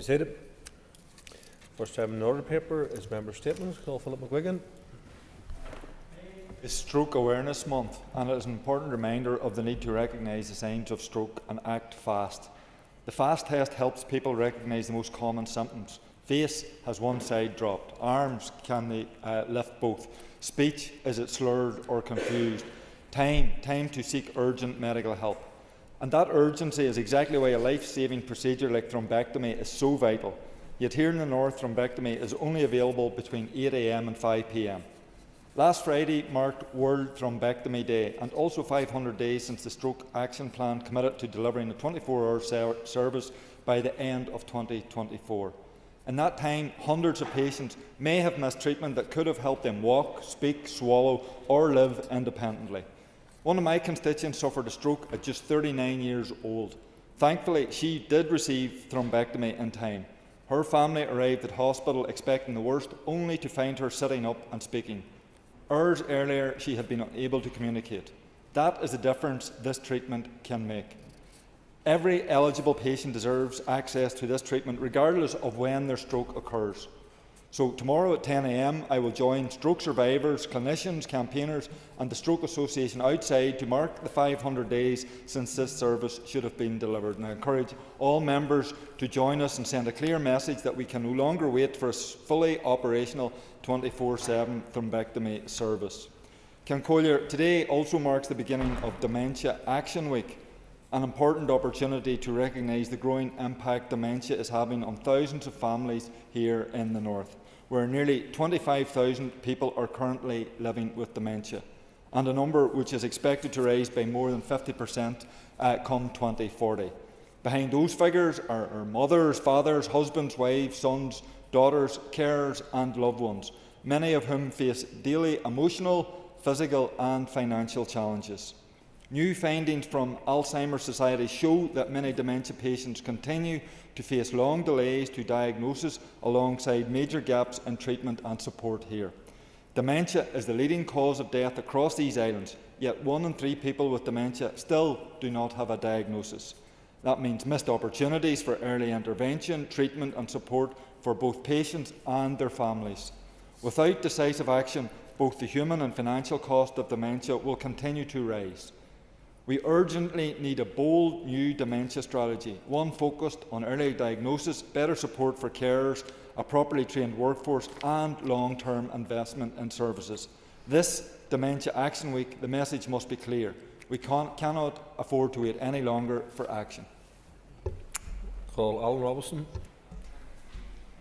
Seated. First item in the order paper is member statements. Call Philip McGuigan. It's Stroke Awareness Month, and it is an important reminder of the need to recognise the signs of stroke and act fast. The FAST test helps people recognise the most common symptoms. Face has one side dropped. Arms, can they lift both? Speech, is it slurred or confused? Time to seek urgent medical help. And that urgency is exactly why a life-saving procedure like thrombectomy is so vital. Yet here in the north, thrombectomy is only available between 8 AM and 5 PM. Last Friday marked World Thrombectomy Day, and also 500 days since the Stroke Action Plan committed to delivering a 24-hour service by the end of 2024. In that time, hundreds of patients may have missed treatment that could have helped them walk, speak, swallow, or live independently. One of my constituents suffered a stroke at just 39 years old. Thankfully, she did receive thrombectomy in time. Her family arrived at hospital expecting the worst, only to find her sitting up and speaking. Hours earlier, she had been unable to communicate. That is the difference this treatment can make. Every eligible patient deserves access to this treatment, regardless of when their stroke occurs. So tomorrow at 10 AM, I will join stroke survivors, clinicians, campaigners and the Stroke Association outside to mark the 500 days since this service should have been delivered. And I encourage all members to join us and send a clear message that we can no longer wait for a fully operational 24/7 thrombectomy service. Cancollier, today also marks the beginning of Dementia Action Week, an important opportunity to recognise the growing impact dementia is having on thousands of families here in the north, where nearly 25,000 people are currently living with dementia, and a number which is expected to rise by more than 50% come 2040. Behind those figures are mothers, fathers, husbands, wives, sons, daughters, carers and loved ones, many of whom face daily emotional, physical and financial challenges. New findings from Alzheimer's Society show that many dementia patients continue to face long delays to diagnosis alongside major gaps in treatment and support here. Dementia is the leading cause of death across these islands, yet 1 in 3 people with dementia still do not have a diagnosis. That means missed opportunities for early intervention, treatment and support for both patients and their families. Without decisive action, both the human and financial cost of dementia will continue to rise. We urgently need a bold new dementia strategy, one focused on early diagnosis, better support for carers, a properly trained workforce and long-term investment in services. This Dementia Action Week, the message must be clear. We cannot afford to wait any longer for action. Call Alan Robinson.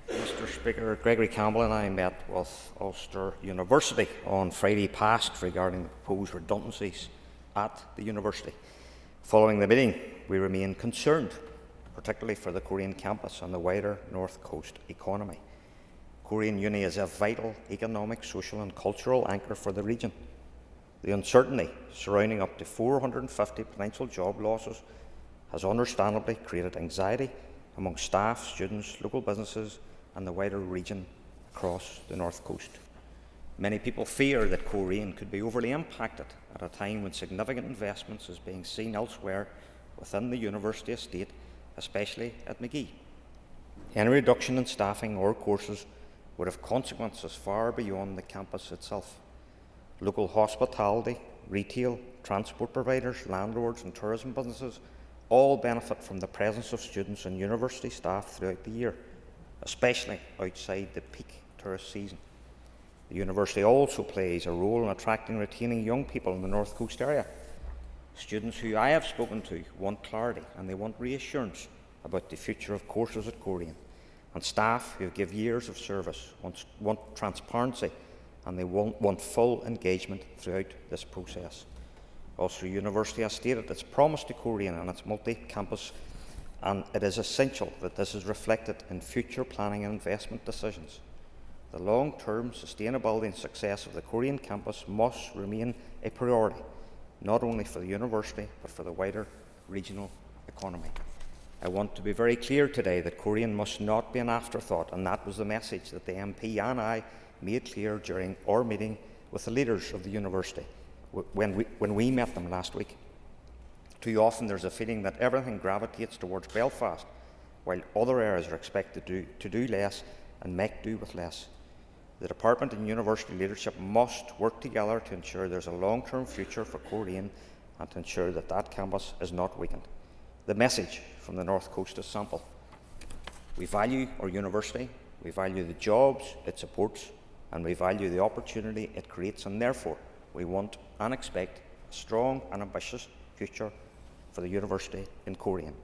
Mr Speaker, Gregory Campbell and I met with Ulster University on Friday past regarding the proposed redundancies at the university. Following the meeting, we remain concerned, particularly for the Korean campus and the wider North Coast economy. Korean Uni is a vital economic, social and cultural anchor for the region. The uncertainty surrounding up to 450 potential job losses has understandably created anxiety among staff, students, local businesses and the wider region across the North Coast. Many people fear that Korean could be overly impacted at a time when significant investments is being seen elsewhere within the university estate, especially at Magee. Any reduction in staffing or courses would have consequences far beyond the campus itself. Local hospitality, retail, transport providers, landlords and tourism businesses all benefit from the presence of students and university staff throughout the year, especially outside the peak tourist season. The university also plays a role in attracting and retaining young people in the North Coast area. Students who I have spoken to want clarity and they want reassurance about the future of courses at Korean. And staff who give years of service want transparency and they want full engagement throughout this process. Ulster University has stated its promise to Korean and its multi-campus, and it is essential that this is reflected in future planning and investment decisions. The long-term sustainability and success of the Korean campus must remain a priority, not only for the university, but for the wider regional economy. I want to be very clear today that Korean must not be an afterthought, and that was the message that the MP and I made clear during our meeting with the leaders of the university when we met them last week. Too often there's a feeling that everything gravitates towards Belfast, while other areas are expected to do less and make do with less. The Department and University leadership must work together to ensure there is a long-term future for Coleraine and to ensure that that campus is not weakened. The message from the North Coast is simple. We value our university, we value the jobs it supports, and we value the opportunity it creates, and therefore we want and expect a strong and ambitious future for the university in Coleraine.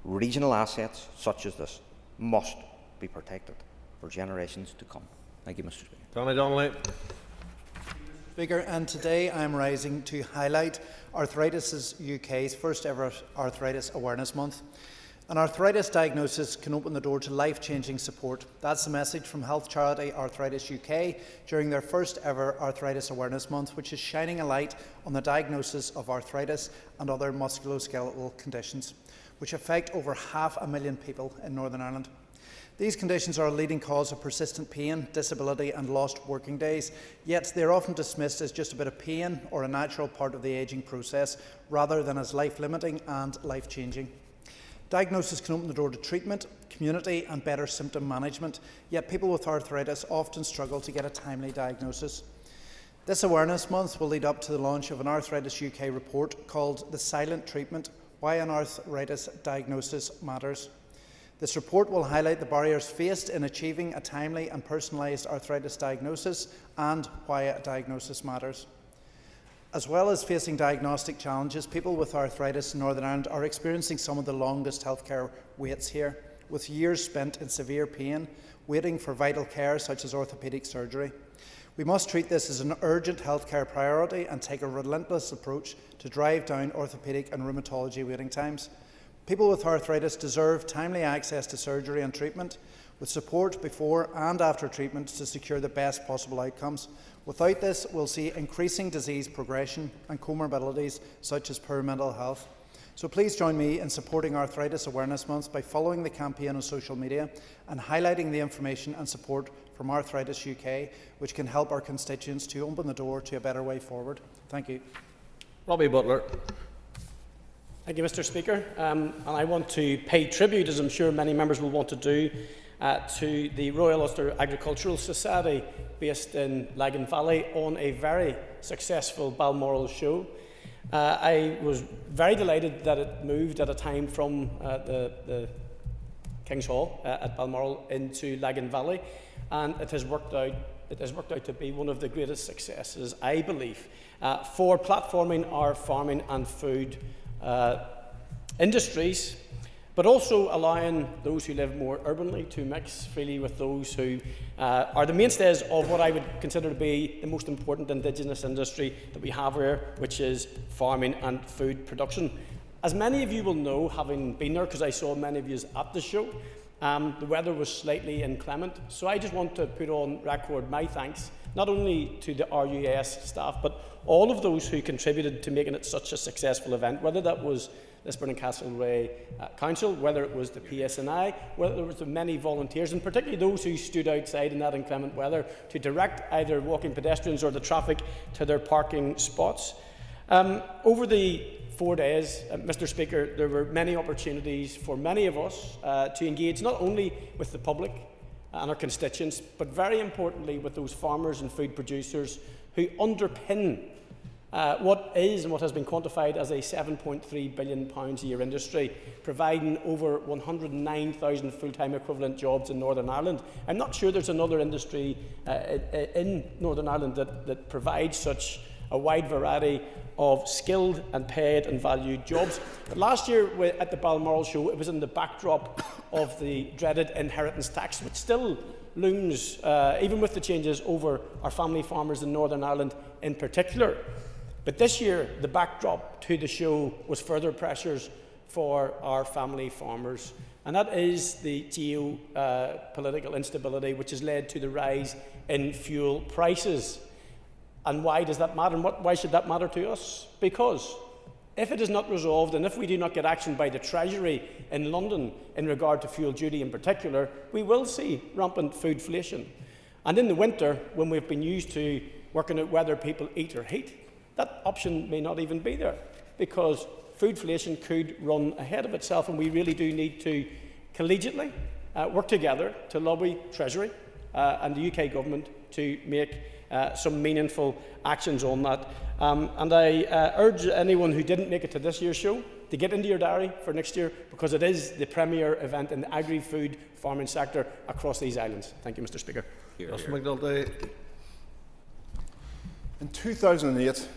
Regional assets such as this must be protected for generations to come. Thank you, Mr. Speaker. Donny Donnelly. Speaker, and today I am rising to highlight Arthritis UK's first ever Arthritis Awareness Month. An arthritis diagnosis can open the door to life-changing support. That's the message from health charity Arthritis UK during their first ever Arthritis Awareness Month, which is shining a light on the diagnosis of arthritis and other musculoskeletal conditions, which affect over 500,000 people in Northern Ireland. These conditions are a leading cause of persistent pain, disability and lost working days, yet they are often dismissed as just a bit of pain or a natural part of the ageing process, rather than as life-limiting and life-changing. Diagnosis can open the door to treatment, community and better symptom management, yet people with arthritis often struggle to get a timely diagnosis. This Awareness Month will lead up to the launch of an Arthritis UK report called The Silent Treatment: Why an Arthritis Diagnosis Matters. This report will highlight the barriers faced in achieving a timely and personalised arthritis diagnosis and why a diagnosis matters. As well as facing diagnostic challenges, people with arthritis in Northern Ireland are experiencing some of the longest healthcare waits here, with years spent in severe pain, waiting for vital care such as orthopaedic surgery. We must treat this as an urgent healthcare priority and take a relentless approach to drive down orthopaedic and rheumatology waiting times. People with arthritis deserve timely access to surgery and treatment, with support before and after treatment to secure the best possible outcomes. Without this, we'll see increasing disease progression and comorbidities such as poor mental health. So please join me in supporting Arthritis Awareness Month by following the campaign on social media and highlighting the information and support from Arthritis UK, which can help our constituents to open the door to a better way forward. Thank you. Robbie Butler. Thank you, Mr. Speaker. And I want to pay tribute, as I'm sure many members will want to do, to the Royal Ulster Agricultural Society based in Lough Valley on a very successful Balmoral show. I was very delighted that it moved at a time from the King's Hall at Balmoral into Lough Valley, and it has worked out to be one of the greatest successes, I believe, for platforming our farming and food industries, but also allowing those who live more urbanly to mix freely with those who are the mainstays of what I would consider to be the most important Indigenous industry that we have here, which is farming and food production. As many of you will know, having been there, because I saw many of you at the show, the weather was slightly inclement, so I just want to put on record my thanks, not only to the RUS staff, but all of those who contributed to making it such a successful event, whether that was Lisburn and Castlereagh Council, whether it was the PSNI, whether it was the many volunteers, and particularly those who stood outside in that inclement weather to direct either walking pedestrians or the traffic to their parking spots. Over the 4 days, Mr. Speaker, there were many opportunities for many of us to engage not only with the public and our constituents, but very importantly with those farmers and food producers who underpin what is and what has been quantified as a £7.3 billion a year industry, providing over 109,000 full-time equivalent jobs in Northern Ireland. I'm not sure there's another industry in Northern Ireland that provides such a wide variety of skilled and paid and valued jobs. But last year at the Balmoral show, it was in the backdrop of the dreaded inheritance tax, which still looms, even with the changes, over our family farmers in Northern Ireland in particular. But this year, the backdrop to the show was further pressures for our family farmers, and that is the geopolitical instability which has led to the rise in fuel prices. And why does that matter? And why should that matter to us? Because if it is not resolved, and if we do not get action by the Treasury in London in regard to fuel duty in particular, we will see rampant foodflation. And in the winter, when we've been used to working out whether people eat or heat, that option may not even be there, because foodflation could run ahead of itself, and we really do need to collegiately work together to lobby Treasury and the UK Government to make some meaningful actions on that. And I urge anyone who didn't make it to this year's show to get into your diary for next year, because it is the premier event in the agri-food farming sector across these islands. Thank you, Mr. Speaker. In 2008,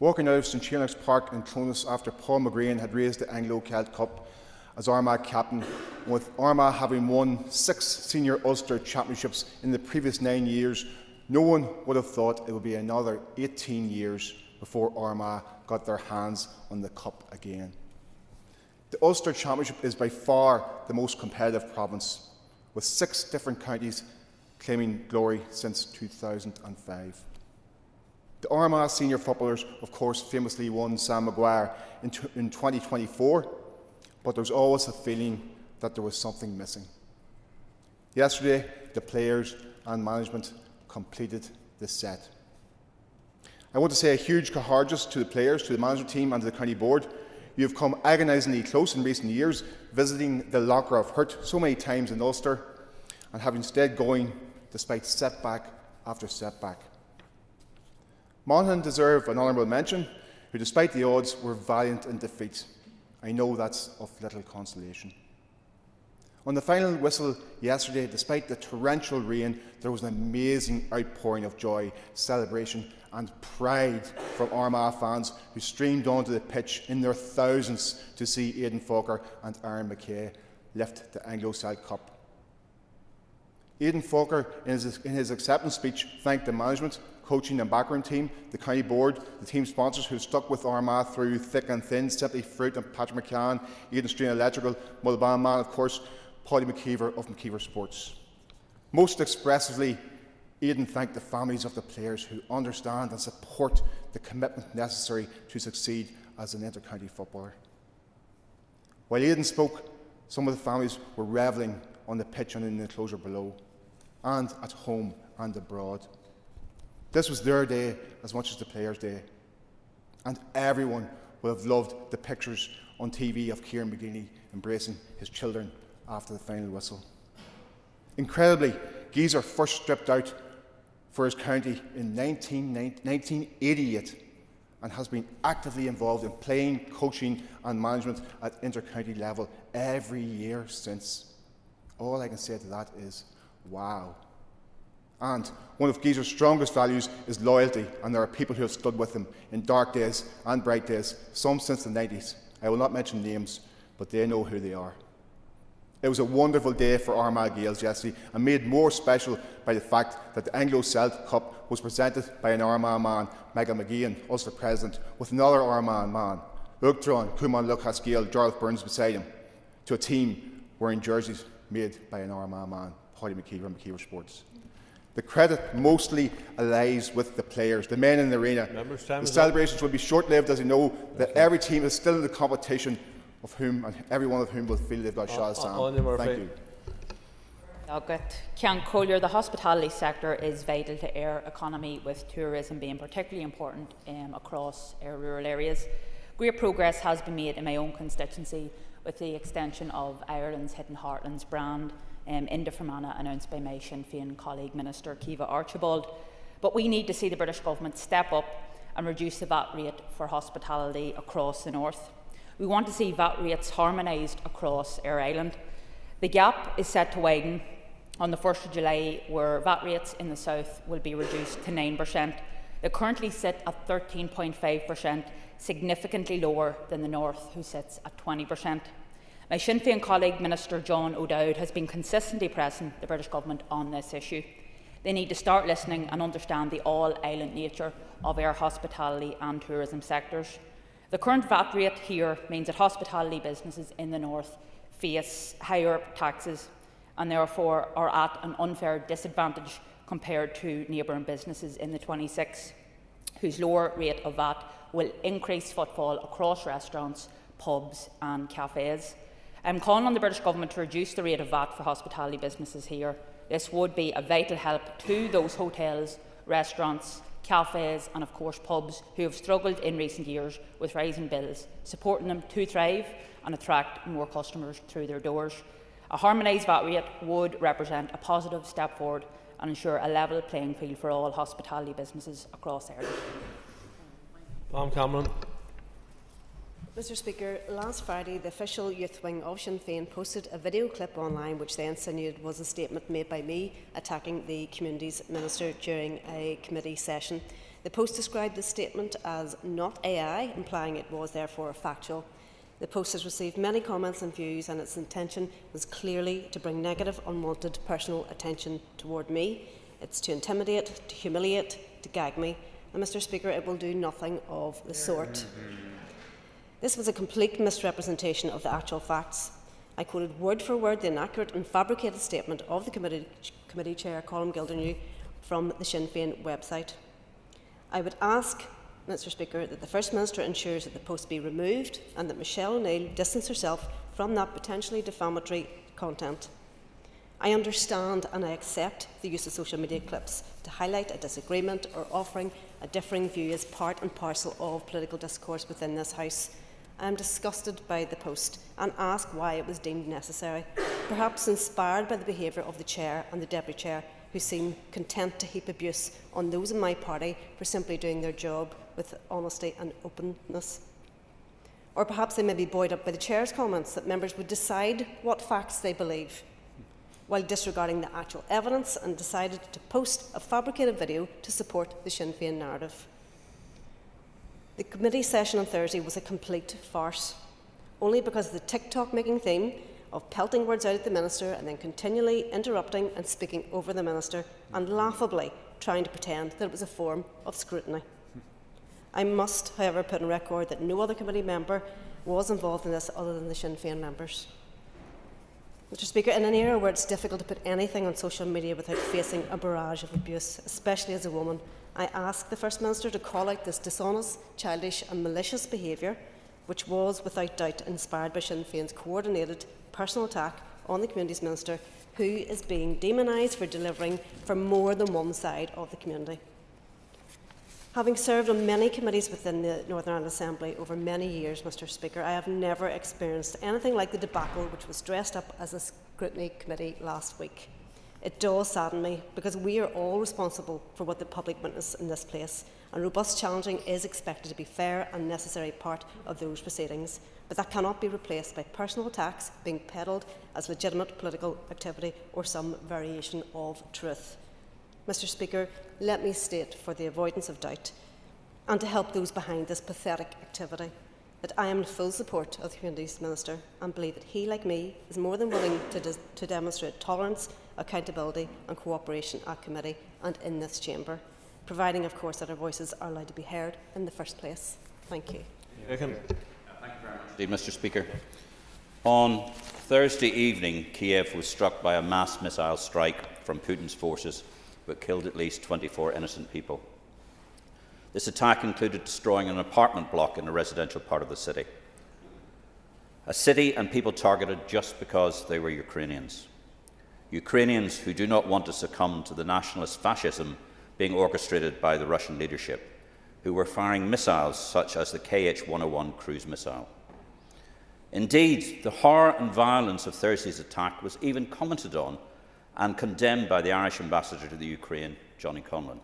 walking out of St Chelmsford Park in Clonus after Paul McGrain had raised the Anglo-Celt Cup as Armagh captain, with Armagh having won 6 senior Ulster championships in the previous 9 years, no one would have thought it would be another 18 years before Armagh got their hands on the cup again. The Ulster Championship is by far the most competitive province, with 6 different counties claiming glory since 2005. The Armagh senior footballers, of course, famously won Sam Maguire in 2024, but there's always a feeling that there was something missing. Yesterday, the players and management completed the set. I want to say a huge caharges to the players, to the management team and to the county board. You have come agonisingly close in recent years, visiting the locker of hurt so many times in Ulster and having stayed going despite setback after setback. Monaghan deserve an honourable mention, who despite the odds were valiant in defeat. I know that's of little consolation. On the final whistle yesterday, despite the torrential rain, there was an amazing outpouring of joy, celebration and pride from Armagh fans who streamed onto the pitch in their thousands to see Aidan Falker and Aaron McKay lift the Anglo-Celt Cup. Aidan Falker, in his acceptance speech, thanked the management, coaching and backroom team, the county board, the team sponsors who stuck with Armagh through thick and thin, Simply Fruit and Patrick McCann, Aidan Street Electrical, Mulband Man, of course, Paddy McKeever of McKeever Sports. Most expressively, Aidan thanked the families of the players who understand and support the commitment necessary to succeed as an inter-county footballer. While Aidan spoke, some of the families were revelling on the pitch and in the enclosure below, and at home and abroad. This was their day as much as the players' day, and everyone will have loved the pictures on TV of Kieran McGeeney embracing his children after the final whistle. Incredibly, Geezer first stripped out for his county in 1988 and has been actively involved in playing, coaching and management at inter-county level every year since. All I can say to that is, wow. And one of Geezer's strongest values is loyalty, and there are people who have stood with him in dark days and bright days, some since the 90s. I will not mention names, but they know who they are. It was a wonderful day for Armagh Gaels yesterday, and made more special by the fact that the Anglo-Celt Cup was presented by an Armagh man, Michael McGeehan, Ulster President, with another Armagh man, Ugtron, Cumann Lucas Gael, Jarlath Burns beside him, to a team wearing jerseys made by an Armagh man, Paddy McKeever and McKeever Sports. The credit mostly lies with the players, the men in the arena. The celebrations will be short-lived, as you know, that every team is still in the competition, of whom and every one of whom will feel they've got a shot at Sam. Thank you. Ceann Collier, the hospitality sector is vital to our economy, with tourism being particularly important across our rural areas. Great progress has been made in my own constituency with the extension of Ireland's Hidden Heartlands brand into Fermanagh, announced by my Sinn Fein colleague Minister Kiva Archibald. But we need to see the British Government step up and reduce the VAT rate for hospitality across the north. We want to see VAT rates harmonised across our island. The gap is set to widen on the 1st of July, where VAT rates in the south will be reduced to 9%. They currently sit at 13.5%, significantly lower than the north, who sits at 20%. My Sinn Féin colleague, Minister John O'Dowd, has been consistently pressing the British Government on this issue. They need to start listening and understand the all-island nature of our hospitality and tourism sectors. The current VAT rate here means that hospitality businesses in the north face higher taxes and therefore are at an unfair disadvantage compared to neighbouring businesses in the 26, whose lower rate of VAT will increase footfall across restaurants, pubs and cafes. I'm calling on the British Government to reduce the rate of VAT for hospitality businesses here. This would be a vital help to those hotels, restaurants, cafes and of course pubs who have struggled in recent years with rising bills, supporting them to thrive and attract more customers through their doors. A harmonised VAT rate would represent a positive step forward and ensure a level playing field for all hospitality businesses across Ireland. Cameron. Mr Speaker, last Friday the official youth wing of Sinn Fein posted a video clip online which they insinuated was a statement made by me attacking the Communities Minister during a committee session. The post described the statement as not AI, implying it was therefore factual. The post has received many comments and views, and its intention was clearly to bring negative, unwanted personal attention toward me. It's to intimidate, to humiliate, to gag me, and Mr Speaker, it will do nothing of the sort. This was a complete misrepresentation of the actual facts. I quoted word for word the inaccurate and fabricated statement of the committee chair, Colin Glen, from the Sinn Fein website. I would ask, Mr Speaker, that the First Minister ensures that the post be removed and that Michelle O'Neill distance herself from that potentially defamatory content. I understand and I accept the use of social media clips to highlight a disagreement or offering a differing view as part and parcel of political discourse within this House. I am disgusted by the post and ask why it was deemed necessary, perhaps inspired by the behaviour of the Chair and the Deputy Chair, who seem content to heap abuse on those in my party for simply doing their job with honesty and openness. Or perhaps they may be buoyed up by the Chair's comments that members would decide what facts they believe, while disregarding the actual evidence, and decided to post a fabricated video to support the Sinn Féin narrative. The committee session on Thursday was a complete farce, only because of the TikTok-making theme of pelting words out at the Minister and then continually interrupting and speaking over the Minister and laughably trying to pretend that it was a form of scrutiny. I must, however, put on record that no other committee member was involved in this other than the Sinn Féin members. Mr Speaker, in an era where it's difficult to put anything on social media without facing a barrage of abuse, especially as a woman, I ask the First Minister to call out this dishonest, childish and malicious behaviour, which was without doubt inspired by Sinn Féin's coordinated personal attack on the Communities Minister, who is being demonised for delivering for more than one side of the community. Having served on many committees within the Northern Ireland Assembly over many years, Mr Speaker, I have never experienced anything like the debacle which was dressed up as a scrutiny committee last week. It does sadden me, because we are all responsible for what the public witness in this place, and robust challenging is expected to be a fair and necessary part of those proceedings, but that cannot be replaced by personal attacks being peddled as legitimate political activity or some variation of truth. Mr Speaker, let me state, for the avoidance of doubt, and to help those behind this pathetic activity, that I am in full support of the Communities Minister and believe that he, like me, is more than willing to demonstrate tolerance, accountability and cooperation at committee and in this chamber, providing, of course, that our voices are allowed to be heard in the first place. Thank you. Thank you very much, Mr Speaker. On Thursday evening, Kiev was struck by a mass missile strike from Putin's forces, but killed at least 24 innocent people. This attack included destroying an apartment block in a residential part of the city. A city and people targeted just because they were Ukrainians. Ukrainians who do not want to succumb to the nationalist fascism being orchestrated by the Russian leadership, who were firing missiles such as the KH-101 cruise missile. Indeed, the horror and violence of Thursday's attack was even commented on and condemned by the Irish ambassador to the Ukraine, Johnny Conlon.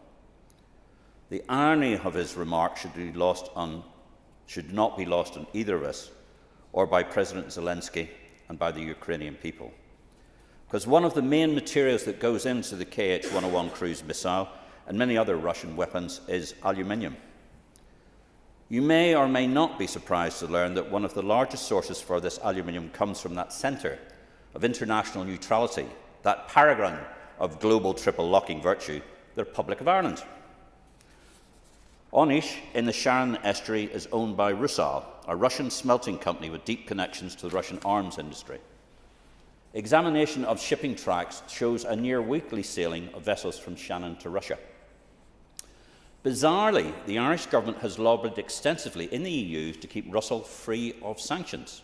The irony of his remark should not be lost on either of us, or by President Zelensky and by the Ukrainian people. Because one of the main materials that goes into the KH-101 cruise missile and many other Russian weapons is aluminium. You may or may not be surprised to learn that one of the largest sources for this aluminium comes from that centre of international neutrality, that paragon of global triple locking virtue, the Republic of Ireland. Onish in the Sharon estuary is owned by Rusal, a Russian smelting company with deep connections to the Russian arms industry. Examination of shipping tracks shows a near weekly sailing of vessels from Shannon to Russia. Bizarrely, the Irish government has lobbied extensively in the EU to keep Rusal free of sanctions,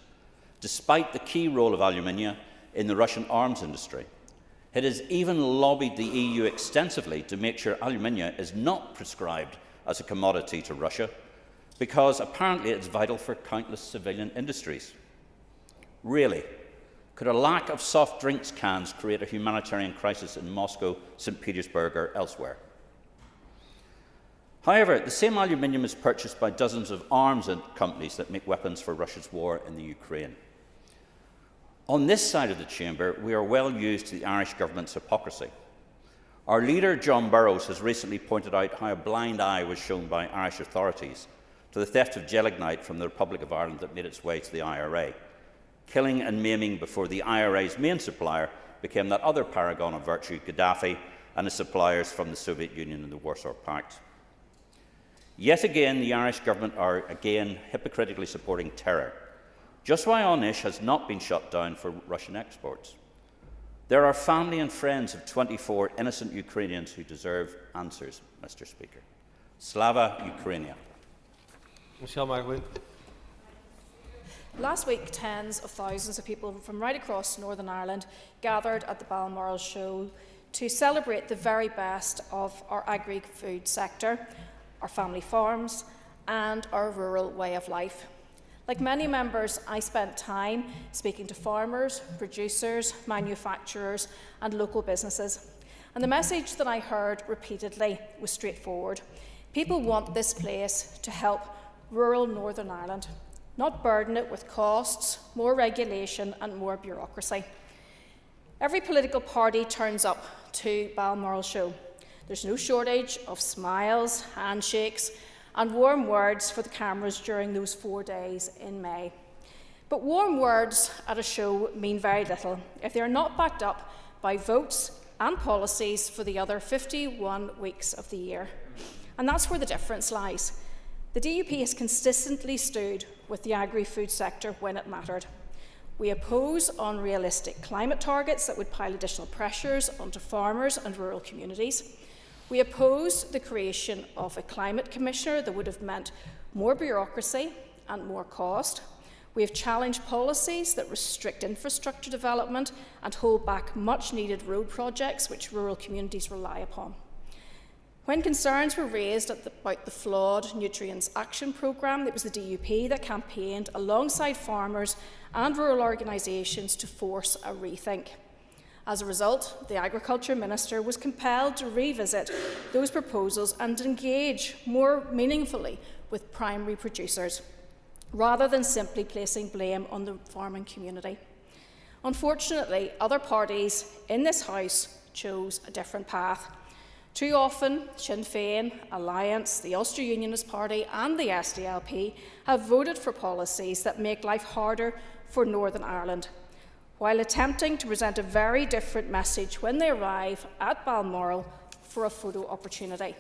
despite the key role of aluminium in the Russian arms industry. It has even lobbied the EU extensively to make sure aluminium is not prescribed as a commodity to Russia, because apparently it's vital for countless civilian industries. Really, Could a lack of soft drinks cans create a humanitarian crisis in Moscow, St. Petersburg or elsewhere? However, the same aluminium is purchased by dozens of arms companies that make weapons for Russia's war in the Ukraine. On this side of the chamber, we are well used to the Irish government's hypocrisy. Our leader, John Burrows, has recently pointed out how a blind eye was shown by Irish authorities to the theft of gelignite from the Republic of Ireland that made its way to the IRA, killing and maiming before the IRA's main supplier became that other paragon of virtue, Gaddafi, and his suppliers from the Soviet Union and the Warsaw Pact. Yet again, the Irish government are hypocritically supporting terror. Just why Onish has not been shut down for Russian exports. There are family and friends of 24 innocent Ukrainians who deserve answers, Mr. Speaker. Slava Ukrainia. Michelle Magwood. Last week, tens of thousands of people from right across Northern Ireland gathered at the Balmoral show to celebrate the very best of our agri-food sector, our family farms, and our rural way of life. Like many members, I spent time speaking to farmers, producers, manufacturers, and local businesses. And the message that I heard repeatedly was straightforward. People want this place to help rural Northern Ireland, not burden it with costs, more regulation, and more bureaucracy. Every political party turns up to Balmoral show. There's no shortage of smiles, handshakes, and warm words for the cameras during those 4 days in May. But warm words at a show mean very little if they are not backed up by votes and policies for the other 51 weeks of the year. And that's where the difference lies. The DUP has consistently stood with the agri-food sector when it mattered. We oppose unrealistic climate targets that would pile additional pressures onto farmers and rural communities. We oppose the creation of a climate commissioner that would have meant more bureaucracy and more cost. We have challenged policies that restrict infrastructure development and hold back much-needed road projects which rural communities rely upon. When concerns were raised about the flawed Nutrients Action Programme, it was the DUP that campaigned alongside farmers and rural organisations to force a rethink. As a result, the Agriculture Minister was compelled to revisit those proposals and engage more meaningfully with primary producers, rather than simply placing blame on the farming community. Unfortunately, other parties in this House chose a different path. Too often, Sinn Fein, Alliance, the Ulster Unionist Party and the SDLP have voted for policies that make life harder for Northern Ireland, while attempting to present a very different message when they arrive at Balmoral for a photo opportunity.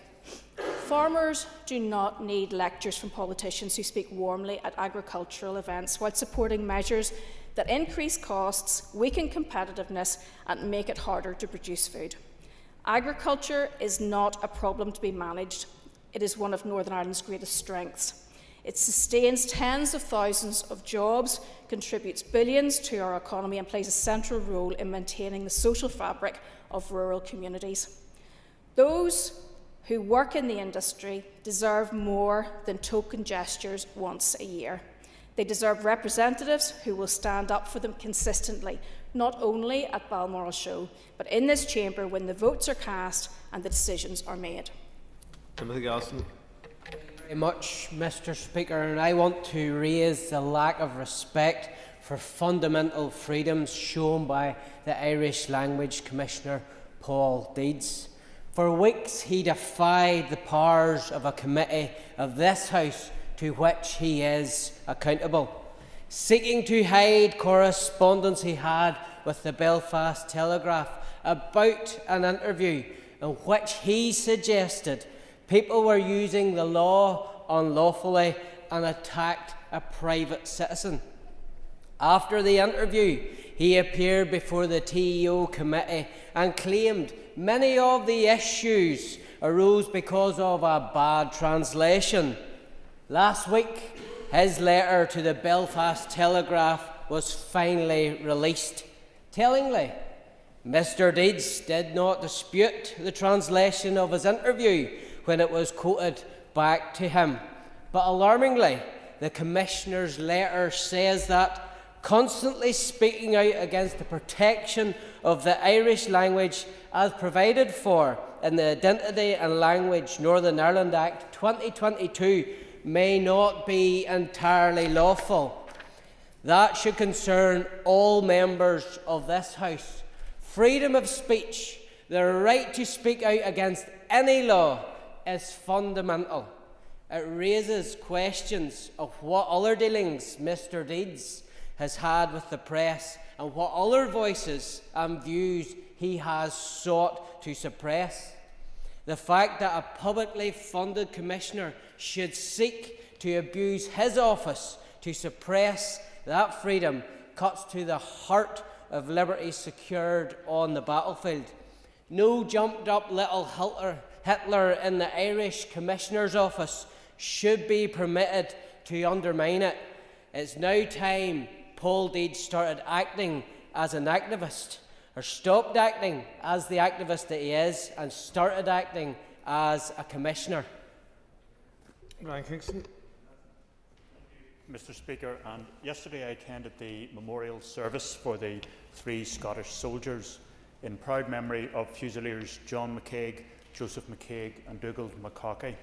Farmers do not need lectures from politicians who speak warmly at agricultural events while supporting measures that increase costs, weaken competitiveness and make it harder to produce food. Agriculture is not a problem to be managed. It is one of Northern Ireland's greatest strengths. It sustains tens of thousands of jobs, contributes billions to our economy and plays a central role in maintaining the social fabric of rural communities. Those who work in the industry deserve more than token gestures once a year. They deserve representatives who will stand up for them consistently, not only at Balmoral show, but in this chamber when the votes are cast and the decisions are made. Timothy Gosson. Very much, Mr. Speaker, and I want to raise the lack of respect for fundamental freedoms shown by the Irish Language Commissioner Paul Deeds. For weeks he defied the powers of a committee of this House to which he is accountable, seeking to hide correspondence he had with the Belfast Telegraph about an interview in which he suggested people were using the law unlawfully and attacked a private citizen. After the interview, he appeared before the TEO committee and claimed many of the issues arose because of a bad translation. Last week, his letter to the Belfast Telegraph was finally released. Tellingly, Mr. Deeds did not dispute the translation of his interview when it was quoted back to him. But alarmingly, the Commissioner's letter says that constantly speaking out against the protection of the Irish language as provided for in the Identity and Language Northern Ireland Act 2022 may not be entirely lawful. That should concern all members of this House. Freedom of speech, the right to speak out against any law, is fundamental. It raises questions of what other dealings Mr. Deeds has had with the press and what other voices and views he has sought to suppress. The fact that a publicly funded commissioner should seek to abuse his office to suppress that freedom cuts to the heart of liberty secured on the battlefield. No jumped-up little Hitler in the Irish Commissioner's office should be permitted to undermine it. It's now time Paul Deeds started acting as an activist, or stopped acting as the activist that he is, and started acting as a commissioner. Ryan Kingston. Mr. Speaker, and yesterday I attended the memorial service for the 3 Scottish soldiers in proud memory of Fusiliers John McCaig, Joseph McCaig and Dougal McCaughey,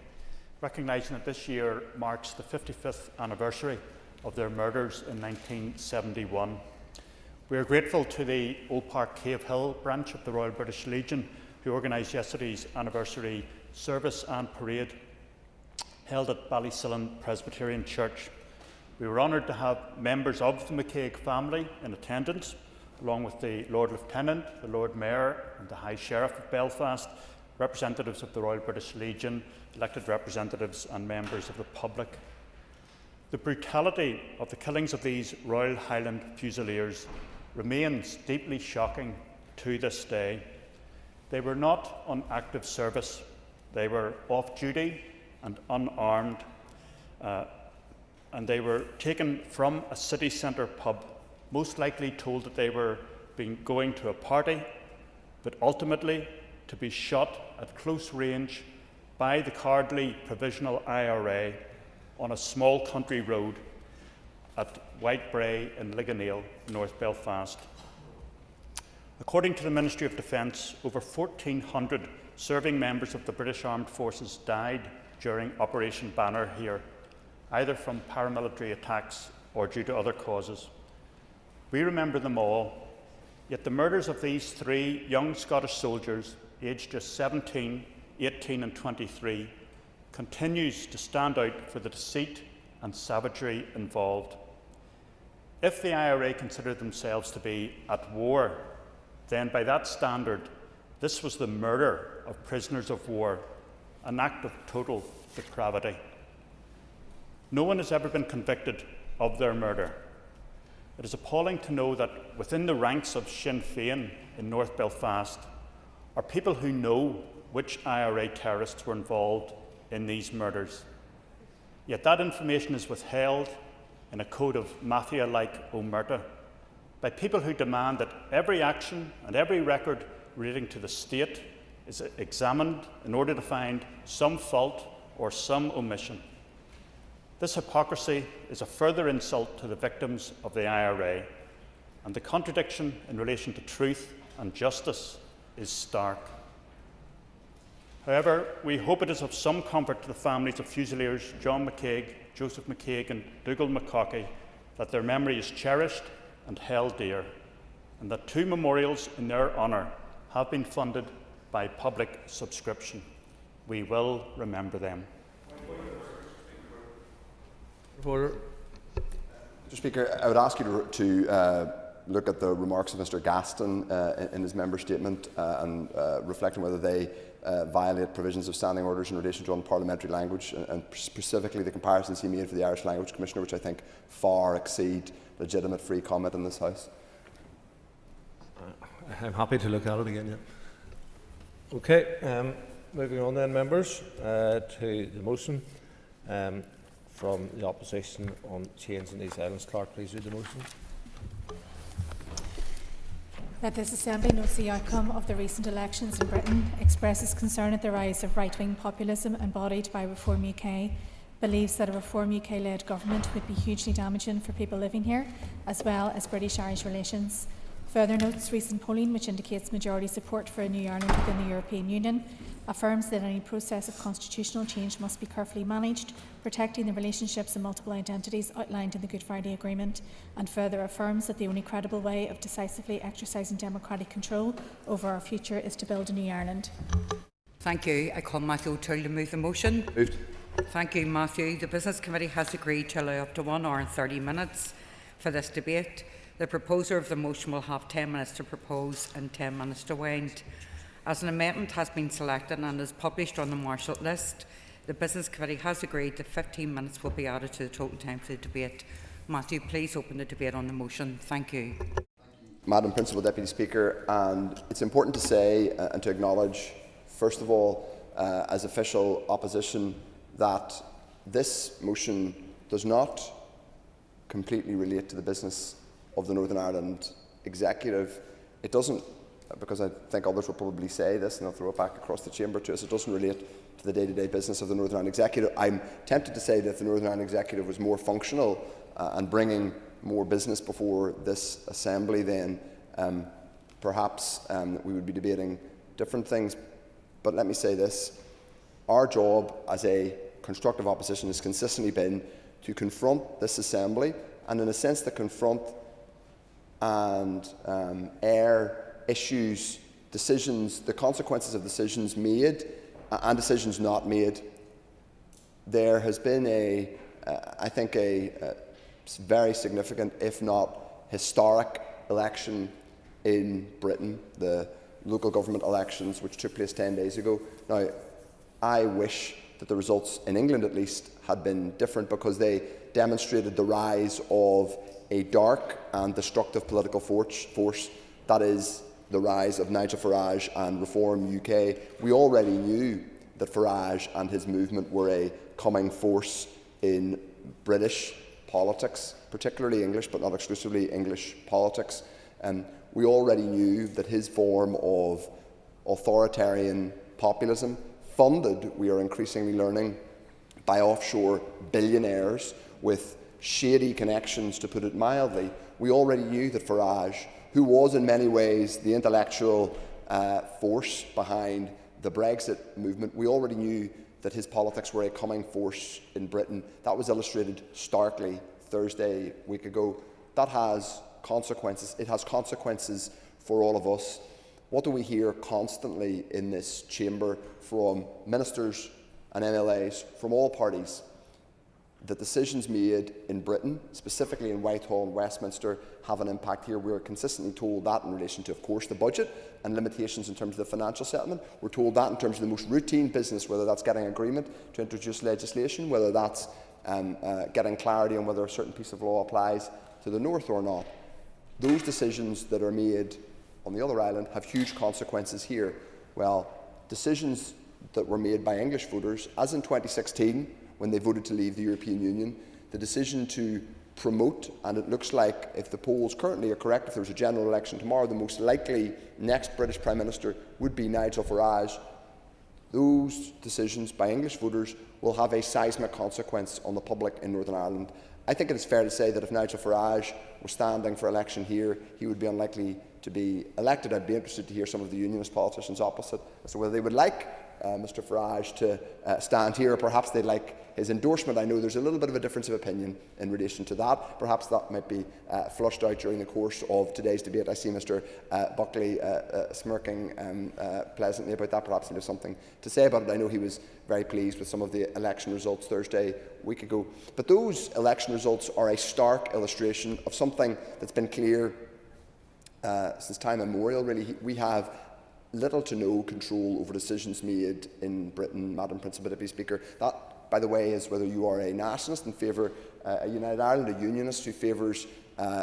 recognising that this year marks the 55th anniversary of their murders in 1971. We are grateful to the Old Park Cave Hill branch of the Royal British Legion who organised yesterday's anniversary service and parade held at Ballysillan Presbyterian Church. We were honoured to have members of the McCaig family in attendance, along with the Lord Lieutenant, the Lord Mayor and the High Sheriff of Belfast, representatives of the Royal British Legion, elected representatives and members of the public. The brutality of the killings of these Royal Highland Fusiliers remains deeply shocking to this day. They were not on active service. They were off duty and unarmed, and they were taken from a city centre pub, most likely told that they were going to a party, but ultimately to be shot at close range by the cowardly Provisional IRA on a small country road at Whitebray in Lough Neagh, North Belfast. According to the Ministry of Defence, over 1,400 serving members of the British Armed Forces died during Operation Banner here, either from paramilitary attacks or due to other causes. We remember them all, yet the murders of these 3 young Scottish soldiers, aged just 17, 18 and 23, continues to stand out for the deceit and savagery involved. If the IRA considered themselves to be at war, then by that standard, this was the murder of prisoners of war, an act of total depravity. No one has ever been convicted of their murder. It is appalling to know that within the ranks of Sinn Fein in North Belfast are people who know which IRA terrorists were involved in these murders. Yet that information is withheld in a code of mafia-like omerta by people who demand that every action and every record relating to the state is examined in order to find some fault or some omission. This hypocrisy is a further insult to the victims of the IRA, and the contradiction in relation to truth and justice is stark. However, we hope it is of some comfort to the families of Fusiliers John McCaig, Joseph McCaig and Dougal McCaughey that their memory is cherished and held dear, and that 2 memorials in their honour have been funded by public subscription. We will remember them. Order. Mr. Speaker, I would ask you to look at the remarks of Mr. Gaston in his member statement and reflect on whether they violate provisions of standing orders in relation to unparliamentary language, and specifically the comparisons he made for the Irish Language Commissioner, which I think far exceed legitimate free comment in this House. I'm happy to look at it again. Yeah. Okay, moving on then, members, to the motion from the opposition on change in these islands. Clerk, please read the motion. That this Assembly notes the outcome of the recent elections in Britain, expresses concern at the rise of right-wing populism embodied by Reform UK, believes that a Reform UK-led government would be hugely damaging for people living here, as well as British-Irish relations. Further notes recent polling, which indicates majority support for a new Ireland within the European Union, affirms that any process of constitutional change must be carefully managed, protecting the relationships and multiple identities outlined in the Good Friday Agreement, and further affirms that the only credible way of decisively exercising democratic control over our future is to build a new Ireland. Thank you. I call Matthew O'Toole to move the motion. Moved. Thank you, Matthew. The Business Committee has agreed to allow up to 1 hour and 30 minutes for this debate. The proposer of the motion will have 10 minutes to propose and 10 minutes to wind. As an amendment has been selected and is published on the Marshall list, the Business Committee has agreed that 15 minutes will be added to the total time for the debate. Matthew, please open the debate on the motion. Thank you. Madam Principal Deputy Speaker, and it's important to say and to acknowledge, first of all, as official opposition, that this motion does not completely relate to the business of the Northern Ireland Executive. It doesn't, because I think others will probably say this and they'll throw it back across the chamber to us, it doesn't relate to the day-to-day business of the Northern Ireland Executive. I'm tempted to say that if the Northern Ireland Executive was more functional and bringing more business before this Assembly, then perhaps we would be debating different things. But let me say this. Our job as a constructive opposition has consistently been to confront this Assembly, and in a sense to confront and air issues, decisions, the consequences of decisions made and decisions not made. There has been I think a very significant, if not historic, election in Britain, the local government elections which took place 10 days ago. Now, I wish that the results in England at least had been different, because they demonstrated the rise of a dark and destructive political force, that is the rise of Nigel Farage and Reform UK. We already knew that Farage and his movement were a coming force in British politics, particularly English, but not exclusively English politics. We already knew that his form of authoritarian populism, funded, we are increasingly learning, by offshore billionaires with shady connections, to put it mildly. We already knew that Farage, who was in many ways the intellectual force behind the Brexit movement, we already knew that his politics were a coming force in Britain. That was illustrated starkly Thursday week ago. That has consequences. It has consequences for all of us. What do we hear constantly in this chamber from ministers and MLAs from all parties? That decisions made in Britain, specifically in Whitehall and Westminster, have an impact here. We're consistently told that in relation to, of course, the budget and limitations in terms of the financial settlement. We're told that in terms of the most routine business, whether that's getting agreement to introduce legislation, whether that's getting clarity on whether a certain piece of law applies to the North or not. Those decisions that are made on the other island have huge consequences here. Well, decisions that were made by English voters, as in 2016, when they voted to leave the European Union, the decision to promote, and it looks like, if the polls currently are correct, if there was a general election tomorrow, the most likely next British Prime Minister would be Nigel Farage. Those decisions by English voters will have a seismic consequence on the public in Northern Ireland. I think it is fair to say that if Nigel Farage were standing for election here, he would be unlikely to be elected. I'd be interested to hear some of the unionist politicians opposite as to whether they would like Mr Farage to stand here, or perhaps they'd like his endorsement. I know there's a little bit of a difference of opinion in relation to that. Perhaps that might be flushed out during the course of today's debate. I see Mr Buckley smirking pleasantly about that. Perhaps he has something to say about it. I know he was very pleased with some of the election results Thursday week ago. But those election results are a stark illustration of something that's been clear since time immemorial, really. We have little to no control over decisions made in Britain, Madam Principal Deputy Speaker. That, by the way, is whether you are a nationalist and favour a United Ireland, a unionist who favours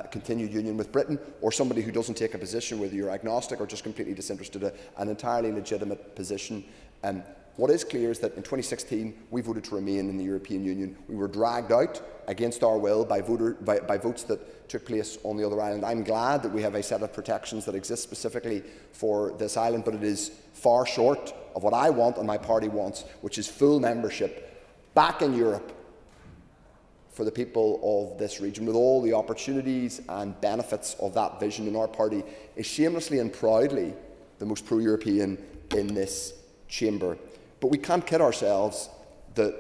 continued union with Britain, or somebody who doesn't take a position, whether you're agnostic or just completely disinterested, an entirely legitimate position. What is clear is that in 2016 we voted to remain in the European Union. We were dragged out against our will by votes that took place on the other island. I'm glad that we have a set of protections that exist specifically for this island, but it is far short of what I want and my party wants, which is full membership back in Europe for the people of this region, with all the opportunities and benefits of that vision in our party, is shamelessly and proudly the most pro-European in this chamber. But we can't kid ourselves that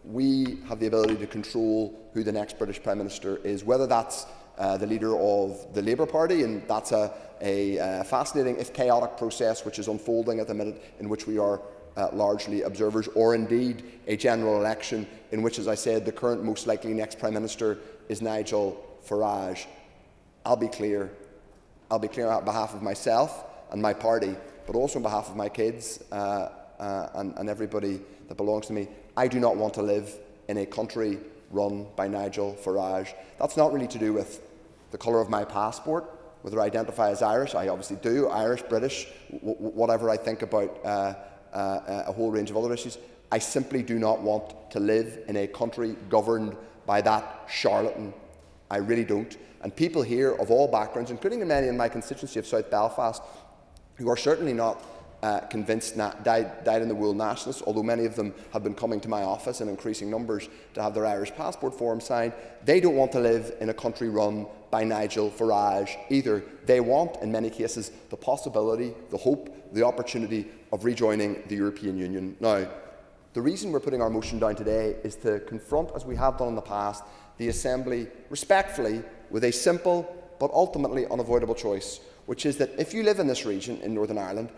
we have the ability to control who the next British Prime Minister is, whether that's the leader of the Labour Party, and that's a fascinating, if chaotic, process which is unfolding at the minute, in which we are largely observers, or indeed a general election in which, as I said, the current most likely next Prime Minister is Nigel Farage. I'll be clear on behalf of myself and my party, but also on behalf of my kids and everybody that belongs to me. I do not want to live in a country run by Nigel Farage. That's not really to do with the colour of my passport, whether I identify as Irish. I obviously do, Irish, British, whatever I think about a whole range of other issues. I simply do not want to live in a country governed by that charlatan. I really don't. And people here of all backgrounds, including many in my constituency of South Belfast, who are certainly not convinced dyed-in-the-wool nationalists, although many of them have been coming to my office in increasing numbers to have their Irish passport form signed, they don't want to live in a country run by Nigel Farage either. They want, in many cases, the possibility, the hope, the opportunity of rejoining the European Union. Now, the reason we're putting our motion down today is to confront, as we have done in the past, the Assembly respectfully with a simple but ultimately unavoidable choice, which is that if you live in this region in Northern Ireland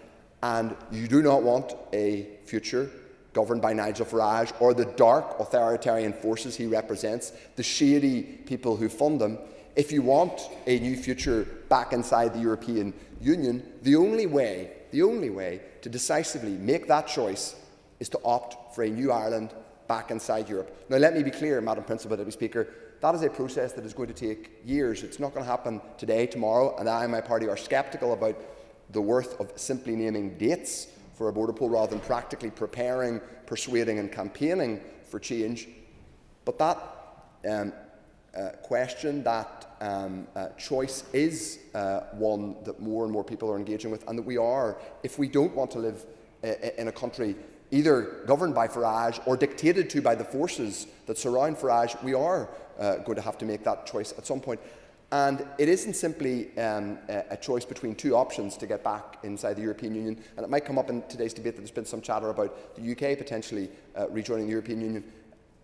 and you do not want a future governed by Nigel Farage or the dark authoritarian forces he represents, the shady people who fund him, if you want a new future back inside the European Union, the only way to decisively make that choice is to opt for a new Ireland back inside Europe. Now, let me be clear, Madam Principal Deputy Speaker, that is a process that is going to take years. It's not going to happen today, tomorrow, and I and my party are sceptical about the worth of simply naming dates for a border poll rather than practically preparing, persuading and campaigning for change. But that question, that choice is one that more and more people are engaging with, and that we are, if we don't want to live in a country either governed by Farage or dictated to by the forces that surround Farage, we are going to have to make that choice at some point. And it isn't simply a choice between two options to get back inside the European Union. And it might come up in today's debate that there's been some chatter about the UK potentially rejoining the European Union.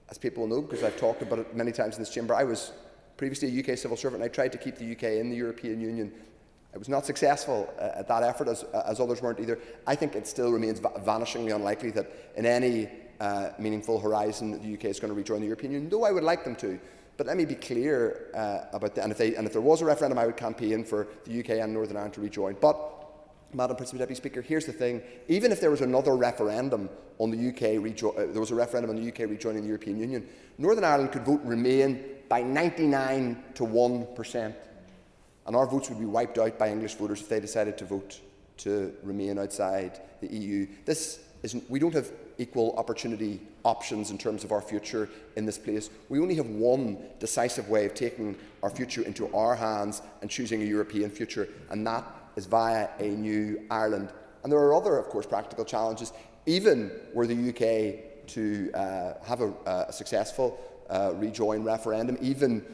As people will know, because I've talked about it many times in this chamber, I was previously a UK civil servant and I tried to keep the UK in the European Union. I was not successful at that effort, as others weren't either. I think it still remains vanishingly unlikely that in any meaningful horizon the UK is going to rejoin the European Union, though I would like them to. But let me be clear about that. And if there was a referendum, I would campaign for the UK and Northern Ireland to rejoin. But, Madam Principal Deputy Speaker, here's the thing. Even if there was another referendum on the UK, rejoining the European Union, Northern Ireland could vote Remain by 99 to 1%. And our votes would be wiped out by English voters if they decided to vote to remain outside the EU. We don't have equal opportunity options in terms of our future in this place. We only have one decisive way of taking our future into our hands and choosing a European future, and that is via a new Ireland. And there are other, of course, practical challenges. Even were the UK to have a successful rejoin referendum, even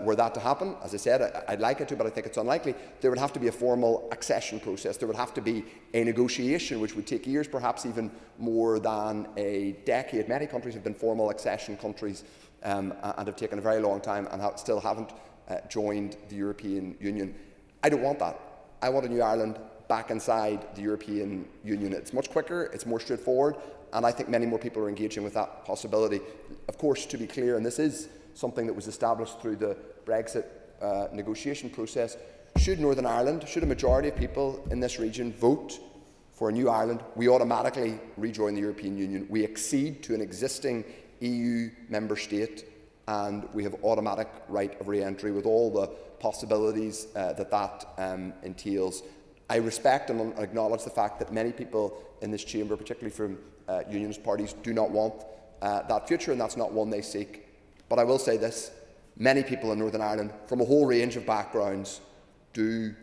were that to happen, as I said, I'd like it to, but I think it's unlikely, there would have to be a formal accession process. There would have to be a negotiation, which would take years, perhaps even more than a decade. Many countries have been formal accession countries and have taken a very long time and still haven't joined the European Union. I don't want that. I want a new Ireland back inside the European Union. It's much quicker, it's more straightforward, and I think many more people are engaging with that possibility. Of course, to be clear, and this is something that was established through the Brexit negotiation process, should Northern Ireland, should a majority of people in this region vote for a new Ireland, we automatically rejoin the European Union. We accede to an existing EU member state and we have automatic right of re-entry with all the possibilities that entails. I respect and acknowledge the fact that many people in this chamber, particularly from unionist parties, do not want that future, and that's not one they seek. But I will say this, many people in Northern Ireland, from a whole range of backgrounds, do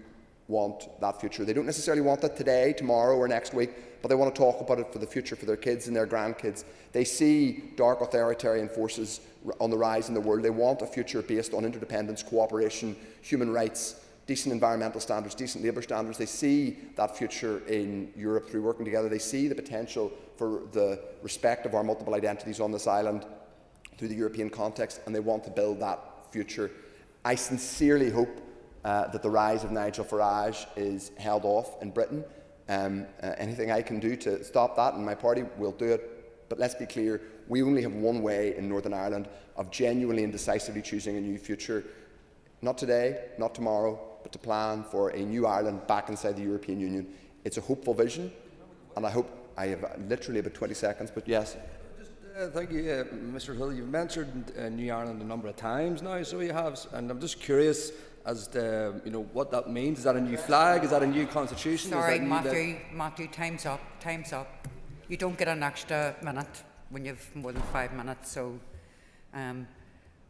want that future. They don't necessarily want it today, tomorrow or next week, but they want to talk about it for the future, for their kids and their grandkids. They see dark authoritarian forces on the rise in the world. They want a future based on interdependence, cooperation, human rights, decent environmental standards, decent labour standards. They see that future in Europe through working together. They see the potential for the respect of our multiple identities on this island through the European context, and they want to build that future. I sincerely hope that the rise of Nigel Farage is held off in Britain. Anything I can do to stop that, and my party will do it. But let's be clear, we only have one way in Northern Ireland of genuinely and decisively choosing a new future. Not today, not tomorrow, but to plan for a new Ireland back inside the European Union. It's a hopeful vision, and I hope I have literally about 20 seconds, but yes. Thank you, Mr. Hill. You've mentioned New Ireland a number of times now, so you have, and I'm just curious as to what that means. Is that a new flag? Is that a new constitution? Sorry, Matthew, time's up. Time's up. You don't get an extra minute when you've more than 5 minutes. So,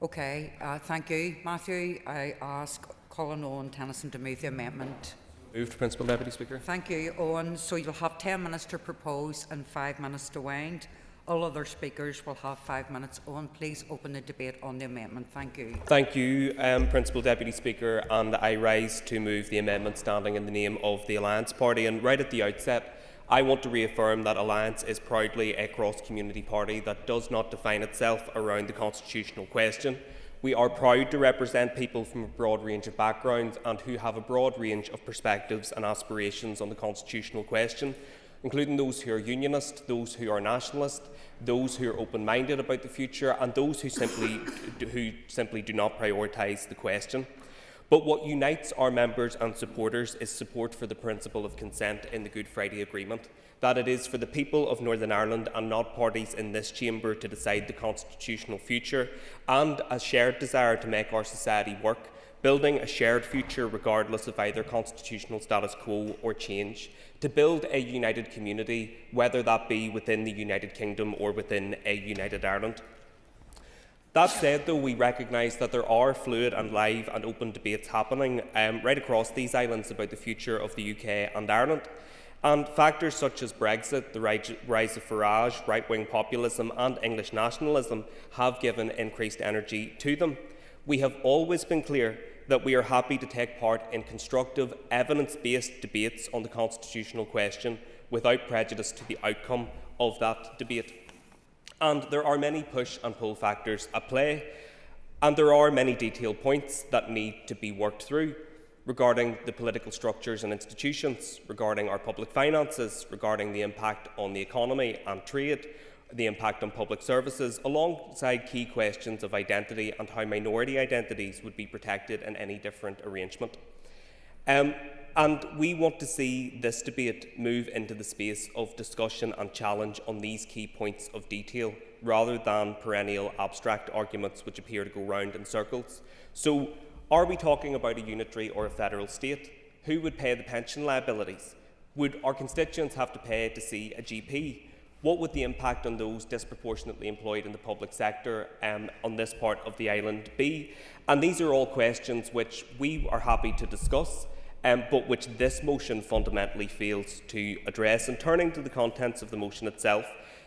okay. Thank you, Matthew. I ask Colin Owen Tennyson to move the amendment. Moved, Principal Deputy Speaker. Thank you, Owen. So you'll have 10 minutes to propose and 5 minutes to wind. All other speakers will have 5 minutes. Owen, please open the debate on the amendment. Thank you. Thank you, Principal Deputy Speaker, and I rise to move the amendment standing in the name of the Alliance Party. And right at the outset, I want to reaffirm that Alliance is proudly a cross-community party that does not define itself around the constitutional question. We are proud to represent people from a broad range of backgrounds and who have a broad range of perspectives and aspirations on the constitutional question, including those who are unionist, those who are nationalist, those who are open-minded about the future, and those who simply do not prioritise the question. But what unites our members and supporters is support for the principle of consent in the Good Friday Agreement, that it is for the people of Northern Ireland and not parties in this chamber to decide the constitutional future, and a shared desire to make our society work, building a shared future regardless of either constitutional status quo or change, to build a united community, whether that be within the United Kingdom or within a united Ireland. That said, though, we recognise that there are fluid and live and open debates happening right across these islands about the future of the UK and Ireland. And factors such as Brexit, the rise of Farage, right-wing populism and English nationalism have given increased energy to them. We have always been clear that we are happy to take part in constructive, evidence-based debates on the constitutional question without prejudice to the outcome of that debate. And there are many push and pull factors at play, and there are many detailed points that need to be worked through regarding the political structures and institutions, regarding our public finances, regarding the impact on the economy and trade, the impact on public services, alongside key questions of identity and how minority identities would be protected in any different arrangement. And we want to see this debate move into the space of discussion and challenge on these key points of detail, rather than perennial abstract arguments which appear to go round in circles. So, are we talking about a unitary or a federal state? Who would pay the pension liabilities? Would our constituents have to pay to see a GP? What would the impact on those disproportionately employed in the public sector on this part of the island be? And these are all questions which we are happy to discuss, but which this motion fundamentally fails to address. And turning to the contents of the motion itself,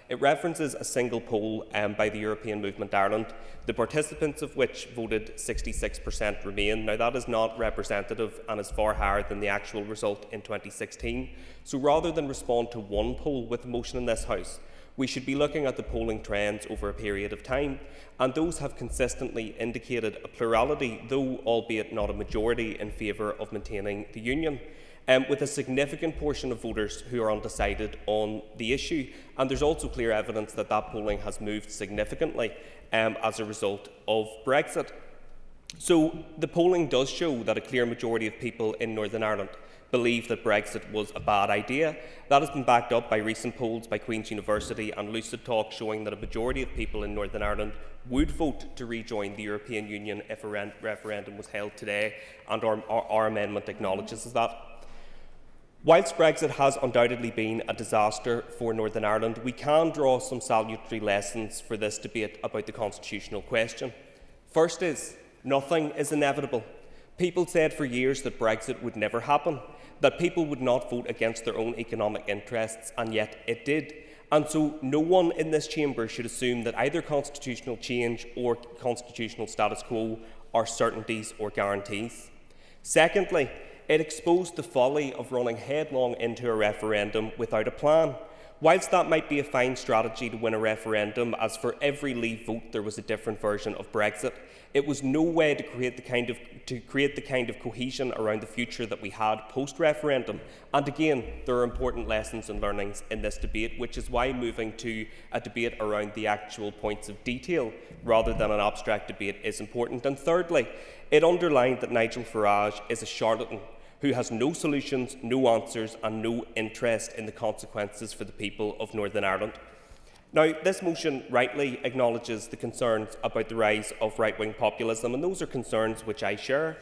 it references a single poll by the European Movement Ireland, the participants of which voted 66% Remain. Now, that is not representative and is far higher than the actual result in 2016. So rather than respond to one poll with the motion in this House, we should be looking at the polling trends over a period of time, and those have consistently indicated a plurality, though albeit not a majority, in favour of maintaining the Union. With a significant portion of voters who are undecided on the issue. And there's also clear evidence that that polling has moved significantly as a result of Brexit. So the polling does show that a clear majority of people in Northern Ireland believe that Brexit was a bad idea. That has been backed up by recent polls by Queen's University and Lucid Talk, showing that a majority of people in Northern Ireland would vote to rejoin the European Union if a referendum was held today, and our amendment acknowledges that. Whilst Brexit has undoubtedly been a disaster for Northern Ireland, we can draw some salutary lessons for this debate about the constitutional question. First is, nothing is inevitable, People said for years that Brexit would never happen, that people would not vote against their own economic interests, and yet it did. And so no one in this chamber should assume that either constitutional change or constitutional status quo are certainties or guarantees. Secondly, it exposed the folly of running headlong into a referendum without a plan. Whilst that might be a fine strategy to win a referendum, as for every Leave vote there was a different version of Brexit, it was no way to create the kind of cohesion around the future that we had post-referendum. And again, there are important lessons and learnings in this debate, which is why moving to a debate around the actual points of detail rather than an abstract debate is important. And thirdly, it underlined that Nigel Farage is a charlatan who has no solutions, no answers and no interest in the consequences for the people of Northern Ireland. Now, this motion rightly acknowledges the concerns about the rise of right-wing populism, and those are concerns which I share.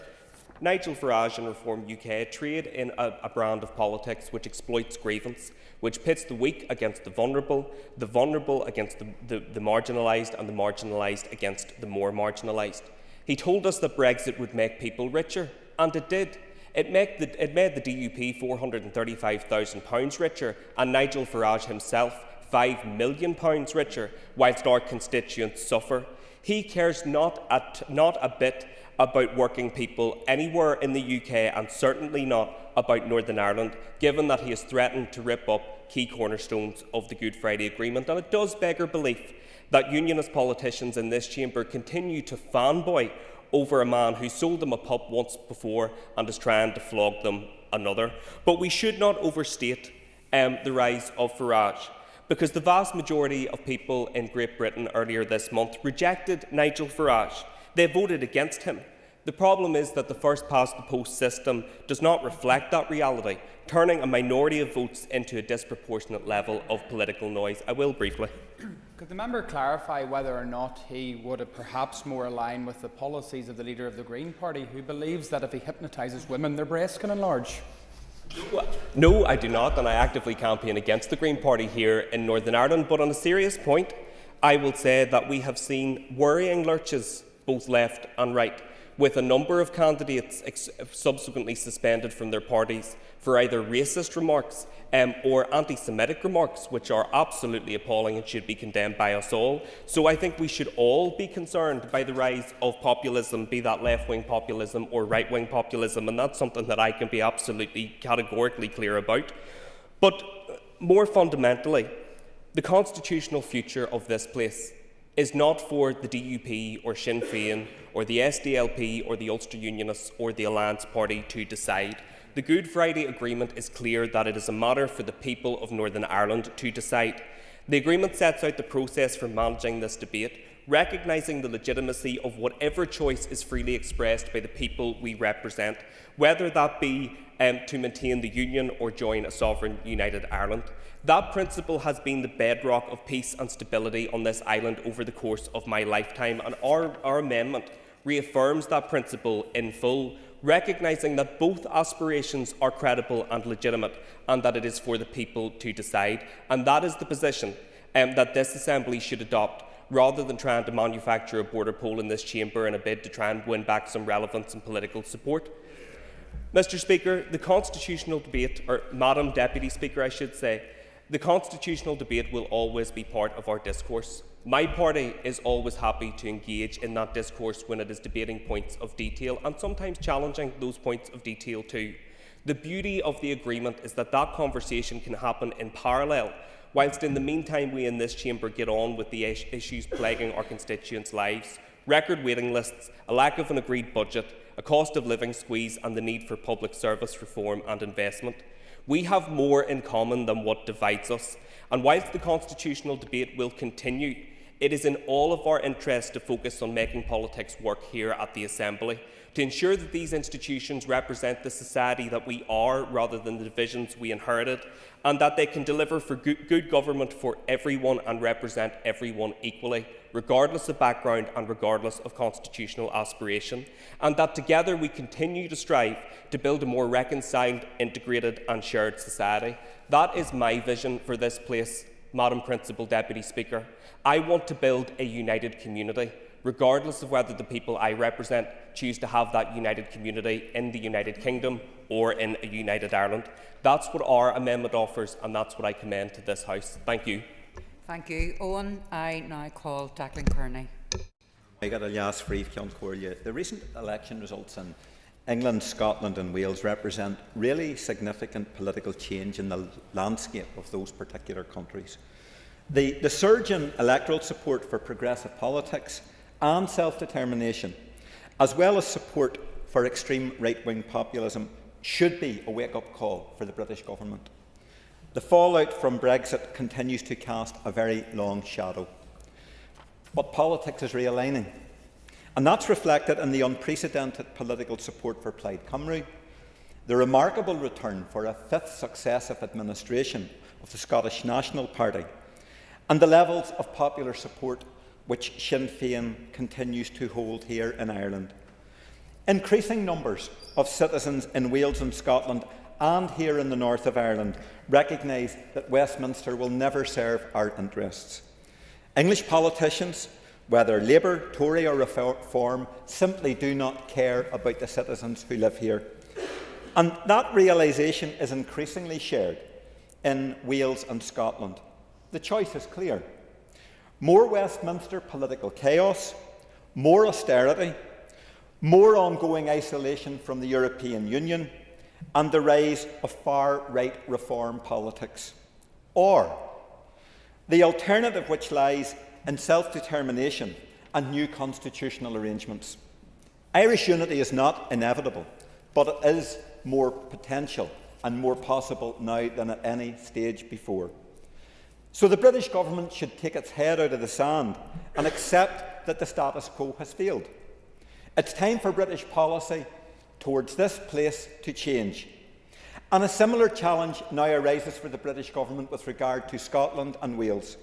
Nigel Farage and Reform UK trade in a brand of politics which exploits grievance, which pits the weak against the vulnerable against the marginalised, and the marginalised against the more marginalised. He told us that Brexit would make people richer, and it did. It made the DUP £435,000 richer, and Nigel Farage himself £5 million richer, whilst our constituents suffer. He cares not a bit about working people anywhere in the UK, and certainly not about Northern Ireland, given that he has threatened to rip up key cornerstones of the Good Friday Agreement. And it does beggar belief that unionist politicians in this chamber continue to fanboy over a man who sold them a pub once before and is trying to flog them another. But we should not overstate the rise of Farage, because the vast majority of people in Great Britain earlier this month rejected Nigel Farage. They voted against him. The problem is that the first-past-the-post system does not reflect that reality, turning a minority of votes into a disproportionate level of political noise. I will briefly. Could the member clarify whether or not he would perhaps more align with the policies of the leader of the Green Party, who believes that if he hypnotises women, their breasts can enlarge? No, I do not, and I actively campaign against the Green Party here in Northern Ireland. But on a serious point, I will say that we have seen worrying lurches, both left and right, with a number of candidates subsequently suspended from their parties for either racist remarks or anti-Semitic remarks, which are absolutely appalling and should be condemned by us all. So I think we should all be concerned by the rise of populism, be that left-wing populism or right-wing populism, and that's something that I can be absolutely categorically clear about. But more fundamentally, the constitutional future of this place is not for the DUP or Sinn Fein or the SDLP or the Ulster Unionists or the Alliance Party to decide. The Good Friday Agreement is clear that it is a matter for the people of Northern Ireland to decide. The agreement sets out the process for managing this debate, recognising the legitimacy of whatever choice is freely expressed by the people we represent, whether that be to maintain the Union or join a sovereign united Ireland. That principle has been the bedrock of peace and stability on this island over the course of my lifetime, and our amendment reaffirms that principle in full, recognising that both aspirations are credible and legitimate, and that it is for the people to decide. And that is the position that this Assembly should adopt, rather than trying to manufacture a border poll in this chamber in a bid to try and win back some relevance and political support. Mr. Speaker, the constitutional debate, or Madam Deputy Speaker, I should say, the constitutional debate will always be part of our discourse. My party is always happy to engage in that discourse when it is debating points of detail, and sometimes challenging those points of detail too. The beauty of the agreement is that that conversation can happen in parallel, whilst in the meantime we in this chamber get on with the issues plaguing our constituents' lives: record waiting lists, a lack of an agreed budget, a cost of living squeeze, and the need for public service reform and investment. We have more in common than what divides us, and whilst the constitutional debate will continue, it is in all of our interests to focus on making politics work here at the Assembly, to ensure that these institutions represent the society that we are rather than the divisions we inherited, and that they can deliver for good government for everyone and represent everyone equally, regardless of background and regardless of constitutional aspiration, and that together we continue to strive to build a more reconciled, integrated and shared society. That is my vision for this place, Madam Principal Deputy Speaker. I want to build a united community, regardless of whether the people I represent choose to have that united community in the United Kingdom or in a united Ireland. That's what our amendment offers, and that's what I commend to this House. Thank you. Thank you. Owen, I now call Declan Kearney. The recent election results in England, Scotland and Wales represent really significant political change in the landscape of those particular countries. The surge in electoral support for progressive politics and self-determination, as well as support for extreme right-wing populism, should be a wake-up call for the British government. The fallout from Brexit continues to cast a very long shadow. But politics is realigning, and that's reflected in the unprecedented political support for Plaid Cymru, the remarkable return for a fifth successive administration of the Scottish National Party, and the levels of popular support which Sinn Fein continues to hold here in Ireland. Increasing numbers of citizens in Wales and Scotland and here in the north of Ireland recognise that Westminster will never serve our interests. English politicians, whether Labour, Tory or Reform, simply do not care about the citizens who live here. And that realisation is increasingly shared in Wales and Scotland. The choice is clear. More Westminster political chaos, more austerity, more ongoing isolation from the European Union, and the rise of far-right reform politics. Or the alternative, which lies in self-determination and new constitutional arrangements. Irish unity is not inevitable, but it is more potential and more possible now than at any stage before. So the British government should take its head out of the sand and accept that the status quo has failed. It's time for British policy towards this place to change. And a similar challenge now arises for the British government with regard to Scotland and Wales.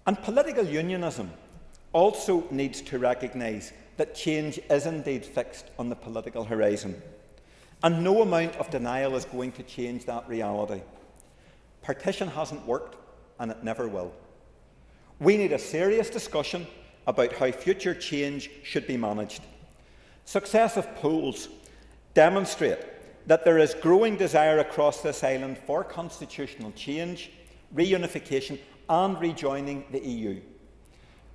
And political unionism also needs to recognise that change is indeed fixed on the political horizon, and no amount of denial is going to change that reality. Partition hasn't worked, and it never will. We need a serious discussion about how future change should be managed. Successive polls demonstrate that there is growing desire across this island for constitutional change, reunification and rejoining the EU.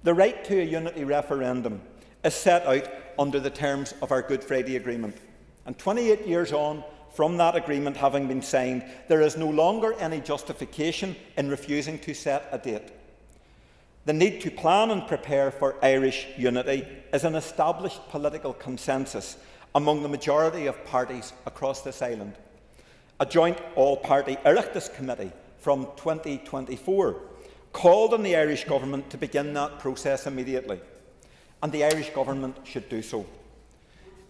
The right to a unity referendum is set out under the terms of our Good Friday Agreement. And 28 years on from that agreement having been signed, there is no longer any justification in refusing to set a date. The need to plan and prepare for Irish unity is an established political consensus among the majority of parties across this island. A joint all-party Oireachtas committee from 2024 called on the Irish government to begin that process immediately, and the Irish government should do so.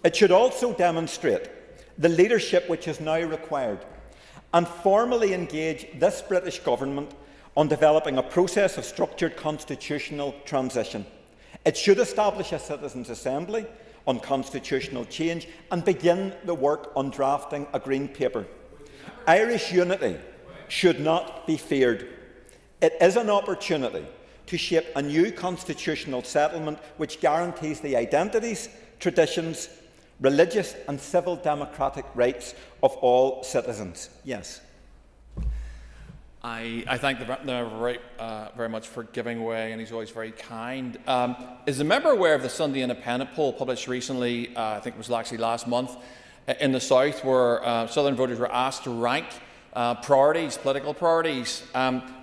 It should also demonstrate the leadership which is now required and formally engage this British government on developing a process of structured constitutional transition. It should establish a citizens' assembly on constitutional change and begin the work on drafting a green paper. Irish unity should not be feared. It is an opportunity to shape a new constitutional settlement which guarantees the identities, traditions, religious and civil democratic rights of all citizens. Yes. I thank the very much for giving way, and he's always very kind. Is the member aware of the Sunday Independent poll published recently, I think it was actually last month, in the South, where Southern voters were asked to rank priorities, political priorities?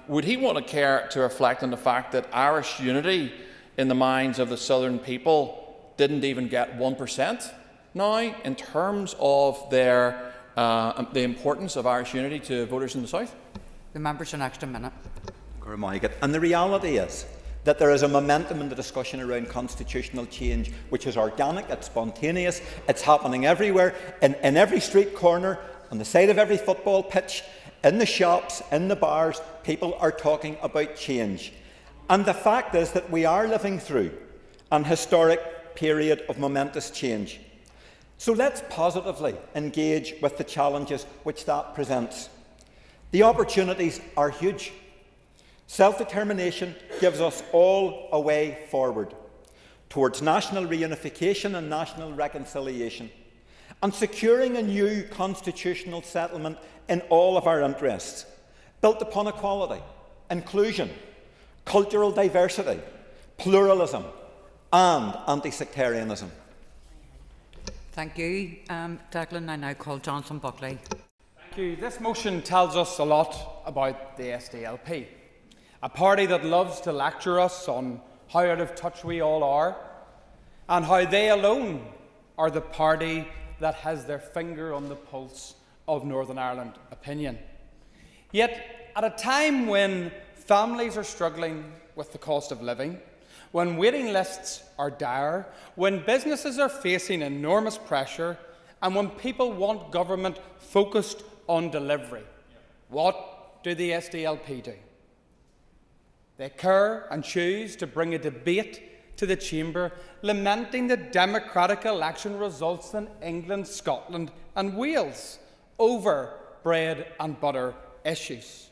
Would he want to care to reflect on the fact that Irish unity in the minds of the Southern people didn't even get 1% now in terms of their, the importance of Irish unity to voters in the South? The member's an extra minute. And the reality is that there is a momentum in the discussion around constitutional change which is organic, it's spontaneous, it's happening everywhere, in every street corner, on the side of every football pitch, in the shops, in the bars, people are talking about change. And the fact is that we are living through an historic period of momentous change. So let's positively engage with the challenges which that presents. The opportunities are huge. Self-determination gives us all a way forward. towards national reunification and national reconciliation, and securing a new constitutional settlement in all of our interests, built upon equality, inclusion, cultural diversity, pluralism and anti-sectarianism. Thank you. Declan, I now call Jonathan Buckley. Thank you. This motion tells us a lot about the SDLP, a party that loves to lecture us on how out of touch we all are, and how they alone are the party that has their finger on the pulse of Northern Ireland opinion. Yet, at a time when families are struggling with the cost of living, when waiting lists are dire, when businesses are facing enormous pressure, and when people want government focused on delivery, what do the SDLP do? They care and choose to bring a debate to the Chamber, lamenting the democratic election results in England, Scotland and Wales over bread and butter issues.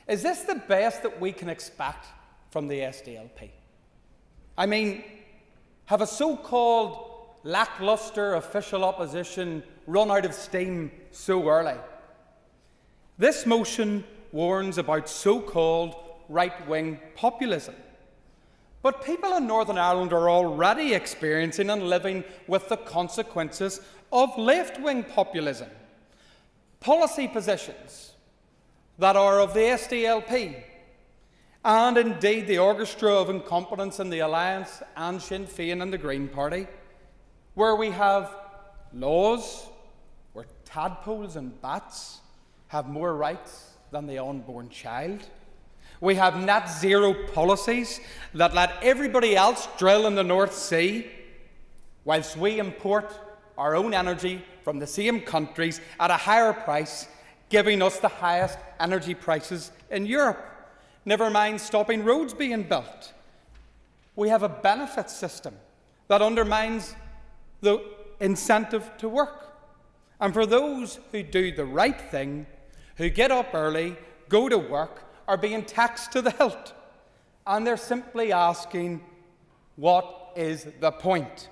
Is this the best that we can expect from the SDLP? I mean, have a so-called lacklustre official opposition run out of steam so early? This motion warns about so-called right-wing populism. But people in Northern Ireland are already experiencing and living with the consequences of left-wing populism. Policy positions that are of the SDLP, and indeed the orchestra of incompetence in the Alliance and Sinn Fein and the Green Party, where we have laws where tadpoles and bats have more rights than the unborn child. We have net zero policies that let everybody else drill in the North Sea, whilst we import our own energy from the same countries at a higher price, giving us the highest energy prices in Europe. Never mind stopping roads being built. We have a benefit system that undermines the incentive to work. And for those who do the right thing, who get up early, go to work, are being taxed to the hilt. And they're simply asking, what is the point?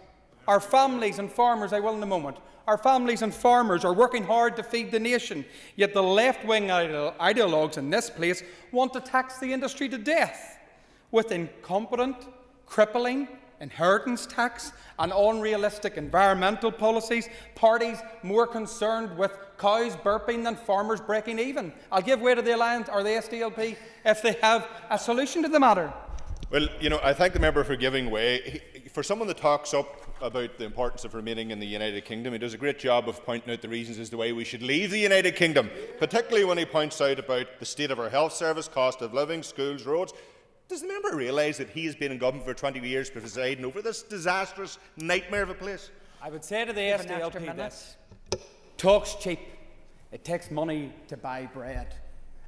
Our families and farmers, I will in a moment, our families and farmers are working hard to feed the nation, yet the left-wing ideologues in this place want to tax the industry to death with incompetent, crippling inheritance tax and unrealistic environmental policies, parties more concerned with cows burping than farmers breaking even. I'll give way to the Alliance or the SDLP if they have a solution to the matter. Well, I thank the member for giving way. For someone that talks up about the importance of remaining in the United Kingdom, he does a great job of pointing out the reasons as to why we should leave the United Kingdom, particularly when he points out about the state of our health service, cost of living, schools, roads. Does the member realise that he has been in government for 20 years presiding over this disastrous nightmare of a place? I would say to the SDLP this: talk's cheap. It takes money to buy bread.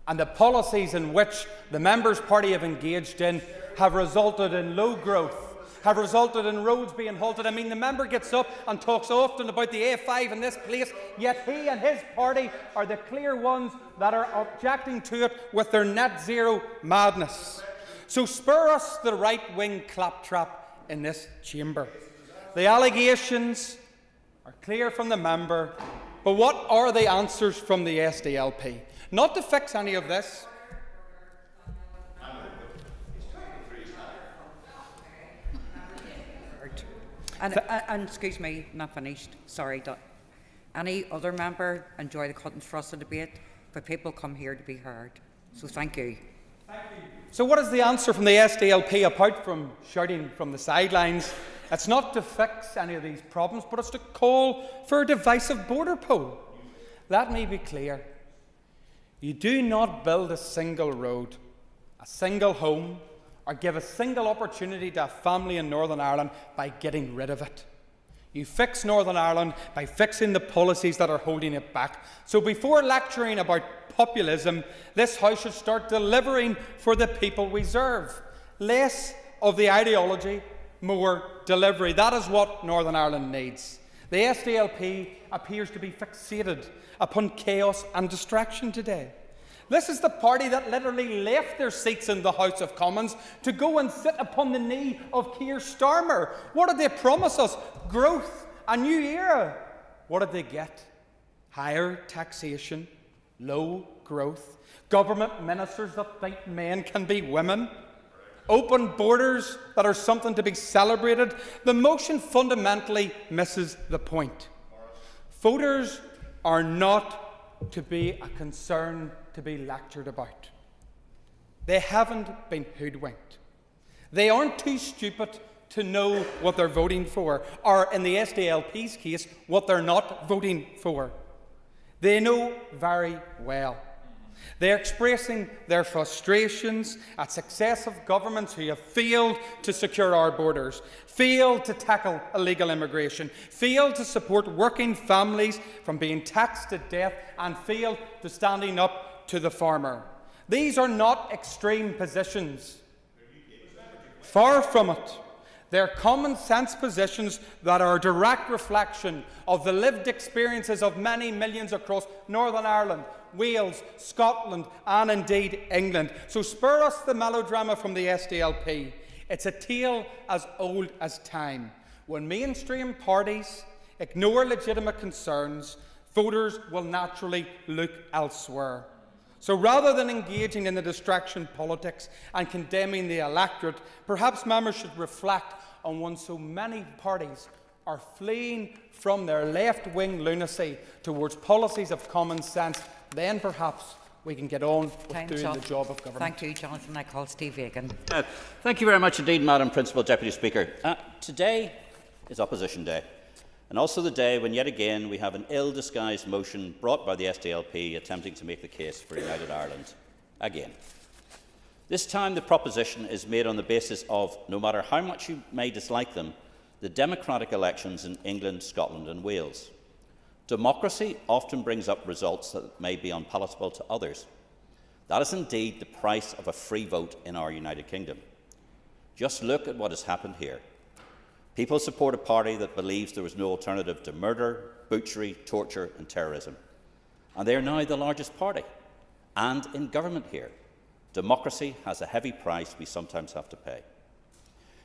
And the policies in which the Members' Party have engaged in have resulted in low growth, have resulted in roads being halted. I mean, the member gets up and talks often about the A5 in this place, yet he and his party are the clear ones that are objecting to it with their net zero madness. So spur us the right-wing claptrap in this chamber. The allegations are clear from the member, but what are the answers from the SDLP? Not to fix any of this. And excuse me, not finished. Sorry. Any other member enjoy the cut and thrust of debate, but people come here to be heard. So thank you. So what is the answer from the SDLP apart from shouting from the sidelines? It's not to fix any of these problems, but it's to call for a divisive border poll. Let me be clear. You do not build a single road, a single home, or give a single opportunity to a family in Northern Ireland by getting rid of it. You fix Northern Ireland by fixing the policies that are holding it back. So before lecturing about populism, this House should start delivering for the people we serve. Less of the ideology, more delivery. That is what Northern Ireland needs. The SDLP appears to be fixated upon chaos and distraction today. This is the party that literally left their seats in the House of Commons to go and sit upon the knee of Keir Starmer. What did they promise us? Growth, a new era. What did they get? Higher taxation, low growth, government ministers that think men can be women, open borders that are something to be celebrated. The motion fundamentally misses the point. Voters are not to be a concern to be lectured about. They haven't been hoodwinked. They aren't too stupid to know what they're voting for, or in the SDLP's case, what they're not voting for. They know very well. They're expressing their frustrations at successive governments who have failed to secure our borders, failed to tackle illegal immigration, failed to support working families from being taxed to death, and failed to standing up to the farmer. These are not extreme positions. Far from it. They're common sense positions that are a direct reflection of the lived experiences of many millions across Northern Ireland, Wales, Scotland, and indeed England. So spare us the melodrama from the SDLP. It's a tale as old as time. When mainstream parties ignore legitimate concerns, voters will naturally look elsewhere. So rather than engaging in the distraction politics and condemning the electorate, perhaps members should reflect on when so many parties are fleeing from their left-wing lunacy towards policies of common sense. Then perhaps we can get on with doing the job of government. Thank you, Jonathan. I call Steve Egan. Thank you very much indeed, Madam Principal Deputy Speaker. Today is Opposition Day, and also the day when yet again we have an ill-disguised motion brought by the SDLP attempting to make the case for United Ireland again. This time the proposition is made on the basis of, no matter how much you may dislike them, the democratic elections in England, Scotland and Wales. Democracy often brings up results that may be unpalatable to others. That is indeed the price of a free vote in our United Kingdom. Just look at what has happened here. People support a party that believes there is no alternative to murder, butchery, torture and terrorism. And they are now the largest party and in government here. Democracy has a heavy price we sometimes have to pay.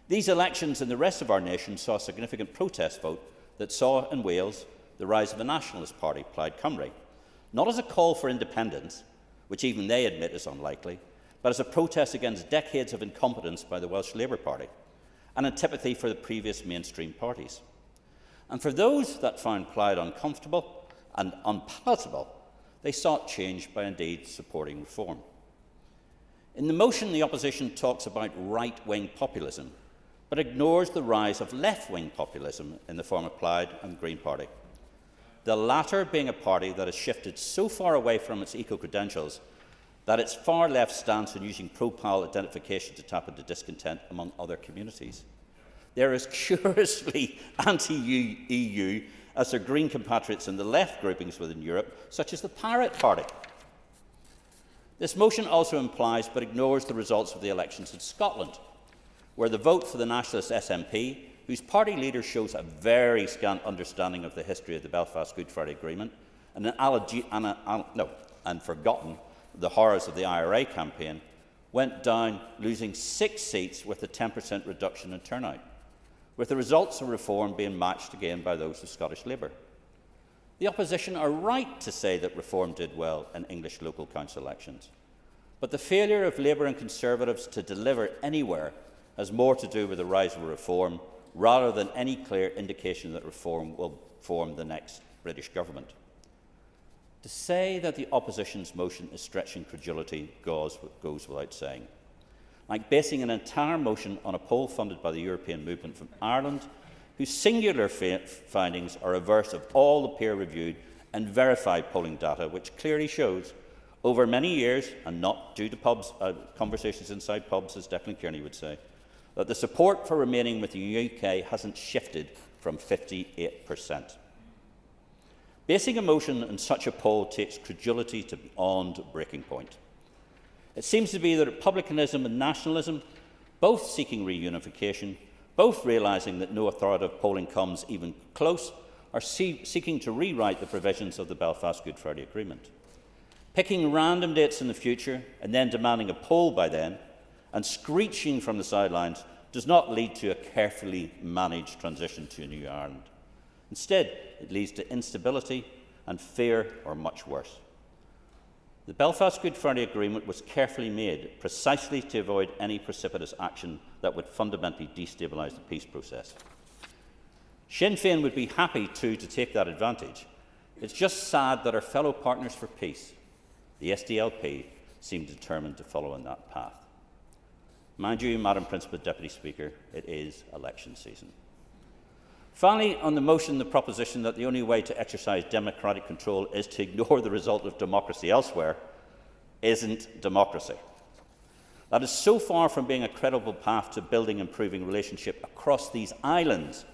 These elections in the rest of our nation saw a significant protest vote that saw in Wales the rise of a nationalist party, Plaid Cymru, not as a call for independence, which even they admit is unlikely, but as a protest against decades of incompetence by the Welsh Labour Party, and antipathy for the previous mainstream parties. And for those that found Plaid uncomfortable and unpalatable, they sought change by indeed supporting reform. In the motion, the opposition talks about right-wing populism, but ignores the rise of left-wing populism in the form of Plaid and the Green Party. The latter being a party that has shifted so far away from its eco-credentials that its far-left stance on using pro-Pal identification to tap into discontent among other communities. They're as curiously anti-EU as their Green compatriots in the left groupings within Europe, such as the Pirate Party. This motion also implies but ignores the results of the elections in Scotland, where the vote for the Nationalist SNP, whose party leader shows a very scant understanding of the history of the Belfast Good Friday Agreement and forgotten the horrors of the IRA campaign, went down, losing 6 seats with a 10% reduction in turnout, with the results of reform being matched again by those of Scottish Labour. The opposition are right to say that reform did well in English local council elections, but the failure of Labour and Conservatives to deliver anywhere has more to do with the rise of reform rather than any clear indication that reform will form the next British government. To say that the opposition's motion is stretching credulity goes without saying. Like basing an entire motion on a poll funded by the European Movement from Ireland, whose singular findings are averse of all the peer-reviewed and verified polling data, which clearly shows over many years, and not due to conversations inside pubs, as Declan Kearney would say, that the support for remaining with the UK hasn't shifted from 58%. Basing a motion on such a poll takes credulity to beyond breaking point. It seems to be that republicanism and nationalism, both seeking reunification, both realising that no authoritative polling comes even close, are seeking to rewrite the provisions of the Belfast Good Friday Agreement. Picking random dates in the future and then demanding a poll by then, and screeching from the sidelines, does not lead to a carefully managed transition to a new Ireland. Instead, it leads to instability and fear, or much worse. The Belfast Good Friday Agreement was carefully made precisely to avoid any precipitous action that would fundamentally destabilise the peace process. Sinn Fein would be happy to take that advantage. It's just sad that our fellow partners for peace, the SDLP, seem determined to follow in that path. Mind you, Madam Principal Deputy Speaker, it is election season. Finally, on the motion, the proposition that the only way to exercise democratic control is to ignore the result of democracy elsewhere isn't democracy. That is so far from being a credible path to building and improving relationship across these islands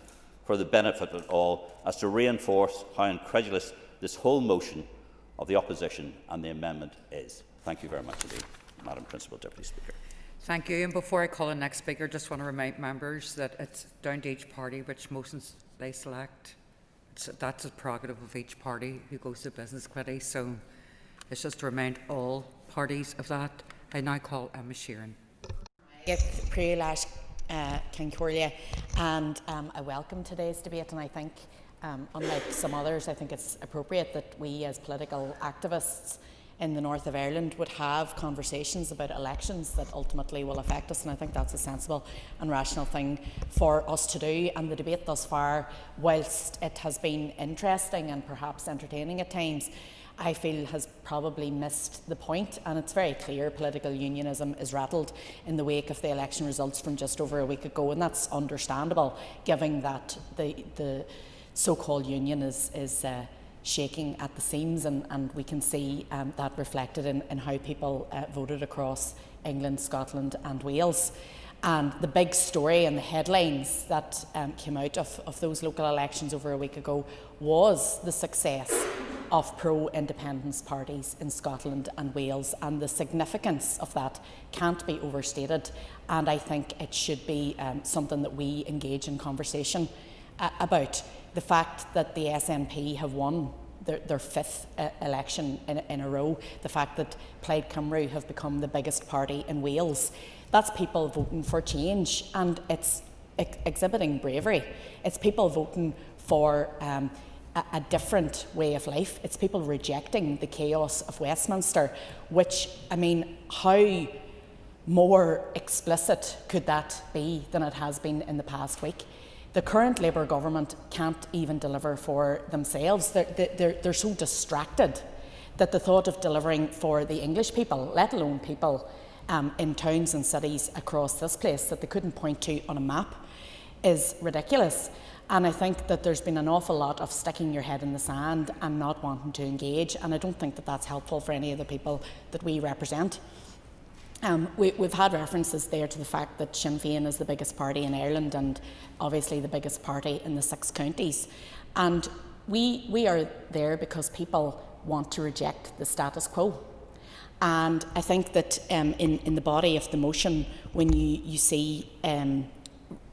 for the benefit of all as to reinforce how incredulous this whole motion of the opposition and the amendment is. Thank you very much indeed, Madam Principal Deputy Speaker. Thank you. And before I call the next speaker, just want to remind members that it's down to each party which motions they select. That's a prerogative of each party who goes to the Business Committee. So it's just to remind all parties of that. I now call Emma Sheeran. And I welcome today's debate, and I think, unlike some others, I think it's appropriate that we as political activists in the north of Ireland would have conversations about elections that ultimately will affect us, and I think that's a sensible and rational thing for us to do. And the debate thus far, whilst it has been interesting and perhaps entertaining at times, I feel has probably missed the point, and it's very clear political unionism is rattled in the wake of the election results from just over a week ago, and that's understandable given that the so-called union is shaking at the seams, and we can see that reflected in how people voted across England, Scotland and Wales. And the big story and the headlines that came out of those local elections over a week ago was the success of pro-independence parties in Scotland and Wales, and the significance of that can't be overstated, and I think it should be something that we engage in conversation about. The fact that the SNP have won their fifth election in a row, the fact that Plaid Cymru have become the biggest party in Wales, that's people voting for change, and it's exhibiting bravery. It's people voting for a different way of life. It's people rejecting the chaos of Westminster, which, I mean, how more explicit could that be than it has been in the past week? The current Labour government can't even deliver for themselves. They're so distracted that the thought of delivering for the English people, let alone people in towns and cities across this place that they couldn't point to on a map, is ridiculous. And I think that there's been an awful lot of sticking your head in the sand and not wanting to engage, and I don't think that that's helpful for any of the people that we represent. We've had references there to the fact that Sinn Fein is the biggest party in Ireland and obviously the biggest party in the 6 counties. And we are there because people want to reject the status quo. And I think that in the body of the motion, when you see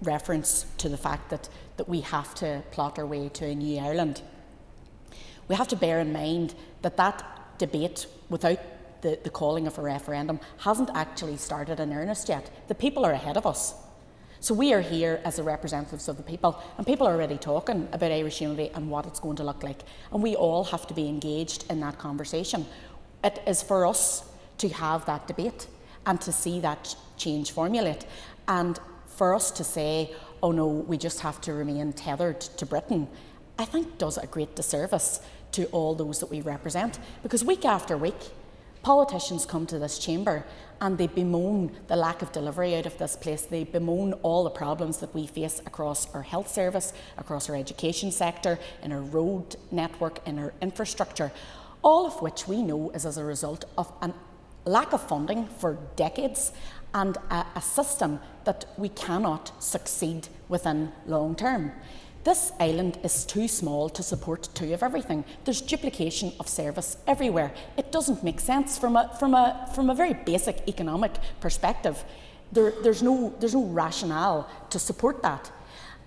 reference to the fact that we have to plot our way to a new Ireland, we have to bear in mind that that debate, without the calling of a referendum, hasn't actually started in earnest yet. The people are ahead of us. So we are here as the representatives of the people, and people are already talking about Irish unity and what it's going to look like. And we all have to be engaged in that conversation. It is for us to have that debate and to see that change formulate. And for us to say, oh no, we just have to remain tethered to Britain, I think does a great disservice to all those that we represent. Because week after week, politicians come to this chamber and they bemoan the lack of delivery out of this place. They bemoan all the problems that we face across our health service, across our education sector, in our road network, in our infrastructure, all of which we know is as a result of a lack of funding for decades and a system that we cannot succeed within long term. This island is too small to support 2 of everything. There's duplication of service everywhere. It doesn't make sense from a very basic economic perspective. There's no rationale to support that.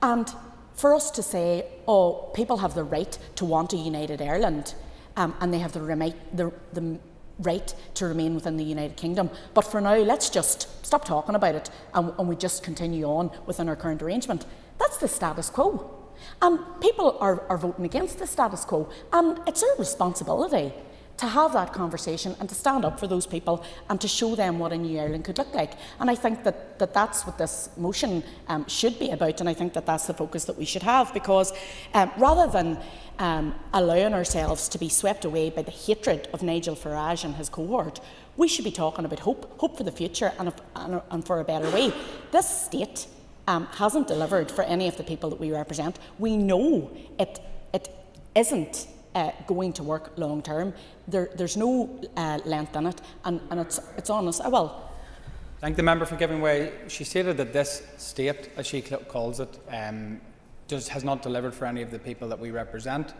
And for us to say, oh, people have the right to want a united Ireland, and they have the right to remain within the United Kingdom. But for now, let's just stop talking about it and we just continue on within our current arrangement. That's the status quo. And people are voting against the status quo. And it's our responsibility to have that conversation and to stand up for those people and to show them what a new Ireland could look like. And I think that that's what this motion should be about, and I think that that's the focus that we should have, because rather than allowing ourselves to be swept away by the hatred of Nigel Farage and his cohort, we should be talking about hope for the future and for a better way. This state hasn't delivered for any of the people that we represent. We know it isn't going to work long term. There's no length in it, and it's on us. Thank the member for giving way. She stated that this state, as she calls it, has not delivered for any of the people that we represent.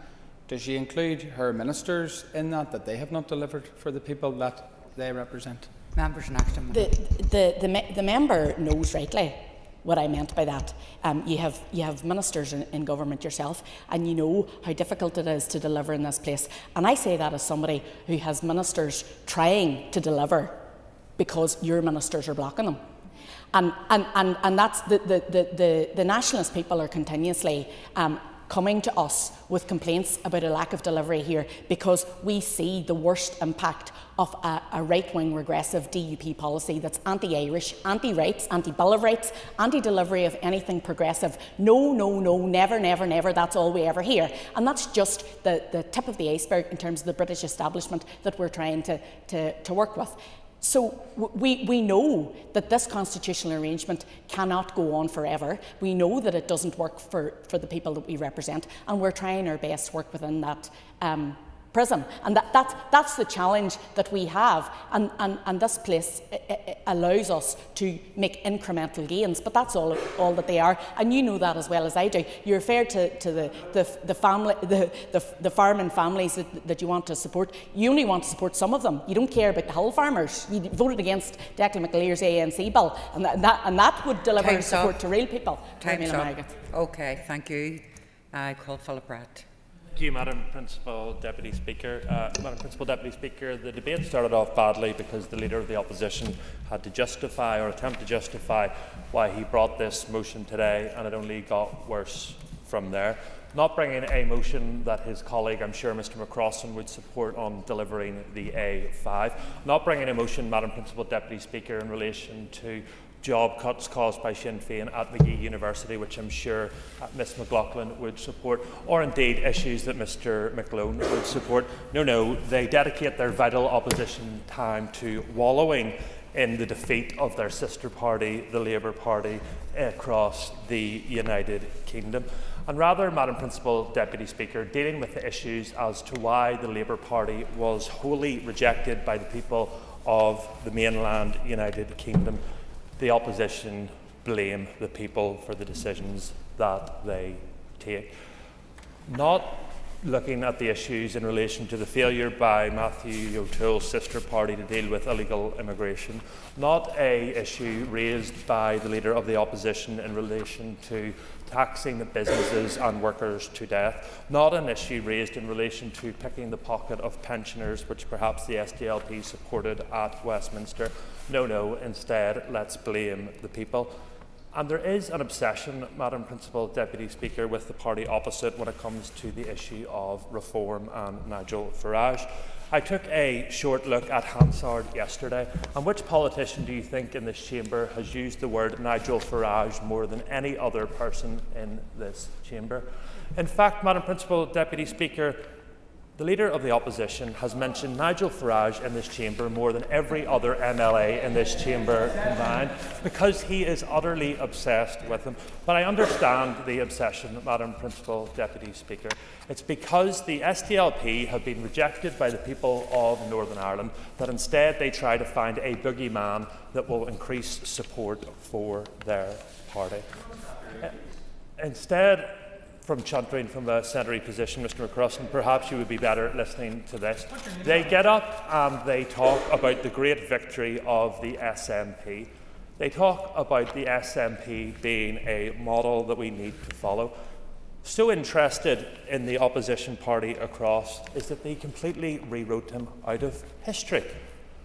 Does she include her ministers in that they have not delivered for the people that they represent? Members next. The member knows rightly what I meant by that. You have ministers in government yourself, and you know how difficult it is to deliver in this place. And I say that as somebody who has ministers trying to deliver because your ministers are blocking them. And that's the nationalist people are continuously coming to us with complaints about a lack of delivery here, because we see the worst impact of a right-wing regressive DUP policy that's anti-Irish, anti-rights, anti-Bill of Rights, anti-delivery of anything progressive. No, never, never, never, that's all we ever hear. And that's just the tip of the iceberg in terms of the British establishment that we're trying to work with. So we know that this constitutional arrangement cannot go on forever. We know that it doesn't work for the people that we represent, and we're trying our best to work within that prism. And that's the challenge that we have. And this place allows us to make incremental gains, but that's all that they are. And you know that as well as I do. You referred to the farming families that you want to support. You only want to support some of them. You don't care about the hill farmers. You voted against Declan McAleer's ANC bill, and that would deliver Time's support up. to real people. Time's up. Okay, thank you. I call Philip Pratt. Thank you, Madam Principal Deputy Speaker. Madam Principal Deputy Speaker, the debate started off badly because the Leader of the Opposition had to justify or attempt to justify why he brought this motion today, and it only got worse from there. Not bringing a motion that his colleague, I'm sure Mr McCrossan, would support on delivering the A5. Not bringing a motion, Madam Principal Deputy Speaker, in relation to job cuts caused by Sinn Fein at Magee University, which I'm sure Ms McLaughlin would support, or indeed issues that Mr McLone would support. No, they dedicate their vital opposition time to wallowing in the defeat of their sister party, the Labour Party, across the United Kingdom. And rather, Madam Principal Deputy Speaker, dealing with the issues as to why the Labour Party was wholly rejected by the people of the mainland United Kingdom, the opposition blame the people for the decisions that they take. Not looking at the issues in relation to the failure by Matthew O'Toole's sister party to deal with illegal immigration, not an issue raised by the Leader of the Opposition in relation to taxing the businesses and workers to death, not an issue raised in relation to picking the pocket of pensioners, which perhaps the SDLP supported at Westminster. No, instead, let's blame the people. And there is an obsession, Madam Principal Deputy Speaker, with the party opposite when it comes to the issue of reform and Nigel Farage. I took a short look at Hansard yesterday, and which politician do you think in this chamber has used the word Nigel Farage more than any other person in this chamber? In fact, Madam Principal Deputy Speaker, the Leader of the Opposition has mentioned Nigel Farage in this chamber more than every other MLA in this chamber combined, because he is utterly obsessed with him. But I understand the obsession, Madam Principal Deputy Speaker. It's because the SDLP have been rejected by the people of Northern Ireland that instead they try to find a boogeyman that will increase support for their party. Instead, from chuntering from a centre position, Mr McCrossan, perhaps you would be better listening to this. They get up and they talk about the great victory of the SNP. They talk about the SNP being a model that we need to follow. so interested in the opposition party across is that they completely rewrote him out of history.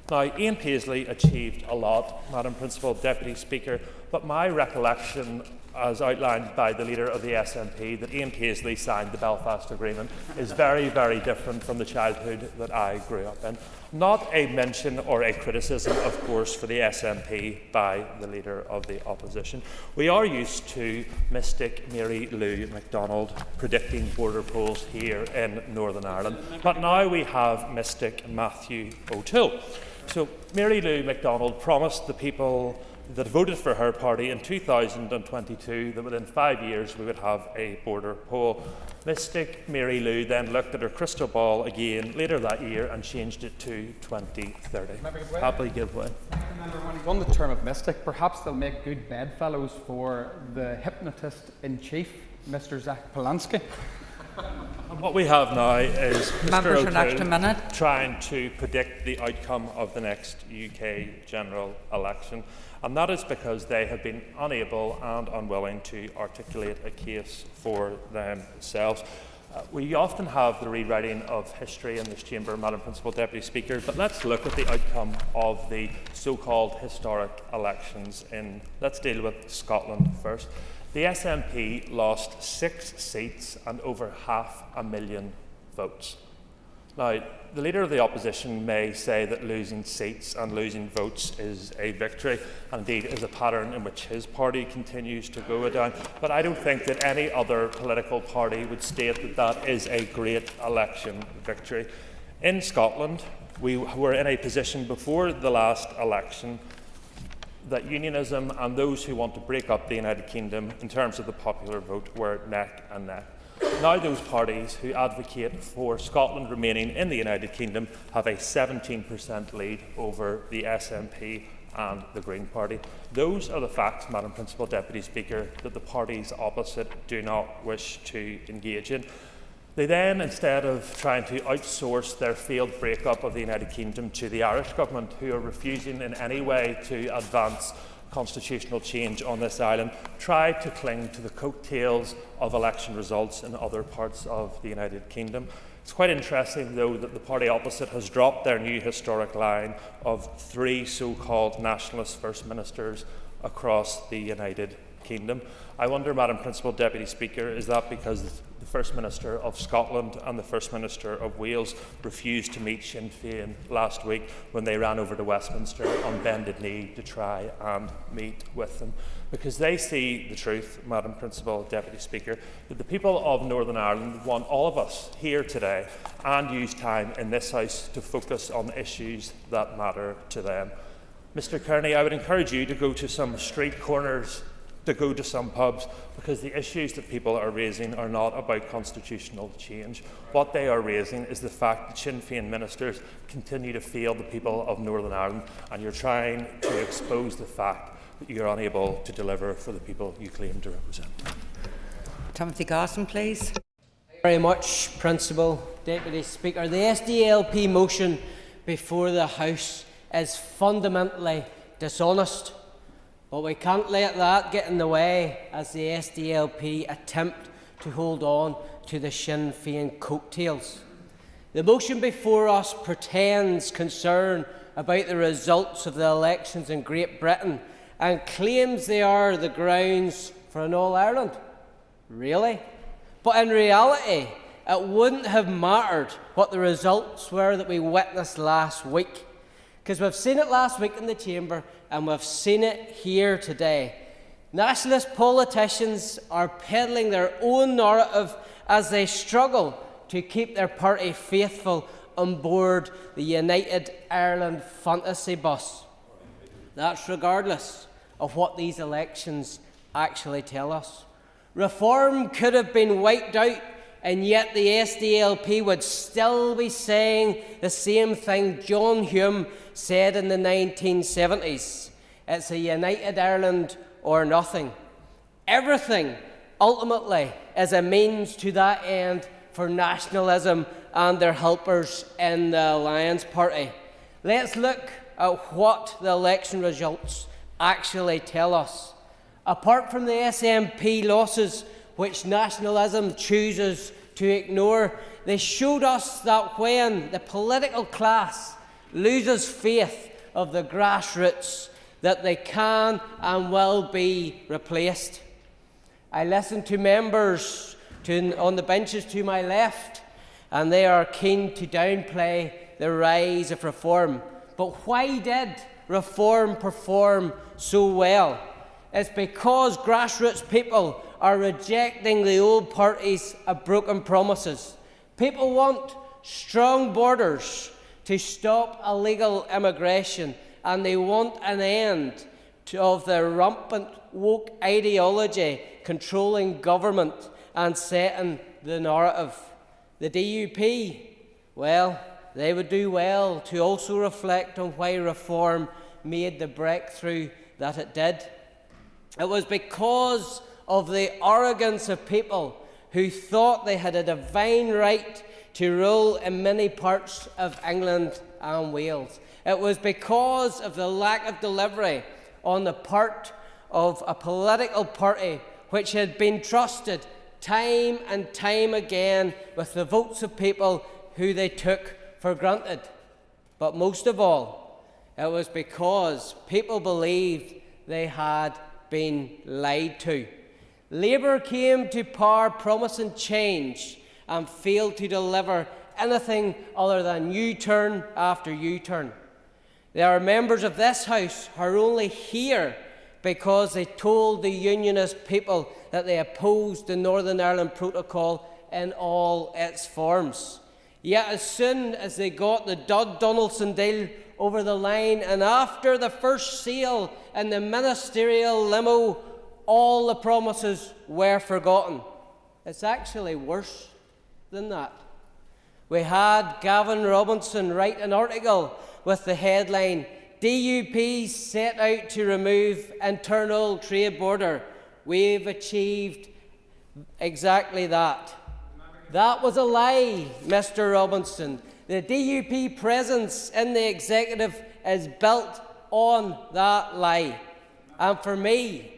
Now, Ian Paisley achieved a lot, Madam Principal Deputy Speaker, but my recollection, as outlined by the leader of the SNP, that Ian Paisley signed the Belfast Agreement is very, very different from the childhood that I grew up in. Not a mention or a criticism, of course, for the SNP by the leader of the opposition. We are used to mystic Mary Lou MacDonald predicting border polls here in Northern Ireland, but now we have mystic Matthew O'Toole. So Mary Lou MacDonald promised the people that voted for her party in 2022 that within 5 years we would have a border poll. Mystic Mary Lou then looked at her crystal ball again later that year and changed it to 2030. Happily give way. When he's on the term of mystic, perhaps they'll make good bedfellows for the hypnotist-in-chief, Mr. Zach Polanski. And what we have now is Members Mr. for next O'Toole trying to predict the outcome of the next UK general election, and that is because they have been unable and unwilling to articulate a case for themselves. We often have the rewriting of history in this chamber, Madam Principal Deputy Speaker, but let's look at the outcome of the so-called historic elections let's deal with Scotland first. The SNP lost 6 seats and over 500,000 votes. Now, the Leader of the Opposition may say that losing seats and losing votes is a victory, and indeed is a pattern in which his party continues to go down, but I don't think that any other political party would state that that is a great election victory. In Scotland, we were in a position before the last election that unionism and those who want to break up the United Kingdom in terms of the popular vote were neck and neck. Now those parties who advocate for Scotland remaining in the United Kingdom have a 17% lead over the SNP and the Green Party. Those are the facts, Madam Principal Deputy Speaker, that the parties opposite do not wish to engage in. They then, instead of trying to outsource their failed breakup of the United Kingdom to the Irish government, who are refusing in any way to advance constitutional change on this island, try to cling to the coattails of election results in other parts of the United Kingdom. It's quite interesting, though, that the party opposite has dropped their new historic line of 3 so-called nationalist First Ministers across the United Kingdom. I wonder, Madam Principal Deputy Speaker, is that because the First Minister of Scotland and the First Minister of Wales refused to meet Sinn Fein last week when they ran over to Westminster on bended knee to try and meet with them? Because they see the truth, Madam Principal Deputy Speaker, that the people of Northern Ireland want all of us here today and use time in this House to focus on the issues that matter to them. Mr Kearney, I would encourage you to go to some street corners, to go to some pubs, because the issues that people are raising are not about constitutional change. What they are raising is the fact that Sinn Féin ministers continue to fail the people of Northern Ireland, and you're trying to expose the fact that you're unable to deliver for the people you claim to represent. Timothy Garson, please. Thank you very much, Principal Deputy Speaker. The SDLP motion before the House is fundamentally dishonest. But we can't let that get in the way as the SDLP attempt to hold on to the Sinn Féin coattails. The motion before us pretends concern about the results of the elections in Great Britain and claims they are the grounds for an All-Ireland. Really? But in reality, it wouldn't have mattered what the results were that we witnessed last week, because we've seen it last week in the Chamber and we've seen it here today. Nationalist politicians are peddling their own narrative as they struggle to keep their party faithful on board the United Ireland fantasy bus. That's regardless of what these elections actually tell us. Reform could have been wiped out, and yet the SDLP would still be saying the same thing John Hume said in the 1970s. It's a united Ireland or nothing. Everything, ultimately, is a means to that end for nationalism and their helpers in the Alliance Party. Let's look at what the election results actually tell us. Apart from the SNP losses, which nationalism chooses to ignore. They showed us that when the political class loses faith of the grassroots, that they can and will be replaced. I listened to members on the benches to my left, and they are keen to downplay the rise of reform. But why did reform perform so well? It's because grassroots people are rejecting the old parties of broken promises. People want strong borders to stop illegal immigration, and they want an end of the rampant woke ideology controlling government and setting the narrative. The DUP, well, they would do well to also reflect on why reform made the breakthrough that it did. It was because of the arrogance of people who thought they had a divine right to rule in many parts of England and Wales. It was because of the lack of delivery on the part of a political party which had been trusted time and time again with the votes of people who they took for granted. But most of all, it was because people believed they had been lied to. Labour came to power promising change and failed to deliver anything other than U-turn after U-turn. There are members of this House who are only here because they told the Unionist people that they opposed the Northern Ireland Protocol in all its forms. Yet as soon as they got the Dodd-Donaldson deal over the line, and after the first sale in the ministerial limo, all the promises were forgotten. It's actually worse than that. We had Gavin Robinson write an article with the headline, "DUP set out to remove internal trade border. We've achieved exactly that." That was a lie, Mr. Robinson. The DUP presence in the executive is built on that lie. And for me,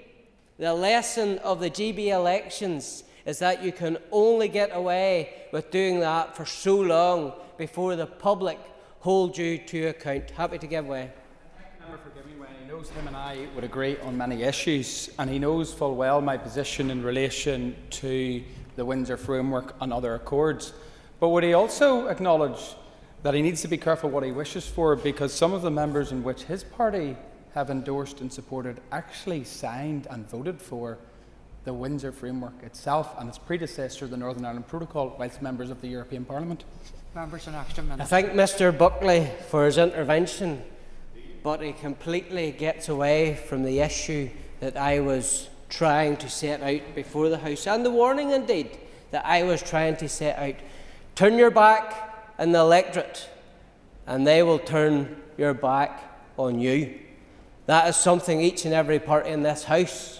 the lesson of the GB elections is that you can only get away with doing that for so long before the public hold you to account. Happy to give way. Thank the member for giving way. He knows him and I would agree on many issues, and he knows full well my position in relation to the Windsor Framework and other accords. But would he also acknowledge that he needs to be careful what he wishes for, because some of the members in which his party have endorsed and supported actually signed and voted for the Windsor Framework itself and its predecessor, the Northern Ireland Protocol, whilst members of the European Parliament? Members in action. I thank Mr. Buckley for his intervention, but he completely gets away from the issue that I was trying to set out before the House, and the warning indeed that I was trying to set out. Turn your back on the electorate and they will turn your back on you. That is something each and every party in this House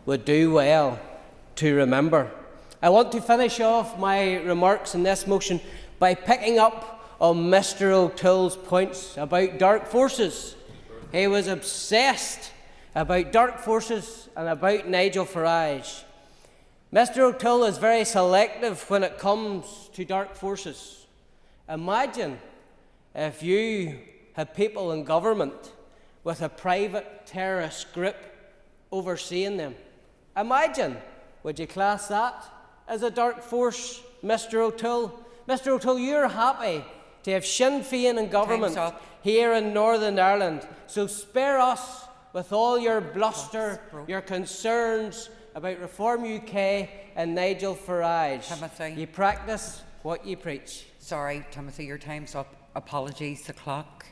would do well to remember. I want to finish off my remarks in this motion by picking up on Mr. O'Toole's points about dark forces. He was obsessed about dark forces and about Nigel Farage. Mr. O'Toole is very selective when it comes to dark forces. Imagine if you had people in government with a private terrorist group overseeing them. Imagine, would you class that as a dark force, Mr. O'Toole? Mr. O'Toole, you're happy to have Sinn Fein in government here in Northern Ireland, so spare us with all your bluster, your concerns about Reform UK and Nigel Farage. Timothy. You practice what you preach. Sorry, Timothy, your time's up. Apologies, the clock.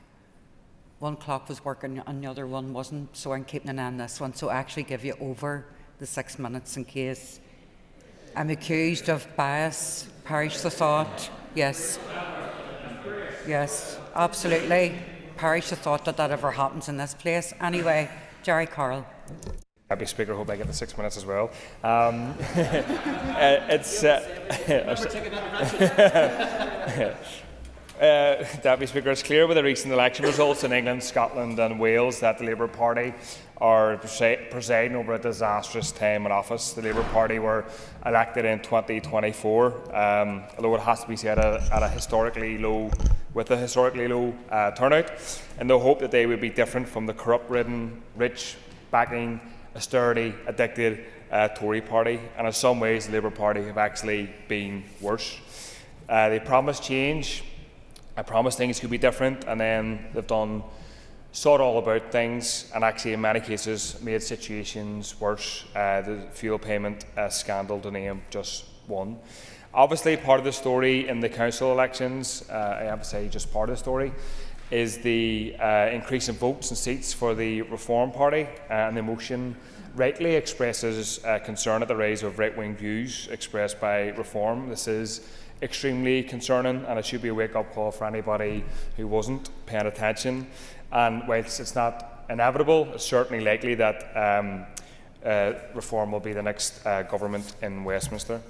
One clock was working and the other one wasn't, so I'm keeping an eye on this one. So I actually give you over the 6 minutes in case. I'm accused of bias. Perish the thought. Yes. Yes, absolutely. Perish the thought that that ever happens in this place. Anyway, Jerry Carroll. Deputy Speaker, hope I get the 6 minutes as well. Deputy Speaker, it's clear with the recent election results in England, Scotland and Wales that the Labour Party are presiding over a disastrous time in office. The Labour Party were elected in 2024, although it has to be said with a historically low turnout, in the hope that they would be different from the corrupt-ridden, rich-backing, austerity-addicted Tory Party. And in some ways, the Labour Party have actually been worse. They promised change. I promised things could be different, and then they've done sod all about things, and actually in many cases made situations worse. The fuel payment scandal, to name just one. Obviously, part of the story in the council elections, I have to say just part of the story, is the increase in votes and seats for the Reform Party, and the motion rightly expresses concern at the rise of right-wing views expressed by Reform. This is extremely concerning, and it should be a wake-up call for anybody who wasn't paying attention. And whilst it's not inevitable, it's certainly likely that Reform will be the next government in Westminster.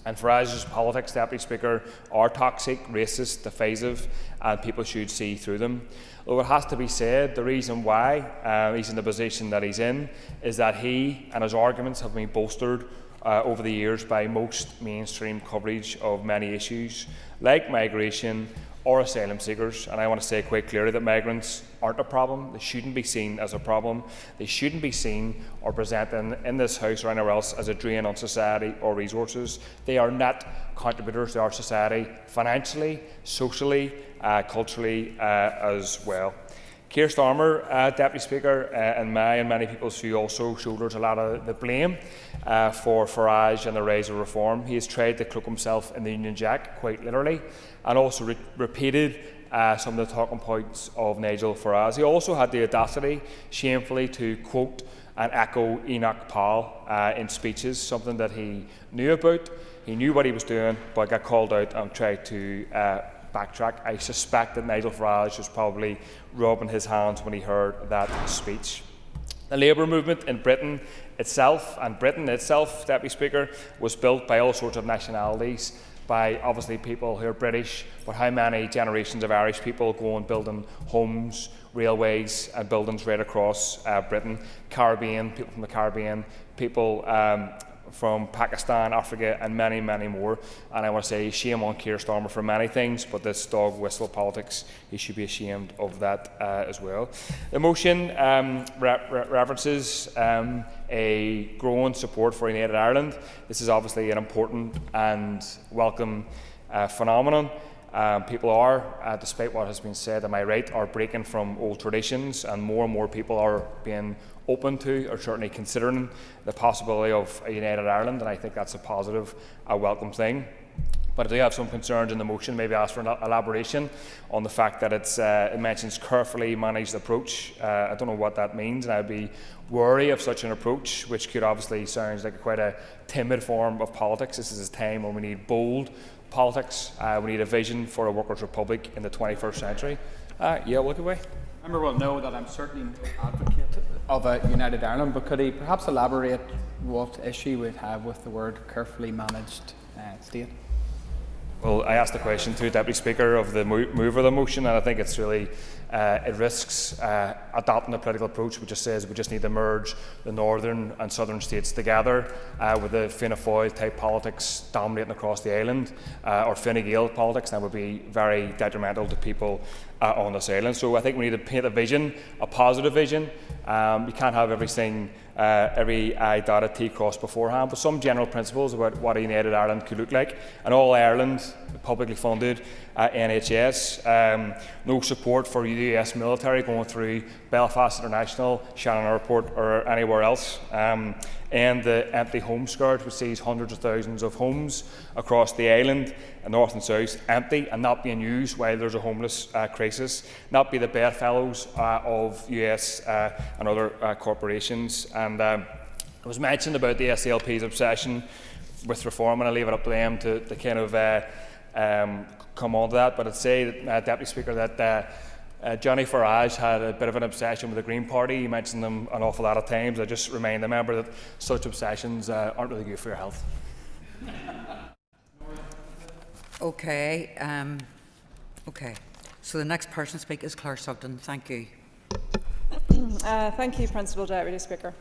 And Farage's politics, Deputy Speaker, are toxic, racist, divisive, and people should see through them. Though it has to be said, the reason why he's in the position that he's in is that he and his arguments have been bolstered over the years by most mainstream coverage of many issues, like migration or asylum seekers. And I want to say quite clearly that migrants aren't a problem. They shouldn't be seen as a problem. They shouldn't be seen or presented in this House or anywhere else as a drain on society or resources. They are net contributors to our society, financially, socially, culturally as well. Keir Starmer, Deputy Speaker, in my and many people's view, also shoulders a lot of the blame for Farage and the rise of Reform. He has tried to cloak himself in the Union Jack, quite literally, and also repeated some of the talking points of Nigel Farage. He also had the audacity, shamefully, to quote and echo Enoch Powell in speeches, something that he knew about. He knew what he was doing, but got called out and tried to backtrack. I suspect that Nigel Farage was probably rubbing his hands when he heard that speech. The Labour movement in Britain itself, Deputy Speaker, was built by all sorts of nationalities, by obviously people who are British, but how many generations of Irish people go on building homes, railways and buildings right across Britain, Caribbean, people from the Caribbean, people from Pakistan, Africa and many, many more. And I want to say shame on Keir Starmer for many things, but this dog whistle politics, he should be ashamed of that as well. The motion references a growing support for United Ireland. This is obviously an important and welcome phenomenon. People are, despite what has been said, am I right, are breaking from old traditions, and more people are being open to or certainly considering the possibility of a United Ireland, and I think that's a positive, a welcome thing. But I do have some concerns in the motion, maybe ask for an elaboration on the fact that it mentions carefully managed approach. I don't know what that means, and I'd be wary of such an approach, which could obviously sound like quite a timid form of politics. This is a time when we need bold politics. We need a vision for a workers' republic in the 21st century. Yeah, look away. Member will know that I'm certainly no advocate of a United Ireland, but could he perhaps elaborate what issue we'd have with the word carefully managed state? Well, I asked the question to Deputy Speaker of the mover of the motion, and I think it's really, it risks adopting a political approach which just says we just need to merge the northern and southern states together with the Fianna Fáil type politics dominating across the island, or Fine Gael politics, and that would be very detrimental to people on this island. So I think we need to paint a vision, a positive vision. You can't have everything, every I dotted T crossed beforehand, but some general principles about what a United Ireland could look like. An all-Ireland, publicly funded NHS, no support for US military going through Belfast International, Shannon Airport or anywhere else, and the empty home scourge, which sees hundreds of thousands of homes across the island, north and south, empty and not being used while there's a homeless crisis, not be the bedfellows of US and other corporations. And it was mentioned about the SDLP's obsession with reform, and I leave it up to them to kind of come on to that. But I'd say, Deputy Speaker, that Johnny Farage had a bit of an obsession with the Green Party. He mentioned them an awful lot of times. I just remind the member that such obsessions aren't really good for your health. Okay. So the next person to speak is Claire Sugden. Thank you. Thank you, Principal Deputy Speaker.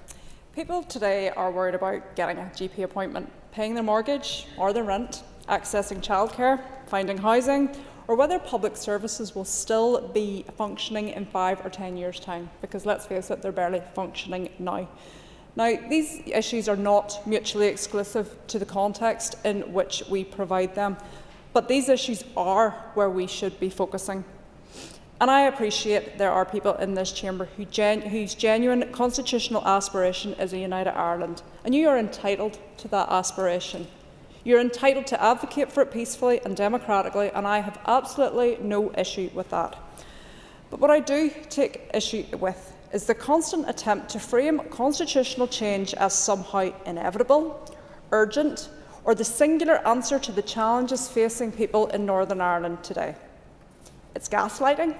People today are worried about getting a GP appointment, paying their mortgage or their rent, accessing childcare, finding housing, or whether public services will still be functioning in 5 or 10 years' time, because let's face it, they're barely functioning now. Now, these issues are not mutually exclusive to the context in which we provide them, but these issues are where we should be focusing. And I appreciate there are people in this chamber whose genuine constitutional aspiration is a united Ireland, and you are entitled to that aspiration. You're entitled to advocate for it peacefully and democratically, and I have absolutely no issue with that. But what I do take issue with is the constant attempt to frame constitutional change as somehow inevitable, urgent, or the singular answer to the challenges facing people in Northern Ireland today. It's gaslighting.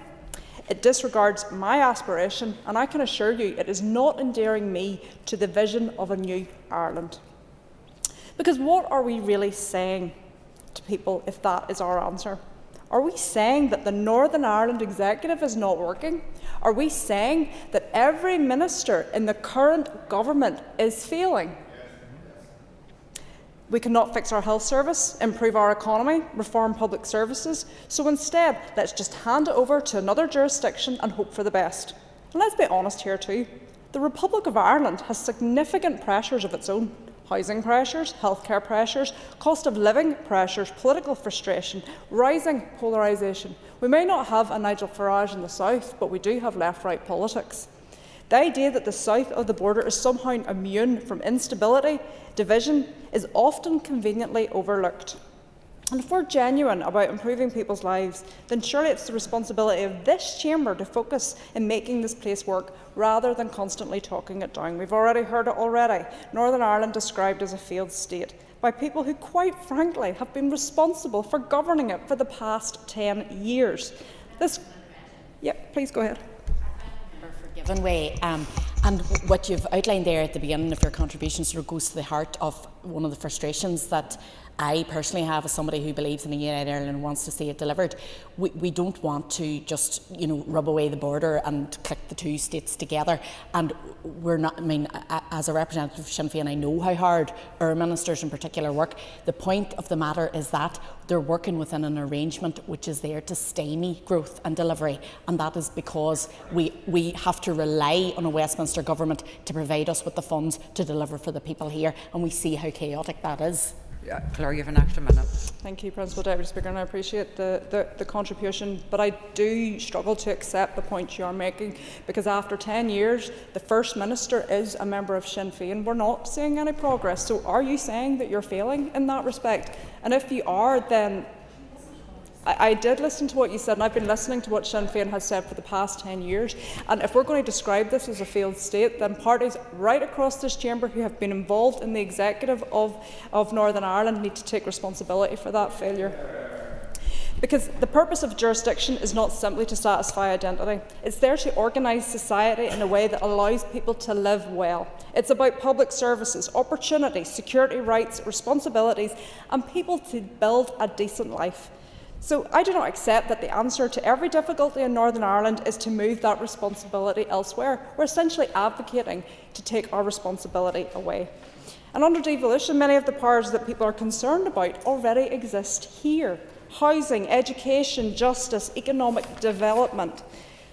It disregards my aspiration, and I can assure you it is not endearing me to the vision of a new Ireland. Because what are we really saying to people if that is our answer? Are we saying that the Northern Ireland Executive is not working? Are we saying that every minister in the current government is failing? We cannot fix our health service, improve our economy, reform public services, so instead let's just hand it over to another jurisdiction and hope for the best. And let's be honest here too, the Republic of Ireland has significant pressures of its own. Housing pressures, healthcare pressures, cost of living pressures, political frustration, rising polarisation. We may not have a Nigel Farage in the south, but we do have left-right politics. The idea that the south of the border is somehow immune from instability, division, is often conveniently overlooked. And if we're genuine about improving people's lives, then surely it's the responsibility of this chamber to focus in making this place work rather than constantly talking it down. We've already heard it already. Northern Ireland described as a failed state by people who, quite frankly, have been responsible for governing it for the past 10 years. Please go ahead. Given way, and what you've outlined there at the beginning of your contribution sort of goes to the heart of one of the frustrations that I personally have as somebody who believes in a united Ireland and wants to see it delivered. We don't want to just, rub away the border and click the two states together. And we're not, as a representative of Sinn Fein, I know how hard our ministers in particular work. The point of the matter is that they're working within an arrangement which is there to stymie growth and delivery. And that is because we have to rely on a Westminster government to provide us with the funds to deliver for the people here. And we see how chaotic that is. Yeah, Claire, you have an extra minute. Thank you, Principal Deputy Speaker, and I appreciate the contribution, but I do struggle to accept the point you are making, because after 10 years, the First Minister is a member of Sinn Fein. We're not seeing any progress. So are you saying that you're failing in that respect? And if you are, then I did listen to what you said, and I've been listening to what Sinn Féin has said for the past 10 years. And if we're going to describe this as a failed state, then parties right across this chamber who have been involved in the executive of Northern Ireland need to take responsibility for that failure. Because the purpose of jurisdiction is not simply to satisfy identity. It's there to organise society in a way that allows people to live well. It's about public services, opportunities, security rights, responsibilities, and people to build a decent life. So I do not accept that the answer to every difficulty in Northern Ireland is to move that responsibility elsewhere. We're essentially advocating to take our responsibility away. And under devolution, many of the powers that people are concerned about already exist here. Housing, education, justice, economic development.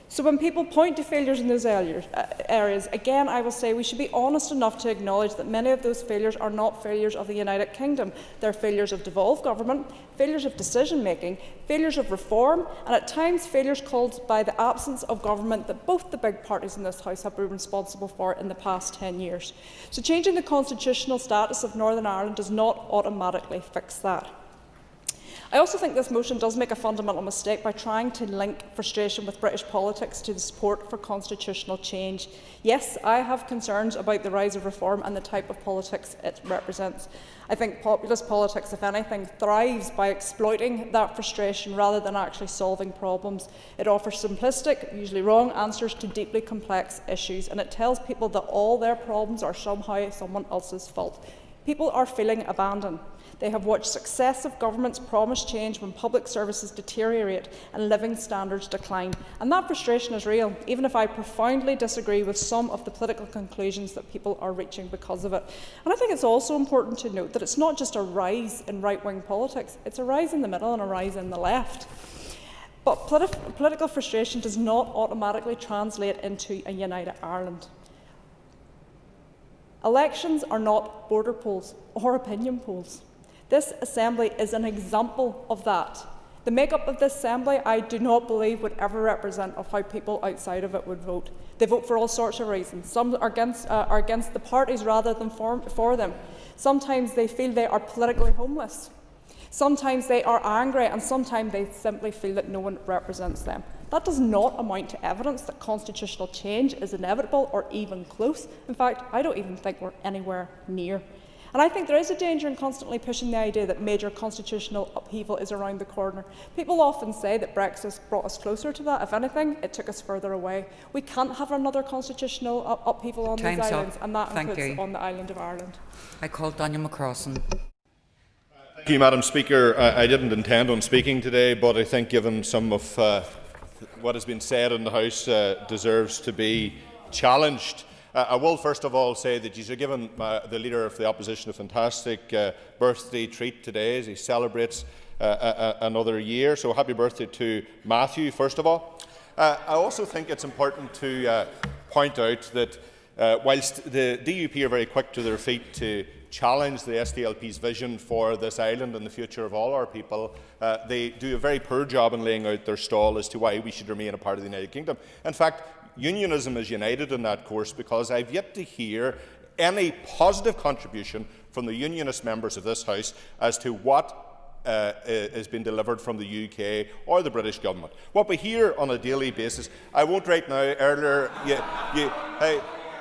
So when people point to failures in those areas, again I will say we should be honest enough to acknowledge that many of those failures are not failures of the United Kingdom. They're failures of devolved government, failures of decision making, failures of reform, and at times failures caused by the absence of government that both the big parties in this House have been responsible for in the past 10 years. So changing the constitutional status of Northern Ireland does not automatically fix that. I also think this motion does make a fundamental mistake by trying to link frustration with British politics to the support for constitutional change. Yes, I have concerns about the rise of reform and the type of politics it represents. I think populist politics, if anything, thrives by exploiting that frustration rather than actually solving problems. It offers simplistic, usually wrong answers to deeply complex issues, and it tells people that all their problems are somehow someone else's fault. People are feeling abandoned. They have watched successive governments promise change when public services deteriorate and living standards decline. And that frustration is real, even if I profoundly disagree with some of the political conclusions that people are reaching because of it. And I think it's also important to note that it's not just a rise in right-wing politics, it's a rise in the middle and a rise in the left. But political frustration does not automatically translate into a united Ireland. Elections are not border polls or opinion polls. This Assembly is an example of that. The make-up of this Assembly, I do not believe, would ever represent of how people outside of it would vote. They vote for all sorts of reasons. Some are against the parties rather than for them. Sometimes they feel they are politically homeless. Sometimes they are angry, and sometimes they simply feel that no one represents them. That does not amount to evidence that constitutional change is inevitable or even close. In fact, I don't even think we're anywhere near. And I think there is a danger in constantly pushing the idea that major constitutional upheaval is around the corner. People often say that Brexit brought us closer to that. If anything, it took us further away. We can't have another constitutional upheaval on these islands, and that includes on the island of Ireland. I call Daniel McCrossan. Thank you, Madam Speaker. I didn't intend on speaking today, but I think given some of what has been said in the House deserves to be challenged. I will first of all say that you have given the Leader of the Opposition a fantastic birthday treat today as he celebrates another year. So happy birthday to Matthew, first of all. I also think it's important to point out that whilst the DUP are very quick to their feet to challenge the SDLP's vision for this island and the future of all our people, they do a very poor job in laying out their stall as to why we should remain a part of the United Kingdom. In fact, unionism is united in that course, because I've yet to hear any positive contribution from the unionist members of this House as to what has been delivered from the UK or the British government. What we hear on a daily basis, I won't right now, earlier,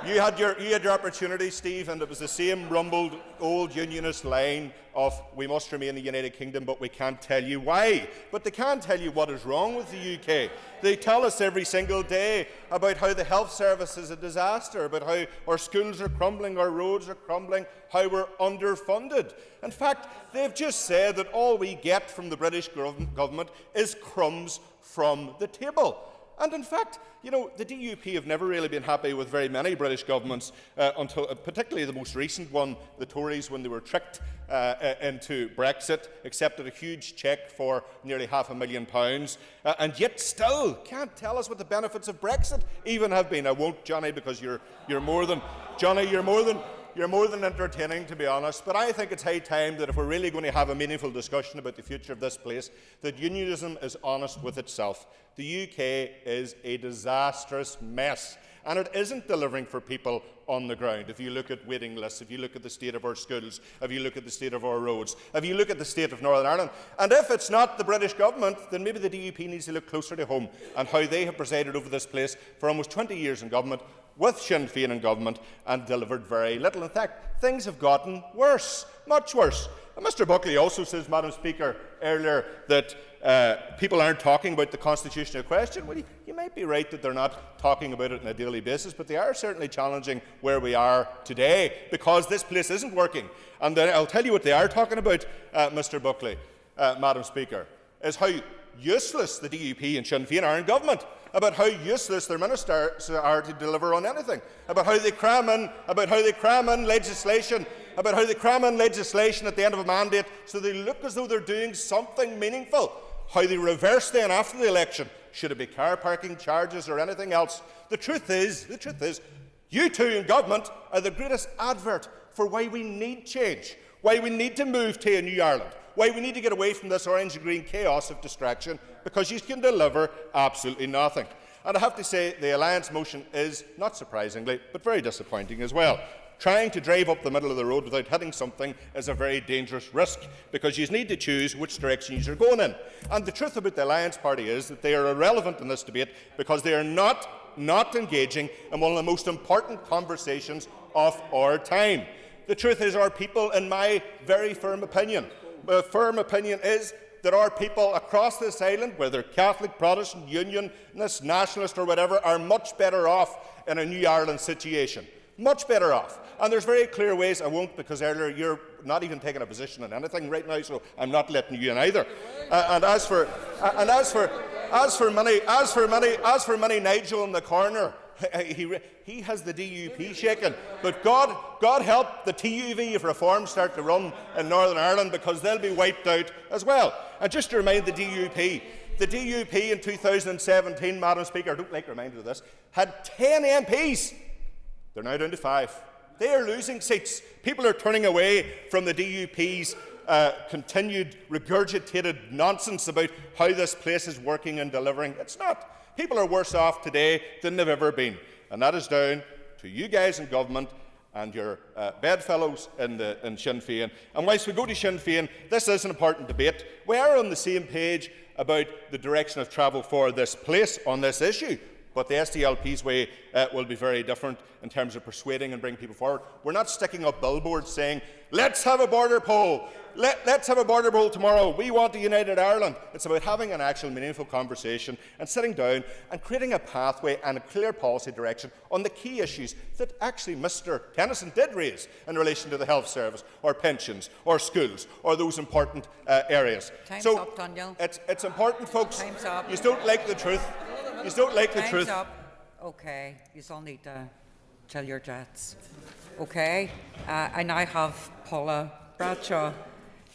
you had your opportunity, Steve, and it was the same rumbled old unionist line of we must remain in the United Kingdom, but we can't tell you why. But they can't tell you what is wrong with the UK. They tell us every single day about how the health service is a disaster, about how our schools are crumbling, our roads are crumbling, how we're underfunded. In fact, they've just said that all we get from the British government is crumbs from the table. And in fact, you know, the DUP have never really been happy with very many British governments, until particularly the most recent one, the Tories, when they were tricked into Brexit, accepted a huge cheque for nearly £500,000, and yet still can't tell us what the benefits of Brexit even have been. I won't, Johnny, because you're more than entertaining, to be honest. But I think it's high time that if we're really going to have a meaningful discussion about the future of this place, that unionism is honest with itself. The UK is a disastrous mess, and it isn't delivering for people on the ground. If you look at waiting lists, if you look at the state of our schools, if you look at the state of our roads, if you look at the state of Northern Ireland, and if it's not the British government, then maybe the DUP needs to look closer to home and how they have presided over this place for almost 20 years in government, with Sinn Fein in government, and delivered very little. In fact, things have gotten worse, much worse. And Mr Buckley also says, Madam Speaker, earlier that people aren't talking about the constitutional question. Well, you might be right that they're not talking about it on a daily basis, but they are certainly challenging where we are today, because this place isn't working. And then I'll tell you what they are talking about, Mr Buckley, Madam Speaker, is how useless the DUP and Sinn Féin are in government, about how useless their ministers are to deliver on anything, about how they cram in legislation at the end of a mandate so they look as though they're doing something meaningful, how they reverse then after the election, should it be car parking charges or anything else. The truth is, you two in government are the greatest advert for why we need change, why we need to move to a new Ireland, why we need to get away from this orange and green chaos of distraction, because you can deliver absolutely nothing. And I have to say, the alliance motion is, not surprisingly, but very disappointing as well. Trying to drive up the middle of the road without hitting something is a very dangerous risk, because you need to choose which direction you're going in. And the truth about the Alliance Party is that they are irrelevant in this debate, because they are not engaging in one of the most important conversations of our time. The truth is, our people, in my very firm opinion, is that our people across this island, whether Catholic, Protestant, Unionist, Nationalist or whatever, are much better off in a New Ireland situation. Much better off. And there's very clear ways. I won't, because earlier you're not even taking a position on anything right now, so I'm not letting you in either. And as for money, Nigel in the corner, he has the DUP shaken. But God help the TUV if reforms start to run in Northern Ireland, because they'll be wiped out as well. And just to remind the DUP in 2017, Madam Speaker, I don't like reminded of this, had 10 MPs. They're now down to 5. They are losing seats. People are turning away from the DUP's continued regurgitated nonsense about how this place is working and delivering. It's not. People are worse off today than they've ever been. And that is down to you guys in government and your bedfellows in Sinn Fein. And whilst we go to Sinn Fein, this is an important debate. We are on the same page about the direction of travel for this place on this issue. But the SDLP's way will be very different in terms of persuading and bringing people forward. We're not sticking up billboards saying, let's have a border poll. Let's have a border poll tomorrow. We want a united Ireland. It's about having an actual meaningful conversation and sitting down and creating a pathway and a clear policy direction on the key issues that actually Mr Tennyson did raise in relation to the health service or pensions or schools or those important areas. Time's up, Daniel. It's important, folks. Time's up. You don't like the truth. You don't like the truth. Time's up. Okay, you all need to tell your jets. Okay, I now have Paula Bradshaw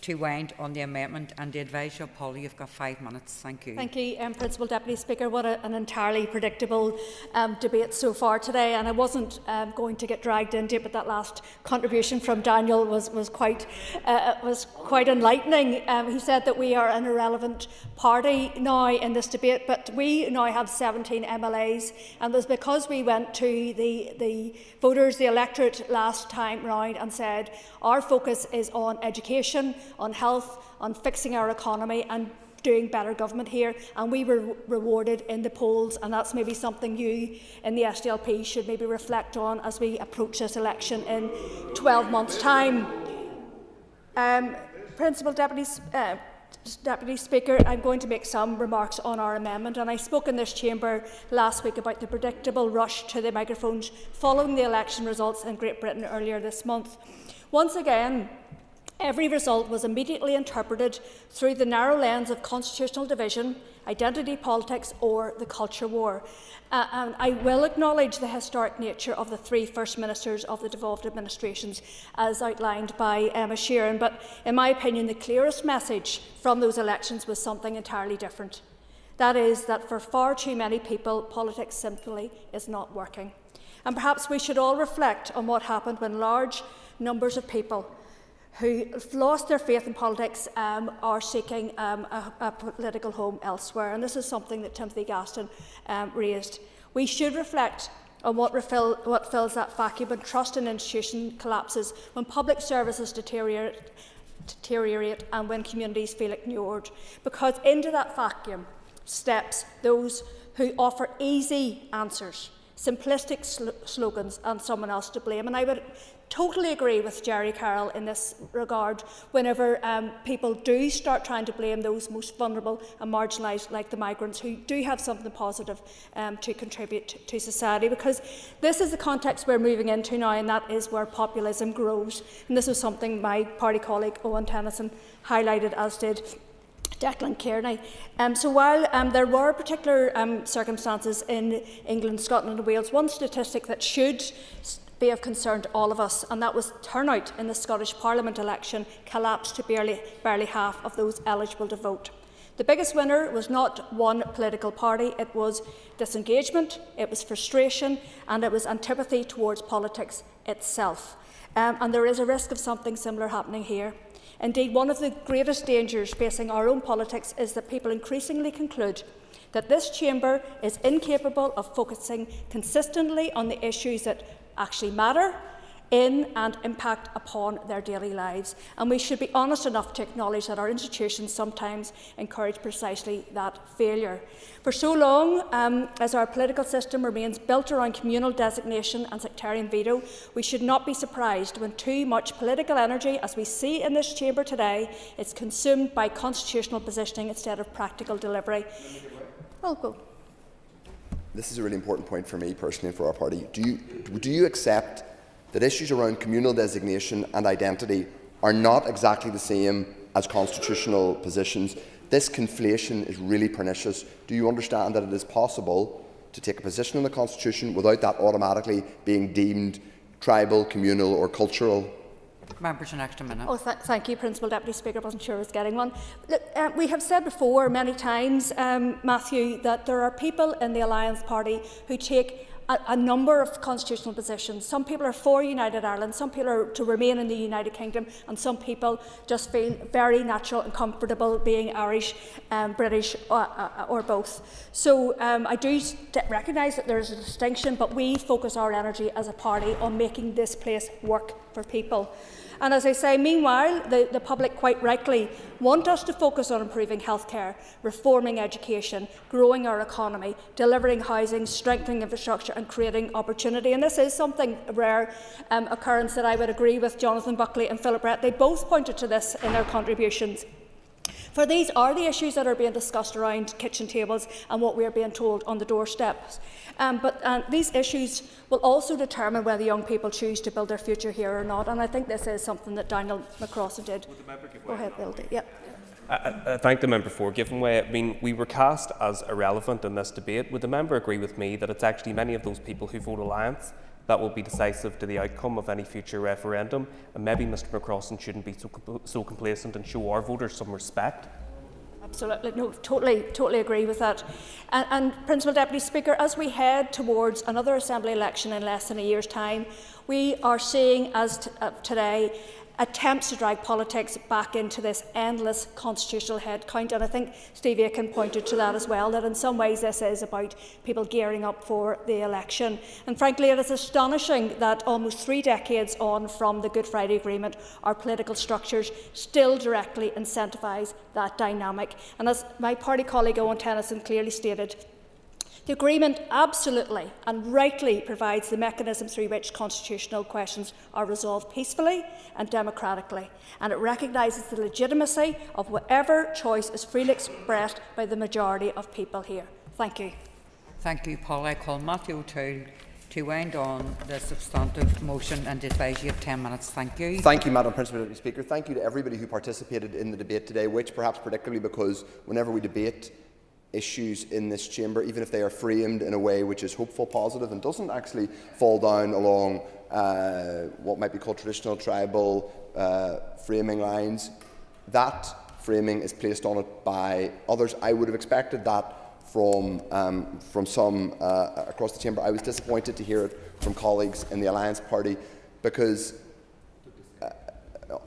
to wind on the amendment, and the advice you, Paula, you've got 5 minutes. Thank you. Thank you, Principal Deputy Speaker. What an entirely predictable debate so far today, and I wasn't going to get dragged into it, but that last contribution from Daniel was quite enlightening. He said that we are an irrelevant party now in this debate, but we now have 17 MLAs, and it was because we went to the voters, the electorate last time round, and said our focus is on education, on health, on fixing our economy and doing better government here, and we were rewarded in the polls, and that's maybe something you in the SDLP should maybe reflect on as we approach this election in 12 months' time. Principal Deputy Speaker, I'm going to make some remarks on our amendment, and I spoke in this chamber last week about the predictable rush to the microphones following the election results in Great Britain earlier this month. Once again, every result was immediately interpreted through the narrow lens of constitutional division, identity politics or the culture war. And I will acknowledge the historic nature of the 3 First Ministers of the devolved administrations as outlined by Emma Sheeran, but in my opinion the clearest message from those elections was something entirely different. That is that for far too many people politics simply is not working. And perhaps we should all reflect on what happened when large numbers of people who have lost their faith in politics are seeking a political home elsewhere. And this is something that Timothy Gaston raised. We should reflect on what fills that vacuum when trust in institutions collapses, when public services deteriorate and when communities feel ignored. Because into that vacuum steps those who offer easy answers, simplistic slogans and someone else to blame. And I would totally agree with Jerry Carroll in this regard whenever people do start trying to blame those most vulnerable and marginalised, like the migrants, who do have something positive to contribute to society, because this is the context we're moving into now, and that is where populism grows. And this is something my party colleague Owen Tennyson highlighted, as did Declan Kearney. So while there were particular circumstances in England, Scotland and Wales, one statistic that should be of concern to all of us, and that was turnout in the Scottish Parliament election collapsed to barely half of those eligible to vote. The biggest winner was not one political party, it was disengagement, it was frustration and it was antipathy towards politics itself. And there is a risk of something similar happening here. Indeed, one of the greatest dangers facing our own politics is that people increasingly conclude that this chamber is incapable of focusing consistently on the issues that actually matter in and impact upon their daily lives. And we should be honest enough to acknowledge that our institutions sometimes encourage precisely that failure. For so long as our political system remains built around communal designation and sectarian veto, we should not be surprised when too much political energy, as we see in this chamber today, is consumed by constitutional positioning instead of practical delivery. Well, go. this is a really important point for me personally and for our party. Do you accept that issues around communal designation and identity are not exactly the same as constitutional positions? This conflation is really pernicious. Do you understand that it is possible to take a position in the Constitution without that automatically being deemed tribal, communal or cultural? Members, an extra minute. Oh, thank you, Principal Deputy Speaker. I wasn't sure I was getting one. Look, we have said before many times, Matthew, that there are people in the Alliance Party who take a number of constitutional positions. Some people are for United Ireland, some people are to remain in the United Kingdom, and some people just feel very natural and comfortable being Irish, British, or both. So I do recognise that there is a distinction, but we focus our energy as a party on making this place work for people. And as I say, meanwhile, the public quite rightly want us to focus on improving healthcare, reforming education, growing our economy, delivering housing, strengthening infrastructure and creating opportunity. And this is something, a rare occurrence that I would agree with Jonathan Buckley and Philip Brett. They both pointed to this in their contributions. For these are the issues that are being discussed around kitchen tables and what we are being told on the doorsteps. But these issues will also determine whether young people choose to build their future here or not. And I think this is something that Daniel McCrossan did. Go ahead, Bill. Yep. I thank the member for giving way. I mean, we were cast as irrelevant in this debate. Would the member agree with me that it's actually many of those people who vote Alliance that will be decisive to the outcome of any future referendum? And maybe Mr McCrossan shouldn't be so complacent and show our voters some respect. Absolutely, no, totally agree with that. And Principal Deputy Speaker, as we head towards another Assembly election in less than a year's time, we are seeing, as today, attempts to drag politics back into this endless constitutional headcount. And I think Steve Aiken pointed to that as well, that in some ways this is about people gearing up for the election. And frankly, it is astonishing that almost 3 decades on from the Good Friday Agreement, our political structures still directly incentivise that dynamic. And as my party colleague Owen Tennyson clearly stated, the agreement absolutely and rightly provides the mechanisms through which constitutional questions are resolved peacefully and democratically, and it recognises the legitimacy of whatever choice is freely expressed by the majority of people here. Thank you. Thank you, Paul. I call Matthew O'Toole to wind on the substantive motion and advise you of 10 minutes. Thank you. Thank you, Madam Principal Deputy Speaker. Thank you to everybody who participated in the debate today, which perhaps particularly because whenever we debate issues in this chamber, even if they are framed in a way which is hopeful, positive and doesn't actually fall down along what might be called traditional tribal framing lines, that framing is placed on it by others. I would have expected that from some across the chamber. I was disappointed to hear it from colleagues in the Alliance Party because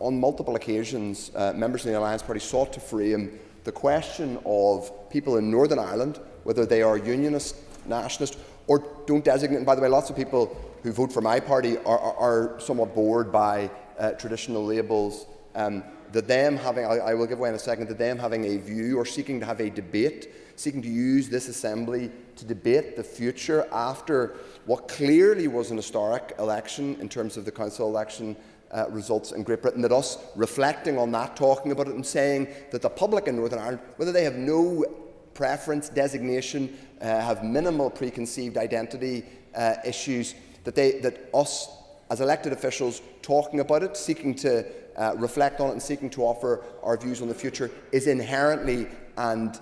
on multiple occasions members in the Alliance Party sought to frame the question of people in Northern Ireland, whether they are unionist, nationalist, or don't designate. And by the way, lots of people who vote for my party are somewhat bored by traditional labels. That them having, I will give way in a second, that them having a view or seeking to have a debate, seeking to use this assembly to debate the future after what clearly was an historic election in terms of the council election results in Great Britain, that us reflecting on that, talking about it and saying that the public in Northern Ireland, whether they have no preference, designation, have minimal preconceived identity issues, that us as elected officials talking about it, seeking to reflect on it and seeking to offer our views on the future is inherently and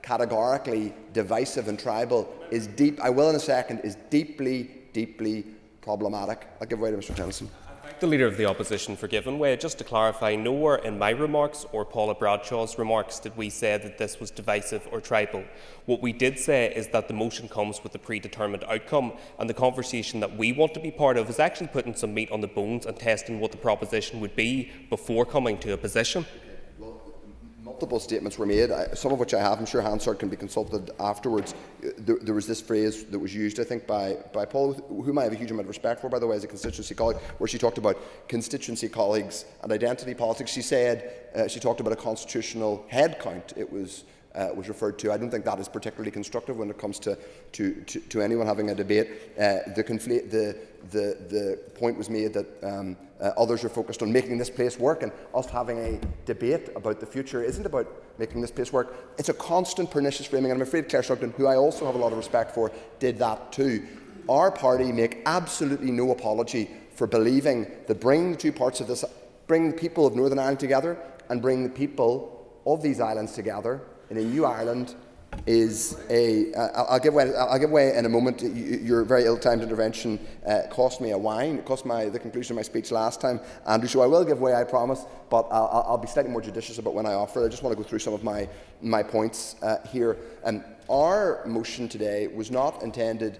categorically divisive and tribal, is deep, I will in a second, is deeply problematic. I'll give way to Mr Tennyson. I thank the Leader of the Opposition for giving way. Just to clarify, nowhere in my remarks or Paula Bradshaw's remarks did we say that this was divisive or tribal. What we did say is that the motion comes with a predetermined outcome, and the conversation that we want to be part of is actually putting some meat on the bones and testing what the proposition would be before coming to a position. Multiple statements were made, some of which I have. I'm sure Hansard can be consulted afterwards. There was this phrase that was used, I think, by Paul, whom I have a huge amount of respect for, by the way, as a constituency colleague, where she talked about constituency colleagues and identity politics. She said she talked about a constitutional head count. It was was referred to. I don't think that is particularly constructive when it comes to anyone having a debate. The point was made that others are focused on making this place work, and us having a debate about the future isn't about making this place work. It's a constant pernicious framing, and I'm afraid Claire Sugden, who I also have a lot of respect for, did that too. Our party make absolutely no apology for believing that bringing the two parts of this, bring the people of Northern Ireland together and bring the people of these islands together in a new Ireland is a. I'll give way in a moment. Your very ill-timed intervention cost me a whine. It cost the conclusion of my speech last time, Andrew. So I will give way, I promise. But I'll be slightly more judicious about when I offer. I just want to go through some of my points here. Our motion today was not intended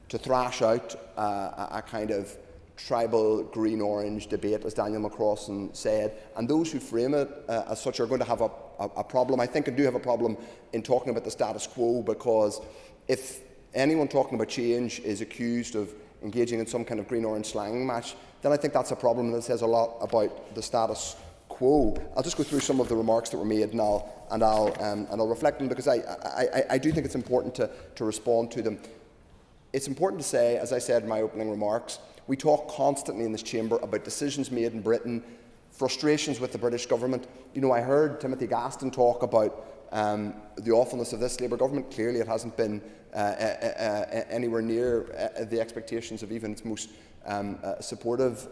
to thrash out a kind of tribal green-orange debate, as Daniel McCrossan said, and those who frame it as such are going to have a problem. I think I do have a problem in talking about the status quo, because if anyone talking about change is accused of engaging in some kind of green-orange slang match, then I think that's a problem, and it says a lot about the status quo. I'll just go through some of the remarks that were made, and I'll reflect on them, because I do think it's important to respond to them. It's important to say, as I said in my opening remarks, we talk constantly in this chamber about decisions made in Britain, frustrations with the British government. You know, I heard Timothy Gaston talk about the awfulness of this Labour government. Clearly it hasn't been anywhere near the expectations of even its most supportive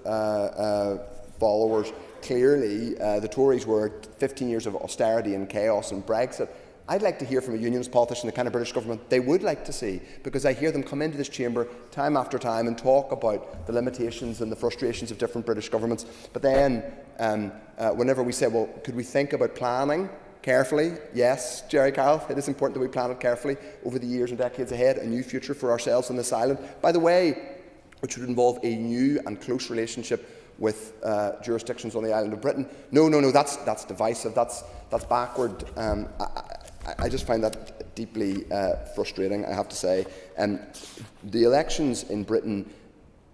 followers. Clearly the Tories were 15 years of austerity and chaos and Brexit. I'd like to hear from a unionist politician the kind of British government they would like to see, because I hear them come into this chamber time after time and talk about the limitations and the frustrations of different British governments. But then, whenever we say, well, could we think about planning carefully? Yes, Jerry Carroll, it is important that we plan it carefully over the years and decades ahead, a new future for ourselves on this island. By the way, which would involve a new and close relationship with jurisdictions on the island of Britain. No, that's divisive, that's backward. I just find that deeply frustrating, I have to say. The elections in Britain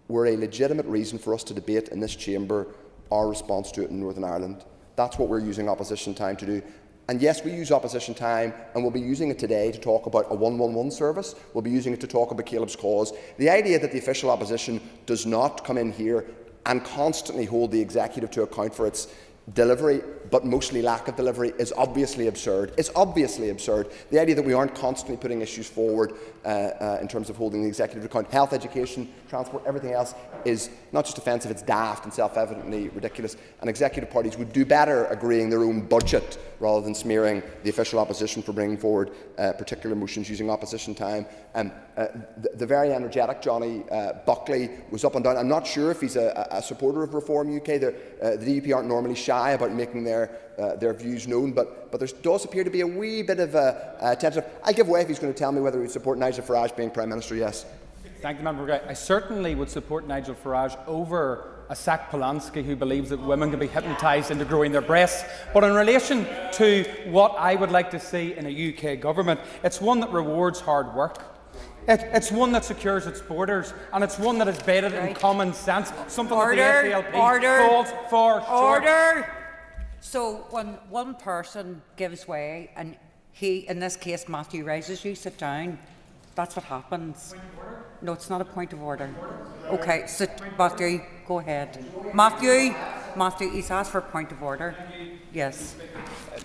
were a legitimate reason for us to debate in this chamber our response to it in Northern Ireland. That's what we're using opposition time to do. And yes, we use opposition time, and we'll be using it today to talk about a 111 service. We'll be using it to talk about Caleb's cause. The idea that the official opposition does not come in here and constantly hold the executive to account for its delivery, but mostly lack of delivery, is obviously absurd. It's obviously absurd. The idea that we aren't constantly putting issues forward in terms of holding the executive to account, health, education, transport, everything else, is not just offensive, it's daft and self-evidently ridiculous. And executive parties would do better agreeing their own budget rather than smearing the official opposition for bringing forward particular motions using opposition time. The very energetic Johnny Buckley was up and down. I'm not sure if he's a supporter of Reform UK. The DUP aren't normally shy about making their views known, but there does appear to be a wee bit of a tentative. I'll give way if he's going to tell me whether he would support Nigel Farage being Prime Minister. Yes. Thank you, Member. I certainly would support Nigel Farage over a Zach Polanski who believes that women can be hypnotised into growing their breasts. But in relation to what I would like to see in a UK government, it's one that rewards hard work. It's one that secures its borders, and it's one that is bedded in common sense, something that the SDLP calls for. Order! So when one person gives way, and he, in this case Matthew, rises, you sit down, that's what happens. No, it's not a point of order. Okay, sit, Matthew, go ahead. Matthew, he's asked for a point of order. Yes.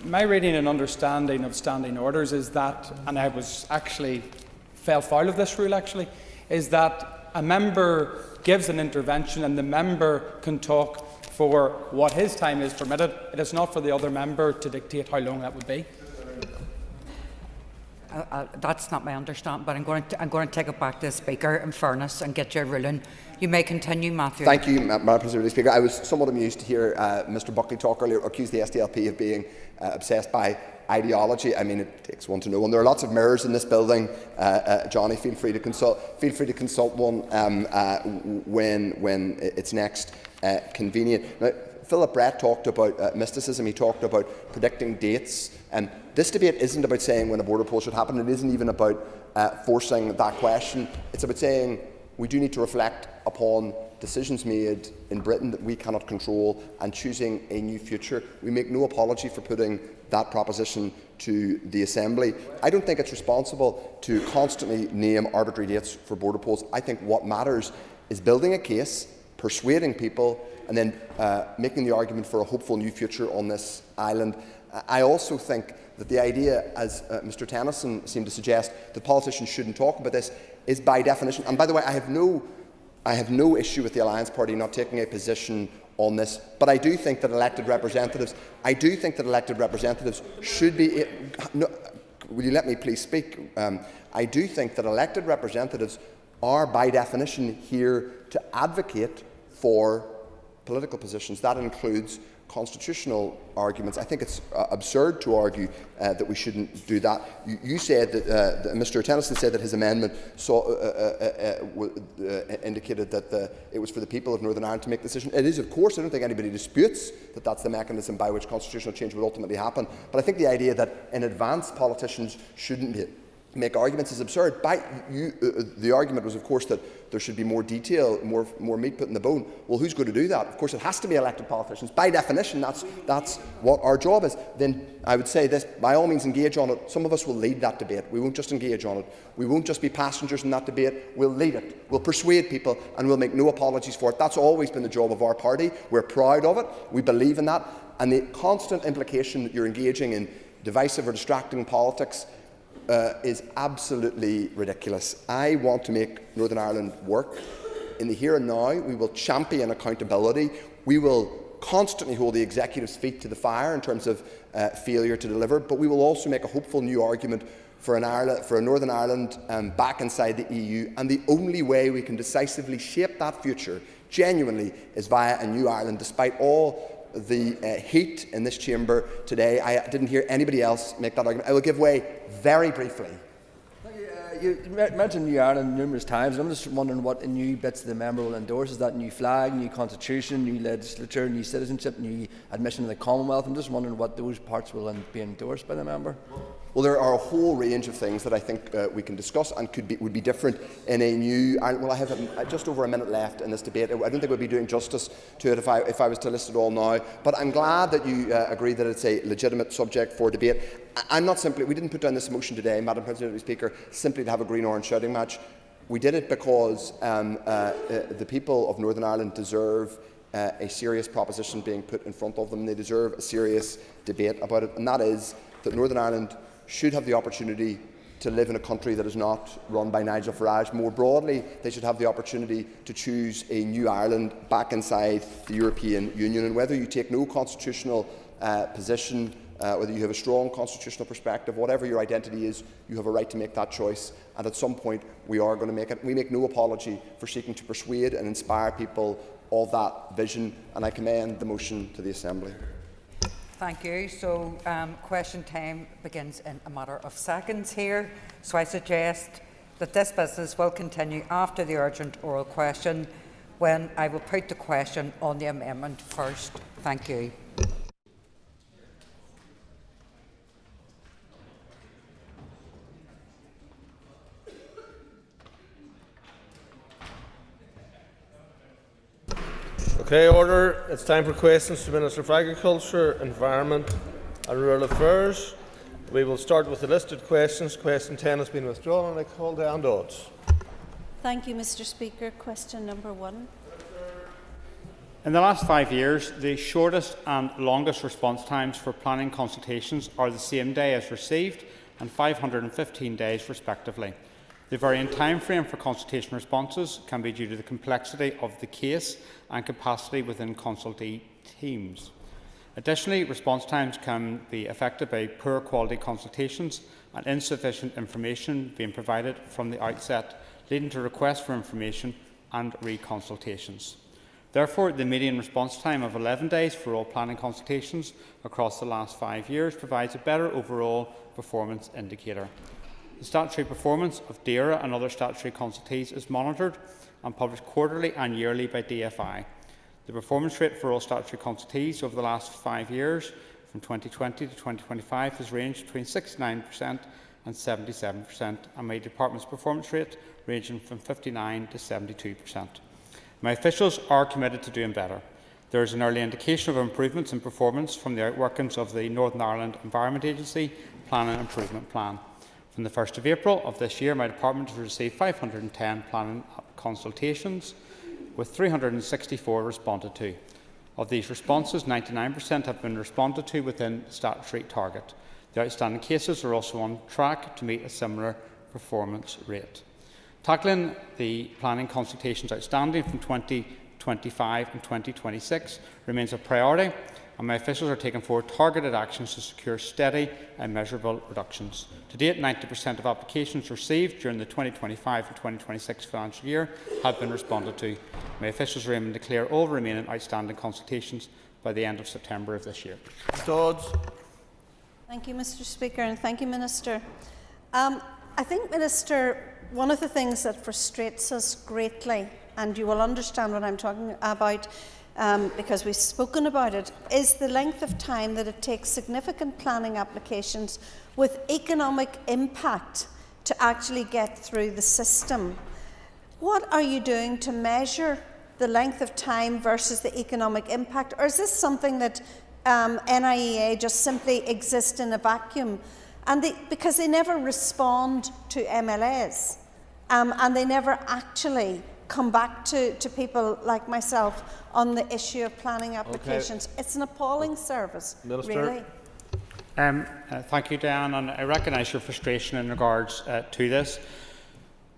My reading and understanding of standing orders is that, and I was actually fell foul of this rule actually, is that a member gives an intervention and the member can talk for what his time is permitted. It is not for the other member to dictate how long that would be. That's not my understanding, but I'm going to take it back to the Speaker in fairness and get your ruling. You may continue, Matthew. Thank you, Madam President. Speaker. I was somewhat amused to hear Mr Buckley talk earlier, accuse the SDLP of being obsessed by ideology. I mean, it takes one to know one. There are lots of mirrors in this building. Johnny, feel free to consult one when it's next convenient. Now, Philip Brett talked about mysticism. He talked about predicting dates. And this debate isn't about saying when a border poll should happen. It isn't even about forcing that question. It's about saying we do need to reflect upon decisions made in Britain that we cannot control and choosing a new future. We make no apology for putting that proposition to the Assembly. I don't think it's responsible to constantly name arbitrary dates for border polls. I think what matters is building a case, persuading people, and then making the argument for a hopeful new future on this island. I also think that the idea, as Mr Tennyson seemed to suggest, that politicians shouldn't talk about this, is by definition. And by the way, I have no issue with the Alliance Party not taking a position on this, but I do think that elected representatives, should be. No, will you let me please speak? I do think that elected representatives are, by definition, here to advocate for political positions. That includes constitutional arguments. I think it's absurd to argue that we shouldn't do that. You said that Mr Tennyson said that his amendment indicated that it was for the people of Northern Ireland to make the decision. It is, of course. I don't think anybody disputes that that's the mechanism by which constitutional change will ultimately happen. But I think the idea that in advance politicians shouldn't make arguments is absurd. The argument was, of course, that there should be more detail, more meat put in the bone. Well, who's going to do that? Of course, it has to be elected politicians. By definition, that's what our job is. Then I would say this: by all means, engage on it. Some of us will lead that debate. We won't just engage on it. We won't just be passengers in that debate. We'll lead it. We'll persuade people, and we'll make no apologies for it. That's always been the job of our party. We're proud of it. We believe in that. And the constant implication that you're engaging in divisive or distracting politics is absolutely ridiculous. I want to make Northern Ireland work. In the here and now, we will champion accountability. We will constantly hold the executive's feet to the fire in terms of failure to deliver, but we will also make a hopeful new argument for a Northern Ireland back inside the EU. And the only way we can decisively shape that future, genuinely, is via a new Ireland, despite all the heat in this chamber today. I didn't hear anybody else make that argument. I will give way very briefly. You mentioned New Ireland numerous times, and I'm just wondering what new bits the member will endorse. Is that new flag, new constitution, new legislature, new citizenship, new admission to the Commonwealth? I'm just wondering what those parts will be endorsed by the member. Well, there are a whole range of things that I think we can discuss and would be different in a new Ireland. Well, I have just over a minute left in this debate. I don't think we'd be doing justice to it if I was to list it all now. But I'm glad that you agree that it's a legitimate subject for debate. We didn't put down this motion today, Madam President, Speaker, simply to have a green-orange shouting match. We did it because the people of Northern Ireland deserve a serious proposition being put in front of them. They deserve a serious debate about it, and that is that Northern Ireland should have the opportunity to live in a country that is not run by Nigel Farage. More broadly, they should have the opportunity to choose a new Ireland back inside the European Union. And whether you take no constitutional position, whether you have a strong constitutional perspective, whatever your identity is, you have a right to make that choice. And at some point, we are going to make it. We make no apology for seeking to persuade and inspire people of that vision. And I commend the motion to the Assembly. Thank you. So question time begins in a matter of seconds here. So I suggest that this business will continue after the urgent oral question, when I will put the question on the amendment first. Thank you. Okay, order. It's time for questions to Minister for Agriculture, Environment and Rural Affairs. We will start with the listed questions. Question 10 has been withdrawn, and I call Diane Dodds. Thank you, Mr. Speaker. Question number 1. In the last 5 years, the shortest and longest response times for planning consultations are the same day as received and 515 days respectively. The varying time frame for consultation responses can be due to the complexity of the case and capacity within consultee teams. Additionally, response times can be affected by poor quality consultations and insufficient information being provided from the outset, leading to requests for information and reconsultations. Therefore, the median response time of 11 days for all planning consultations across the last 5 years provides a better overall performance indicator. The statutory performance of DAERA and other statutory consultees is monitored and published quarterly and yearly by DFI. The performance rate for all statutory consultees over the last 5 years, from 2020 to 2025, has ranged between 69% and 77%, and my department's performance rate ranging from 59% to 72%. My officials are committed to doing better. There is an early indication of improvements in performance from the outworkings of the Northern Ireland Environment Agency Planning Improvement Plan. From the 1st of April of this year, my department has received 510 planning consultations, with 364 responded to. Of these responses, 99% have been responded to within the statutory target. The outstanding cases are also on track to meet a similar performance rate. Tackling the planning consultations outstanding from 2025 and 2026 remains a priority, and my officials are taking forward targeted actions to secure steady and measurable reductions. To date, 90% of applications received during the 2025 and 2026 financial year have been responded to. My officials are aiming to clear all remaining outstanding consultations by the end of September of this year. Dodds. Thank you, Mr. Speaker, and thank you, Minister. I think, Minister, one of the things that frustrates us greatly, and you will understand what I'm talking about, because we've spoken about it, is the length of time that it takes significant planning applications with economic impact to actually get through the system. What are you doing to measure the length of time versus the economic impact? Or is this something that NIEA just simply exists in a vacuum? And because they never respond to MLAs, and they never actually come back to people like myself on the issue of planning applications. Okay. It's an appalling service, Minister. Really. Thank you, Diane, and I recognise your frustration in regards to this.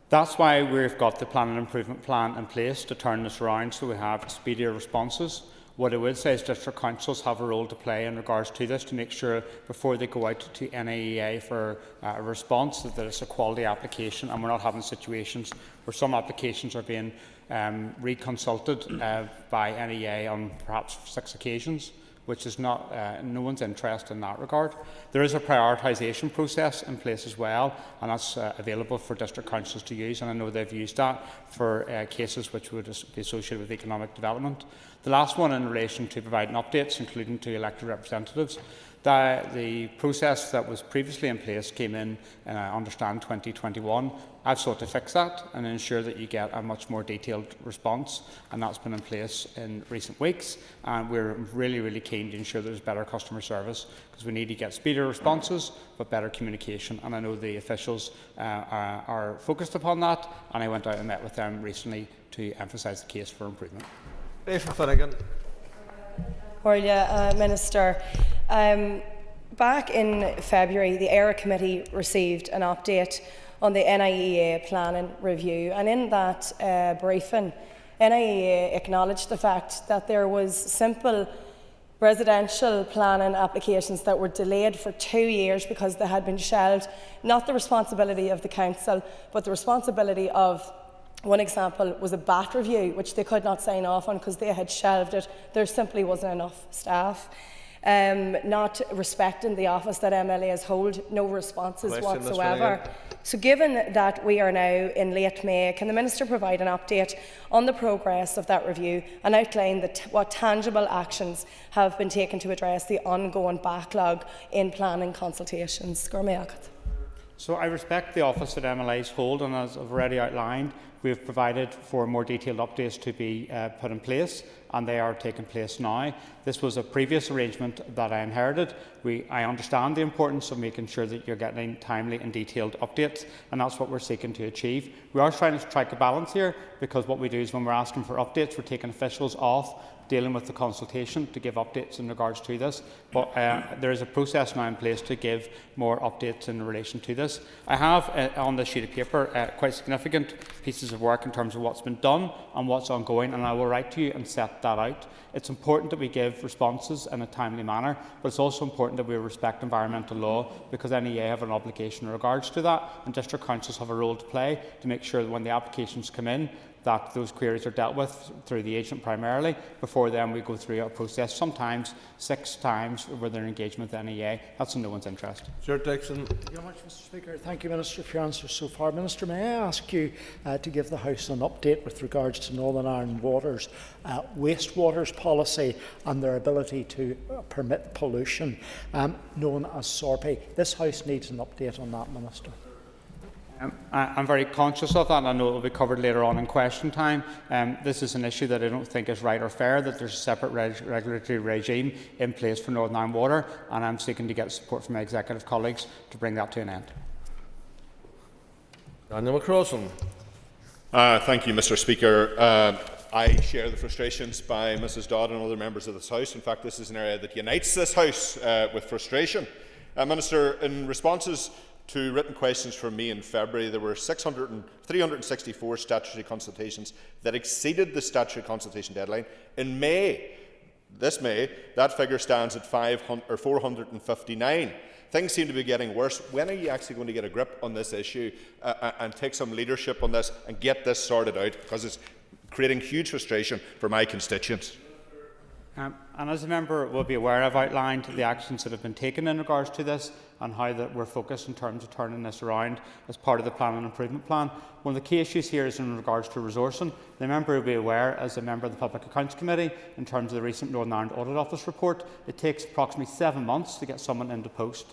That's why we've got the Planning Improvement Plan in place to turn this around, so we have speedier responses. What I would say is district councils have a role to play in regards to this, to make sure before they go out to NIEA for a response that it's a quality application, and we're not having situations where some applications are being reconsulted by NIEA on perhaps 6 occasions, which is not no one's interest in that regard. There is a prioritisation process in place as well, and that's available for district councils to use, and I know they've used that for cases which would be associated with economic development. The last one in relation to providing updates, including to elected representatives. The process that was previously in place came in, I understand, 2021. I've sought to fix that and ensure that you get a much more detailed response, and that's been in place in recent weeks. And we're really, really keen to ensure there's better customer service, because we need to get speedier responses but better communication. And I know the officials are focused upon that, and I went out and met with them recently to emphasise the case for improvement. Minister. Back in February, the ERA Committee received an update on the NIEA planning review, and in that briefing, NIEA acknowledged the fact that there was simple residential planning applications that were delayed for 2 years because they had been shelved, not the responsibility of the council, but the responsibility of, one example was a BAT review, which they could not sign off on because they had shelved it. There simply wasn't enough staff. Not respecting the office that MLAs hold, no responses whatsoever. So given that we are now in late May, can the Minister provide an update on the progress of that review and outline what tangible actions have been taken to address the ongoing backlog in planning consultations? So I respect the office that MLAs hold, and as I've already outlined, we have provided for more detailed updates to be put in place, and they are taking place now. This was a previous arrangement that I inherited. I understand the importance of making sure that you're getting timely and detailed updates, and that's what we're seeking to achieve. We are trying to strike a balance here, because what we do is when we're asking for updates, we're taking officials off dealing with the consultation to give updates in regards to this. But there is a process now in place to give more updates in relation to this. I have on this sheet of paper quite significant pieces of work in terms of what's been done and what's ongoing, and I will write to you and set that out. It's important that we give responses in a timely manner, but it's also important that we respect environmental law, because NEA have an obligation in regards to that, and district councils have a role to play to make sure that when the applications come in, that those queries are dealt with through the agent primarily. Before then, we go through a process, sometimes 6 times with their engagement with NEA. That's in no one's interest. Thank you very much, Mr. Speaker. Thank you, Minister, for your answers so far. Minister, may I ask you to give the House an update with regards to Northern Ireland Water's wastewaters policy and their ability to permit pollution, known as SORPI. This House needs an update on that, Minister. I'm very conscious of that, and I know it will be covered later on in question time. This is an issue that I don't think is right or fair, that there's a separate regulatory regime in place for Northern Ireland Water, and I'm seeking to get support from my executive colleagues to bring that to an end. Daniel McCrossan. Thank you, Mr. Speaker. I share the frustrations by Mrs Dodd and other members of this House. In fact, this is an area that unites this House with frustration. Minister, in responses to written questions from me in February, there were 364 statutory consultations that exceeded the statutory consultation deadline. In this May, that figure stands at 459. Things seem to be getting worse. When are you actually going to get a grip on this issue and take some leadership on this and get this sorted out? Because it's creating huge frustration for my constituents. And as a member will be aware, I've outlined the actions that have been taken in regards to this and how that we're focused in terms of turning this around as part of the Plan and Improvement Plan. One of the key issues here is in regards to resourcing. The member will be aware, as a member of the Public Accounts Committee, in terms of the recent Northern Ireland Audit Office report, it takes approximately 7 months to get someone into post.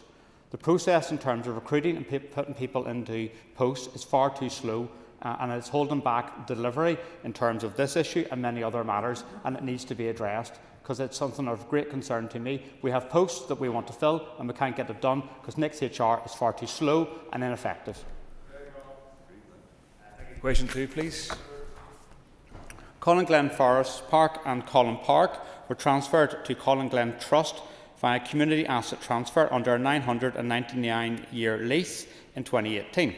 The process in terms of recruiting and putting people into post is far too slow, and it's holding back delivery in terms of this issue and many other matters, and it needs to be addressed, because it's something of great concern to me. We have posts that we want to fill and we can't get it done because Nick's HR is far too slow and ineffective. Question 2, please. Colin Glen Forest Park and Colin Park were transferred to Colin Glen Trust via community asset transfer under a 999-year lease in 2018.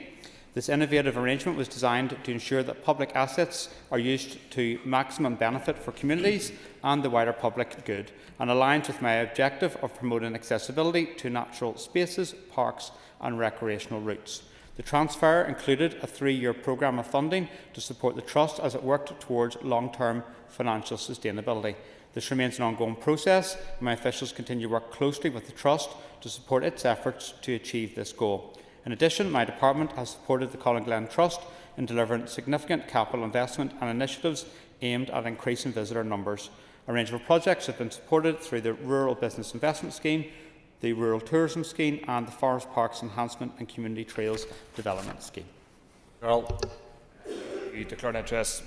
This innovative arrangement was designed to ensure that public assets are used to maximum benefit for communities and the wider public good, and aligns with my objective of promoting accessibility to natural spaces, parks and recreational routes. The transfer included a 3-year programme of funding to support the Trust as it worked towards long-term financial sustainability. This remains an ongoing process, and my officials continue to work closely with the Trust to support its efforts to achieve this goal. In addition, my department has supported the Colin Glen Trust in delivering significant capital investment and initiatives aimed at increasing visitor numbers. A range of projects have been supported through the Rural Business Investment Scheme, the Rural Tourism Scheme and the Forest Parks Enhancement and Community Trails Development Scheme. Carol, you declared interest.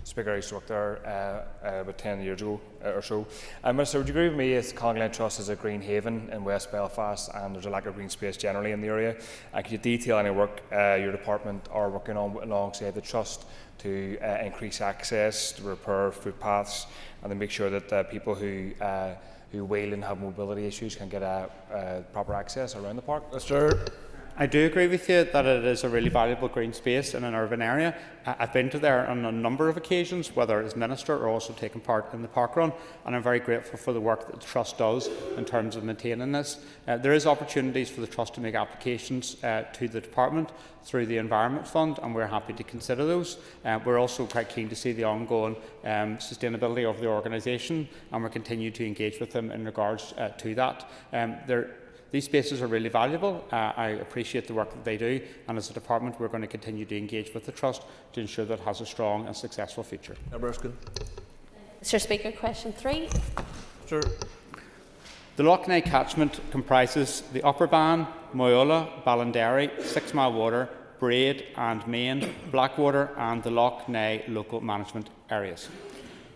Speaker, I used to work there about 10 years ago or so. Minister, would you agree with me as Colin Glen Trust is a green haven in West Belfast and there's a lack of green space generally in the area? Could you detail any work your department are working on alongside the Trust to increase access, to repair footpaths and to make sure that people who wheel and have mobility issues can get proper access around the park? Mr. I do agree with you that it is a really valuable green space in an urban area. I've been to there on a number of occasions, whether as Minister or also taking part in the park run, and I'm very grateful for the work that the Trust does in terms of maintaining this. There is opportunities for the Trust to make applications to the Department through the Environment Fund, and we're happy to consider those. We're also quite keen to see the ongoing sustainability of the organisation, and we'll continue to engage with them in regards to that. These spaces are really valuable. I appreciate the work that they do, and as a department we're going to continue to engage with the Trust to ensure that it has a strong and successful future. Mr. Speaker, question 3. Sure. The Lough Neagh catchment comprises the Upper Bann, Moyola, Ballinderry, 6 Mile Water, Braid and Main, Blackwater and the Lough Neagh local management areas.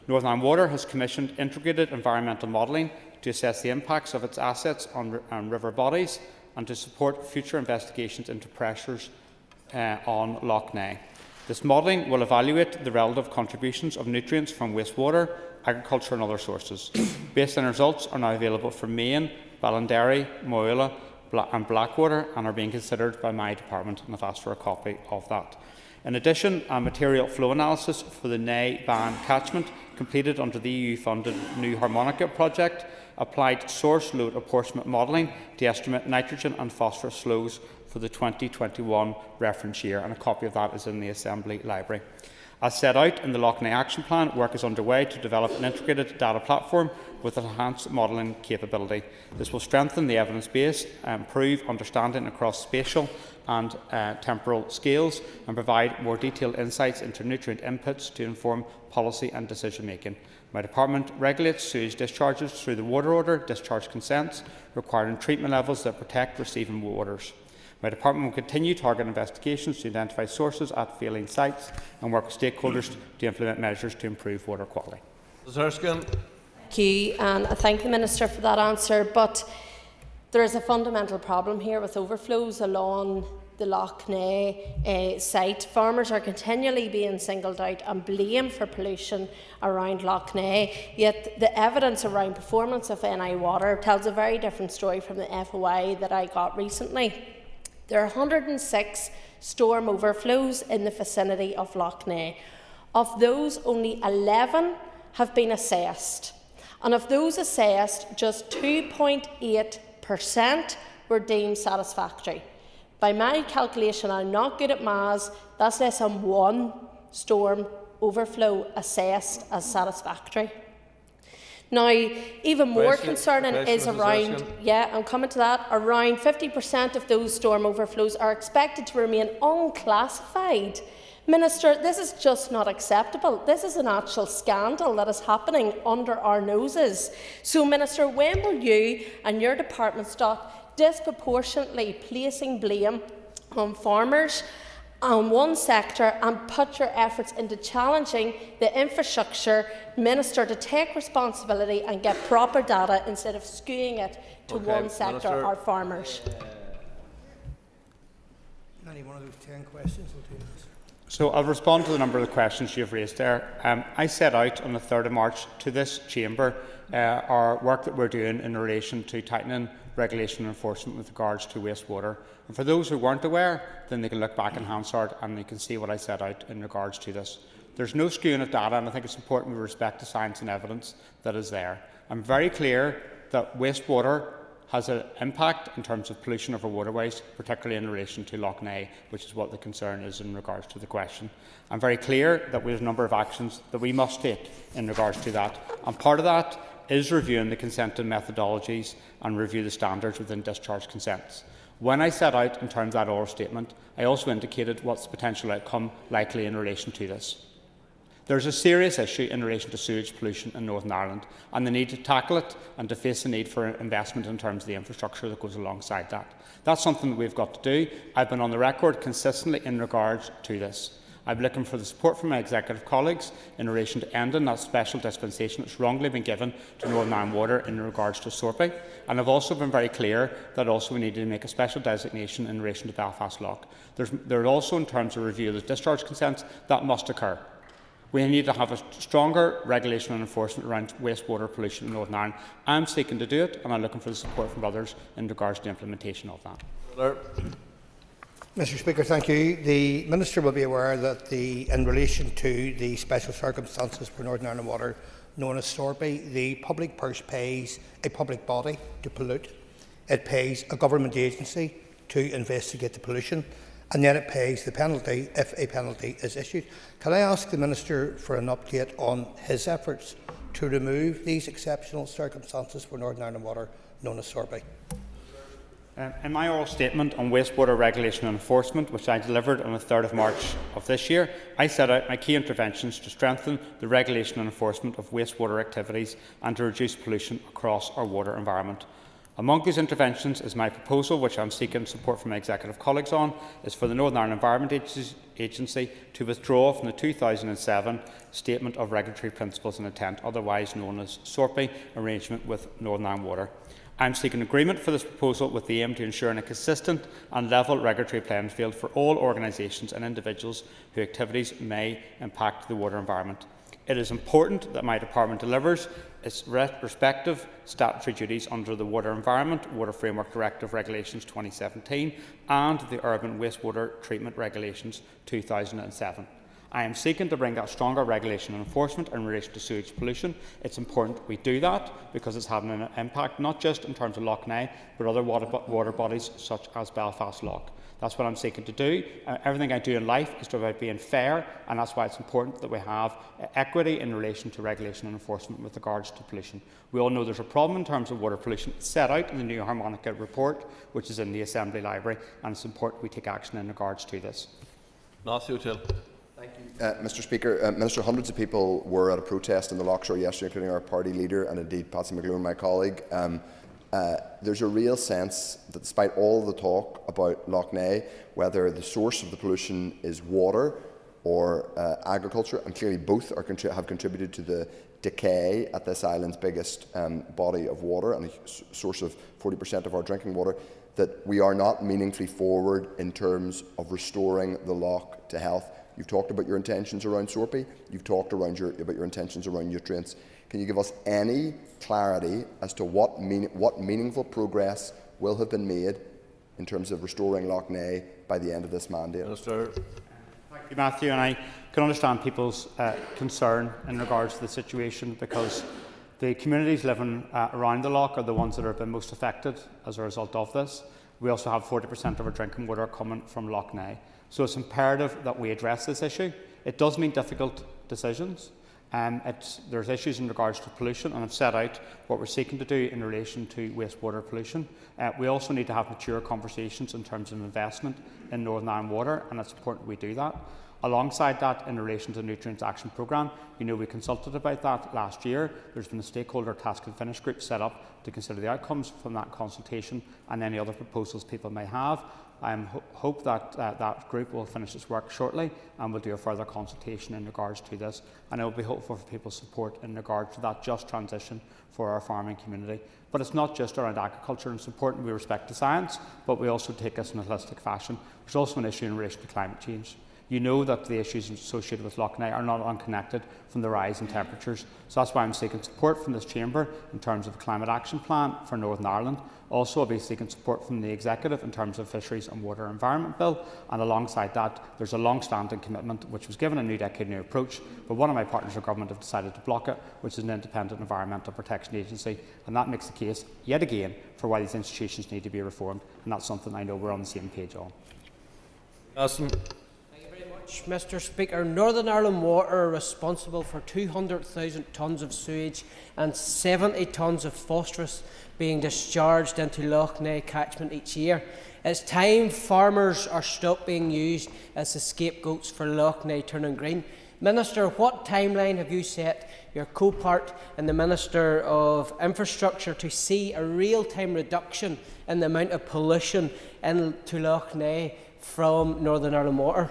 Northern Ireland Water has commissioned integrated environmental modelling to assess the impacts of its assets on river bodies and to support future investigations into pressures on Lough Neagh. This modelling will evaluate the relative contributions of nutrients from wastewater, agriculture and other sources. Baseline results are now available for Main, Ballinderry, Moyola and Blackwater and are being considered by my department, and I've asked for a copy of that. In addition, a material flow analysis for the Neagh Bann catchment completed under the EU-funded New Harmonica project applied source load apportionment modelling to estimate nitrogen and phosphorus flows for the 2021 reference year, and a copy of that is in the Assembly Library. As set out in the Lough Neagh Action Plan, work is underway to develop an integrated data platform with enhanced modelling capability. This will strengthen the evidence base, improve understanding across spatial and temporal scales, and provide more detailed insights into nutrient inputs to inform policy and decision making. My department regulates sewage discharges through the water order, discharge consents, requiring treatment levels that protect receiving waters. My department will continue target investigations to identify sources at failing sites and work with stakeholders to implement measures to improve water quality. Erskine. Thank you, and I thank the Minister for that answer. But there is a fundamental problem here with overflows along the Lough Neagh site. Farmers are continually being singled out and blamed for pollution around Lough Neagh, yet the evidence around performance of NI water tells a very different story from the FOI that I got recently. There are 106 storm overflows in the vicinity of Lough Neagh. Of those, only 11 have been assessed. And of those assessed, just 2.8% were deemed satisfactory. By my calculation, I'm not good at maths, that's less than one storm overflow assessed as satisfactory. Now, even more concerning is around, I'm coming to that, around 50% of those storm overflows are expected to remain unclassified. Minister, this is just not acceptable. This is an actual scandal that is happening under our noses. So, Minister, when will you and your department stop disproportionately placing blame on farmers on one sector and put your efforts into challenging the infrastructure minister to take responsibility and get proper data instead of skewing it to one sector, Minister. Our farmers? Any one of those 10 questions will do this. So I'll respond to the number of the questions you've raised there. I set out on the 3rd of March to this chamber our work that we're doing in relation to tightening regulation and enforcement with regards to wastewater. And for those who weren't aware, then they can look back in Hansard and they can see what I set out in regards to this. There's no skewing of data, and I think it's important we respect the science and evidence that is there. I'm very clear that wastewater has an impact in terms of pollution of our waterways, particularly in relation to Lough Neagh, which is what the concern is in regards to the question. I'm very clear that we have a number of actions that we must take in regards to that, and part of that is reviewing the consenting methodologies and review the standards within discharge consents. When I set out in terms of that oral statement, I also indicated what's the potential outcome likely in relation to this. There's a serious issue in relation to sewage pollution in Northern Ireland, and the need to tackle it and to face the need for investment in terms of the infrastructure that goes alongside that. That's something that we've got to do. I've been on the record consistently in regards to this. I'm looking for the support from my executive colleagues in relation to ending that special dispensation that's wrongly been given to Northern Ireland Water in regards to Sorpy. And I've also been very clear that also we need to make a special designation in relation to Belfast Lough. There also, in terms of review of the discharge consents, that must occur. We need to have a stronger regulation and enforcement around wastewater pollution in Northern Ireland. I'm seeking to do it, and I'm looking for the support from others in regards to the implementation of that. Mr. Speaker, thank you. The Minister will be aware that in relation to the special circumstances for Northern Ireland Water, known as Sorpy, the public purse pays a public body to pollute. It pays a government agency to investigate the pollution, and then it pays the penalty if a penalty is issued. Can I ask the Minister for an update on his efforts to remove these exceptional circumstances for Northern Ireland Water, known as Sorpy? In my oral statement on wastewater regulation and enforcement, which I delivered on the 3rd of March of this year, I set out my key interventions to strengthen the regulation and enforcement of wastewater activities and to reduce pollution across our water environment. Among these interventions is my proposal, which I am seeking support from my executive colleagues on, is for the Northern Ireland Environment Agency to withdraw from the 2007 Statement of Regulatory Principles and Intent, otherwise known as SORPI, arrangement with Northern Ireland Water. I am seeking agreement for this proposal with the aim to ensure a consistent and level regulatory playing field for all organisations and individuals whose activities may impact the water environment. It is important that my department delivers its respective statutory duties under the Water Environment Water Framework Directive Regulations 2017 and the Urban Wastewater Treatment Regulations 2007. I am seeking to bring out stronger regulation and enforcement in relation to sewage pollution. It's important we do that because it's having an impact not just in terms of Lough Neagh but other water bodies such as Belfast Lough. That's what I'm seeking to do. Everything I do in life is about being fair, and that's why it's important that we have equity in relation to regulation and enforcement with regards to pollution. We all know there's a problem in terms of water pollution. It's set out in the new Harmonica report, which is in the Assembly Library, and it's important we take action in regards to this. Matthew Till. Thank you. Mr. Speaker, Minister, hundreds of people were at a protest in the Lough Shore yesterday, including our party leader and indeed Patsy McGlone, my colleague. there's a real sense that despite all the talk about Lough Neagh, whether the source of the pollution is water or agriculture, and clearly both have contributed to the decay at this island's biggest body of water and a source of 40% of our drinking water, that we are not meaningfully forward in terms of restoring the lough to health. You've talked about your intentions around Sorpy. You've talked about your intentions around nutrients. Can you give us any clarity as to what meaningful progress will have been made in terms of restoring Lough Neagh by the end of this mandate? Minister. Thank you, Matthew. And I can understand people's concern in regards to the situation, because the communities living around the lough are the ones that have been most affected as a result of this. We also have 40% of our drinking water coming from Lough Neagh. So it's imperative that we address this issue. It does mean difficult decisions. There's issues in regards to pollution, and I've set out what we're seeking to do in relation to wastewater pollution. We also need to have mature conversations in terms of investment in Northern Ireland water, and it's important we do that. Alongside that, in relation to the Nutrients Action Programme, we consulted about that last year. There's been a stakeholder task and finish group set up to consider the outcomes from that consultation and any other proposals people may have. I hope that that group will finish its work shortly and will do a further consultation in regards to this. And I will be hopeful for people's support in regard to that just transition for our farming community. But it's not just around agriculture, and it's important we respect the science, but we also take this in a holistic fashion. There's also an issue in relation to climate change. You know that the issues associated with Lough Neagh are not unconnected from the rise in temperatures. So that's why I'm seeking support from this chamber in terms of a climate action plan for Northern Ireland. Also, I'll be seeking support from the Executive in terms of Fisheries and Water Environment Bill. And alongside that, there's a long-standing commitment which was given a new decade new approach, but one of my partners in government have decided to block it, which is an independent environmental protection agency. And that makes the case, yet again, for why these institutions need to be reformed. And that's something I know we're on the same page on. Arson. Mr. Speaker, Northern Ireland Water are responsible for 200,000 tonnes of sewage and 70 tonnes of phosphorus being discharged into Lough Neagh catchment each year. It's time farmers are stopped being used as the scapegoats for Lough Neagh turning green. Minister, what timeline have you set your co-part and the Minister of Infrastructure to see a real-time reduction in the amount of pollution into Lough Neagh from Northern Ireland Water?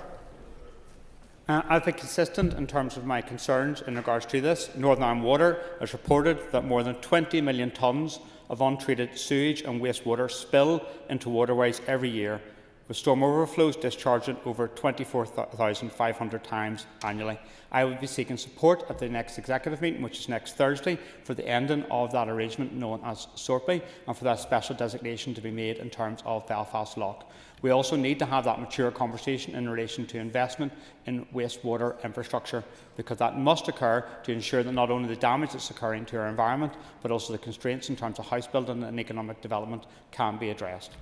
I've been consistent in terms of my concerns in regards to this. Northern Ireland Water has reported that more than 20 million tonnes of untreated sewage and wastewater spill into waterways every year, with storm overflows discharging over 24,500 times annually. I will be seeking support at the next executive meeting, which is next Thursday, for the ending of that arrangement known as Sorpy, and for that special designation to be made in terms of Belfast Lough. We also need to have that mature conversation in relation to investment in wastewater infrastructure, because that must occur to ensure that not only the damage that's occurring to our environment, but also the constraints in terms of house building and economic development can be addressed.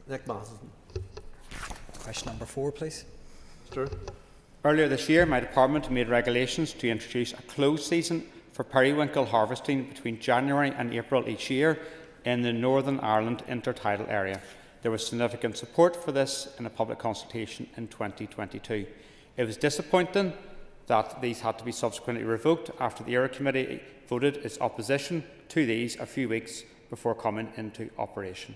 Nick Matheson. Question number 4, please. Sure. Earlier this year, my department made regulations to introduce a closed season for periwinkle harvesting between January and April each year in the Northern Ireland intertidal area. There was significant support for this in a public consultation in 2022. It was disappointing that these had to be subsequently revoked after the ERA Committee voted its opposition to these a few weeks before coming into operation.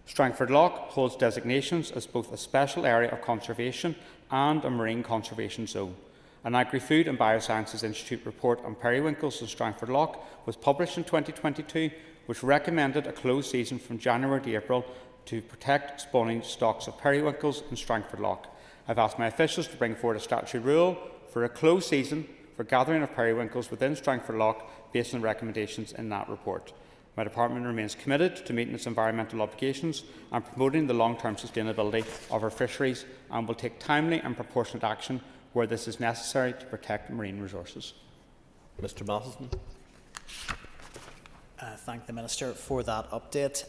Strangford Lough holds designations as both a special area of conservation and a marine conservation zone. An Agri-Food and Biosciences Institute report on periwinkles in Strangford Lough was published in 2022, which recommended a closed season from January to April to protect spawning stocks of periwinkles in Strangford Lough. I've asked my officials to bring forward a statutory rule for a closed season for gathering of periwinkles within Strangford Lough based on recommendations in that report. My department remains committed to meeting its environmental obligations and promoting the long-term sustainability of our fisheries, and will take timely and proportionate action where this is necessary to protect marine resources. Mr. Matheson. Thank the Minister for that update.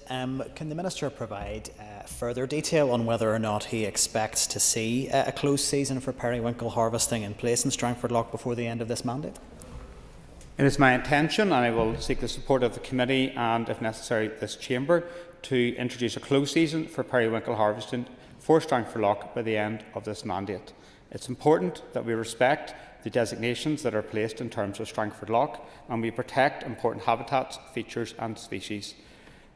Can the Minister provide further detail on whether or not he expects to see a closed season for periwinkle harvesting in place in Strangford Lough before the end of this mandate? It is my intention, and I will seek the support of the committee and, if necessary, this chamber, to introduce a closed season for periwinkle harvesting for Strangford Lough by the end of this mandate. It's important that we respect the designations that are placed in terms of Strangford Lough, and we protect important habitats, features and species.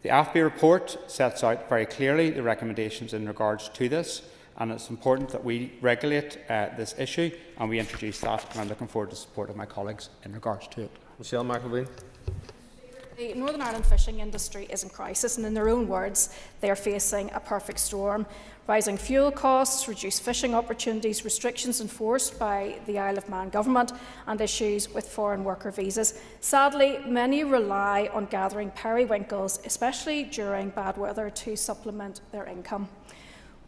The AFB report sets out very clearly the recommendations in regards to this, and it's important that we regulate this issue and we introduce that, and I'm looking forward to the support of my colleagues in regards to it. Michelle McElveen. The Northern Ireland fishing industry is in crisis, and in their own words, they are facing a perfect storm. Rising fuel costs, reduced fishing opportunities, restrictions enforced by the Isle of Man government, and issues with foreign worker visas. Sadly, many rely on gathering periwinkles, especially during bad weather, to supplement their income.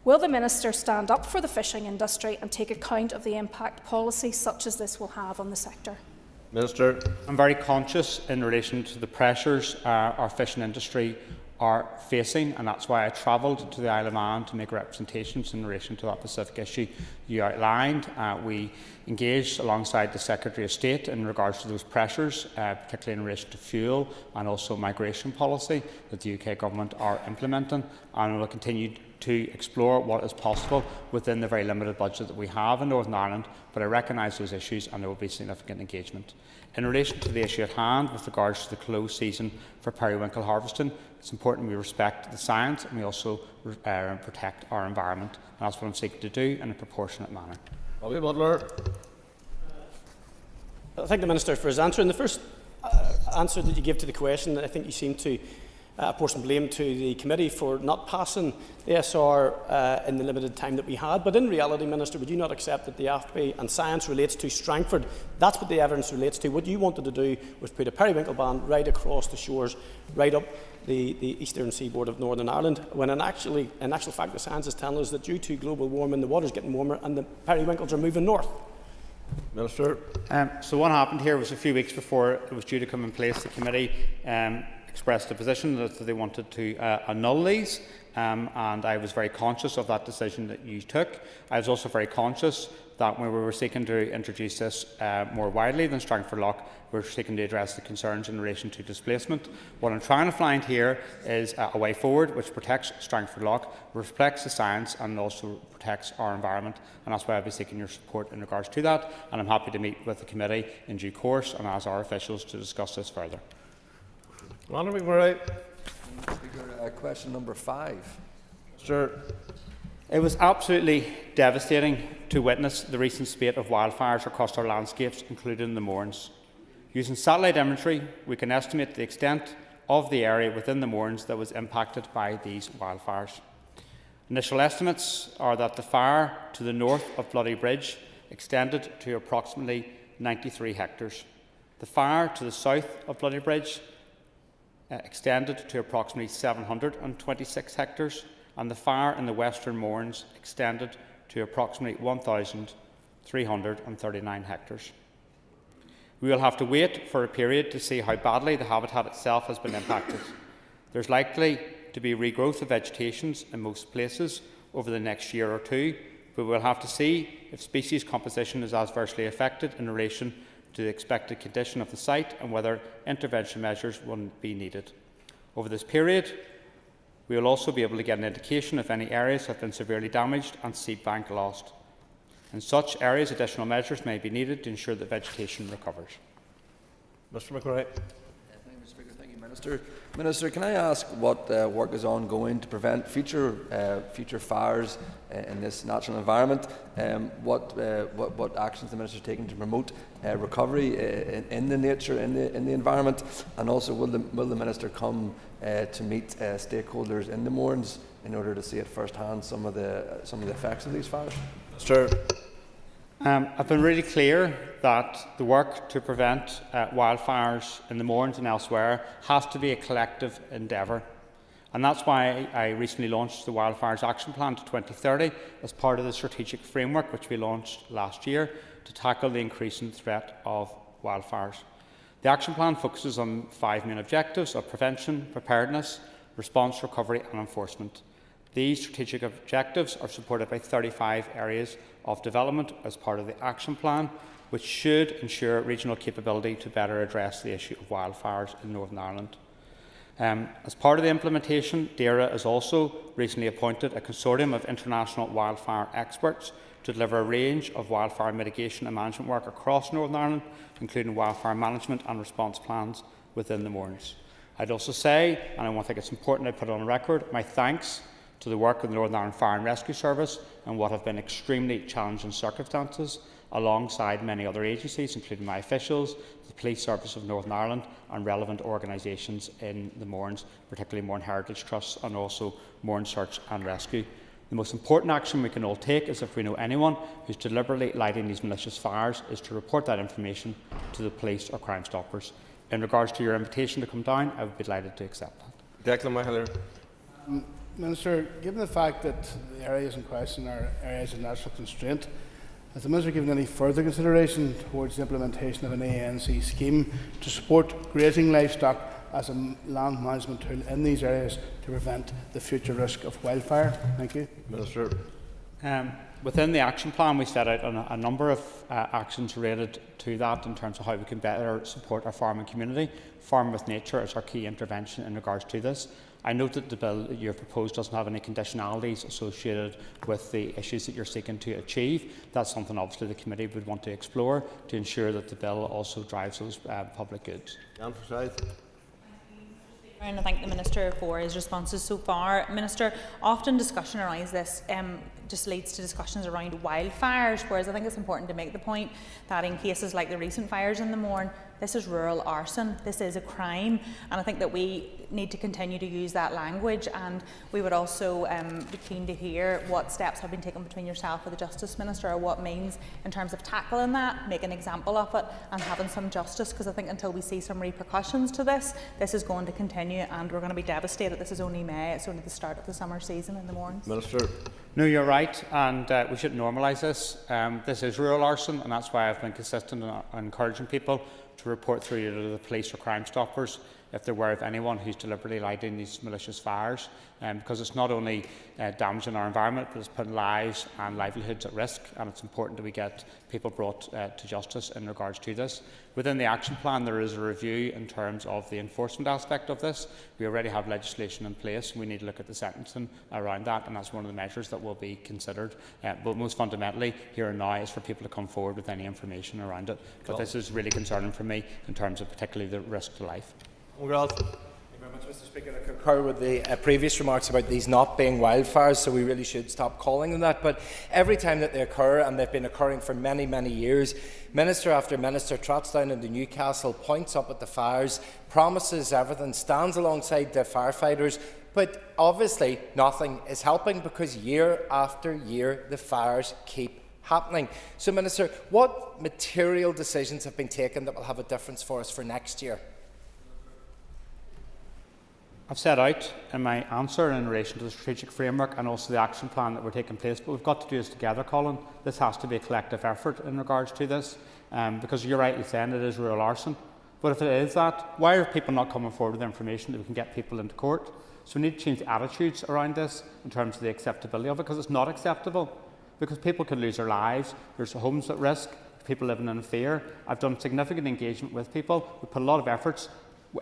Will the Minister stand up for the fishing industry and take account of the impact policy such as this will have on the sector? Minister. I'm very conscious in relation to the pressures our fishing industry are facing, and that's why I travelled to the Isle of Man to make representations in relation to that specific issue you outlined. We engaged alongside the Secretary of State in regards to those pressures, particularly in relation to fuel and also migration policy that the UK Government are implementing, and we will continue to explore what is possible within the very limited budget that we have in Northern Ireland, but I recognise those issues and there will be significant engagement. In relation to the issue at hand with regards to the closed season for periwinkle harvesting, it's important we respect the science and we also protect our environment, and that's what I'm seeking to do in a proportionate manner. Bobby Butler. I thank the Minister for his answer. In the first answer that you gave to the question, I think you seemed to apportion blame to the committee for not passing the SR in the limited time that we had. But in reality, Minister, would you not accept that the AFB and science relates to Strangford? That's what the evidence relates to. What you wanted to do was put a periwinkle ban right across the shores, right up the eastern seaboard of Northern Ireland, when in actual fact the science is telling us that due to global warming, the water's getting warmer and the periwinkles are moving north. Minister. So what happened here was a few weeks before it was due to come in place, the committee expressed a position that they wanted to annul these, and I was very conscious of that decision that you took. I was also very conscious that when we were seeking to introduce this more widely than Strangford Lough, we were seeking to address the concerns in relation to displacement. What I'm trying to find here is a way forward which protects Strangford Lough, respects the science and also protects our environment, and that's why I'll be seeking your support in regards to that, and I'm happy to meet with the committee in due course and as our officials to discuss this further. Question number 5. Sure. It was absolutely devastating to witness the recent spate of wildfires across our landscapes, including the Mournes. Using satellite imagery, we can estimate the extent of the area within the Mournes that was impacted by these wildfires. Initial estimates are that the fire to the north of Bloody Bridge extended to approximately 93 hectares. The fire to the south of Bloody Bridge extended to approximately 726 hectares, and the fire in the western Mournes extended to approximately 1,339 hectares. We will have to wait for a period to see how badly the habitat itself has been impacted. There's likely to be regrowth of vegetations in most places over the next year or two, but we'll have to see if species composition is adversely affected in relation to the expected condition of the site and whether intervention measures will be needed. Over this period, we will also be able to get an indication if any areas have been severely damaged and seed bank lost. In such areas, additional measures may be needed to ensure that vegetation recovers. Mr. McRae. Thank you, Mr. Speaker. Thank you, Minister. Minister, can I ask what work is ongoing to prevent future fires in this natural environment? What actions the Minister is taking to promote recovery in the nature, in the environment, and also will the Minister come to meet stakeholders in the Mournes in order to see at first hand some of the effects of these fires? Sure. I've been really clear that the work to prevent wildfires in the Mournes and elsewhere has to be a collective endeavour. And that's why I recently launched the Wildfires Action Plan to 2030 as part of the strategic framework which we launched last year to tackle the increasing threat of wildfires. The action plan focuses on 5 main objectives of prevention, preparedness, response, recovery and enforcement. These strategic objectives are supported by 35 areas of development as part of the action plan, which should ensure regional capability to better address the issue of wildfires in Northern Ireland. As part of the implementation, DAERA has also recently appointed a consortium of international wildfire experts to deliver a range of wildfire mitigation and management work across Northern Ireland, including wildfire management and response plans within the Mournes. I'd also say, and I think it's important I put it on record, my thanks to the work of the Northern Ireland Fire and Rescue Service in what have been extremely challenging circumstances, alongside many other agencies, including my officials, the Police Service of Northern Ireland and relevant organisations in the Mournes, particularly Mourne Heritage Trusts and also Mourne Search and Rescue. The most important action we can all take is, if we know anyone who's deliberately lighting these malicious fires, is to report that information to the police or Crime Stoppers. In regards to your invitation to come down, I would be delighted to accept that. Declan Mahaler. Minister, given the fact that the areas in question are areas of natural constraint, has the Minister given any further consideration towards the implementation of an ANC scheme to support grazing livestock as a land management tool in these areas to prevent the future risk of wildfire? Thank you. Minister. Within the action plan, we set out a number of actions related to that in terms of how we can better support our farming community. Farm with Nature is our key intervention in regards to this. I note that the bill that you have proposed doesn't have any conditionalities associated with the issues that you're seeking to achieve. That's something obviously the committee would want to explore to ensure that the bill also drives those public goods. And I thank the Minister for his responses so far. Minister, often discussion around this just leads to discussions around wildfires, whereas I think it's important to make the point that in cases like the recent fires in the Mourne, this is rural arson, this is a crime, and I think that we need to continue to use that language, and we would also be keen to hear what steps have been taken between yourself and the Justice Minister, or what means in terms of tackling that, make an example of it and having some justice, because I think until we see some repercussions to this, this is going to continue and we're going to be devastated. This is only May, it's only the start of the summer season in the Mournes. Minister. No, you're right, and we should normalise this. This is rural arson, and that's why I've been consistent in encouraging people to report through to the police or Crime Stoppers if they're aware of anyone who's deliberately lighting these malicious fires, because it's not only damaging our environment, but it's putting lives and livelihoods at risk, and it's important that we get people brought to justice in regards to this. Within the action plan, there is a review in terms of the enforcement aspect of this. We already have legislation in place, and we need to look at the sentencing around that, and that's one of the measures that will be considered. But most fundamentally, here and now, is for people to come forward with any information around it. But this is really concerning for me in terms of particularly the risk to life. Thank you very much, Mr. Speaker. I concur with the previous remarks about these not being wildfires, so we really should stop calling them that. But every time that they occur, and they've been occurring for many, many years, Minister after Minister trots down into Newcastle, points up at the fires, promises everything, stands alongside the firefighters, but obviously nothing is helping, because year after year the fires keep happening. So, Minister, what material decisions have been taken that will have a difference for us for next year? I've set out in my answer in relation to the strategic framework and also the action plan that we're taking place, but we've got to do this together, Colin. This has to be a collective effort in regards to this, because you're rightly saying it is rural arson. But if it is that, why are people not coming forward with information that we can get people into court? So we need to change the attitudes around this in terms of the acceptability of it, because it's not acceptable. Because people can lose their lives, there's homes at risk, people living in fear. I've done significant engagement with people, we've put a lot of efforts.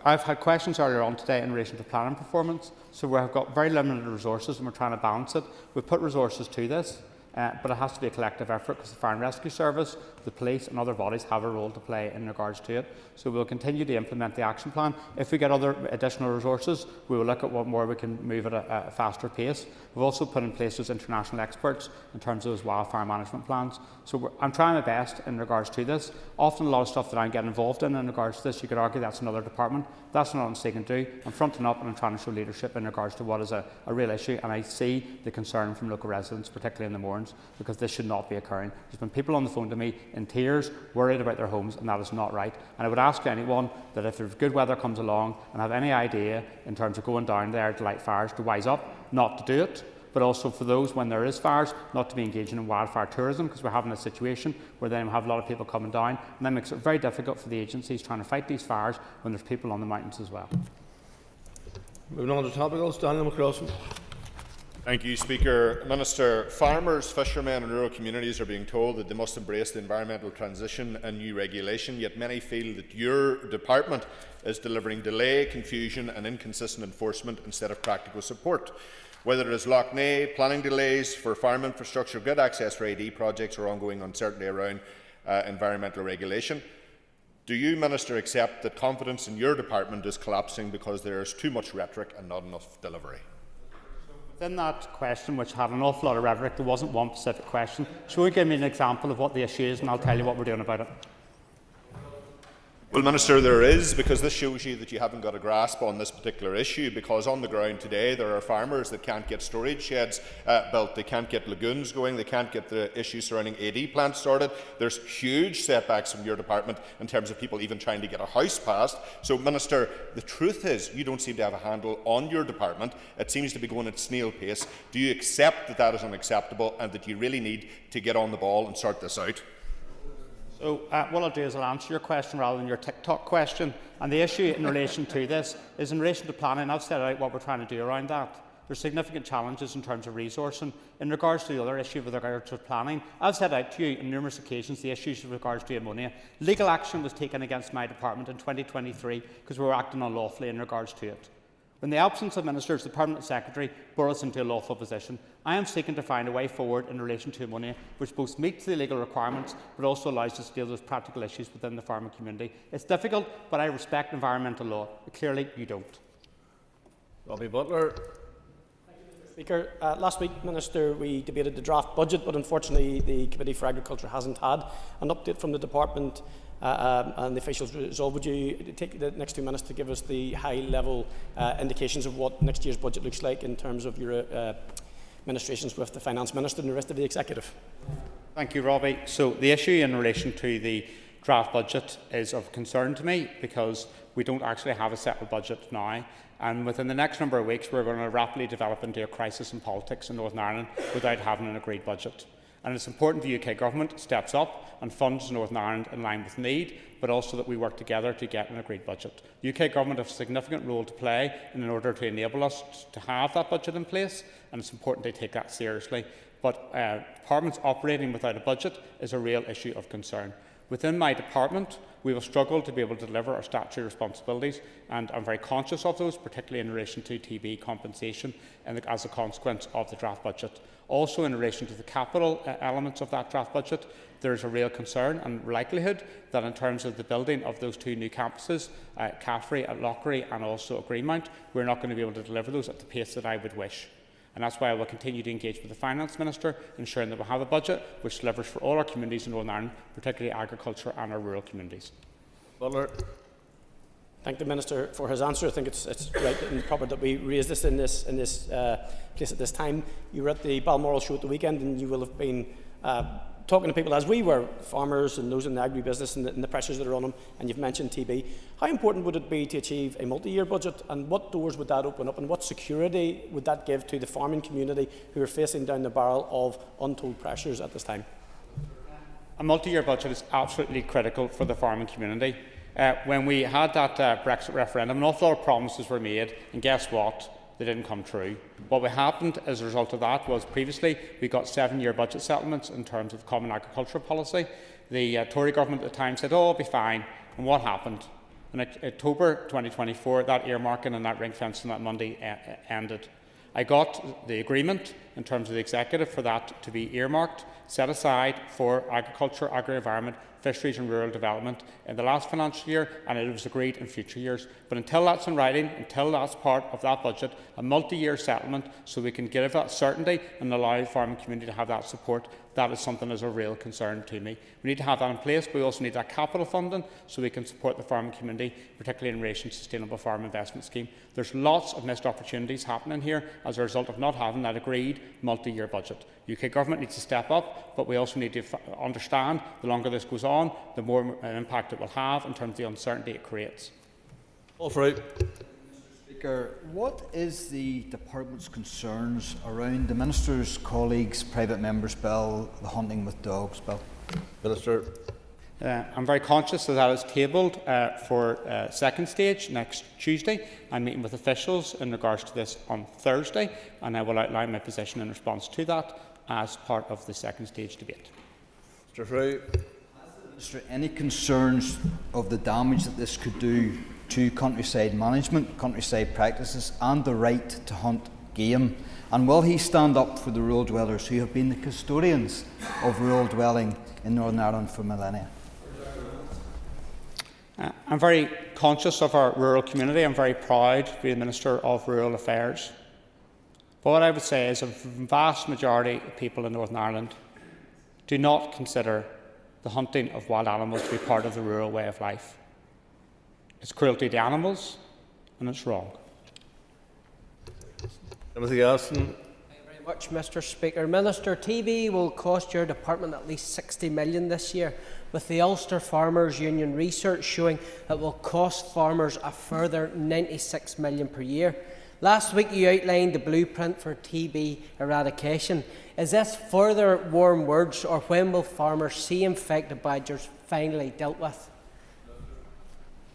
I've had questions earlier on today in relation to planning performance, so we've got very limited resources and we're trying to balance it. We've put resources to this, but it has to be a collective effort, because the Fire and Rescue Service, the police and other bodies have a role to play in regards to it. So we'll continue to implement the action plan. If we get other additional resources, we will look at what more we can move at a faster pace. We've also put in place those international experts in terms of those wildfire management plans. So I'm trying my best in regards to this. Often a lot of stuff that I'm getting involved in regards to this, you could argue that's another department. That's not what I'm seeking to do. I'm fronting up and I'm trying to show leadership in regards to what is a real issue, and I see the concern from local residents, particularly in the Mournes, because this should not be occurring. There's been people on the phone to me in tears, worried about their homes, and that is not right. And I would ask anyone that if there's good weather comes along and have any idea in terms of going down there to light fires, to wise up, not to do it, but also for those when there is fires, not to be engaging in wildfire tourism, because we're having a situation where then we have a lot of people coming down, and that makes it very difficult for the agencies trying to fight these fires when there's people on the mountains as well. Moving on to topicals, Daniel McCrossan. Thank you, Speaker. Minister, farmers, fishermen and rural communities are being told that they must embrace the environmental transition and new regulation, yet many feel that your department is delivering delay, confusion and inconsistent enforcement instead of practical support. Whether it is Lough Neagh, planning delays for farm infrastructure, grid access for AD projects or ongoing uncertainty around environmental regulation. Do you, Minister, accept that confidence in your department is collapsing because there is too much rhetoric and not enough delivery? Within that question, which had an awful lot of rhetoric, there wasn't one specific question. So give me an example of what the issue is and I'll tell you what we're doing about it. Well, Minister, there is, because this shows you that you haven't got a grasp on this particular issue, because on the ground today there are farmers that can't get storage sheds built, they can't get lagoons going, they can't get the issues surrounding AD plants started. There's huge setbacks from your department in terms of people even trying to get a house passed. So, Minister, the truth is you don't seem to have a handle on your department. It seems to be going at snail pace. Do you accept that that is unacceptable and that you really need to get on the ball and sort this out? So what I'll do is I'll answer your question rather than your TikTok question. And the issue in relation to this is in relation to planning. I've set out what we're trying to do around that. There's significant challenges in terms of resourcing. In regards to the other issue with regards to planning, I've set out to you on numerous occasions the issues with regards to ammonia. Legal action was taken against my department in 2023 because we were acting unlawfully in regards to it. In the absence of ministers, the Permanent Secretary brought us into a lawful position. I am seeking to find a way forward in relation to ammonia, which both meets the legal requirements but also allows us to deal with practical issues within the farming community. It's difficult, but I respect environmental law. Clearly, you don't. Robbie Butler. Speaker, last week, Minister, we debated the draft budget, but unfortunately the Committee for Agriculture hasn't had an update from the Department and the officials resolved. Would you take the next 2 minutes to give us the high-level indications of what next year's budget looks like in terms of your ministrations with the Finance Minister and the rest of the Executive? Thank you, Robbie. So the issue in relation to the draft budget is of concern to me because we don't actually have a settled budget now. And within the next number of weeks, we're going to rapidly develop into a crisis in politics in Northern Ireland without having an agreed budget. And it's important the UK Government steps up and funds Northern Ireland in line with need, but also that we work together to get an agreed budget. The UK Government has a significant role to play in order to enable us to have that budget in place, and it's important they take that seriously. But departments operating without a budget is a real issue of concern. Within my department, we will struggle to be able to deliver our statutory responsibilities, and I'm very conscious of those, particularly in relation to TB compensation and as a consequence of the draft budget. Also, in relation to the capital elements of that draft budget, there is a real concern and likelihood that in terms of the building of those 2 new campuses, Caffrey at Lough Neagh and also at Greenmount, we're not going to be able to deliver those at the pace that I would wish. And that's why I will continue to engage with the Finance Minister, ensuring that we have a budget which delivers for all our communities in Northern Ireland, particularly agriculture and our rural communities. Butler. Thank the Minister for his answer. I think it's right and proper that we raise this in this place at this time. You were at the Balmoral show at the weekend and you will have been talking to people, as we were, farmers and those in the agribusiness and the pressures that are on them, and you've mentioned TB. How important would it be to achieve a multi-year budget, and what doors would that open up, and what security would that give to the farming community who are facing down the barrel of untold pressures at this time? A multi-year budget is absolutely critical for the farming community. When we had that Brexit referendum, an awful lot of promises were made, and guess what? They didn't come true. What happened as a result of that was previously we got 7-year budget settlements in terms of common agricultural policy. The Tory government at the time said, oh, it'll be fine. And what happened? In October 2024, that earmarking and that ring fencing that Monday ended. I got the agreement in terms of the executive for that to be earmarked, set aside for agriculture, agri-environment, fisheries and rural development in the last financial year, and it was agreed in future years. But until that's in writing, until that's part of that budget, a multi-year settlement so we can give that certainty and allow the farming community to have that support, that is something that is a real concern to me. We need to have that in place, but we also need that capital funding so we can support the farming community, particularly in relation to the Sustainable Farm Investment Scheme. There's lots of missed opportunities happening here as a result of not having that agreed multi-year budget. UK Government needs to step up, but we also need to understand the longer this goes on, the more impact it will have in terms of the uncertainty it creates. Mr. Speaker, what is the Department's concerns around the Minister's colleagues' private members' bill, the hunting with dogs bill? Minister. I'm very conscious that that is tabled for second stage next Tuesday. I'm meeting with officials in regards to this on Thursday, and I will outline my position in response to that as part of the second stage debate. Mr. Frew. Is there any concerns of the damage that this could do to countryside management, countryside practices and the right to hunt game? And will he stand up for the rural dwellers who have been the custodians of rural dwelling in Northern Ireland for millennia? I'm very conscious of our rural community. I'm very proud to be the Minister of Rural Affairs. But what I would say is a vast majority of people in Northern Ireland do not consider the hunting of wild animals to be part of the rural way of life. It's cruelty to animals, and it's wrong. Timothy Arson. Thank you very much, Mr. Speaker. Minister, TB will cost your department at least $60 million this year, with the Ulster Farmers Union research showing it will cost farmers a further $96 million per year. Last week you outlined the blueprint for TB eradication. Is this further warm words, or when will farmers see infected badgers finally dealt with?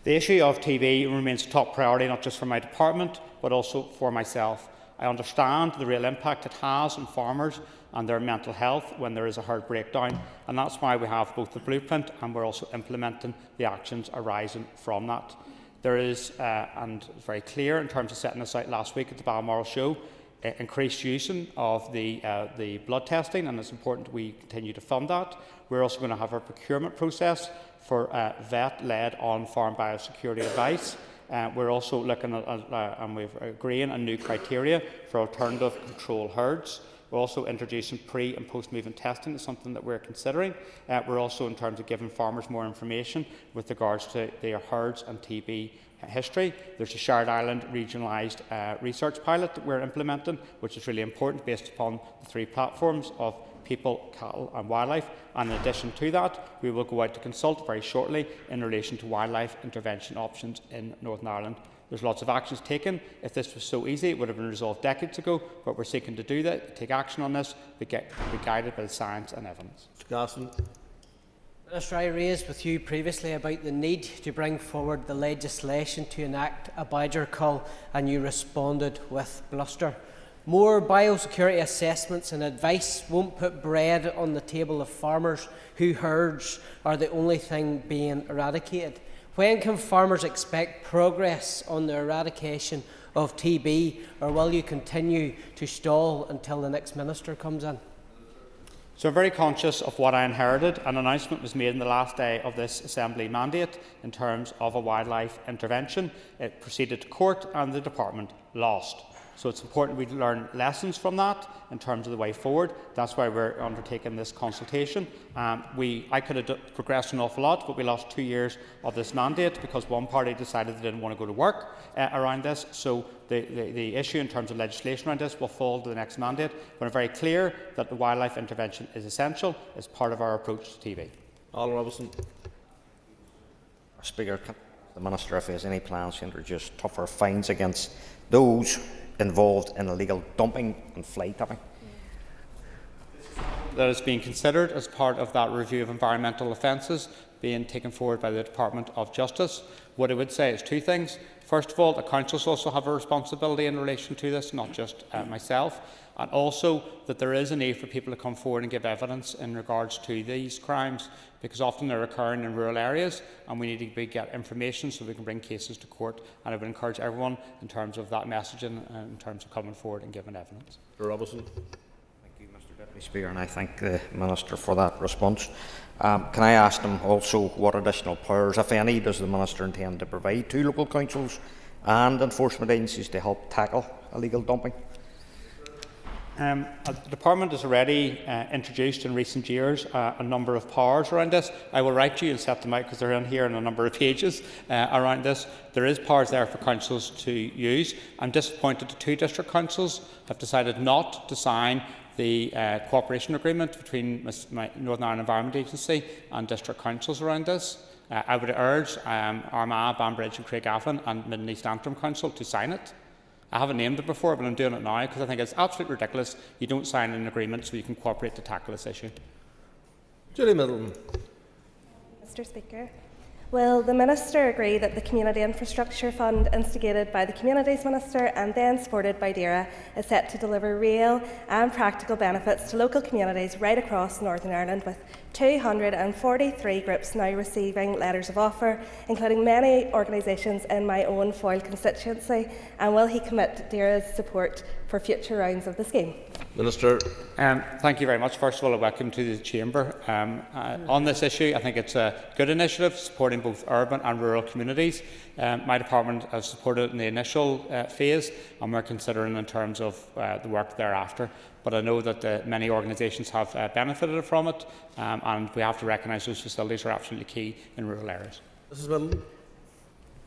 The issue of TB remains a top priority, not just for my department, but also for myself. I understand the real impact it has on farmers and their mental health when there is a herd breakdown, and that's why we have both the blueprint and we're also implementing the actions arising from that. There is, and it's very clear in terms of setting this out last week at the Balmoral show, increased use of the blood testing, and it's important we continue to fund that. We're also going to have our procurement process for vet-led on-farm biosecurity advice. We're also looking at, and we're agreeing on new criteria for alternative control herds. We're also introducing pre- and post-movement testing. It's something that we're considering. We're also, in terms of giving farmers more information with regards to their herds and TB history. There's a Shared Island regionalised research pilot that we're implementing, which is really important based upon the 3 platforms of people, cattle and wildlife. And in addition to that, we will go out to consult very shortly in relation to wildlife intervention options in Northern Ireland. There's lots of actions taken. If this was so easy, it would have been resolved decades ago, but we're seeking to do that, take action on this, be guided by the science and evidence. Minister, I raised with you previously about the need to bring forward the legislation to enact a badger cull, and you responded with bluster. More biosecurity assessments and advice won't put bread on the table of farmers whose herds are the only thing being eradicated. When can farmers expect progress on the eradication of TB, or will you continue to stall until the next minister comes in? So I'm very conscious of what I inherited. An announcement was made on the last day of this Assembly mandate in terms of a wildlife intervention. It proceeded to court and the department lost. So it's important we learn lessons from that in terms of the way forward. That's why we're undertaking this consultation. I could have progressed an awful lot, but we lost 2 years of this mandate because one party decided they didn't want to go to work around this. So the issue in terms of legislation around this will fall to the next mandate. But I'm very clear that the wildlife intervention is essential as part of our approach to TB. Alan Robinson. Speaker, the Minister, if he has any plans to introduce tougher fines against those involved in illegal dumping and fly tipping. That is being considered as part of that review of environmental offences being taken forward by the Department of Justice. What I would say is 2 things. First of all, the councils also have a responsibility in relation to this, not just myself, and also that there is a need for people to come forward and give evidence in regards to these crimes, because often they're occurring in rural areas and we need to get information so we can bring cases to court. And I would encourage everyone in terms of that messaging and in terms of coming forward and giving evidence. Robinson. Thank you, Mr Deputy Speaker, and I thank the Minister for that response. Can I ask him also what additional powers, if any, does the Minister intend to provide to local councils and enforcement agencies to help tackle illegal dumping? The Department has already introduced in recent years a number of powers around this. I will write to you and set them out because they're in here in a number of pages around this. There is powers there for councils to use. I'm disappointed that 2 district councils have decided not to sign the cooperation agreement between Northern Ireland Environment Agency and district councils around this. I would urge Armagh, Banbridge and Craigavon and Mid and East Antrim Council to sign it. I haven't named it before, but I'm doing it now because I think it's absolutely ridiculous you don't sign an agreement so you can cooperate to tackle this issue. Julie Middleton. Mr Speaker, will the Minister agree that the Community Infrastructure Fund, instigated by the Communities Minister and then supported by DAERA, is set to deliver real and practical benefits to local communities right across Northern Ireland, with 243 groups now receiving letters of offer, including many organisations in my own Foyle constituency, and will he commit DAERA's support for future rounds of the scheme? Minister. Thank you very much. First of all, welcome to the Chamber. On this issue, I think it's a good initiative supporting both urban and rural communities. My department has supported it in the initial phase, and we're considering in terms of the work thereafter. But I know that many organisations have benefited from it, and we have to recognise those facilities are absolutely key in rural areas. Mrs. Middleton.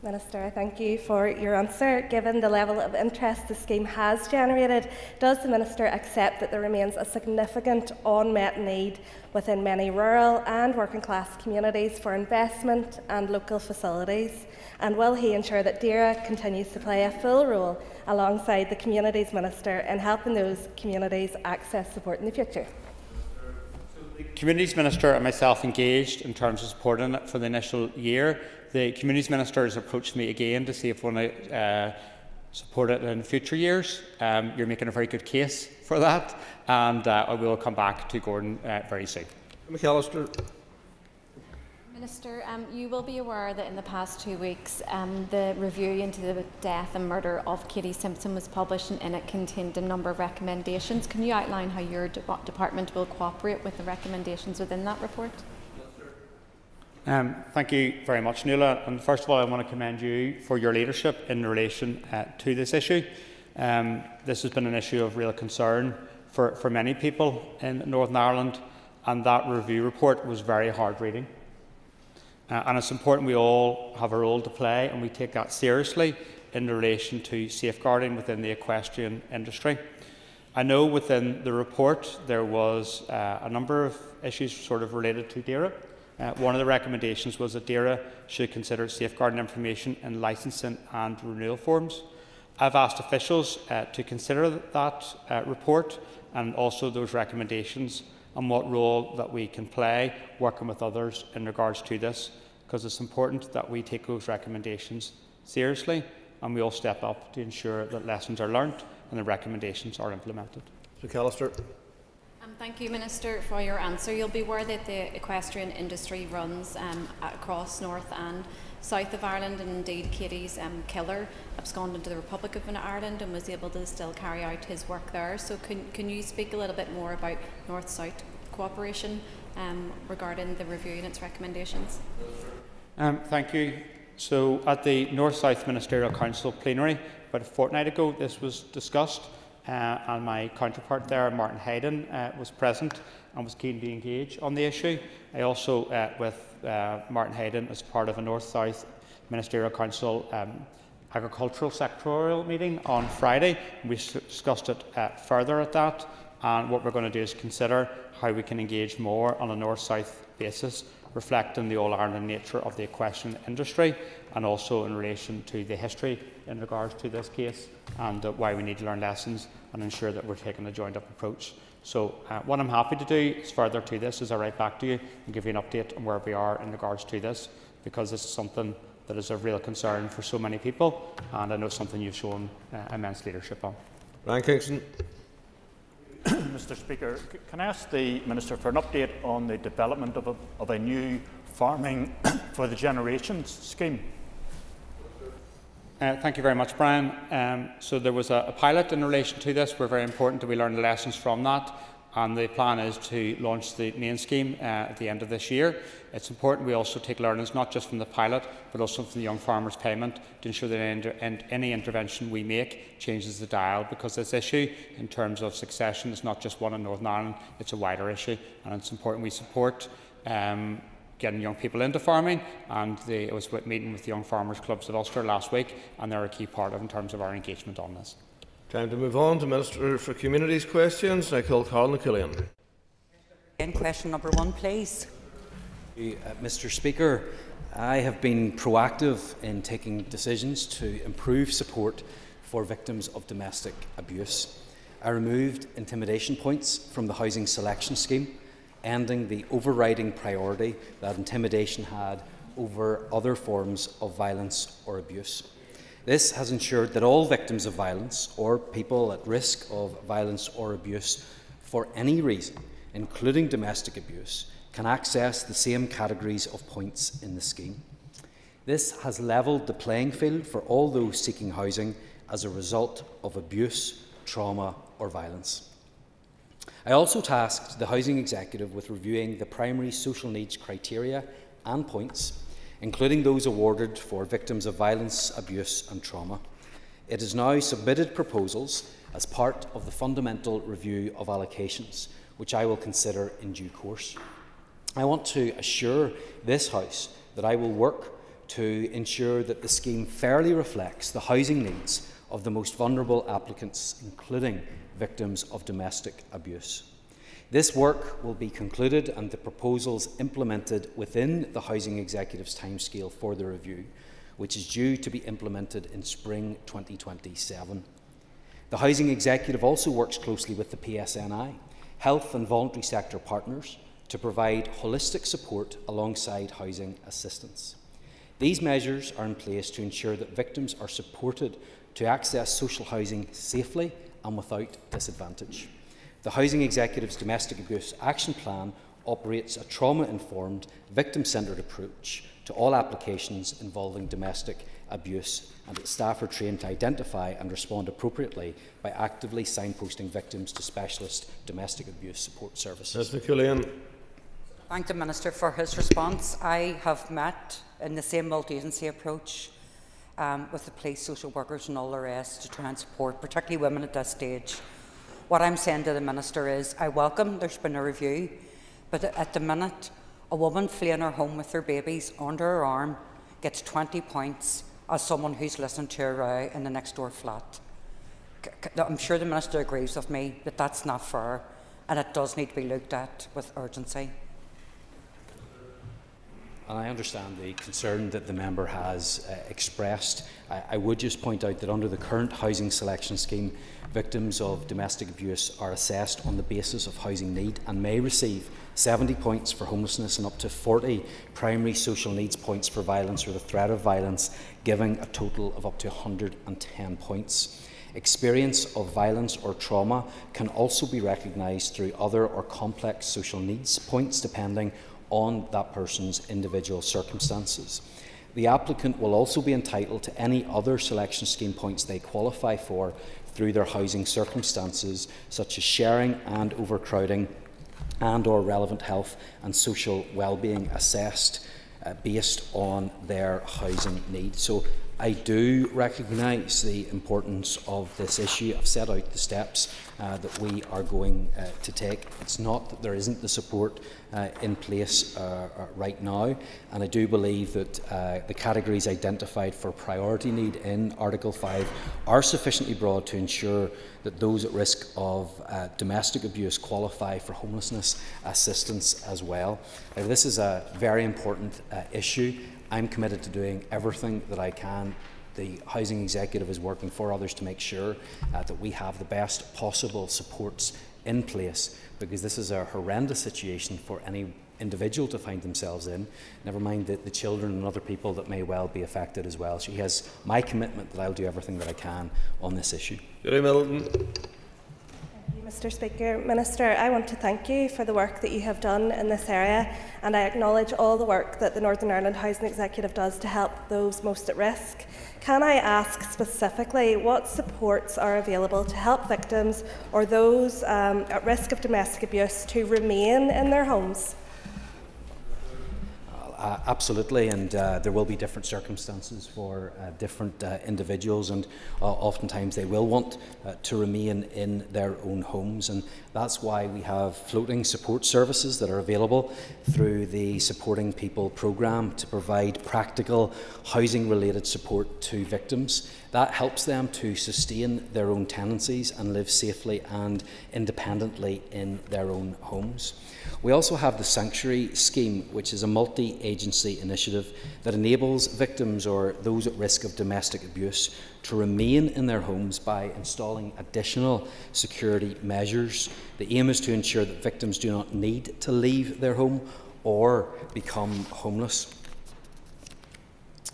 Minister, I thank you for your answer. Given the level of interest the scheme has generated, does the Minister accept that there remains a significant unmet need within many rural and working class communities for investment and local facilities? And will he ensure that DAERA continues to play a full role alongside the Communities Minister in helping those communities access support in the future? The Communities Minister and myself engaged in terms of supporting it for the initial year. The Communities Minister has approached me again to see if we want to support it in future years. You're making a very good case for that, and I will come back to Gordon very soon. McAllister. Minister, you will be aware that in the past 2 weeks the review into the death and murder of Katie Simpson was published, and in it contained a number of recommendations. Can you outline how your department will cooperate with the recommendations within that report? Thank you very much, Nuala. And first of all, I want to commend you for your leadership in relation to this issue. This has been an issue of real concern for many people in Northern Ireland, and that review report was very hard reading. And it's important we all have a role to play, and we take that seriously in relation to safeguarding within the equestrian industry. I know within the report there was a number of issues sort of related to DAERA. One of the recommendations was that DAERA should consider safeguarding information in licensing and renewal forms. I've asked officials to consider that report and also those recommendations and what role that we can play working with others in regards to this, because it's important that we take those recommendations seriously and we all step up to ensure that lessons are learnt and the recommendations are implemented. McAllister. Thank you, Minister, for your answer. You'll be aware that the equestrian industry runs across North and South of Ireland, and indeed Katie's killer absconded to the Republic of Ireland and was able to still carry out his work there. So can you speak a little bit more about North-South cooperation regarding the review and its recommendations? Thank you. So at the North-South Ministerial Council plenary about a fortnight ago, this was discussed. And my counterpart there, Martin Hayden, was present and was keen to engage on the issue. I also, with Martin Hayden, as part of a North-South Ministerial Council agricultural sectorial meeting on Friday. We discussed it further at that, and what we're going to do is consider how we can engage more on a North-South basis, reflecting the all-Ireland nature of the equestrian industry, and also in relation to the history in regards to this case, and why we need to learn lessons and ensure that we're taking a joined-up approach. So what I'm happy to do is further to this is I write back to you and give you an update on where we are in regards to this, because this is something that is of real concern for so many people, and I know something you've shown immense leadership on. Ryan Kingston. Mr. Speaker, can I ask the Minister for an update on the development of a new farming for the generations scheme? Thank you very much, Brian. So there was a pilot in relation to this. We're very important that we learn the lessons from that, and the plan is to launch the main scheme at the end of this year. It's important we also take learnings not just from the pilot but also from the Young Farmers Payment to ensure that any intervention we make changes the dial, because this issue in terms of succession is not just one in Northern Ireland, it's a wider issue, and it's important we support getting young people into farming, and I was meeting with the Young Farmers Clubs of Ulster last week, and they're a key part of in terms of our engagement on this. Time to move on to Minister for Communities questions. I call Colin Glen. Question number 1, please. Mr. Speaker, I have been proactive in taking decisions to improve support for victims of domestic abuse. I removed intimidation points from the housing selection scheme, ending the overriding priority that intimidation had over other forms of violence or abuse. This has ensured that all victims of violence or people at risk of violence or abuse for any reason, including domestic abuse, can access the same categories of points in the scheme. This has levelled the playing field for all those seeking housing as a result of abuse, trauma or violence. I also tasked the Housing Executive with reviewing the primary social needs criteria and points, including those awarded for victims of violence, abuse and trauma. It has now submitted proposals as part of the fundamental review of allocations, which I will consider in due course. I want to assure this House that I will work to ensure that the scheme fairly reflects the housing needs of the most vulnerable applicants, including victims of domestic abuse. This work will be concluded and the proposals implemented within the Housing Executive's timescale for the review, which is due to be implemented in spring 2027. The Housing Executive also works closely with the PSNI, health and voluntary sector partners, to provide holistic support alongside housing assistance. These measures are in place to ensure that victims are supported to access social housing safely and without disadvantage. The Housing Executive's Domestic Abuse Action Plan operates a trauma-informed, victim-centred approach to all applications involving domestic abuse, and its staff are trained to identify and respond appropriately by actively signposting victims to specialist domestic abuse support services. Mr. Cullinan. Thank the Minister for his response. I have met in the same multi-agency approach with the police, social workers and all the rest to try and support, particularly women at this stage. What I'm saying to the Minister is I welcome there's been a review, but at the minute a woman fleeing her home with her babies under her arm gets 20 points as someone who's listened to a row in the next door flat. I'm sure the Minister agrees with me that that's not fair and it does need to be looked at with urgency. And I understand the concern that the member has expressed. I would just point out that under the current housing selection scheme, victims of domestic abuse are assessed on the basis of housing need and may receive 70 points for homelessness and up to 40 primary social needs points for violence or the threat of violence, giving a total of up to 110 points. Experience of violence or trauma can also be recognised through other or complex social needs points depending on that person's individual circumstances. The applicant will also be entitled to any other selection scheme points they qualify for through their housing circumstances, such as sharing and overcrowding and or relevant health and social well-being assessed based on their housing needs. So I do recognise the importance of this issue. I've set out the steps that we are going to take. It's not that there isn't the support in place right now, and I do believe that the categories identified for priority need in Article 5 are sufficiently broad to ensure that those at risk of domestic abuse qualify for homelessness assistance as well. This is a very important issue. I'm committed to doing everything that I can. The Housing Executive is working for others to make sure that we have the best possible supports in place, because this is a horrendous situation for any individual to find themselves in, never mind the children and other people that may well be affected as well. So he has my commitment that I'll do everything that I can on this issue. Julie Middleton. Mr. Speaker, Minister, I want to thank you for the work that you have done in this area, and I acknowledge all the work that the Northern Ireland Housing Executive does to help those most at risk. Can I ask specifically what supports are available to help victims or those at risk of domestic abuse to remain in their homes? Absolutely, and there will be different circumstances for different individuals, and oftentimes they will want to remain in their own homes, and that's why we have floating support services that are available through the Supporting People programme to provide practical housing-related support to victims. That helps them to sustain their own tenancies and live safely and independently in their own homes. We also have the Sanctuary Scheme, which is a multi-agency initiative that enables victims or those at risk of domestic abuse to remain in their homes by installing additional security measures. The aim is to ensure that victims do not need to leave their home or become homeless.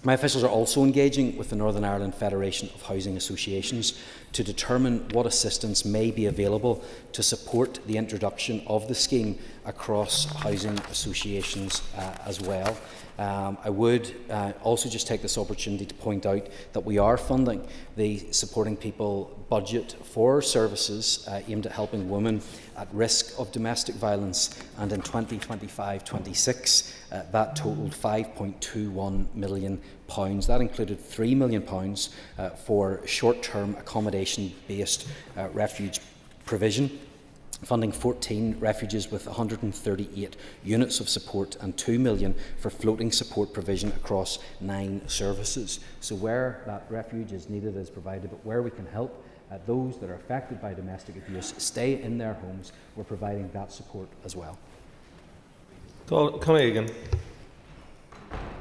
My officials are also engaging with the Northern Ireland Federation of Housing Associations to determine what assistance may be available to support the introduction of the scheme across housing associations as well. I would also just take this opportunity to point out that we are funding the Supporting People budget for services aimed at helping women at risk of domestic violence, and in 2025-26 that totalled £5.21 million. That included £3 million for short-term accommodation-based refuge provision, funding 14 refuges with 138 units of support, and £2 million for floating support provision across 9 services. So where that refuge is needed is provided, but where we can help those that are affected by domestic abuse stay in their homes, we're providing that support as well. Come again.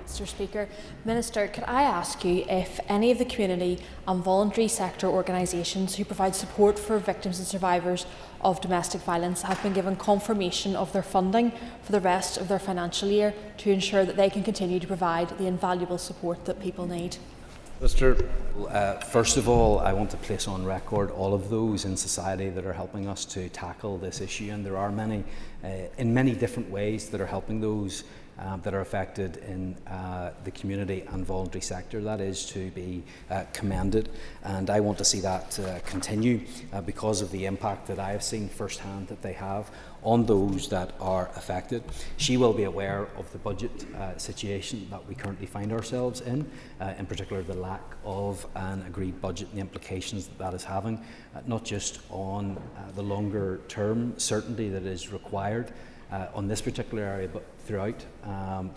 Mr. Speaker, Minister, could I ask you if any of the community and voluntary sector organisations who provide support for victims and survivors of domestic violence have been given confirmation of their funding for the rest of their financial year to ensure that they can continue to provide the invaluable support that people need? First of all, I want to place on record all of those in society that are helping us to tackle this issue, and there are many, in many different ways, that are helping those that are affected in the community and voluntary sector. That is to be commended, and I want to see that continue because of the impact that I have seen firsthand that they have on those that are affected. She will be aware of the budget situation that we currently find ourselves in particular the lack of an agreed budget and the implications that that is having, not just on the longer term certainty that is required on this particular area, but throughout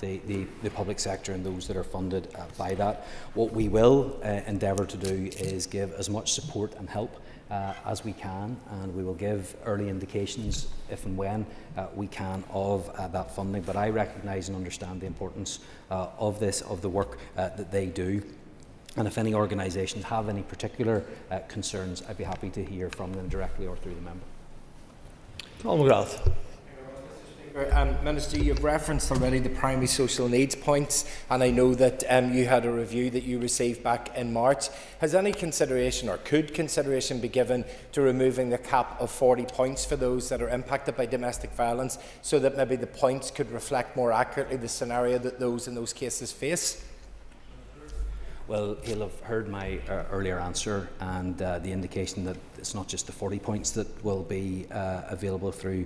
the public sector and those that are funded by that. What we will endeavour to do is give as much support and help as we can, and we will give early indications if and when we can of that funding. But I recognise and understand the importance of the work that they do. And if any organisations have any particular concerns, I'd be happy to hear from them directly or through the member. Colin Glen. Minister, you've referenced already the primary social needs points, and I know that you had a review that you received back in March. Has any consideration, or could consideration be given to removing the cap of 40 points for those that are impacted by domestic violence, so that maybe the points could reflect more accurately the scenario that those in those cases face? Well, he'll have heard my earlier answer and the indication that it's not just the 40 points that will be available through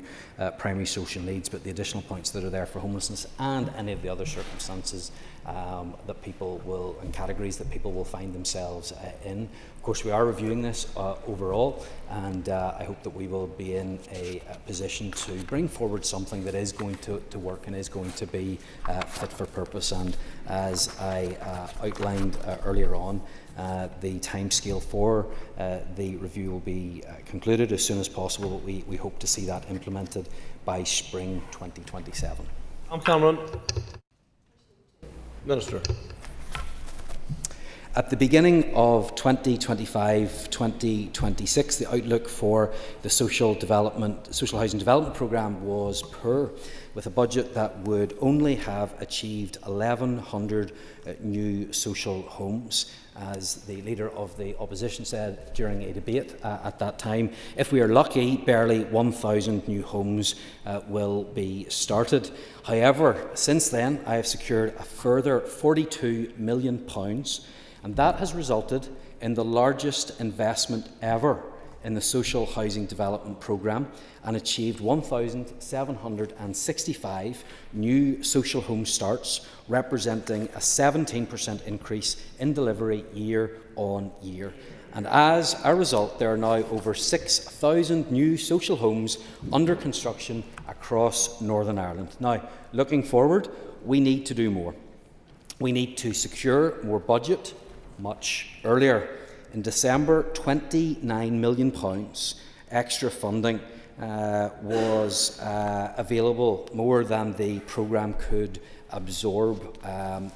primary social needs, but the additional points that are there for homelessness and any of the other circumstances that people will, and categories that people will find themselves in. Of course, we are reviewing this overall, and I hope that we will be in a position to bring forward something that is going to work and is going to be fit for purpose. And as I outlined earlier on, the timescale for the review will be concluded as soon as possible, but we hope to see that implemented by spring 2027. Cameron. Minister. At the beginning of 2025-2026, the outlook for the social housing development programme was poor, with a budget that would only have achieved 1,100 new social homes. As the Leader of the Opposition said during a debate at that time, if we are lucky, barely 1,000 new homes will be started. However, since then, I have secured a further £42 million, and that has resulted in the largest investment ever in the social housing development programme, and achieved 1,765 new social home starts, representing a 17% increase in delivery year on year. And as a result, there are now over 6,000 new social homes under construction across Northern Ireland. Now, looking forward, we need to do more. We need to secure more budget much earlier. In December, £29 million extra funding was available, more than the programme could absorb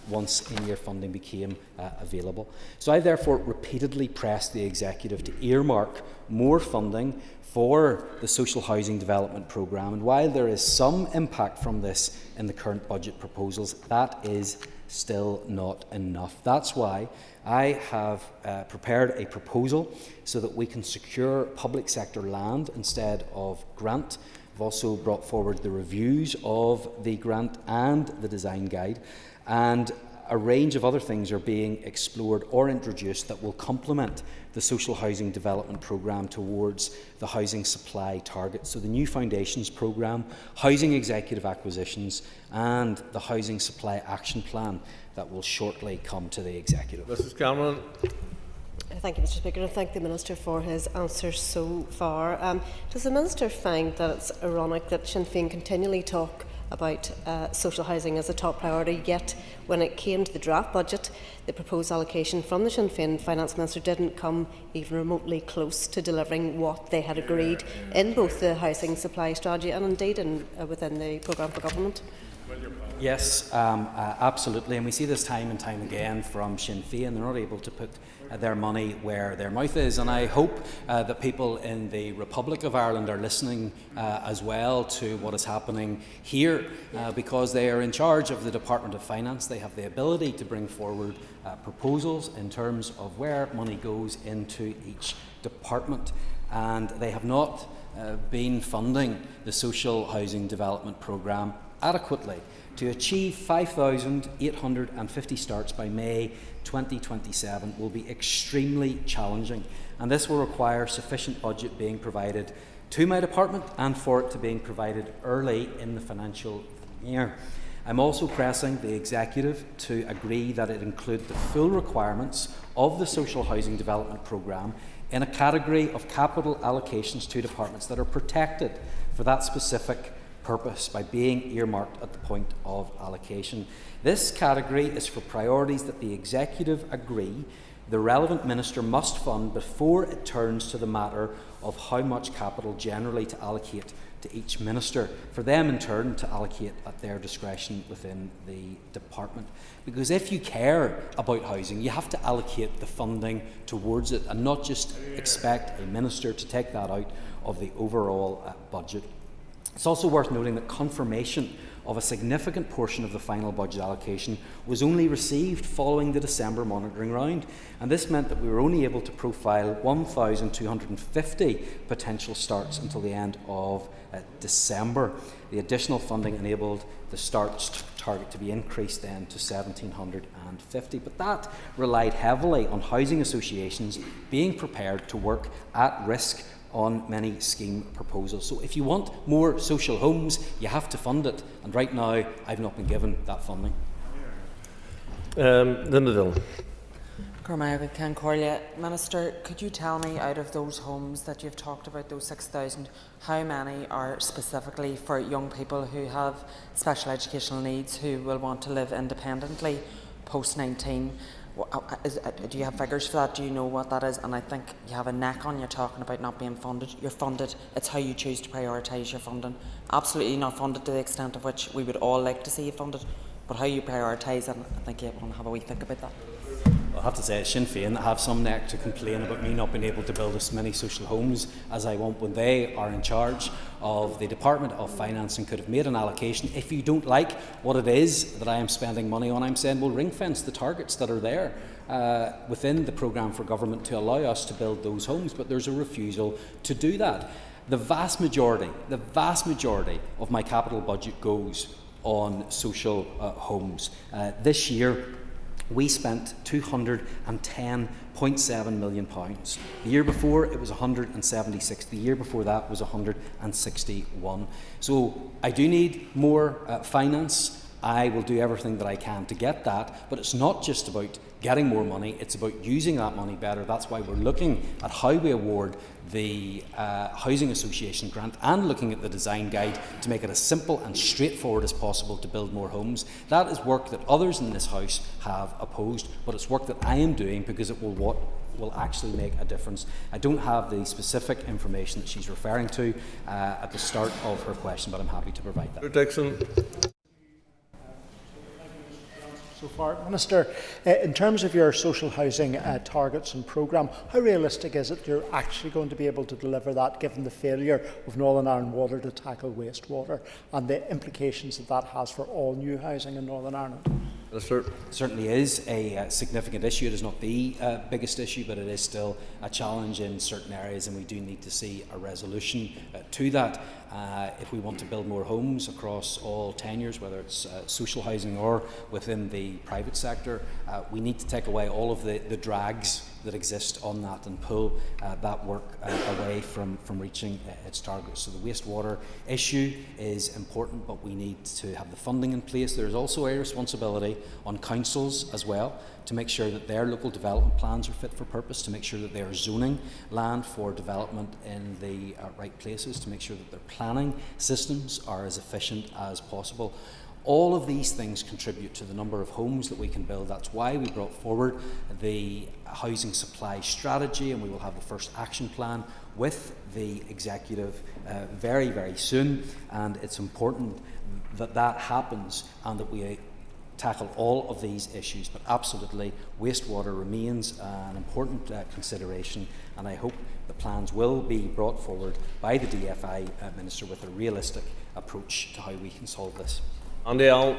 once in-year funding became available. So I therefore repeatedly pressed the Executive to earmark more funding for the social housing development programme, and while there is some impact from this in the current budget proposals, that is still not enough. That's why I have prepared a proposal so that we can secure public sector land instead of grant We've also brought forward the reviews of the grant and the design guide, and a range of other things are being explored or introduced that will complement the social housing development programme towards the housing supply target. So the new foundations programme, housing executive acquisitions, and the housing supply action plan that will shortly come to the executive. Mrs. Cameron. Thank you, Mr. Speaker, and thank the Minister for his answers so far. Does the Minister find that it's ironic that Sinn Fein continually talk about social housing as a top priority, yet when it came to the draft budget, the proposed allocation from the Sinn Fein Finance Minister didn't come even remotely close to delivering what they had agreed in both the housing supply strategy and indeed within the programme for government? Yes, absolutely, and we see this time and time again from Sinn Fein. They're not able to put their money where their mouth is, and I hope that people in the Republic of Ireland are listening as well to what is happening here, because they are in charge of the Department of Finance. They have the ability to bring forward proposals in terms of where money goes into each department, and they have not been funding the social housing development programme adequately. To achieve 5,850 starts by May 2027 will be extremely challenging, and this will require sufficient budget being provided to my department and for it to being provided early in the financial year. I'm also pressing the Executive to agree that it include the full requirements of the social housing development programme in a category of capital allocations to departments that are protected for that specific purpose by being earmarked at the point of allocation. This category is for priorities that the Executive agree the relevant minister must fund before it turns to the matter of how much capital generally to allocate to each minister, for them in turn to allocate at their discretion within the department. Because if you care about housing, you have to allocate the funding towards it and not just expect a minister to take that out of the overall budget. It's also worth noting that confirmation of a significant portion of the final budget allocation was only received following the December monitoring round, and this meant that we were only able to profile 1,250 potential starts until the end of December. The additional funding enabled the starts target to be increased then to 1,750, but that relied heavily on housing associations being prepared to work at risk on many scheme proposals. So if you want more social homes, you have to fund it, and right now I've not been given that funding. Linda Dillon. Minister, could you tell me, out of those homes that you've talked about, those 6,000, how many are specifically for young people who have special educational needs, who will want to live independently post-19? Do you have figures for that? Do you know what that is? And I think you have a neck on, you're talking about not being funded. You're funded. It's how you choose to prioritise your funding. Absolutely not funded to the extent of which we would all like to see you funded, but how you prioritise it, I think you want to have a wee think about that. I have to say, it's Sinn Fein that have some neck to complain about me not being able to build as many social homes as I want when they are in charge of the Department of Finance and could have made an allocation. If you don't like what it is that I am spending money on, I'm saying, well, ring fence the targets that are there within the programme for government to allow us to build those homes, but there's a refusal to do that. The vast majority of my capital budget goes on social homes. This year, we spent £210.7 million. The year before it was 176. The year before that was 161. So I do need more finance. I will do everything that I can to get that, but it's not just about getting more money, it's about using that money better. That's why we're looking at how we award the Housing Association grant and looking at the design guide to make it as simple and straightforward as possible to build more homes. That is work that others in this House have opposed, but it's work that I am doing because it will actually make a difference. I don't have the specific information that she's referring to at the start of her question, but I'm happy to provide that. Dixon. So far, Minister, in terms of your social housing targets and programme, how realistic is it you're actually going to be able to deliver that, given the failure of Northern Ireland Water to tackle wastewater and the implications that that has for all new housing in Northern Ireland? Certainly is a significant issue. It is not the biggest issue, but it is still a challenge in certain areas, and we do need to see a resolution to that. If we want to build more homes across all tenures, whether it's social housing or within the private sector, we need to take away all of the drags that exist on that and pull that work away from reaching its targets. So the wastewater issue is important, but we need to have the funding in place. There is also a responsibility on councils as well to make sure that their local development plans are fit for purpose, to make sure that they are zoning land for development in the right places, to make sure that their planning systems are as efficient as possible. All of these things contribute to the number of homes that we can build. That's why we brought forward the housing supply strategy, and we will have the first action plan with the executive very, very soon. And it's important that that happens and that we tackle all of these issues. But absolutely, wastewater remains an important consideration, and I hope the plans will be brought forward by the DFI Minister with a realistic approach to how we can solve this. Andy Allen.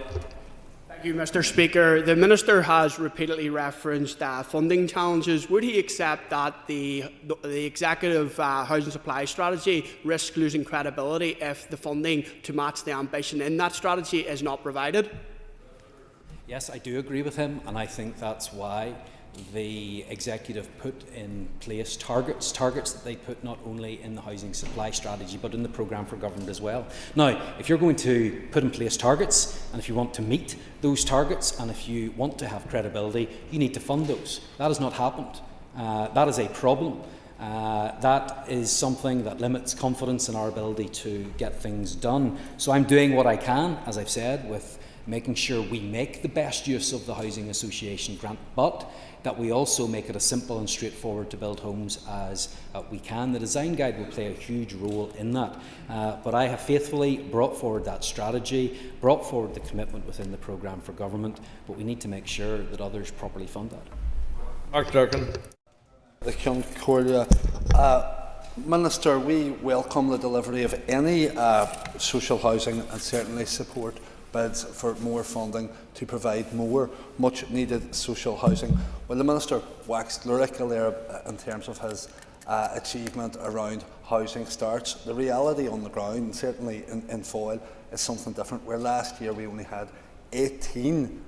Thank you, Mr. Speaker. The Minister has repeatedly referenced funding challenges. Would he accept that the executive housing supply strategy risks losing credibility if the funding to match the ambition in that strategy is not provided? Yes, I do agree with him, and I think that's why the executive put in place targets that they put not only in the housing supply strategy but in the programme for government as well. Now, if you're going to put in place targets, and if you want to meet those targets, and if you want to have credibility, you need to fund those. That has not happened. That is a problem. That is something that limits confidence in our ability to get things done. So I'm doing what I can, as I've said, with making sure we make the best use of the Housing Association grant, but that we also make it as simple and straightforward to build homes as we can. The design guide will play a huge role in that. But I have faithfully brought forward that strategy, brought forward the commitment within the programme for government, but we need to make sure that others properly fund that. Mark Durkin. The Concordia. Minister, we welcome the delivery of any social housing and certainly support bids for more funding to provide more much needed social housing. Well, the Minister waxed lyrical there in terms of his achievement around housing starts. The reality on the ground, certainly in Foyle, is something different, where last year we only had 18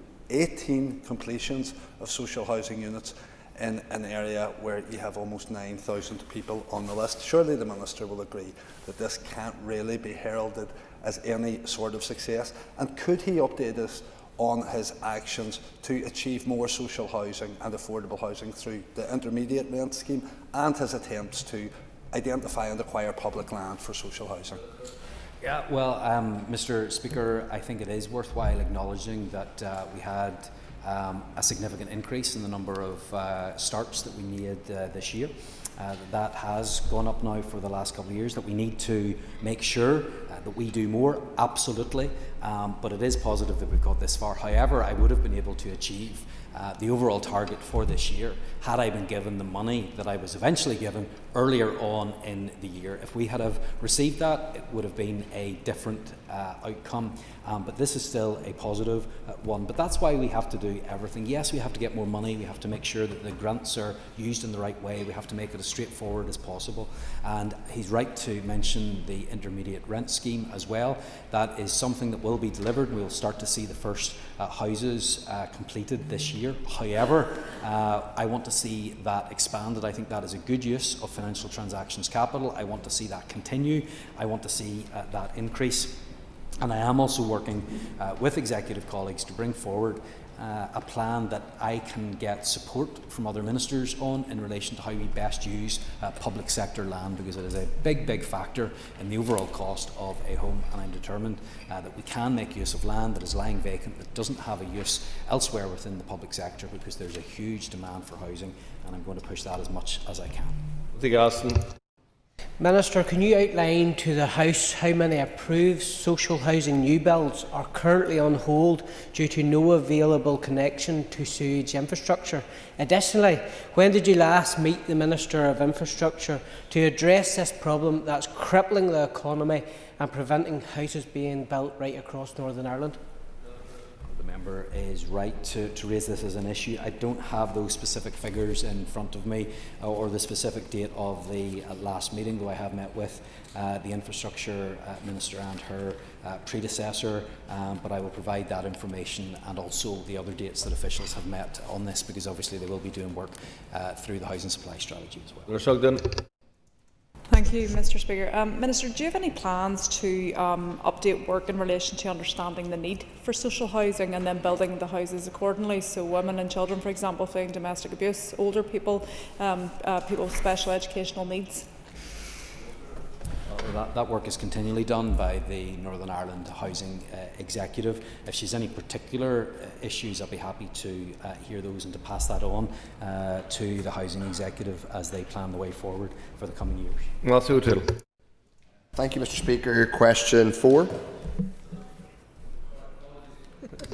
completions of social housing units in an area where you have almost 9,000 people on the list. Surely the Minister will agree that this can't really be heralded as any sort of success. And could he update us on his actions to achieve more social housing and affordable housing through the intermediate rent scheme and his attempts to identify and acquire public land for social housing? Yeah, well, Mr. Speaker, I think it is worthwhile acknowledging that we had a significant increase in the number of starts that we made this year. That has gone up now for the last couple of years, that we need to make sure that we do more, absolutely, but it is positive that we've got this far. However, I would have been able to achieve the overall target for this year had I been given the money that I was eventually given earlier on in the year. If we had have received that, it would have been a different outcome, but this is still a positive one. But that's why we have to do everything. Yes, we have to get more money, we have to make sure that the grants are used in the right way, we have to make it as straightforward as possible, and he's right to mention the intermediate rent scheme as well. That is something that will be delivered. We'll start to see the first houses completed this year. However, I want to see that expanded. I think that is a good use of financial transactions capital. I want to see that continue. I want to see that increase. And I am also working with executive colleagues to bring forward a plan that I can get support from other ministers on in relation to how we best use public sector land, because it is a big factor in the overall cost of a home, and I'm determined that we can make use of land that is lying vacant, that doesn't have a use elsewhere within the public sector, because there's a huge demand for housing, and I'm going to push that as much as I can. Minister, can you outline to the House how many approved social housing new builds are currently on hold due to no available connection to sewage infrastructure? Additionally, when did you last meet the Minister of Infrastructure to address this problem that's crippling the economy and preventing houses being built right across Northern Ireland? the member is right to raise this as an issue. I don't have those specific figures in front of me or the specific date of the last meeting, though I have met with the Infrastructure Minister and her predecessor, but I will provide that information and also the other dates that officials have met on this, because obviously they will be doing work through the housing supply strategy as well. Thank you, Mr. Speaker. Minister, do you have any plans to update work in relation to understanding the need for social housing and then building the houses accordingly? So women and children, for example, fleeing domestic abuse, older people, people with special educational needs. That work is continually done by the Northern Ireland Housing Executive. If she's any particular issues, I'll be happy to hear those and to pass that on to the Housing Executive as they plan the way forward for the coming years. Thank you, Mr. Speaker. Question 4.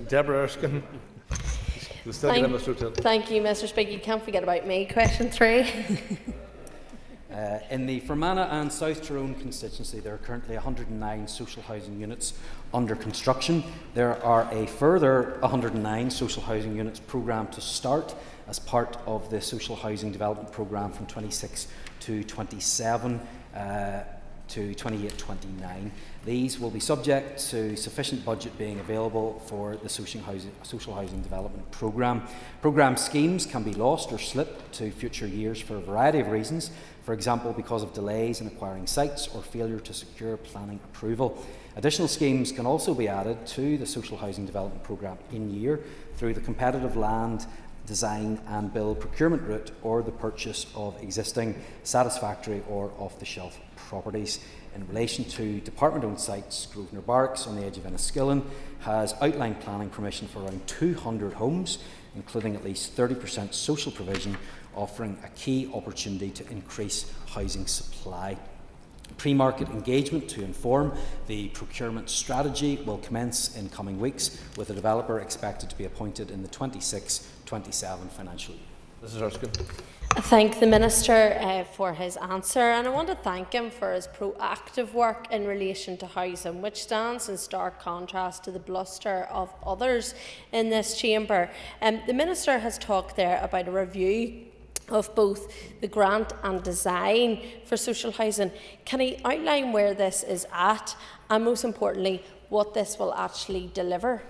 Deborah Erskine. Thank you, Mr. Speaker. You can't forget about me. Question 3. In the Fermanagh and South Tyrone constituency, there are currently 109 social housing units under construction. There are a further 109 social housing units programmed to start as part of the social housing development programme from 26 to 27 to 28-29. These will be subject to sufficient budget being available for the social housing development programme. Programme schemes can be lost or slipped to future years for a variety of reasons, for example because of delays in acquiring sites or failure to secure planning approval. Additional schemes can also be added to the social housing development programme in year through the competitive land design and build procurement route or the purchase of existing satisfactory or off-the-shelf properties. In relation to department-owned sites, Grosvenor Barracks on the edge of Enniskillen has outlined planning permission for around 200 homes, including at least 30% social provision, offering a key opportunity to increase housing supply. Pre-market engagement to inform the procurement strategy will commence in coming weeks, with a developer expected to be appointed in the 26-27 financial year. Mrs. Erskine. I thank the Minister for his answer, and I want to thank him for his proactive work in relation to housing, which stands in stark contrast to the bluster of others in this chamber. The Minister has talked there about a review of both the grant and design for social housing. Can he outline where this is at, and most importantly, what this will actually deliver?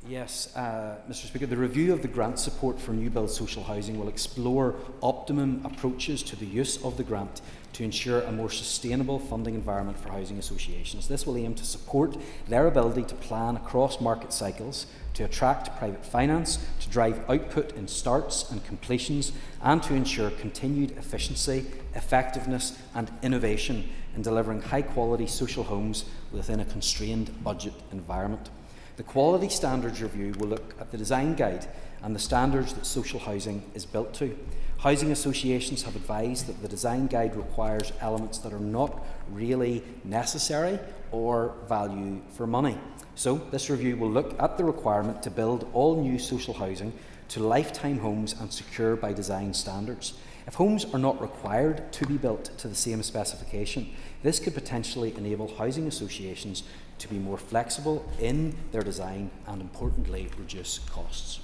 Yes, Mr. Speaker, the review of the grant support for new build social housing will explore optimum approaches to the use of the grant to ensure a more sustainable funding environment for housing associations. This will aim to support their ability to plan across market cycles, to attract private finance, to drive output in starts and completions, and to ensure continued efficiency, effectiveness and innovation in delivering high-quality social homes within a constrained budget environment. The Quality Standards Review will look at the design guide and the standards that social housing is built to. Housing associations have advised that the design guide requires elements that are not really necessary or value for money. So this review will look at the requirement to build all new social housing to lifetime homes and secure by design standards. If homes are not required to be built to the same specification, this could potentially enable housing associations to be more flexible in their design and, importantly, reduce costs.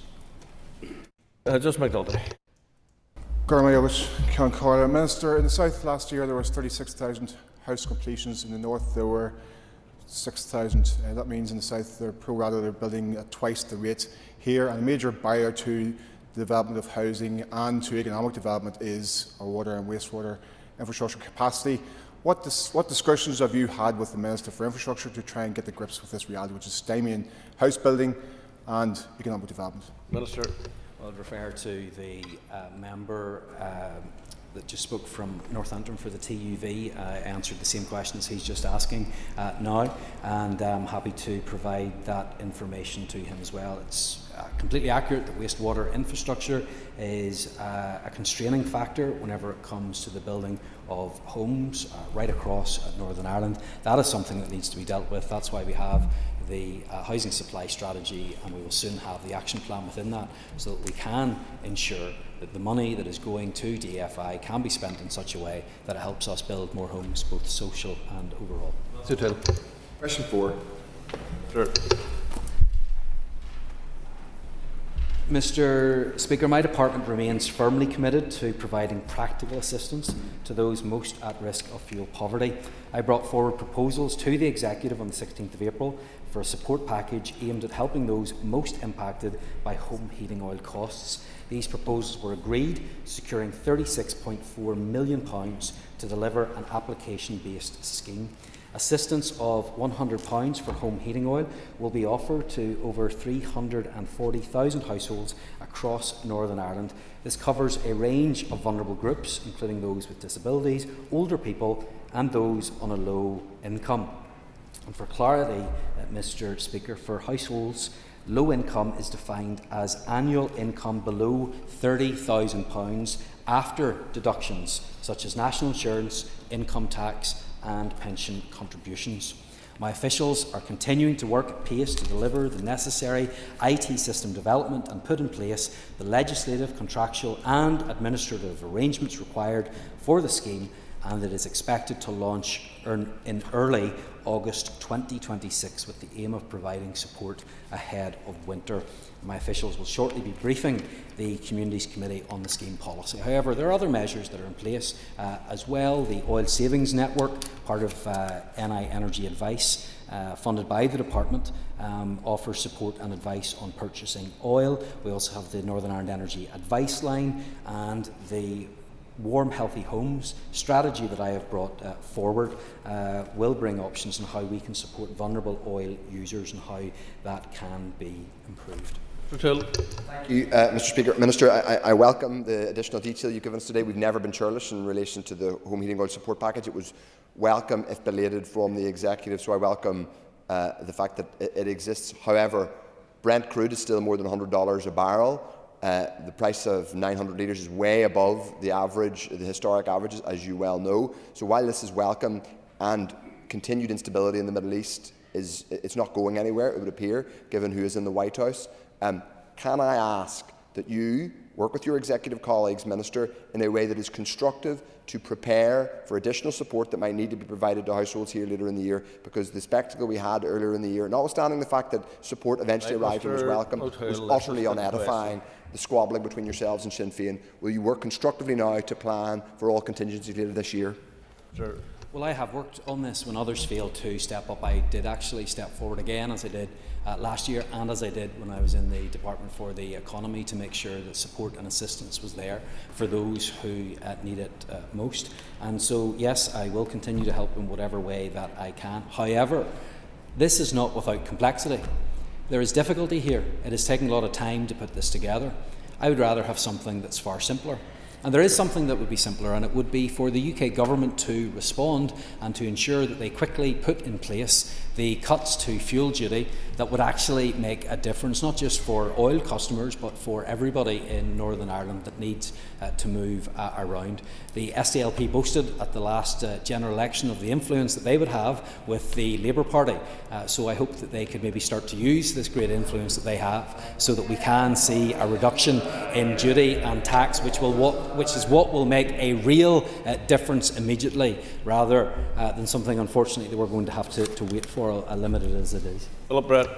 Just McNulty. Minister, in the south last year there was 36,000 house completions. In the north there were 6,000. That means in the south they're pro rata, they're building at twice the rate here, and a major barrier to the development of housing and to economic development is our water and wastewater infrastructure capacity. What discussions have you had with the Minister for Infrastructure to try and get the grips with this reality, which is stymieing house building and economic development? Minister. Well, I'd refer to the member that just spoke from Northampton for the TUV. I answered the same questions he's just asking now, and I'm happy to provide that information to him as well. It's completely accurate that wastewater infrastructure is a constraining factor whenever it comes to the building of homes right across Northern Ireland. That is something that needs to be dealt with. That's why we have the housing supply strategy, and we will soon have the action plan within that, so that we can ensure that the money that is going to DFI can be spent in such a way that it helps us build more homes, both social and overall. Question 4. Sure. Mr. Speaker, my department remains firmly committed to providing practical assistance to those most at risk of fuel poverty. I brought forward proposals to the Executive on the 16th of April for a support package aimed at helping those most impacted by home heating oil costs. These proposals were agreed, securing £36.4 million to deliver an application-based scheme. Assistance of £100 for home heating oil will be offered to over 340,000 households across Northern Ireland. This covers a range of vulnerable groups, including those with disabilities, older people and those on a low income. And for clarity, Mr. Speaker, for households, low income is defined as annual income below £30,000 after deductions such as national insurance, income tax and pension contributions. My officials are continuing to work at pace to deliver the necessary IT system development and put in place the legislative, contractual and administrative arrangements required for the scheme, and it is expected to launch in early August 2026 with the aim of providing support ahead of winter. My officials will shortly be briefing the Communities Committee on the scheme policy. However, there are other measures that are in place as well. The Oil Savings Network, part of NI Energy Advice, funded by the Department, offers support and advice on purchasing oil. We also have the Northern Ireland Energy Advice Line and the Warm Healthy Homes strategy that I have brought forward will bring options on how we can support vulnerable oil users and how that can be improved. Thank you, Mr. Speaker. Minister, I welcome the additional detail you've given us today. We've never been churlish in relation to the home heating oil support package. It was welcome, if belated, from the Executive, so I welcome the fact that it exists. However, Brent crude is still more than $100 a barrel. The price of 900 litres is way above the average, the historic averages, as you well know. So while this is welcome and continued instability in the Middle East it's not going anywhere, it would appear, given who is in the White House, can I ask that you work with your executive colleagues, Minister, in a way that is constructive to prepare for additional support that might need to be provided to households here later in the year, because the spectacle we had earlier in the year, notwithstanding the fact that support eventually arrived and was welcome, was utterly unedifying. The squabbling between yourselves and Sinn Fein. Will you work constructively now to plan for all contingencies later this year? Sure. Well, I have worked on this when others failed to step up. I did actually step forward again, as I did last year and as I did when I was in the Department for the Economy, to make sure that support and assistance was there for those who need it most. And so, yes, I will continue to help in whatever way that I can. However, this is not without complexity. There is difficulty here. It has taken a lot of time to put this together. I would rather have something that's far simpler. And there is something that would be simpler, and it would be for the UK Government to respond and to ensure that they quickly put in place the cuts to fuel duty that would actually make a difference, not just for oil customers, but for everybody in Northern Ireland that needs to move around. The SDLP boasted at the last general election of the influence that they would have with the Labour Party, so I hope that they could maybe start to use this great influence that they have so that we can see a reduction in duty and tax, which is what will make a real difference immediately, rather than something, unfortunately, that we're going to have to wait for, limited as it is. Philip Brett.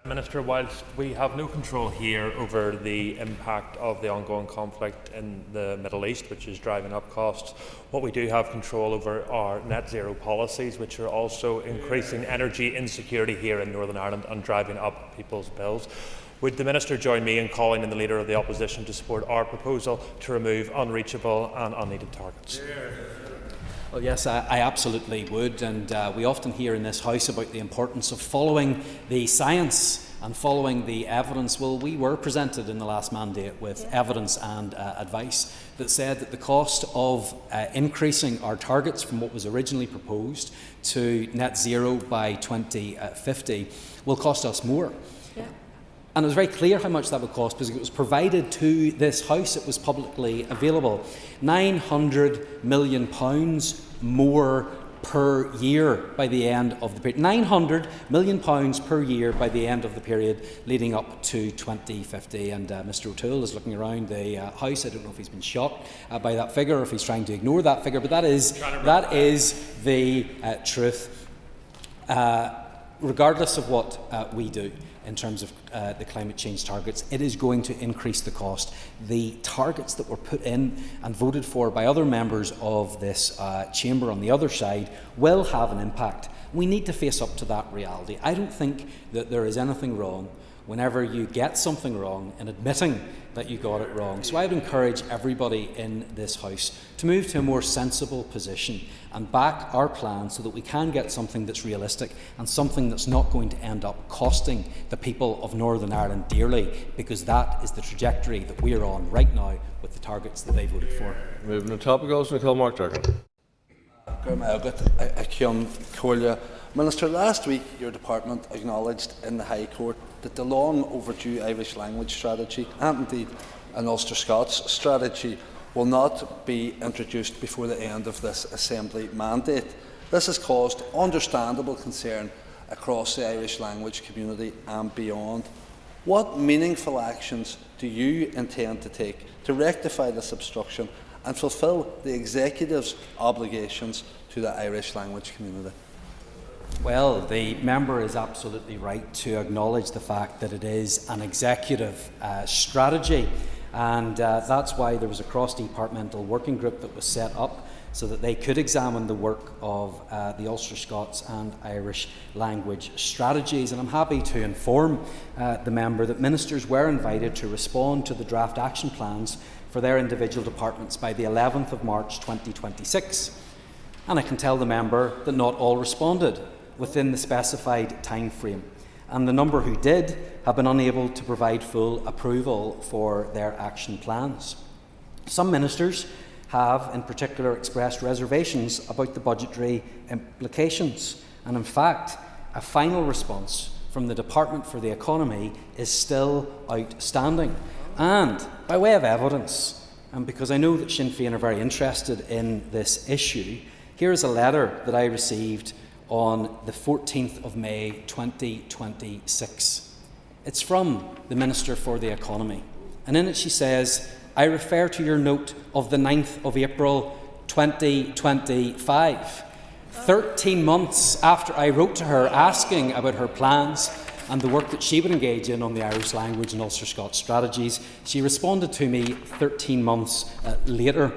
Minister, whilst we have no control here over the impact of the ongoing conflict in the Middle East, which is driving up costs, what we do have control over are net zero policies, which are also increasing energy insecurity here in Northern Ireland and driving up people's bills. Would the Minister join me in calling on the Leader of the Opposition to support our proposal to remove unreachable and unneeded targets? Well, yes, I absolutely would, and we often hear in this House about the importance of following the science and following the evidence. Well, we were presented in the last mandate with evidence and advice that said that the cost of increasing our targets from what was originally proposed to net zero by 2050 will cost us more. And it was very clear how much that would cost because it was provided to this House. It was publicly available. £900 million more per year by the end of the period. £900 million per year by the end of the period leading up to 2050. And Mr O'Toole is looking around the House. I don't know if he's been shocked by that figure or if he's trying to ignore that figure, but that is the truth. Regardless of what we do, in terms of the climate change targets. It is going to increase the cost. The targets that were put in and voted for by other members of this chamber on the other side will have an impact. We need to face up to that reality. I don't think that there is anything wrong whenever you get something wrong in admitting that you got it wrong. So I would encourage everybody in this House to move to a more sensible position and back our plan so that we can get something that's realistic and something that's not going to end up costing the people of Northern Ireland dearly, because that is the trajectory that we are on right now with the targets that they voted for. Moving to topicals, Nicole Mark Durgan. Minister, last week your department acknowledged in the High Court that the long overdue Irish language strategy, and indeed an Ulster Scots strategy, will not be introduced before the end of this Assembly mandate. This has caused understandable concern across the Irish language community and beyond. What meaningful actions do you intend to take to rectify this obstruction and fulfil the Executive's obligations to the Irish language community? Well, the member is absolutely right to acknowledge the fact that it is an executive strategy, and that's why there was a cross-departmental working group that was set up so that they could examine the work of the Ulster Scots and Irish language strategies. And I'm happy to inform the member that ministers were invited to respond to the draft action plans for their individual departments by the 11th of March 2026. And I can tell the member that not all responded within the specified time frame, and the number who did have been unable to provide full approval for their action plans. Some ministers have in particular expressed reservations about the budgetary implications, and in fact a final response from the Department for the Economy is still outstanding. And by way of evidence, and because I know that Sinn Fein are very interested in this issue, here is a letter that I received on the 14th of May 2026. It's from the Minister for the Economy, and in it she says, "I refer to your note of the 9th of April 2025. 13 months after I wrote to her asking about her plans and the work that she would engage in on the Irish language and Ulster Scots strategies, she responded to me 13 months later.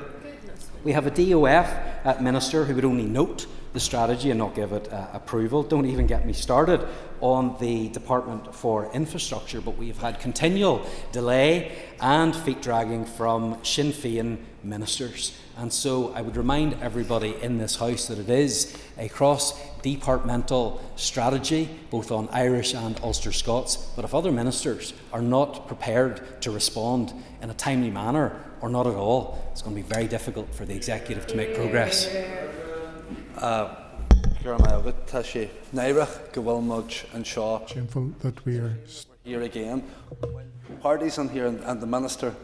We have a DOF minister who would only note the strategy and not give it approval. Don't even get me started on the Department for Infrastructure, but we've had continual delay and feet dragging from Sinn Fein ministers. And so I would remind everybody in this House that it is a cross-departmental strategy, both on Irish and Ulster Scots, but if other ministers are not prepared to respond in a timely manner, or not at all, it's going to be very difficult for the Executive to make progress. Shameful that we are here again. Parties on here and the Minister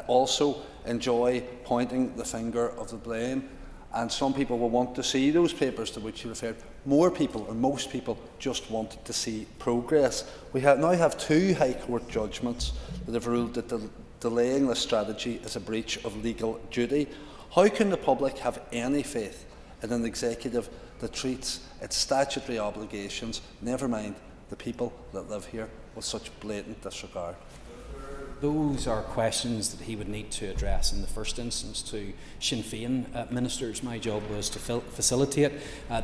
also enjoy pointing the finger of the blame, and some people will want to see those papers to which you referred. More people, or most people, just want to see progress. We now have two High Court judgments that have ruled that delaying this strategy is a breach of legal duty. How can the public have any faith in an Executive that treats its statutory obligations, never mind the people that live here, with such blatant disregard? Those are questions that he would need to address in the first instance to Sinn Féin ministers. My job was to facilitate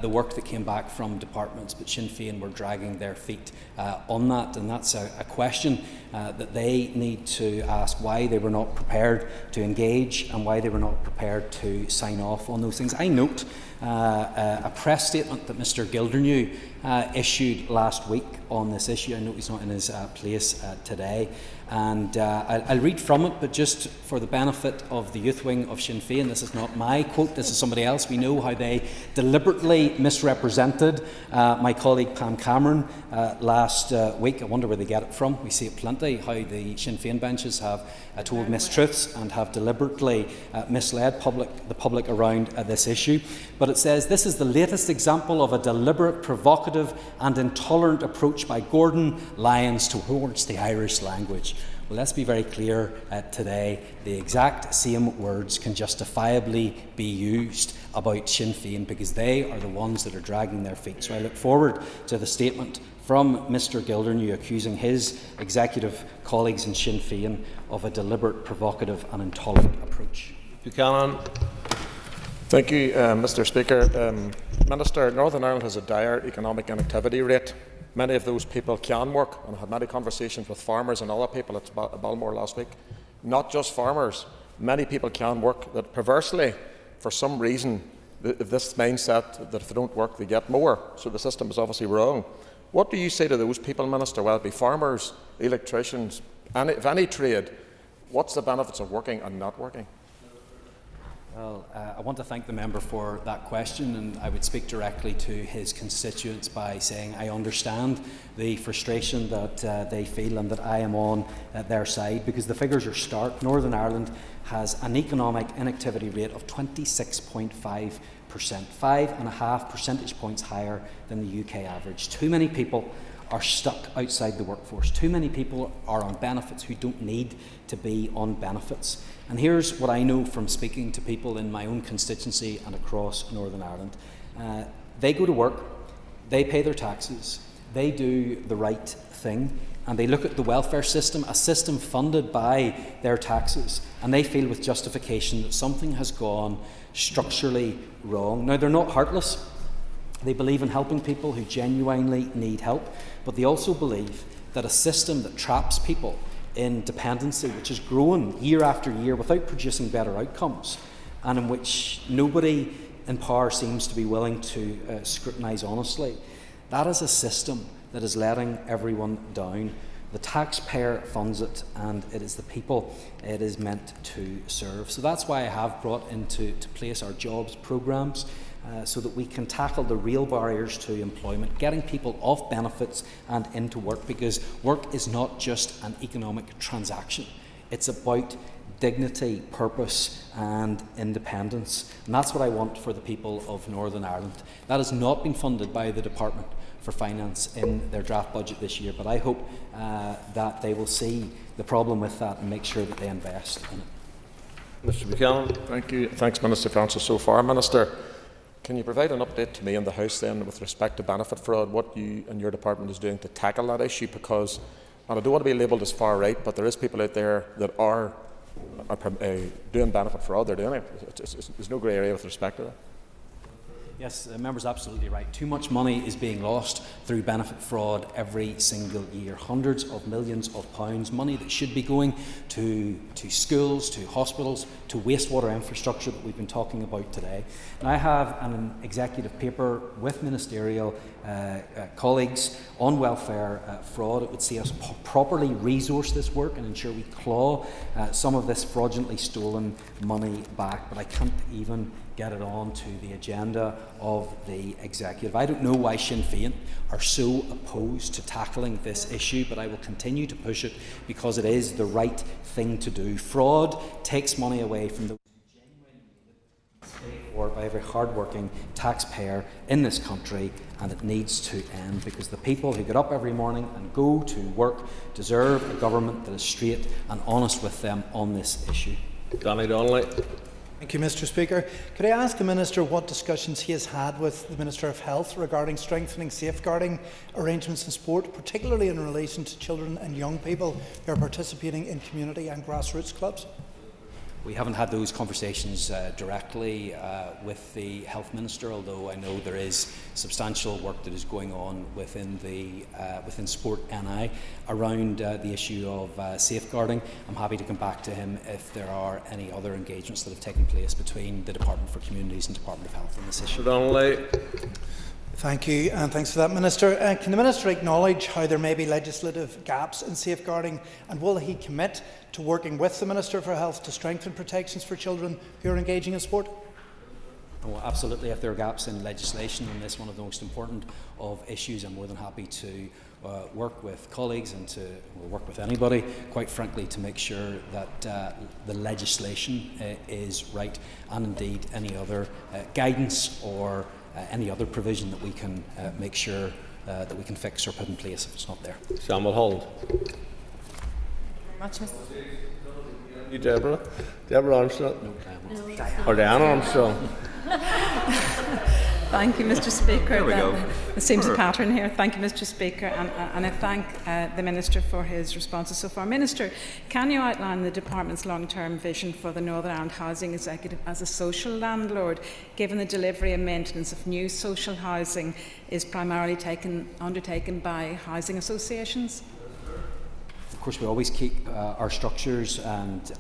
the work that came back from departments, but Sinn Féin were dragging their feet on that, and that's a question that they need to ask, why they were not prepared to engage and why they were not prepared to sign off on those things. I note a press statement that Mr Gildernew issued last week on this issue. I know he's not in his place today, and I'll read from it, but just for the benefit of the youth wing of Sinn Féin, this is not my quote, this is somebody else. We know how they deliberately misrepresented my colleague Pam Cameron last week. I wonder where they get it from. We see it plenty, how the Sinn Féin benches have told mistruths and have deliberately misled the public around this issue. But it says, this is the latest example of a deliberate, provocative and intolerant approach by Gordon Lyons towards the Irish language. Well, let's be very clear today. The exact same words can justifiably be used about Sinn Féin, because they are the ones that are dragging their feet. So I look forward to the statement from Mr Gildernew accusing his executive colleagues in Sinn Fein of a deliberate, provocative and intolerant approach. Buchanan. Thank you, Mr Speaker. Minister, Northern Ireland has a dire economic inactivity rate. Many of those people can work, and I had many conversations with farmers and other people at Balmoral last week. Not just farmers. Many people can work that perversely, for some reason, this mindset that if they don't work they get more, so the system is obviously wrong. What do you say to those people, Minister? Well, it be farmers, electricians, of any trade. What's the benefits of working and not working? Well, I want to thank the member for that question, and I would speak directly to his constituents by saying I understand the frustration that they feel and that I am on their side, because the figures are stark. Northern Ireland has an economic inactivity rate of 26.5%, 5.5 percentage points higher than the UK average. Too many people are stuck outside the workforce. Too many people are on benefits who don't need to be on benefits. And here's what I know from speaking to people in my own constituency and across Northern Ireland. They go to work, they pay their taxes, they do the right thing, and they look at the welfare system, a system funded by their taxes, and they feel with justification that something has gone structurally wrong. Now, they're not heartless. They believe in helping people who genuinely need help, but they also believe that a system that traps people in dependency, which has grown year after year without producing better outcomes, and in which nobody in power seems to be willing to scrutinise honestly, that is a system that is letting everyone down. The taxpayer funds it, and it is the people it is meant to serve. So that's why I have brought into place our jobs programmes, so that we can tackle the real barriers to employment, getting people off benefits and into work, because work is not just an economic transaction. It's about dignity, purpose and independence. And that's what I want for the people of Northern Ireland. That has not been funded by the Department for Finance in their draft budget this year, but I hope that they will see the problem with that and make sure that they invest in it. Mr Buchanan. Thank you. Thanks, Minister, for answers so far. Minister, can you provide an update to me in the House then with respect to benefit fraud, what you and your department is doing to tackle that issue? Because, and I don't want to be labelled as far right, but there is people out there that are doing benefit fraud. They're doing it. There's no grey area with respect to that. Yes, the member's absolutely right. Too much money is being lost through benefit fraud every single year. Hundreds of millions of pounds, money that should be going to schools, to hospitals, to wastewater infrastructure that we've been talking about today. And I have an executive paper with ministerial colleagues on welfare fraud. It would see us properly resource this work and ensure we claw some of this fraudulently stolen money back, but I can't even get it on to the agenda of the executive. I don't know why Sinn Fein are so opposed to tackling this issue, but I will continue to push it because it is the right thing to do. Fraud takes money away from those who genuinely need it, or by every hard-working taxpayer in this country, and it needs to end, because the people who get up every morning and go to work deserve a government that is straight and honest with them on this issue. Danny Donnelly. Thank you, Mr Speaker. Could I ask the Minister what discussions he has had with the Minister of Health regarding strengthening safeguarding arrangements in sport, particularly in relation to children and young people who are participating in community and grassroots clubs? We haven't had those conversations directly with the Health Minister, although I know there is substantial work that is going on within Sport NI around the issue of safeguarding. I'm happy to come back to him if there are any other engagements that have taken place between the Department for Communities and Department of Health on this issue. Thank you, and thanks for that, Minister. Can the Minister acknowledge how there may be legislative gaps in safeguarding, and will he commit to working with the Minister for Health to strengthen protections for children who are engaging in sport? Well, absolutely. If there are gaps in legislation on this, one of the most important of issues, I'm more than happy to work with colleagues and to work with anybody, quite frankly, to make sure that the legislation is right, and indeed any other guidance or any other provision that we can make sure that we can fix or put in place if it's not there. Samuel Holland. Much, Mr. You, Deborah? Deborah Armstrong? No, or Diana Armstrong? Thank you, Mr. Speaker. There we go. There seems a pattern here. Thank you, Mr. Speaker, and I thank the Minister for his responses so far. Minister, can you outline the Department's long-term vision for the Northern Ireland Housing Executive as a social landlord, given the delivery and maintenance of new social housing is primarily undertaken by housing associations? Of course, we always keep our structures and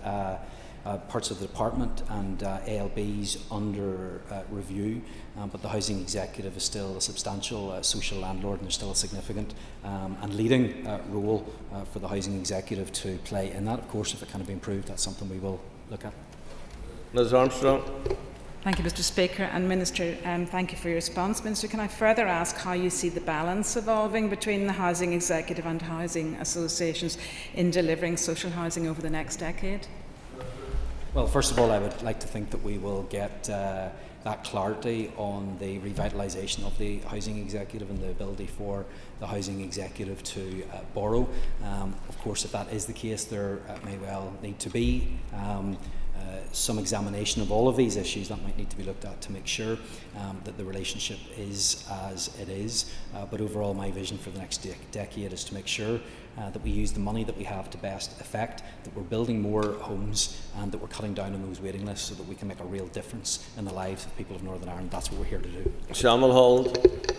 parts of the department and ALBs under review, but the housing executive is still a substantial social landlord, and there's still a significant and leading role for the housing executive to play in that. Of course, if it can be improved, that's something we will look at. Ms Armstrong. Thank you, Mr. Speaker. And Minister, thank you for your response. Minister, can I further ask how you see the balance evolving between the housing executive and housing associations in delivering social housing over the next decade? Well, first of all, I would like to think that we will get that clarity on the revitalisation of the housing executive and the ability for the housing executive to borrow. Of course, if that is the case, there may well need to be some examination of all of these issues that might need to be looked at to make sure that the relationship is as it is. But overall, my vision for the next decade is to make sure that we use the money that we have to best effect, that we're building more homes and that we're cutting down on those waiting lists so that we can make a real difference in the lives of people of Northern Ireland. That's what we're here to do. Shamil Hold.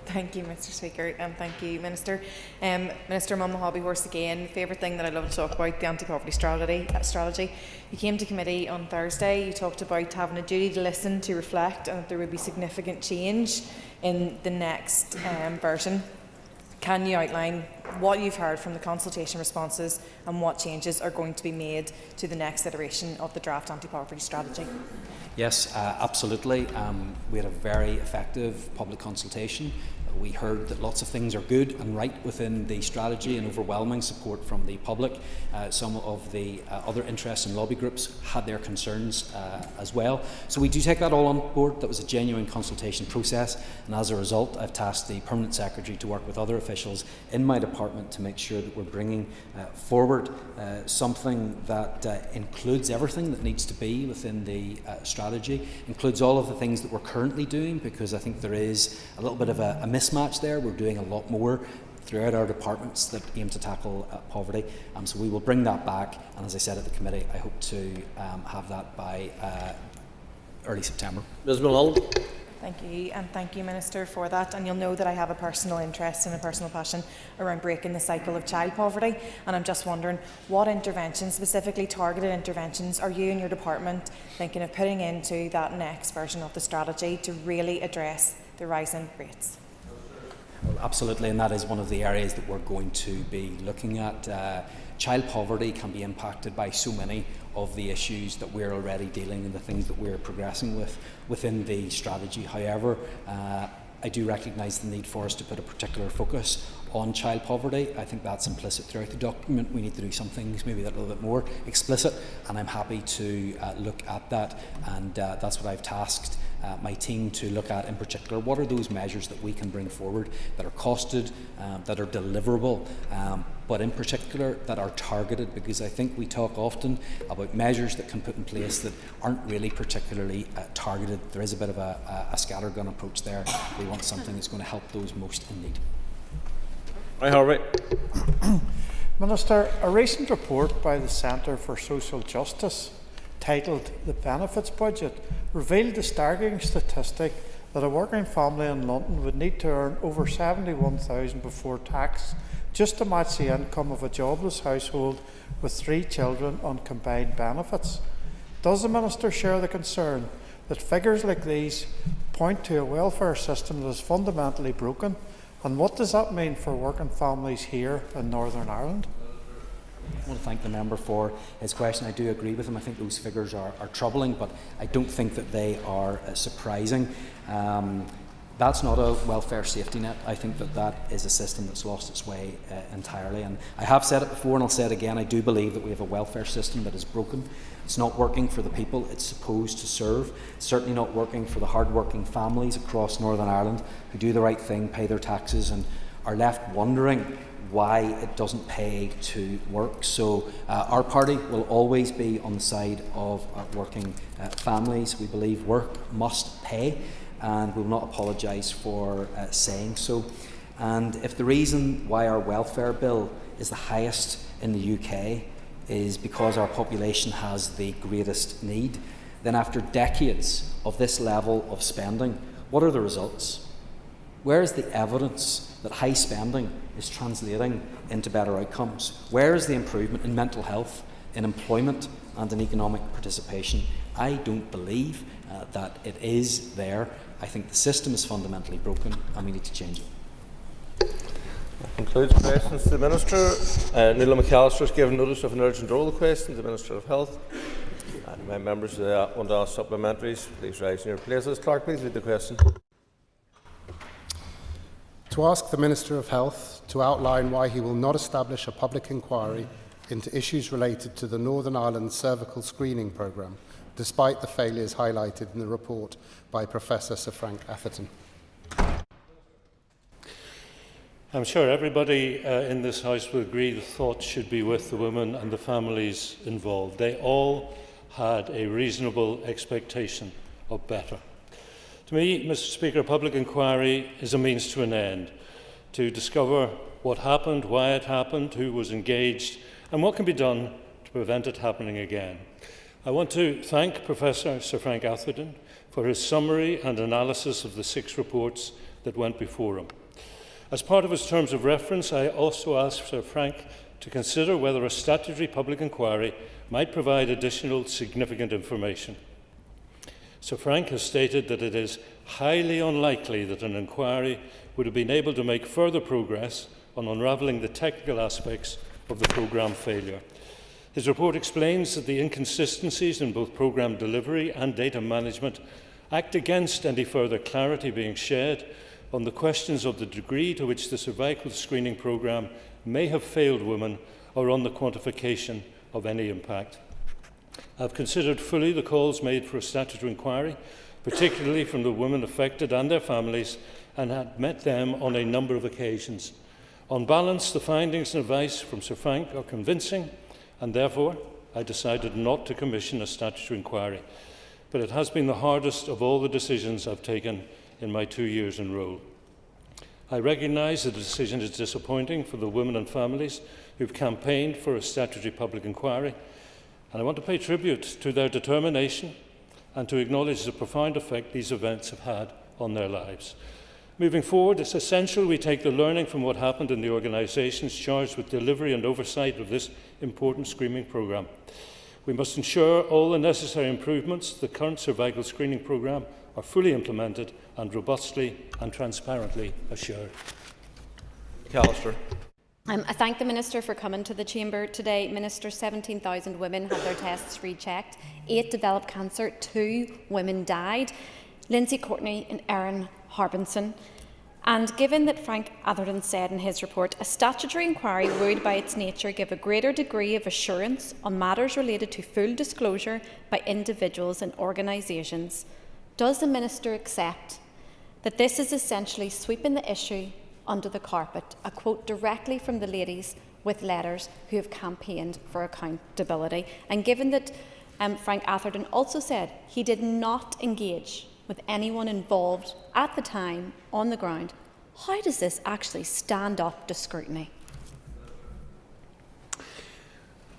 Thank you, Mr. Speaker, and thank you, Minister. Minister, I'm on the hobby horse again. Favourite thing that I love to talk about, the anti-poverty strategy. You came to committee on Thursday. You talked about having a duty to listen, to reflect, and that there would be significant change in the next version. Can you outline what you've heard from the consultation responses and what changes are going to be made to the next iteration of the draft anti-poverty strategy? Yes, absolutely. We had a very effective public consultation. We heard that lots of things are good and right within the strategy and overwhelming support from the public. Some of the other interests and lobby groups had their concerns as well. So we do take that all on board. That was a genuine consultation process, and as a result I've tasked the Permanent Secretary to work with other officials in my department to make sure that we're bringing forward something that includes everything that needs to be within the strategy, includes all of the things that we're currently doing, because I think there is a little bit of a mismatch there. We're doing a lot more throughout our departments that aim to tackle poverty. So we will bring that back, and as I said at the committee, I hope to have that by early September. Ms Mullall. Thank you, and thank you, Minister, for that. And you'll know that I have a personal interest and a personal passion around breaking the cycle of child poverty, and I'm just wondering what interventions, specifically targeted interventions, are you and your department thinking of putting into that next version of the strategy to really address the rising rates? Well, absolutely, and that is one of the areas that we're going to be looking at. Child poverty can be impacted by so many of the issues that we're already dealing and the things that we're progressing with within the strategy. However, I do recognise the need for us to put a particular focus on child poverty. I think that's implicit throughout the document. We need to do some things maybe that are a little bit more explicit, and I'm happy to look at that, and that's what I've tasked my team to look at in particular. What are those measures that we can bring forward that are costed, that are deliverable, but in particular that are targeted, because I think we talk often about measures that can put in place that aren't really particularly targeted. There is a bit of a scattergun approach there. We want something that's going to help those most in need. Minister, a recent report by the Centre for Social Justice titled The Benefits Budget revealed the staggering statistic that a working family in London would need to earn over $71,000 before tax just to match the income of a jobless household with 3 children on combined benefits. Does the Minister share the concern that figures like these point to a welfare system that is fundamentally broken? And what does that mean for working families here in Northern Ireland? I want to thank the member for his question. I do agree with him. I think those figures are troubling, but I don't think that they are surprising. That's not a welfare safety net. I think that that is a system that's lost its way entirely. And I have said it before and I'll say it again, I do believe that we have a welfare system that is broken. It's not working for the people it's supposed to serve. It's certainly not working for the hard-working families across Northern Ireland who do the right thing, pay their taxes, and are left wondering why it doesn't pay to work. So our party will always be on the side of working families. We believe work must pay. and we will not apologise for saying so. And if the reason why our welfare bill is the highest in the UK is because our population has the greatest need, then after decades of this level of spending, what are the results? Where is the evidence that high spending is translating into better outcomes? Where is the improvement in mental health, in employment and in economic participation? I don't believe that it is there. I think the system is fundamentally broken and we need to change it. That concludes questions to the Minister. Neil McAllister has given notice of an urgent oral question to the Minister of Health. And my members want to ask supplementaries. Please rise in your places. Clerk, please read the question. To ask the Minister of Health to outline why he will not establish a public inquiry into issues related to the Northern Ireland Cervical Screening Programme, despite the failures highlighted in the report by Professor Sir Frank Atherton. I'm sure everybody in this House will agree the thoughts should be with the women and the families involved. They all had a reasonable expectation of better. To me, Mr. Speaker, a public inquiry is a means to an end, to discover what happened, why it happened, who was engaged, and what can be done to prevent it happening again. I want to thank Professor Sir Frank Atherton for his summary and analysis of the 6 reports that went before him. As part of his terms of reference, I also asked Sir Frank to consider whether a statutory public inquiry might provide additional significant information. Sir Frank has stated that it is highly unlikely that an inquiry would have been able to make further progress on unravelling the technical aspects of the programme failure. His report explains that the inconsistencies in both programme delivery and data management act against any further clarity being shed on the questions of the degree to which the cervical screening programme may have failed women or on the quantification of any impact. I have considered fully the calls made for a statutory inquiry, particularly from the women affected and their families, and had met them on a number of occasions. On balance, the findings and advice from Sir Frank are convincing, and therefore I decided not to commission a statutory inquiry. But it has been the hardest of all the decisions I've taken in my 2 years in role. I recognise that the decision is disappointing for the women and families who've campaigned for a statutory public inquiry, and I want to pay tribute to their determination and to acknowledge the profound effect these events have had on their lives. Moving forward, it's essential we take the learning from what happened in the organisations charged with delivery and oversight of this important screening programme. We must ensure all the necessary improvements to the current cervical screening programme are fully implemented and robustly and transparently assured. McAllister. I thank the Minister for coming to the Chamber today. Minister, 17,000 women had their tests rechecked, 8 developed cancer, 2 women died, Lindsay Courtney and Erin Harbinson. And given that Frank Atherton said in his report, a statutory inquiry would by its nature give a greater degree of assurance on matters related to full disclosure by individuals and organisations, does the Minister accept that this is essentially sweeping the issue under the carpet? A quote directly from the ladies with letters who have campaigned for accountability. And given that Frank Atherton also said he did not engage with anyone involved at the time on the ground, how does this actually stand up to scrutiny?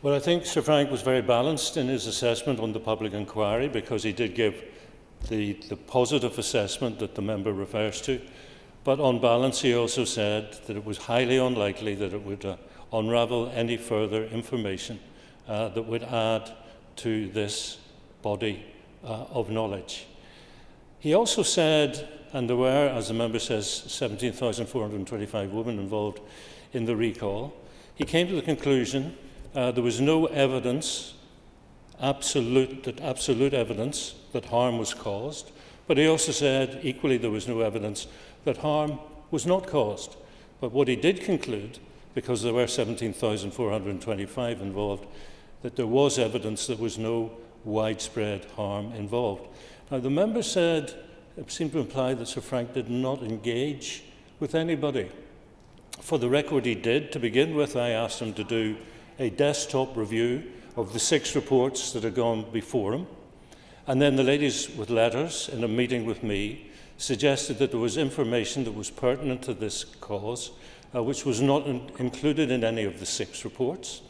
Well, I think Sir Frank was very balanced in his assessment on the public inquiry, because he did give the positive assessment that the member refers to. But on balance, he also said that it was highly unlikely that it would unravel any further information that would add to this body of knowledge. He also said, and there were, as the member says, 17,425 women involved in the recall, he came to the conclusion there was no evidence, absolute evidence, that harm was caused, but he also said equally there was no evidence that harm was not caused. But what he did conclude, because there were 17,425 involved, that there was evidence there was no widespread harm involved. Now, the member said, it seemed to imply that Sir Frank did not engage with anybody. For the record, he did. To begin with, I asked him to do a desktop review of the 6 reports that had gone before him. And then the ladies with letters, in a meeting with me, suggested that there was information that was pertinent to this cause, which was not included in any of the 6 reports.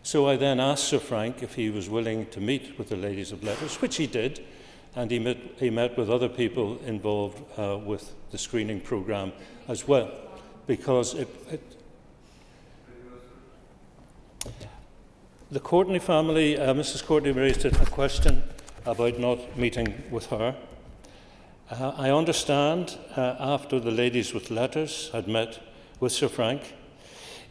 So I then asked Sir Frank if he was willing to meet with the ladies of letters, which he did, and he met with other people involved with the screening programme as well, because the Courtney family, Mrs. Courtney raised a question about not meeting with her. I understand after the ladies with letters had met with Sir Frank,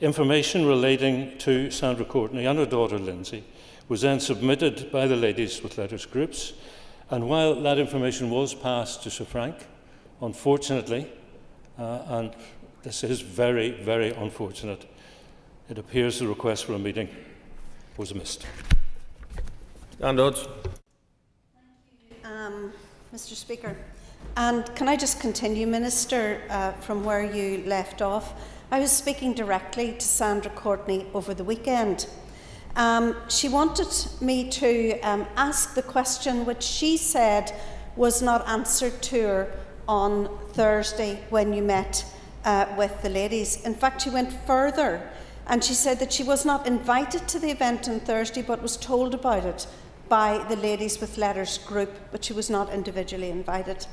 information relating to Sandra Courtney and her daughter Lindsay was then submitted by the ladies with letters groups, and while that information was passed to Sir Frank, unfortunately, and this is very, very unfortunate, it appears the request for a meeting was missed. Dan Dodds. Mr. Speaker. And can I just continue, Minister, from where you left off? I was speaking directly to Sandra Courtney over the weekend. She wanted me to ask the question which she said was not answered to her on Thursday when you met with the ladies. In fact, she went further and she said that she was not invited to the event on Thursday but was told about it by the Ladies with Letters group, but she was not individually invited.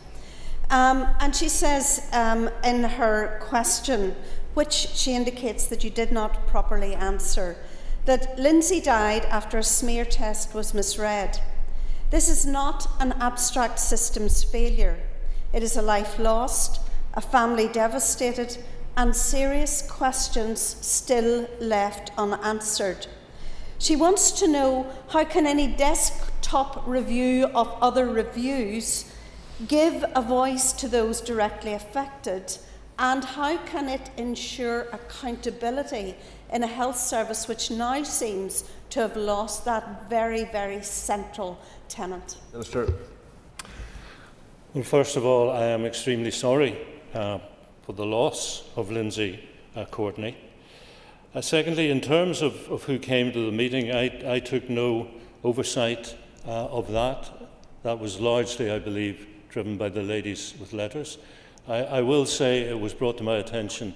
And she says in her question, which she indicates that you did not properly answer, that Lindsay died after a smear test was misread. This is not an abstract systems failure. It is a life lost, a family devastated, and serious questions still left unanswered. She wants to know, how can any desktop review of other reviews give a voice to those directly affected, and how can it ensure accountability in a health service which now seems to have lost that very, very central tenet? Minister. Well, first of all, I am extremely sorry for the loss of Lindsay Courtney. Secondly, in terms of who came to the meeting, I took no oversight of that. That was largely, I believe, driven by the ladies with letters. I will say it was brought to my attention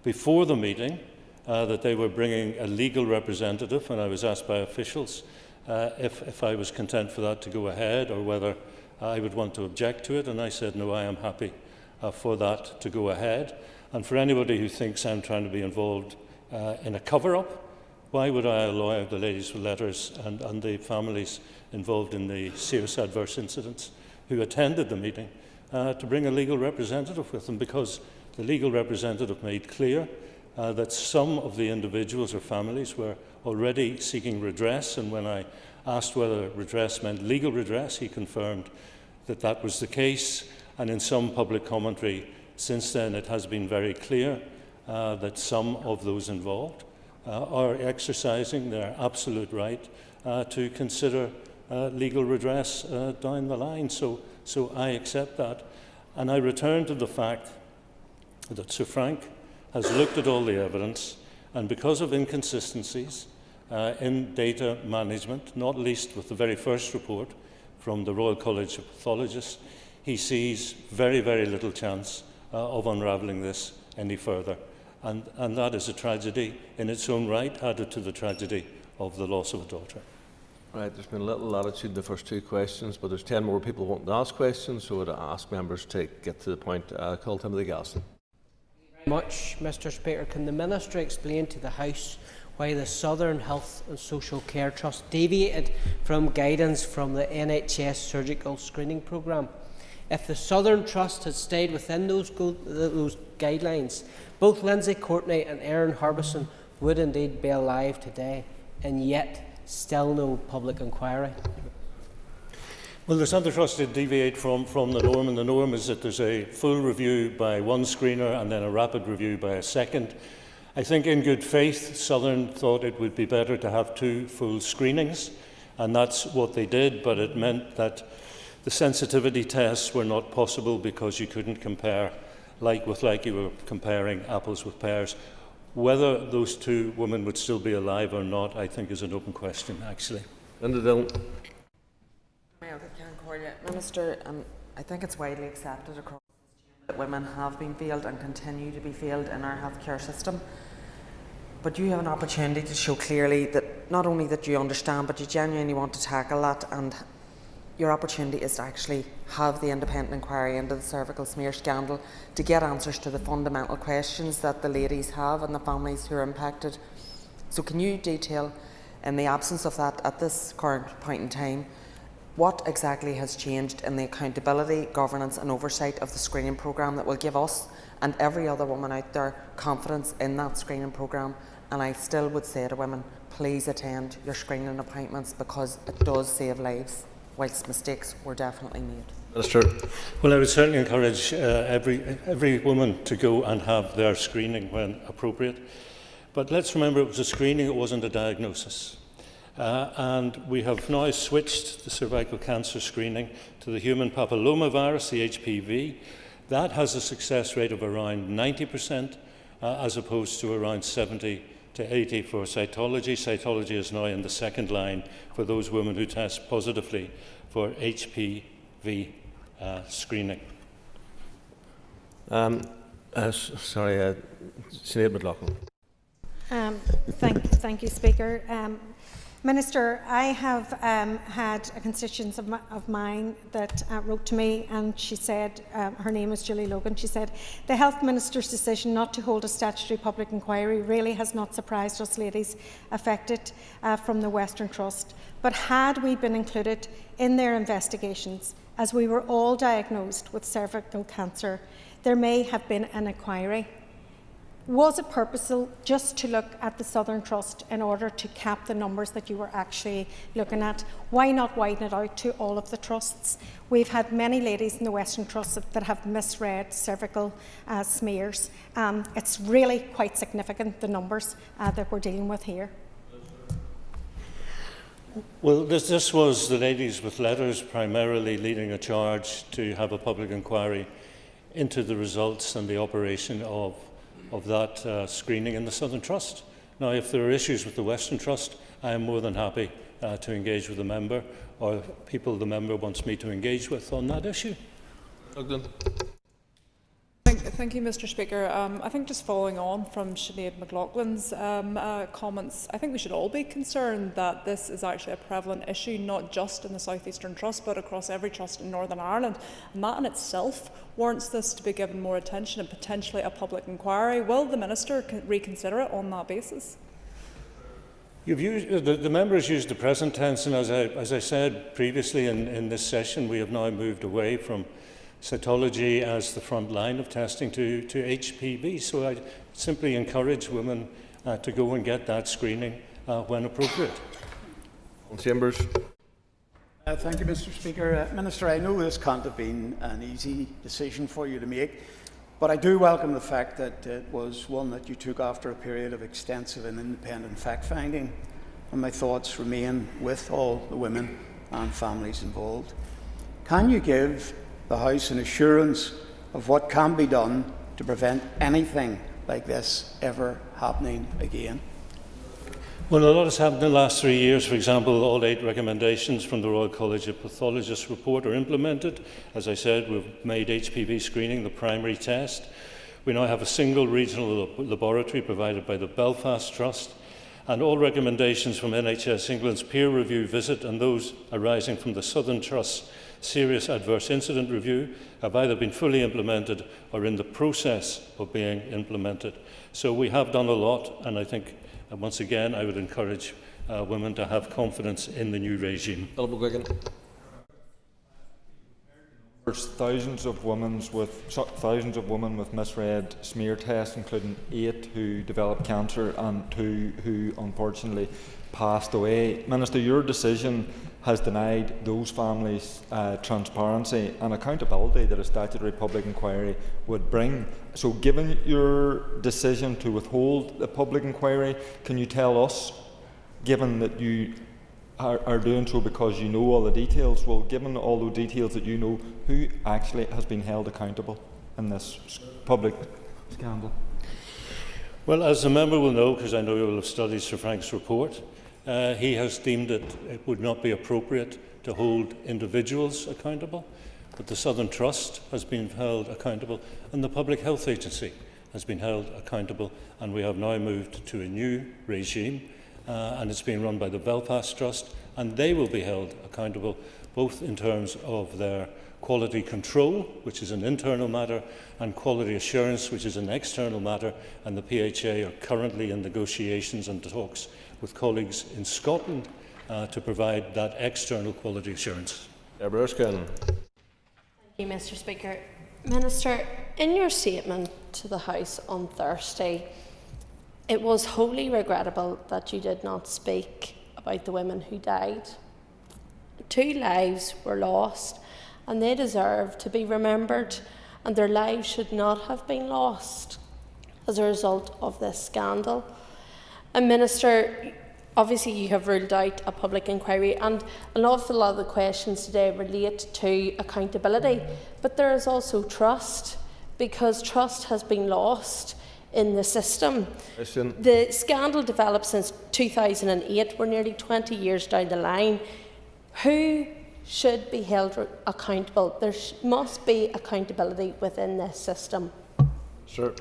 before the meeting that they were bringing a legal representative, and I was asked by officials if I was content for that to go ahead or whether I would want to object to it, and I said no, I am happy for that to go ahead. And for anybody who thinks I'm trying to be involved in a cover-up, why would I allow the ladies with letters and the families involved in the serious adverse incidents who attended the meeting to bring a legal representative with them? Because the legal representative made clear that some of the individuals or families were already seeking redress, and when I asked whether redress meant legal redress, he confirmed that that was the case. And in some public commentary since then, it has been very clear that some of those involved are exercising their absolute right to consider legal redress down the line. So I accept that. And I return to the fact that Sir Frank has looked at all the evidence, and because of inconsistencies in data management, not least with the very first report from the Royal College of Pathologists, he sees very, very little chance of unravelling this any further. And that is a tragedy in its own right, added to the tragedy of the loss of a daughter. Right, there's been a little latitude in the first two questions, but there's 10 more people wanting to ask questions, so I'd ask members to get to the point. Call Timothy Galston. Thank you very much, Mr. Speaker. Can the Minister explain to the House why the Southern Health and Social Care Trust deviated from guidance from the NHS Cervical Screening Programme? If the Southern Trust had stayed within those guidelines, both Lindsay Courtney and Aaron Harbison would indeed be alive today, and yet still no public inquiry. Well, the Southern Trust did deviate from the norm, and the norm is that there's a full review by one screener and then a rapid review by a second. I think in good faith, Southern thought it would be better to have 2 full screenings, and that's what they did, but it meant that the sensitivity tests were not possible because you couldn't compare like with like. You were comparing apples with pears. Whether those 2 women would still be alive or not, I think, is an open question, actually. Linda Dillon. Minister, I think it's widely accepted across that women have been failed and continue to be failed in our healthcare system. But you have an opportunity to show clearly that not only that you understand, but you genuinely want to tackle that, and your opportunity is to actually have the independent inquiry into the cervical smear scandal to get answers to the fundamental questions that the ladies have and the families who are impacted. So can you detail, in the absence of that at this current point in time, what exactly has changed in the accountability, governance and oversight of the screening programme that will give us and every other woman out there confidence in that screening programme? And I still would say to women, please attend your screening appointments, because it does save lives, whilst mistakes were definitely made. Minister. Well, I would certainly encourage every woman to go and have their screening when appropriate. But let's remember, it was a screening, it wasn't a diagnosis. And we have now switched the cervical cancer screening to the human papillomavirus, the HPV. That has a success rate of around 90%, as opposed to around 70 to 80 for cytology. Cytology is now in the second line for those women who test positively for HPV screening. Sorry, Sinead McLaughlin. Thank you, Speaker. Minister, I have had a constituent of mine that wrote to me, and she said, her name is Julie Logan, she said, the Health Minister's decision not to hold a statutory public inquiry really has not surprised us ladies affected from the Western Trust. But had we been included in their investigations, as we were all diagnosed with cervical cancer, there may have been an inquiry. Was it purposeful just to look at the Southern Trust in order to cap the numbers that you were actually looking at? Why not widen it out to all of the trusts? We've had many ladies in the Western Trust that have misread cervical smears. It's really quite significant, the numbers that we're dealing with here. Well, this was the ladies with letters primarily leading a charge to have a public inquiry into the results and the operation of that screening in the Southern Trust. Now, if there are issues with the Western Trust, I am more than happy to engage with the member or people the member wants me to engage with on that issue. Thank you, Mr. Speaker. I think just following on from Sinead McLaughlin's comments, I think we should all be concerned that this is actually a prevalent issue, not just in the South Eastern Trust, but across every trust in Northern Ireland. And that in itself warrants this to be given more attention and potentially a public inquiry. Will the Minister reconsider it on that basis? The members used the present tense, and as I said previously in this session, we have now moved away from cytology as the front line of testing to HPV. So I simply encourage women to go and get that screening when appropriate. Chambers. Thank you, Mr. Speaker. Minister, I know this can't have been an easy decision for you to make, but I do welcome the fact that it was one that you took after a period of extensive and independent fact-finding, and my thoughts remain with all the women and families involved. Can you give the House an assurance of what can be done to prevent anything like this ever happening again? Well, a lot has happened in the last 3 years. For example, all 8 recommendations from the Royal College of Pathologists report are implemented. As I said, we've made HPV screening the primary test. We now have a single regional laboratory provided by the Belfast Trust, and all recommendations from NHS England's peer review visit and those arising from the Southern Trust's serious adverse incident review have either been fully implemented or in the process of being implemented. So we have done a lot, and I think, once again, I would encourage women to have confidence in the new regime. There's thousands of women with misread smear tests, including 8 who developed cancer and 2 who unfortunately passed away. Minister, your decision has denied those families transparency and accountability that a statutory public inquiry would bring. So given your decision to withhold the public inquiry, can you tell us, given that you are doing so because you know all the details, well, given all the details that you know, who actually has been held accountable in this public scandal? Well, as the member will know, because I know you will have studied Sir Frank's report, he has deemed it would not be appropriate to hold individuals accountable. but the Southern Trust has been held accountable and the Public Health Agency has been held accountable, and we have now moved to a new regime and it's being run by the Belfast Trust, and they will be held accountable both in terms of their quality control, which is an internal matter, and quality assurance, which is an external matter, and the PHA are currently in negotiations and talks with colleagues in Scotland to provide that external quality assurance. Thank you, Mr. Speaker. Minister, in your statement to the House on Thursday, it was wholly regrettable that you did not speak about the women who died. 2 lives were lost, and they deserve to be remembered, and their lives should not have been lost as a result of this scandal. And Minister, obviously you have ruled out a public inquiry, and an awful lot of the questions today relate to accountability, but there is also trust, because trust has been lost in the system. The scandal developed since 2008. We're nearly 20 years down the line. Who should be held accountable? There must be accountability within this system. Sir.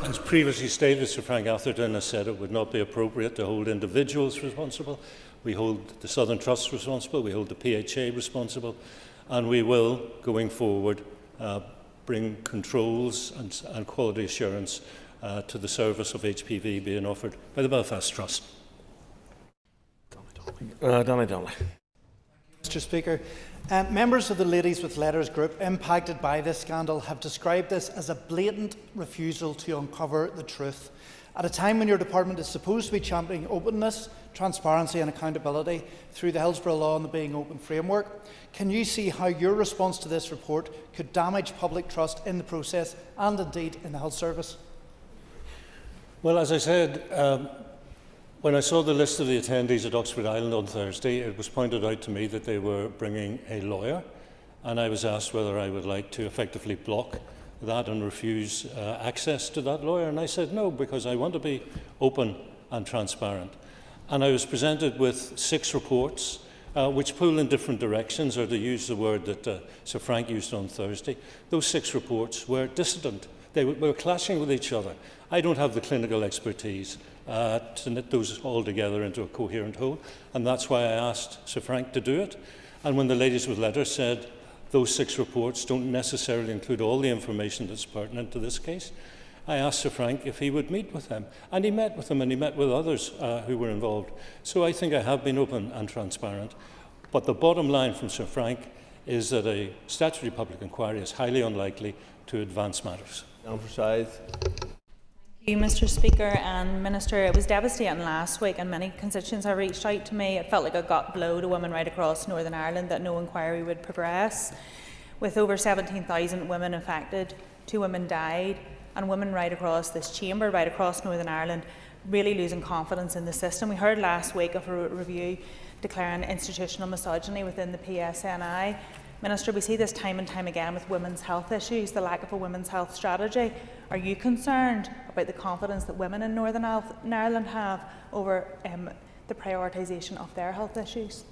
As previously stated, Sir Frank Atherton has said it would not be appropriate to hold individuals responsible. We hold the Southern Trust responsible, we hold the PHA responsible, and we will, going forward, bring controls and quality assurance to the service of HPV being offered by the Belfast Trust. Mr. Speaker, members of the Ladies with Letters group impacted by this scandal have described this as a blatant refusal to uncover the truth. At a time when your department is supposed to be championing openness, transparency and accountability through the Hillsborough Law and the Being Open framework, can you see how your response to this report could damage public trust in the process and indeed in the health service? Well, as I said, when I saw the list of the attendees at Oxford Island on Thursday, it was pointed out to me that they were bringing a lawyer, and I was asked whether I would like to effectively block that and refuse access to that lawyer, and I said no, because I want to be open and transparent. And I was presented with 6 reports which pull in different directions, or to use the word that Sir Frank used on Thursday. Those 6 reports were dissident. They were clashing with each other. I don't have the clinical expertise to knit those all together into a coherent whole, and that's why I asked Sir Frank to do it. And when the Ladies with Letters said those 6 reports don't necessarily include all the information that's pertinent to this case, I asked Sir Frank if he would meet with them, and he met with them, and he met with others who were involved. So I think I have been open and transparent. But the bottom line from Sir Frank is that a statutory public inquiry is highly unlikely to advance matters. Thank you, Mr. Speaker and Minister. It was devastating last week, and many constituents have reached out to me. It felt like a gut blow to women right across Northern Ireland that no inquiry would progress. With over 17,000 women affected, 2 women died, and women right across this chamber, right across Northern Ireland, really losing confidence in the system. We heard last week of a review declaring institutional misogyny within the PSNI. Minister, we see this time and time again with women's health issues, the lack of a women's health strategy. Are you concerned about the confidence that women in Northern Ireland have over the prioritisation of their health issues?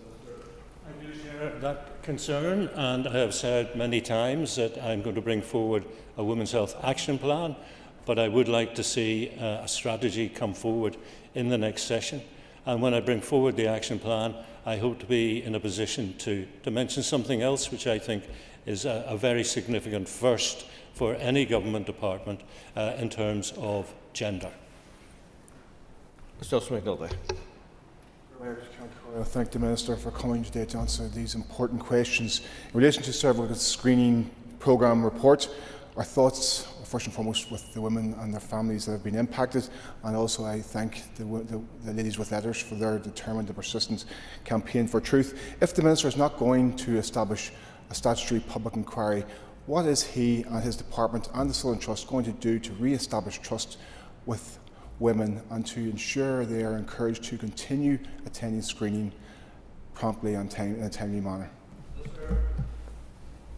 I do share that concern, and I have said many times that I'm going to bring forward a Women's Health Action Plan, but I would like to see a strategy come forward in the next session. And when I bring forward the action plan, I hope to be in a position to mention something else which I think is a very significant first for any government department in terms of gender. Mr. McNulty. I thank the Minister for coming today to answer these important questions. In relation to the cervical screening programme report, our thoughts are first and foremost with the women and their families that have been impacted, and also I thank the Ladies with Letters for their determined and persistent campaign for truth. If the Minister is not going to establish a statutory public inquiry, what is he and his department and the Southern Trust going to do to re-establish trust with women and to ensure they are encouraged to continue attending screening promptly and in a timely manner?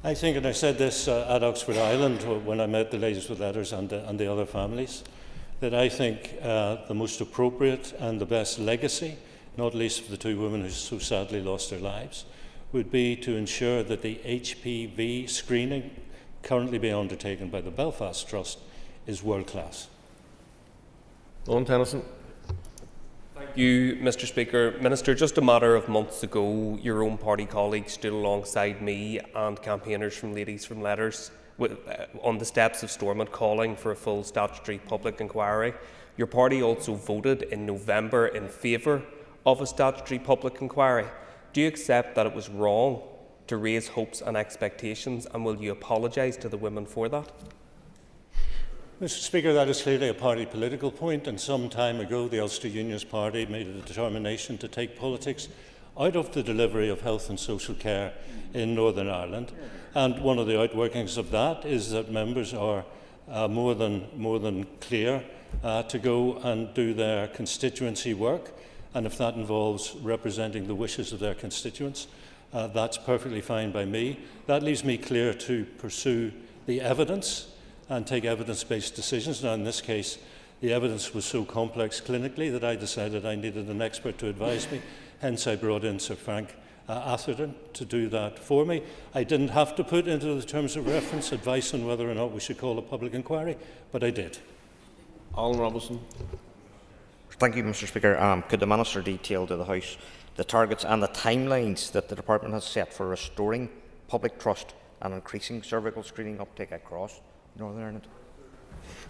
I think, and I said this at Oxford Island when I met the Ladies with Letters and the other families, that I think the most appropriate and the best legacy, not least for the 2 women who so sadly lost their lives, would be to ensure that the HPV screening currently being undertaken by the Belfast Trust is world class. Owen Tennyson. Thank you, Mr. Speaker. Minister, just a matter of months ago, your own party colleagues stood alongside me and campaigners from Ladies from Letters on the steps of Stormont calling for a full statutory public inquiry. Your party also voted in November in favour of a statutory public inquiry. Do you accept that it was wrong to raise hopes and expectations, and will you apologise to the women for that? Mr. Speaker, that is clearly a party political point, and some time ago the Ulster Unionist Party made a determination to take politics out of the delivery of health and social care in Northern Ireland. And one of the outworkings of that is that members are more than clear to go and do their constituency work. And if that involves representing the wishes of their constituents, that's perfectly fine by me. That leaves me clear to pursue the evidence and take evidence-based decisions. Now, in this case, the evidence was so complex clinically that I decided I needed an expert to advise me. Hence, I brought in Sir Frank Atherton to do that for me. I didn't have to put into the terms of reference advice on whether or not we should call a public inquiry, but I did. Alan Robinson. Thank you, Mr. Speaker. Could the Minister detail to the House the targets and the timelines that the Department has set for restoring public trust and increasing cervical screening uptake across Northern Ireland?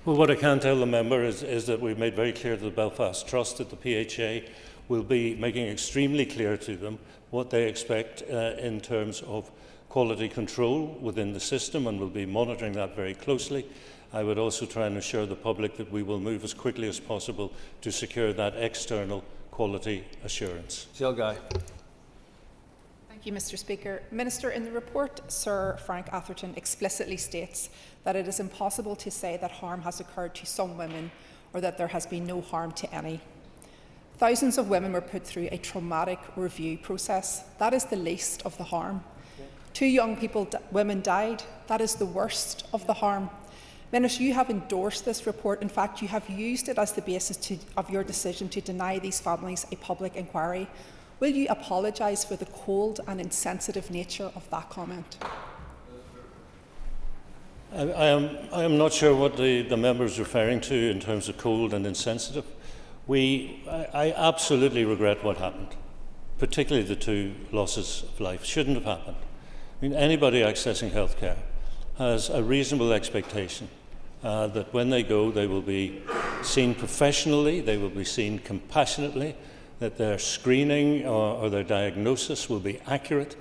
Well, what I can tell the member is that we've made very clear to the Belfast Trust that the PHA will be making extremely clear to them what they expect in terms of quality control within the system, and will be monitoring that very closely. I would also try and assure the public that we will move as quickly as possible to secure that external quality assurance. Jill Guy. Thank you, Mr. Speaker. Minister, in the report, Sir Frank Atherton explicitly states that it is impossible to say that harm has occurred to some women or that there has been no harm to any. Thousands of women were put through a traumatic review process. That is the least of the harm. 2 young women died. That is the worst of the harm. Minister, you have endorsed this report. In fact, you have used it as the basis of your decision to deny these families a public inquiry. Will you apologise for the cold and insensitive nature of that comment? I am not sure what the member is referring to in terms of cold and insensitive. I absolutely regret what happened, particularly the 2 losses of life. Shouldn't have happened. I mean, anybody accessing healthcare has a reasonable expectation that when they go, they will be seen professionally, they will be seen compassionately, that their screening or their diagnosis will be accurate,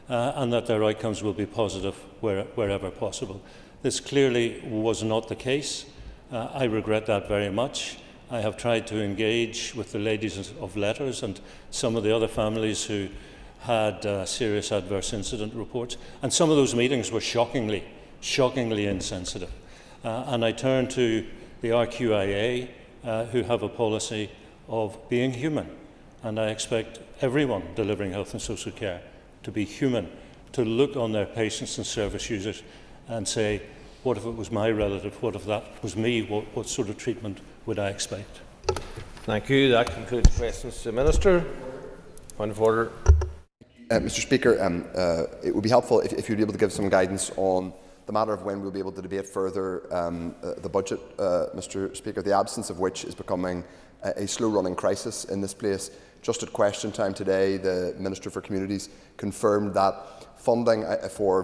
and that their outcomes will be positive wherever possible. This clearly was not the case. I regret that very much. I have tried to engage with the Ladies of Letters and some of the other families who had serious adverse incident reports, and some of those meetings were shockingly insensitive. And I turn to the RQIA, who have a policy of being human, and I expect everyone delivering health and social care to be human, to look on their patients and service users and say, what if it was my relative, what if that was me, what sort of treatment would I expect? Thank you. That concludes questions to the Minister. Point of order. Mr. Speaker, it would be helpful if you'd be able to give some guidance on the matter of when we'll be able to debate further the budget, Mr. Speaker, the absence of which is becoming a slow-running crisis in this place. Just at question time today, the Minister for Communities confirmed that funding for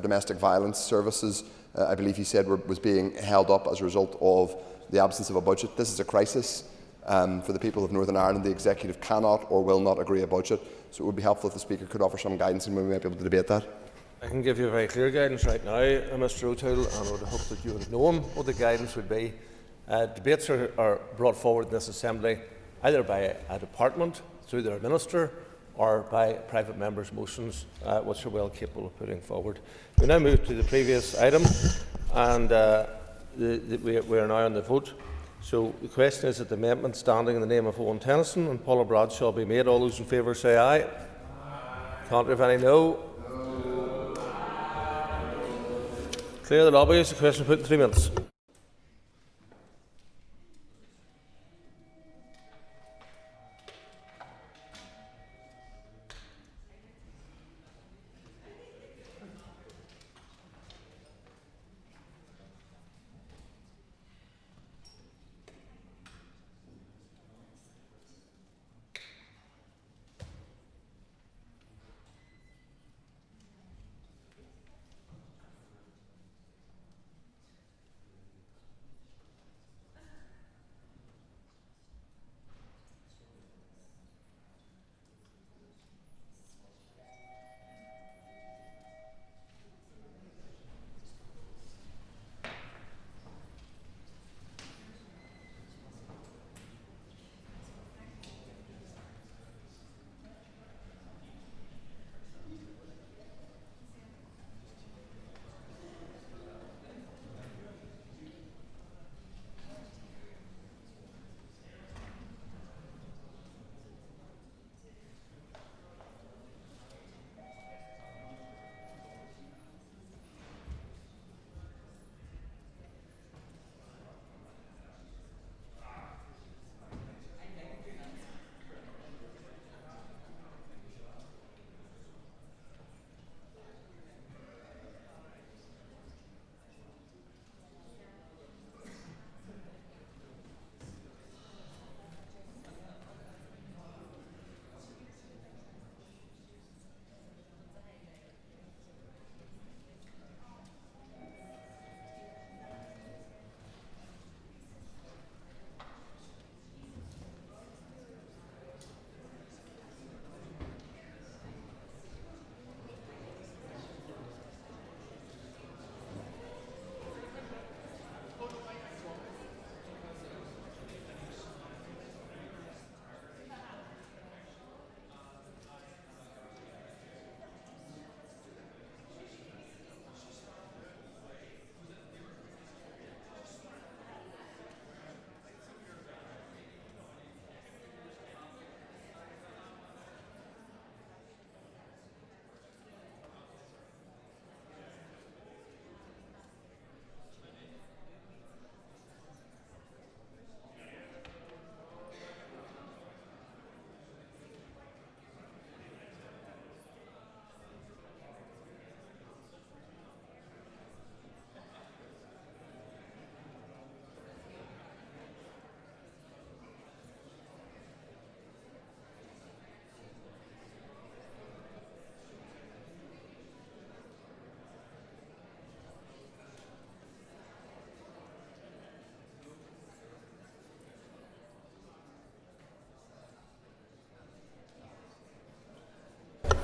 domestic violence services, I believe he said, was being held up as a result of the absence of a budget. This is a crisis for the people of Northern Ireland. The Executive cannot or will not agree a budget, so it would be helpful if the Speaker could offer some guidance and when we might be able to debate that. I can give you very clear guidance right now, Mr. O'Toole, and I would hope that you would have known what the guidance would be. Debates are brought forward in this Assembly either by a department, through their Minister, or by private members' motions, which are well capable of putting forward. We now move to the previous item, and we are now on the vote. So the question is that the amendment standing in the name of Owen Tennyson and Paula Bradshaw be made. All those in favour say aye. Aye. Contrary, if any, no. Clear the lobby. The question put in 3 minutes.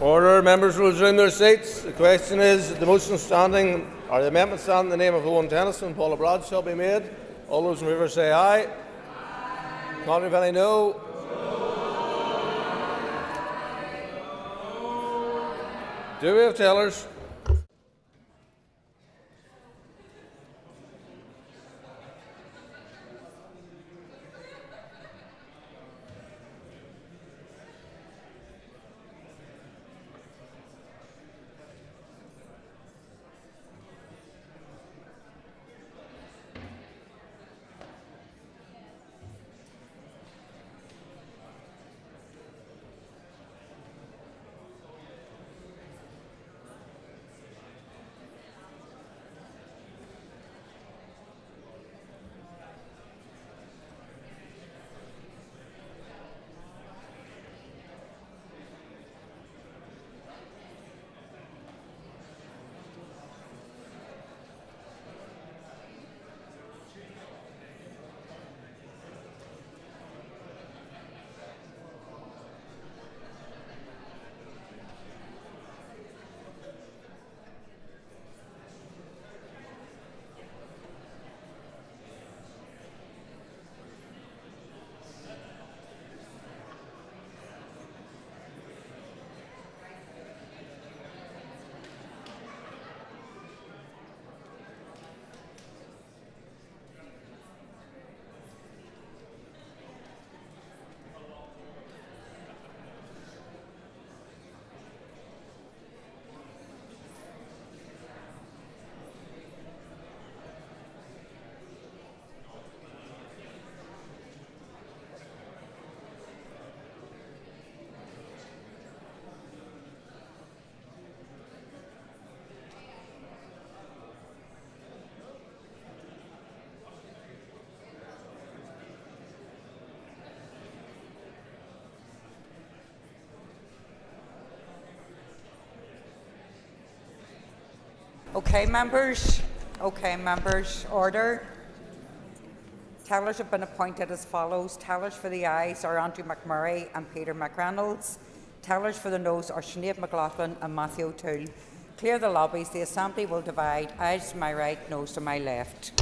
Order. Members will resume their seats. The question is, the motion standing, or the amendment standing in the name of Owen Tennyson and Paula Broad shall be made. All those in favour say aye. Aye. Contrary, if any, no. Do we have tellers? Okay, members. Order. Tellers have been appointed as follows. Tellers for the ayes are Andrew McMurray and Peter McReynolds. Tellers for the noes are Sinead McLaughlin and Matthew O'Toole. Clear the lobbies. The Assembly will divide. Ayes to my right, noes to my left.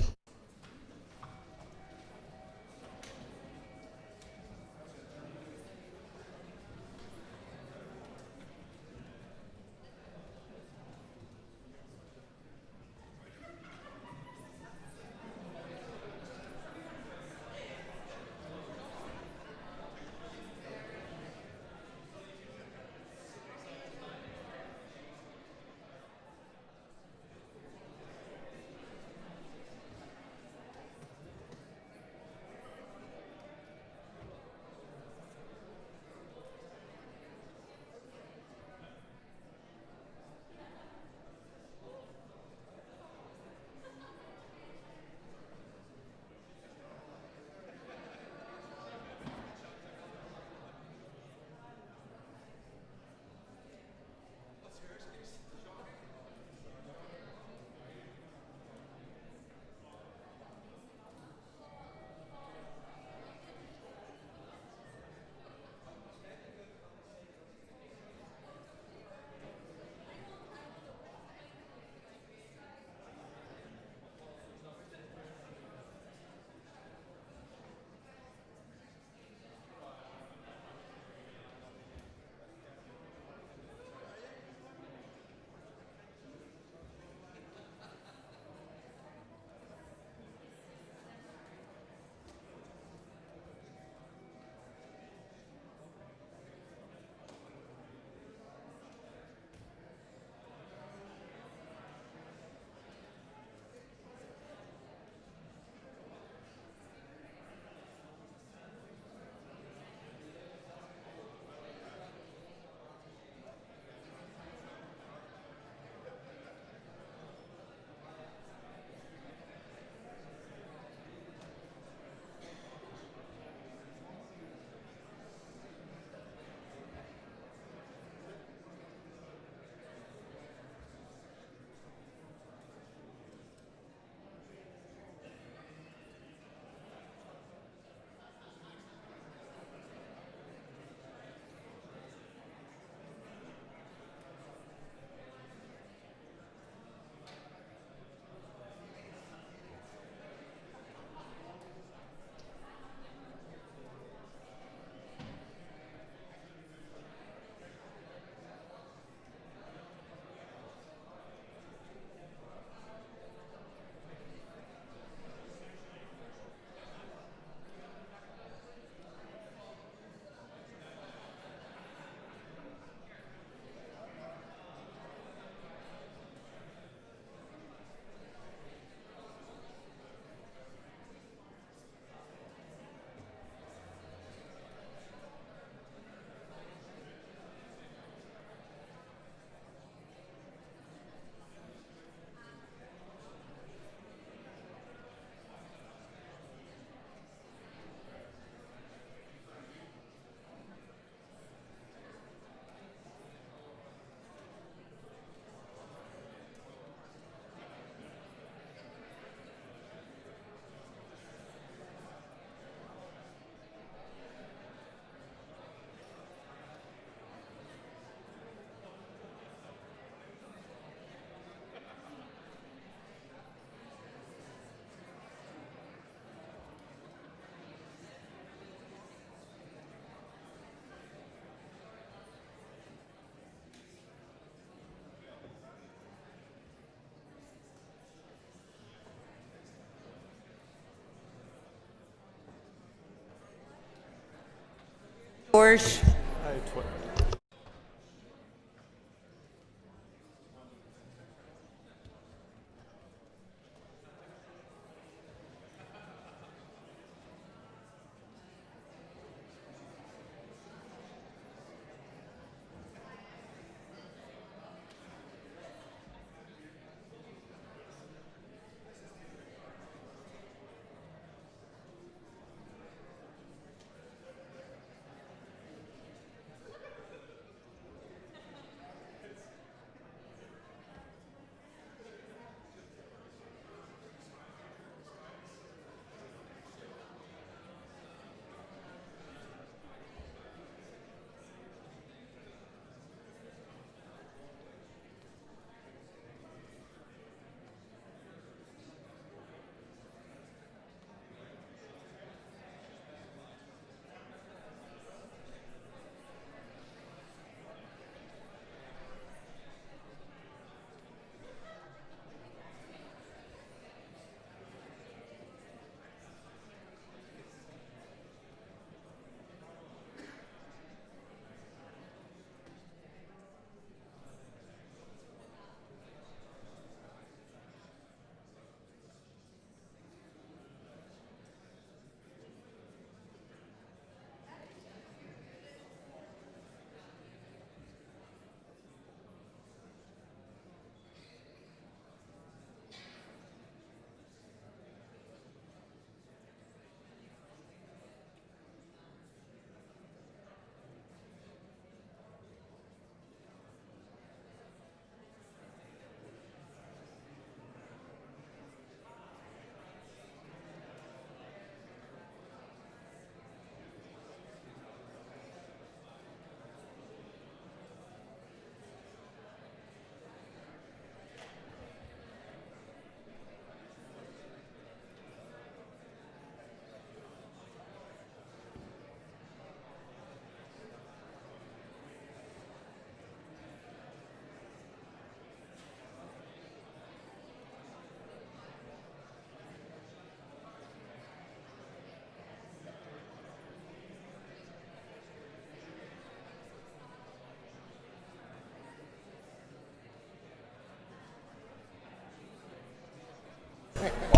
Mournes.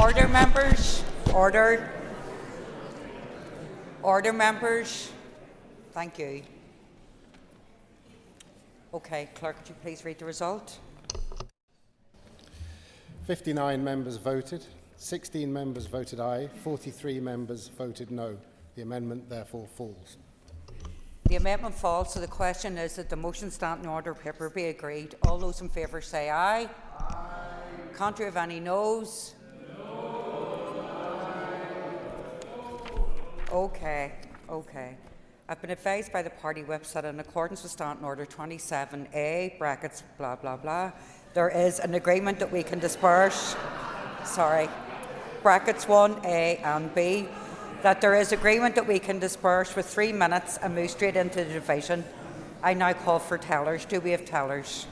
Order, members. Order. Order, members. Thank you. Okay, Clerk, could you please read the result? 59 members voted, 16 members voted aye, 43 members voted no. The amendment therefore falls. The amendment falls, so the question is that the motion standing order paper be agreed. All those in favour say aye. Aye. Contrary of any noes? Okay. I've been advised by the party whips that in accordance with Standing Order 27A, brackets, blah, blah, blah, there is an agreement that we can disperse, brackets 1A and B, that there is agreement that we can disperse with 3 minutes and move straight into the division. I now call for tellers. Do we have tellers?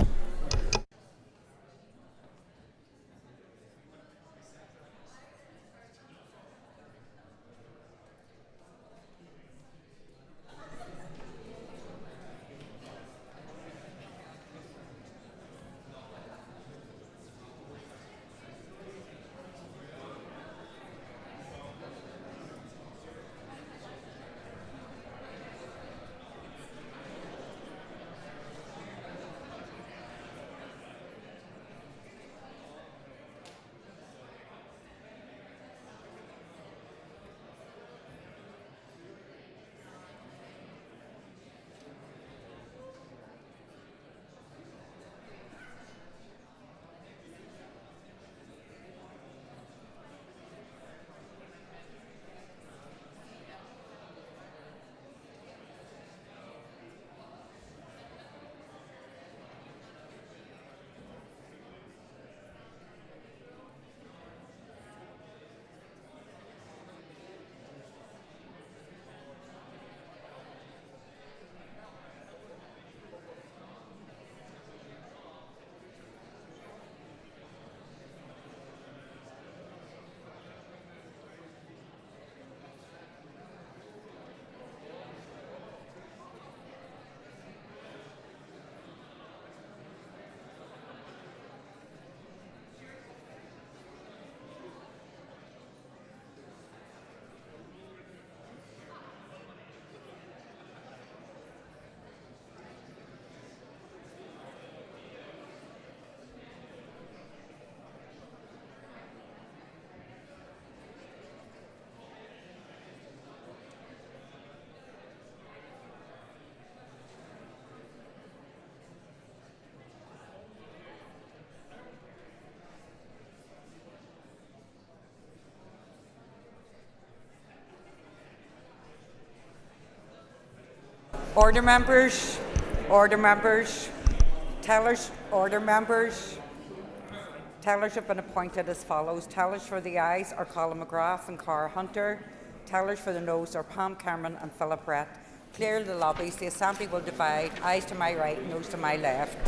Order, members. Order, members. Tellers, order, members. Tellers have been appointed as follows. Tellers for the ayes are Colin McGrath and Cara Hunter. Tellers for the noes are Pam Cameron and Philip Brett. Clear the lobbies. The Assembly will divide. Ayes to my right, noes to my left.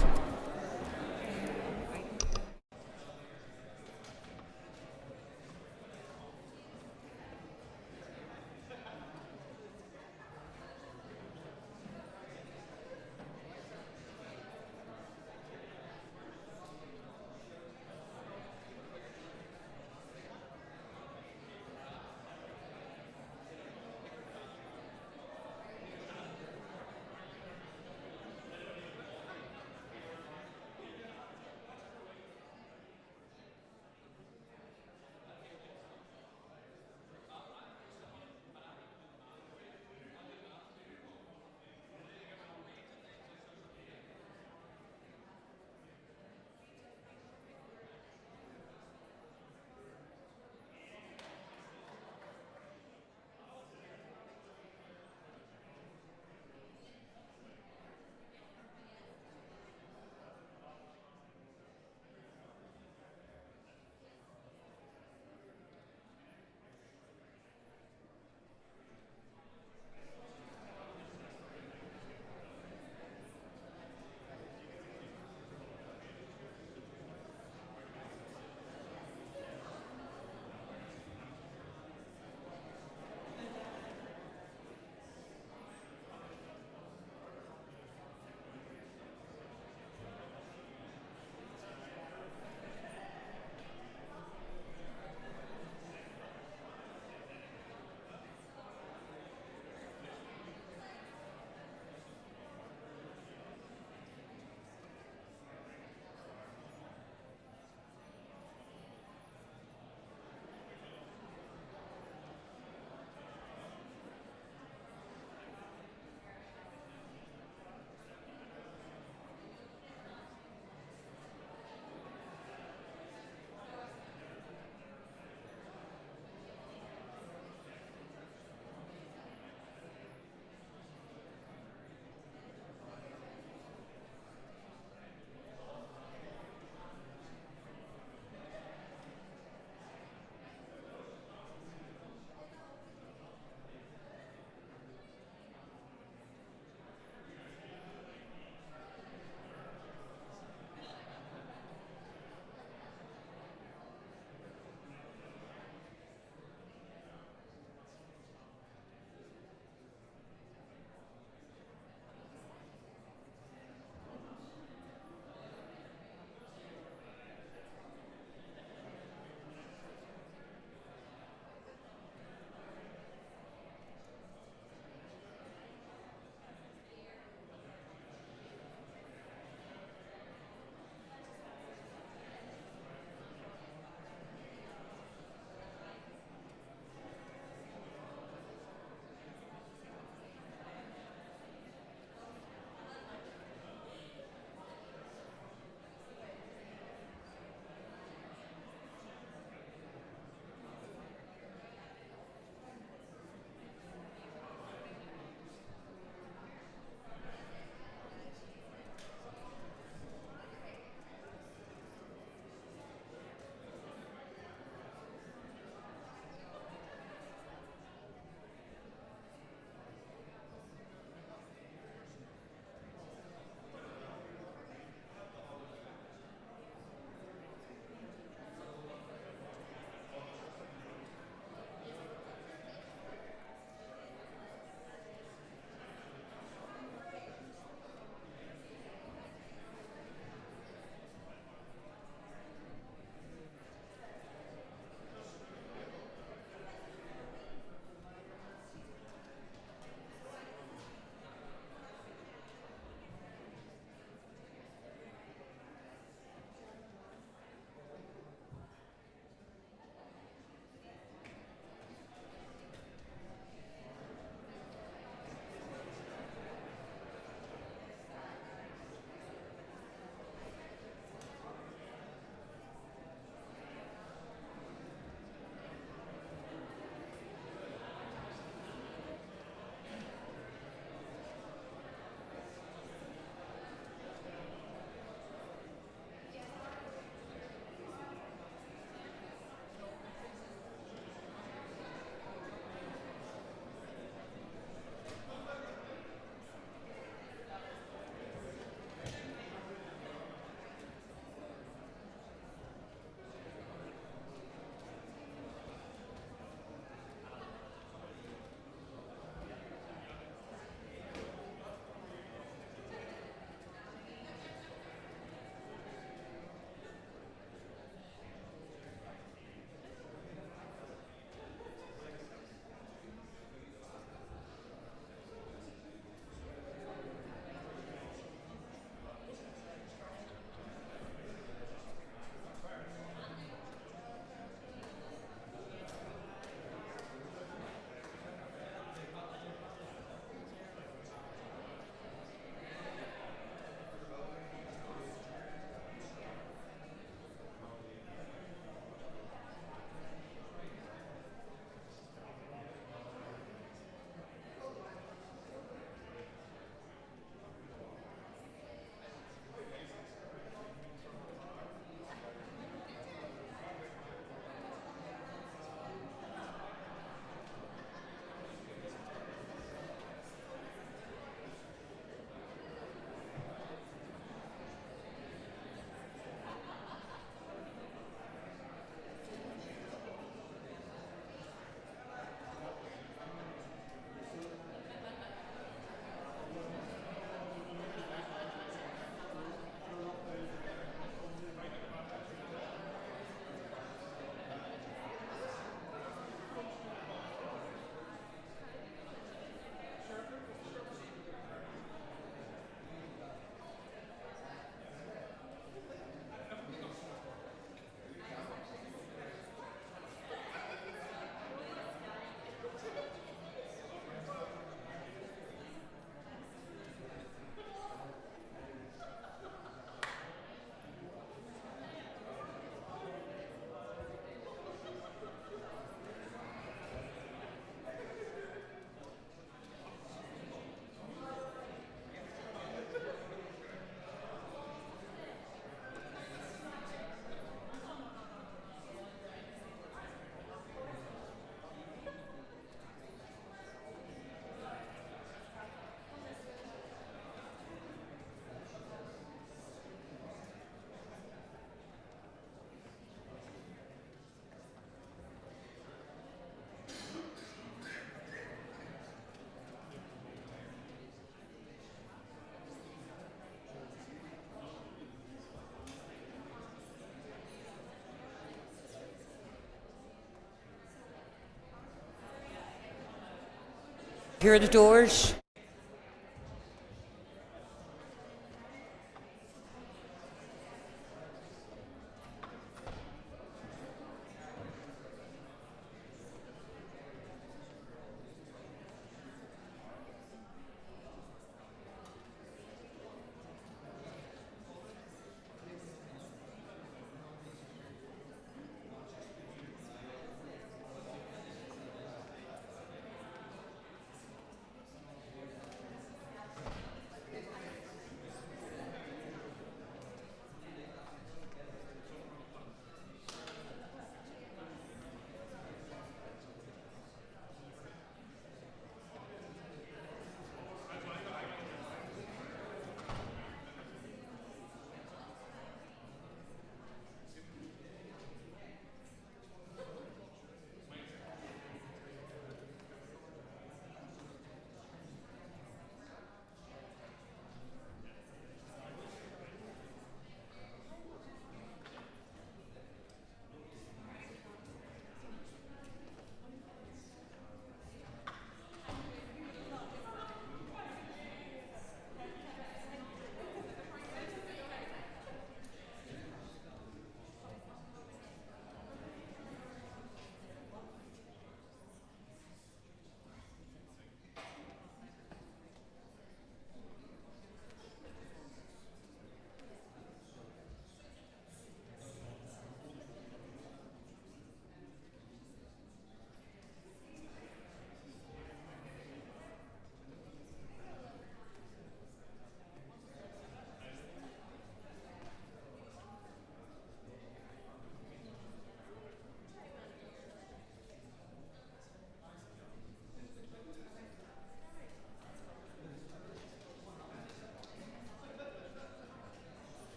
Here are the doors.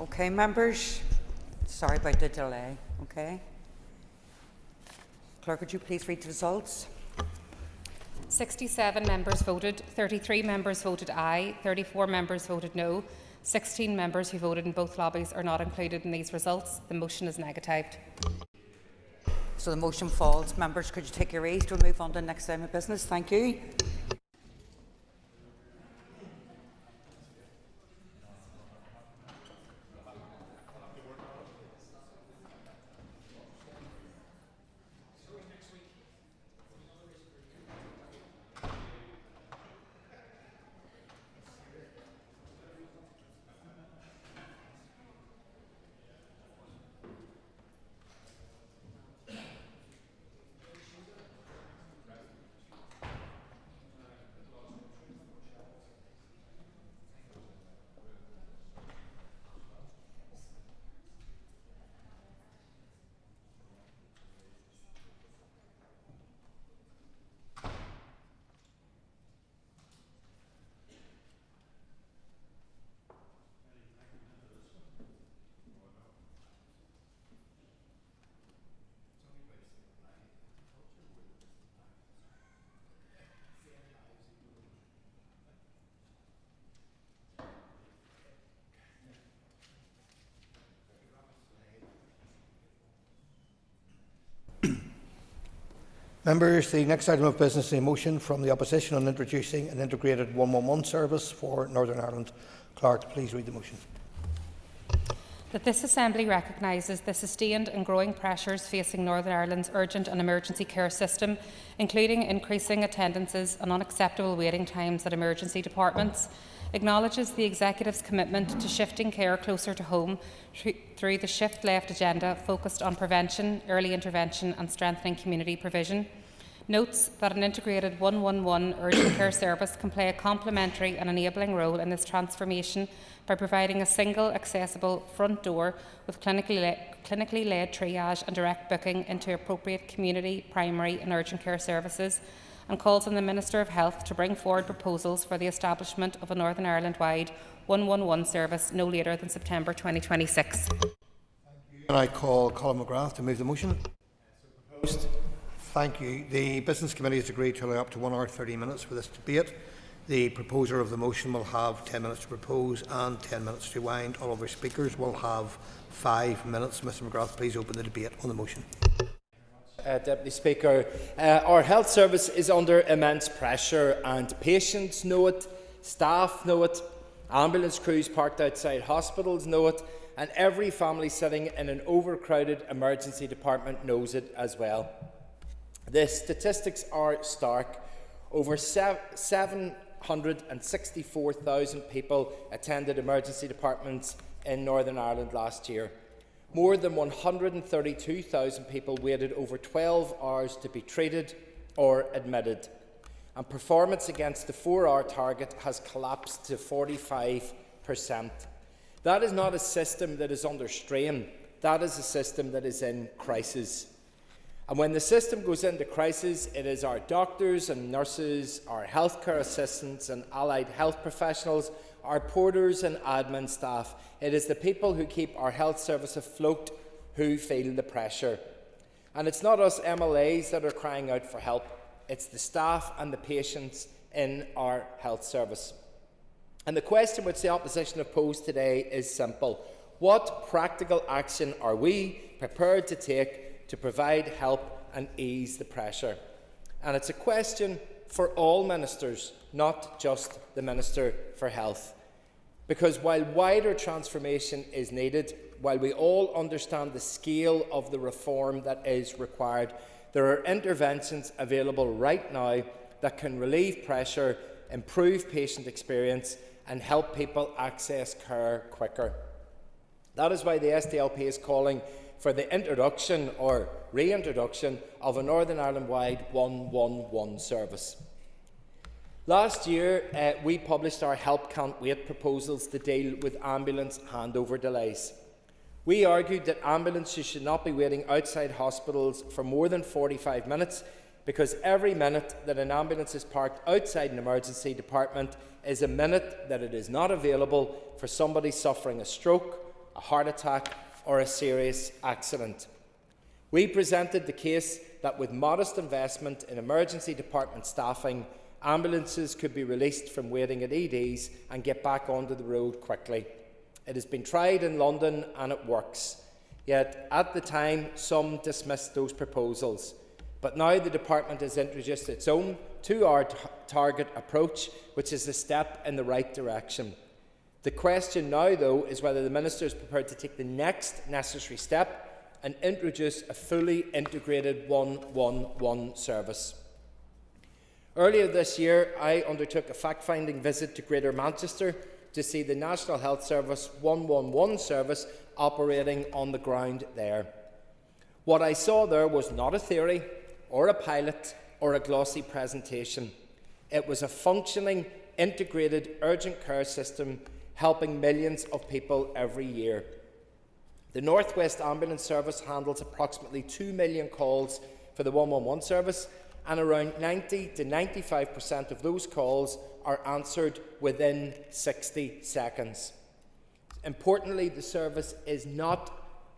Okay, members. Sorry about the delay. Okay. Clerk, would you please read the results? 67 members voted, 33 members voted aye, 34 members voted no, 16 members who voted in both lobbies are not included in these results. The motion is negatived. So the motion falls. Members, could you take your ease? We'll move on to the next item of business. Thank you. Members, the next item of business is a motion from the opposition on introducing an integrated 111 service for Northern Ireland. Clerk, please read the motion. That this Assembly recognises the sustained and growing pressures facing Northern Ireland's urgent and emergency care system, including increasing attendances and unacceptable waiting times at emergency departments, acknowledges the Executive's commitment to shifting care closer to home through the Shift Left agenda focused on prevention, early intervention and strengthening community provision, notes that an integrated 111 urgent care service can play a complementary and enabling role in this transformation by providing a single, accessible front door with clinically led triage and direct booking into appropriate community, primary and urgent care services, and calls on the Minister of Health to bring forward proposals for the establishment of a Northern Ireland-wide 111 service no later than September 2026. And I call Colin McGrath to move the motion. Proposed. Thank you. The Business Committee has agreed to allow up to 1 hour 30 minutes for this debate. The proposer of the motion will have 10 minutes to propose and 10 minutes to wind. All of our speakers will have 5 minutes. Mr McGrath, please open the debate on the motion. Deputy Speaker, our health service is under immense pressure and patients know it, staff know it, ambulance crews parked outside hospitals know it, and every family sitting in an overcrowded emergency department knows it as well. The statistics are stark. Over 764,000 people attended emergency departments in Northern Ireland last year. More than 132,000 people waited over 12 hours to be treated or admitted. And performance against the 4-hour target has collapsed to 45%. That is not a system that is under strain. That is a system that is in crisis. And when the system goes into crisis, it is our doctors and nurses, our healthcare assistants and allied health professionals, our porters and admin staff. It is the people who keep our health service afloat who feel the pressure. And it's not us MLAs that are crying out for help. It's the staff and the patients in our health service. And the question which the opposition have posed today is simple. What practical action are we prepared to take to provide help and ease the pressure? And it's a question for all ministers, not just the Minister for Health. Because while wider transformation is needed, while we all understand the scale of the reform that is required, there are interventions available right now that can relieve pressure, improve patient experience and help people access care quicker. That is why the SDLP is calling for the introduction or reintroduction of a Northern Ireland-wide 111 service. Last year, we published our Help Can't Wait proposals to deal with ambulance handover delays. We argued that ambulances should not be waiting outside hospitals for more than 45 minutes because every minute that an ambulance is parked outside an emergency department is a minute that it is not available for somebody suffering a stroke, a heart attack or a serious accident. We presented the case that with modest investment in emergency department staffing, ambulances could be released from waiting at EDs and get back onto the road quickly. It has been tried in London and it works. Yet at the time, some dismissed those proposals. But now the department has introduced its own 2-hour target approach, which is a step in the right direction. The question now, though, is whether the Minister is prepared to take the next necessary step and introduce a fully integrated 111 service. Earlier this year, I undertook a fact-finding visit to Greater Manchester to see the National Health Service 111 service operating on the ground there. What I saw there was not a theory, or a pilot, or a glossy presentation. It was a functioning, integrated urgent care system helping millions of people every year. The North West Ambulance Service handles approximately 2 million calls for the 111 service, and around 90 to 95% of those calls are answered within 60 seconds. Importantly, the service is not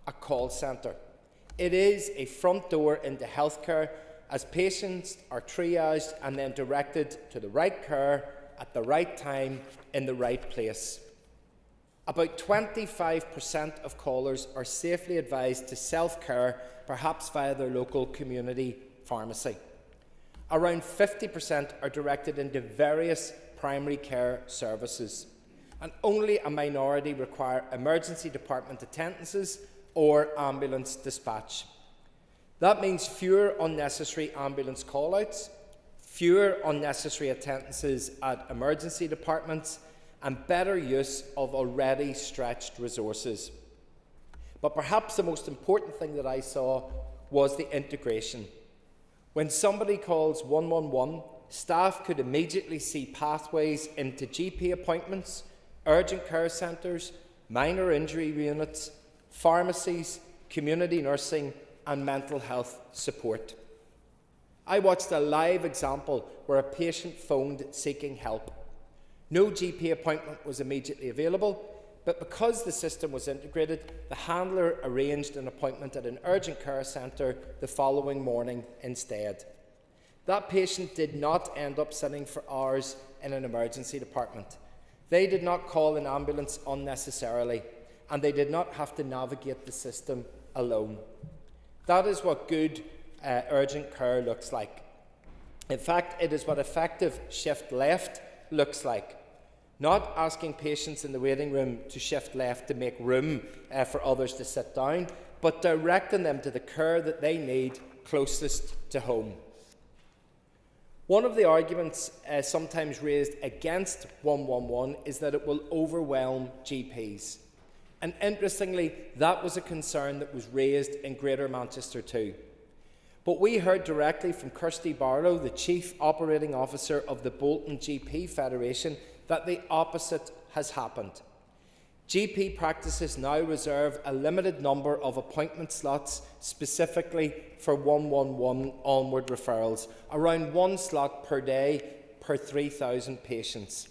a call centre. It is a front door into healthcare, as patients are triaged and then directed to the right care at the right time in the right place. About 25% of callers are safely advised to self-care, perhaps via their local community pharmacy. Around 50% are directed into various primary care services, and only a minority require emergency department attendances or ambulance dispatch. That means fewer unnecessary ambulance call-outs, fewer unnecessary attendances at emergency departments, and better use of already stretched resources. But perhaps the most important thing that I saw was the integration. When somebody calls 111, staff could immediately see pathways into GP appointments, urgent care centres, minor injury units, pharmacies, community nursing and mental health support. I watched a live example where a patient phoned seeking help. No GP appointment was immediately available, but because the system was integrated, the handler arranged an appointment at an urgent care centre the following morning instead. That patient did not end up sitting for hours in an emergency department. They did not call an ambulance unnecessarily, and they did not have to navigate the system alone. That is what good urgent care looks like. In fact, it is what effective shift left looks like. Not asking patients in the waiting room to shift left to make room for others to sit down, but directing them to the care that they need closest to home. One of the arguments sometimes raised against 111 is that it will overwhelm GPs. And interestingly, that was a concern that was raised in Greater Manchester too. But we heard directly from Kirsty Barlow, the Chief Operating Officer of the Bolton GP Federation, that the opposite has happened. GP practices now reserve a limited number of appointment slots specifically for 111 onward referrals, around 1 slot per day per 3,000 patients.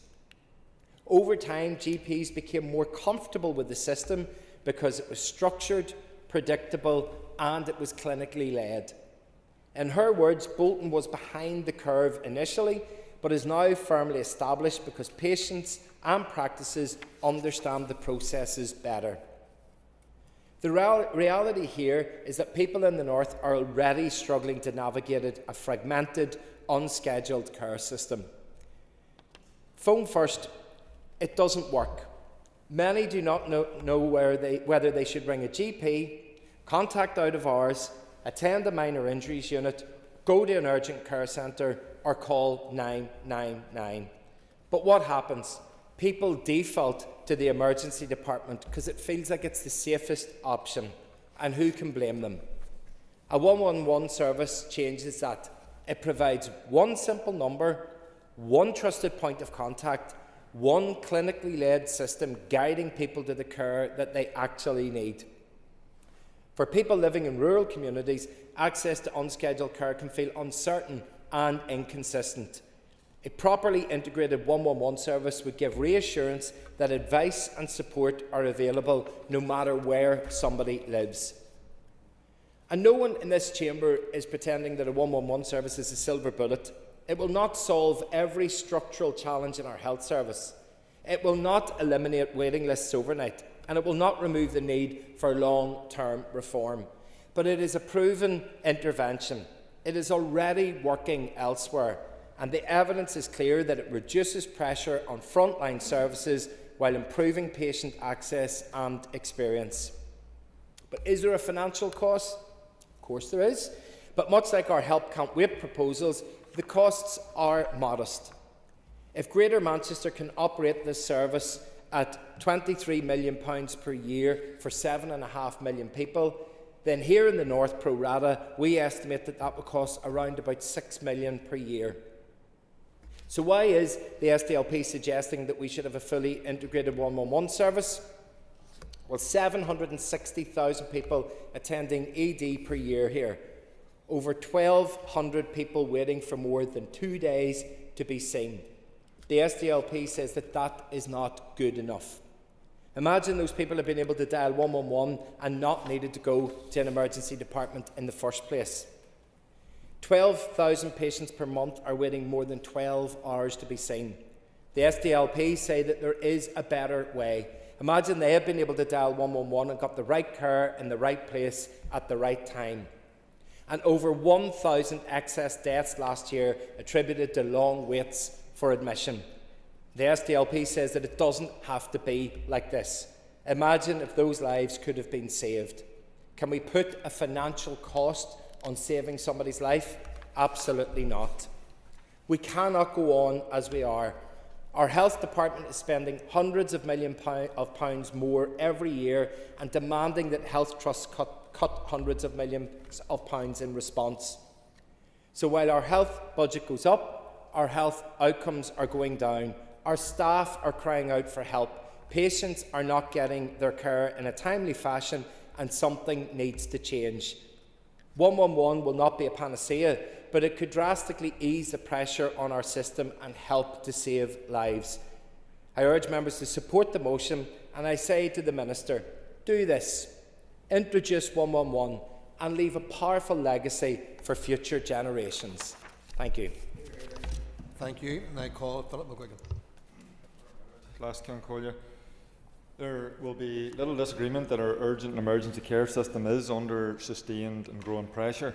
Over time, GPs became more comfortable with the system because it was structured, predictable, and it was clinically led. In her words, Bolton was behind the curve initially, but is now firmly established because patients and practices understand the processes better. The reality here is that people in the North are already struggling to navigate a fragmented, unscheduled care system. Phone first, it doesn't work. Many do not know whether they should ring a GP, contact out of hours, attend a minor injuries unit, go to an urgent care centre, or call 999. But what happens? People default to the emergency department because it feels like it's the safest option, and who can blame them? A 111 service changes that. It provides one simple number, one trusted point of contact, one clinically led system guiding people to the care that they actually need. For people living in rural communities, access to unscheduled care can feel uncertain and inconsistent. A properly integrated 111 service would give reassurance that advice and support are available no matter where somebody lives. And no one in this chamber is pretending that a 111 service is a silver bullet. It will not solve every structural challenge in our health service. It will not eliminate waiting lists overnight, and it will not remove the need for long-term reform. But it is a proven intervention. It is already working elsewhere, and the evidence is clear that it reduces pressure on frontline services while improving patient access and experience. But is there a financial cost? Of course there is. But much like our Help Can't Wait proposals, the costs are modest. If Greater Manchester can operate this service at £23 million per year for 7.5 million people, then here in the North, pro rata, we estimate that that will cost around about £6 million per year. So why is the SDLP suggesting that we should have a fully integrated 111 service? Well, 760,000 people attending ED per year here. Over 1,200 people waiting for more than 2 days to be seen. The SDLP says that that is not good enough. Imagine those people have been able to dial 111 and not needed to go to an emergency department in the first place. 12,000 patients per month are waiting more than 12 hours to be seen. The SDLP say that there is a better way. Imagine they have been able to dial 111 and got the right care in the right place at the right time. And over 1,000 excess deaths last year attributed to long waits for admission. The SDLP says that it doesn't have to be like this. Imagine if those lives could have been saved. Can we put a financial cost on saving somebody's life? Absolutely not. We cannot go on as we are. Our health department is spending hundreds of millions of pounds more every year and demanding that health trusts cut hundreds of millions of pounds in response. So while our health budget goes up, our health outcomes are going down. Our staff are crying out for help. Patients are not getting their care in a timely fashion, and something needs to change. 111 will not be a panacea, but it could drastically ease the pressure on our system and help to save lives. I urge members to support the motion, and I say to the Minister, do this. Introduce 111 and leave a powerful legacy for future generations. Thank you. Thank you. And I call Philip McGuigan. There will be little disagreement that our urgent and emergency care system is under sustained and growing pressure.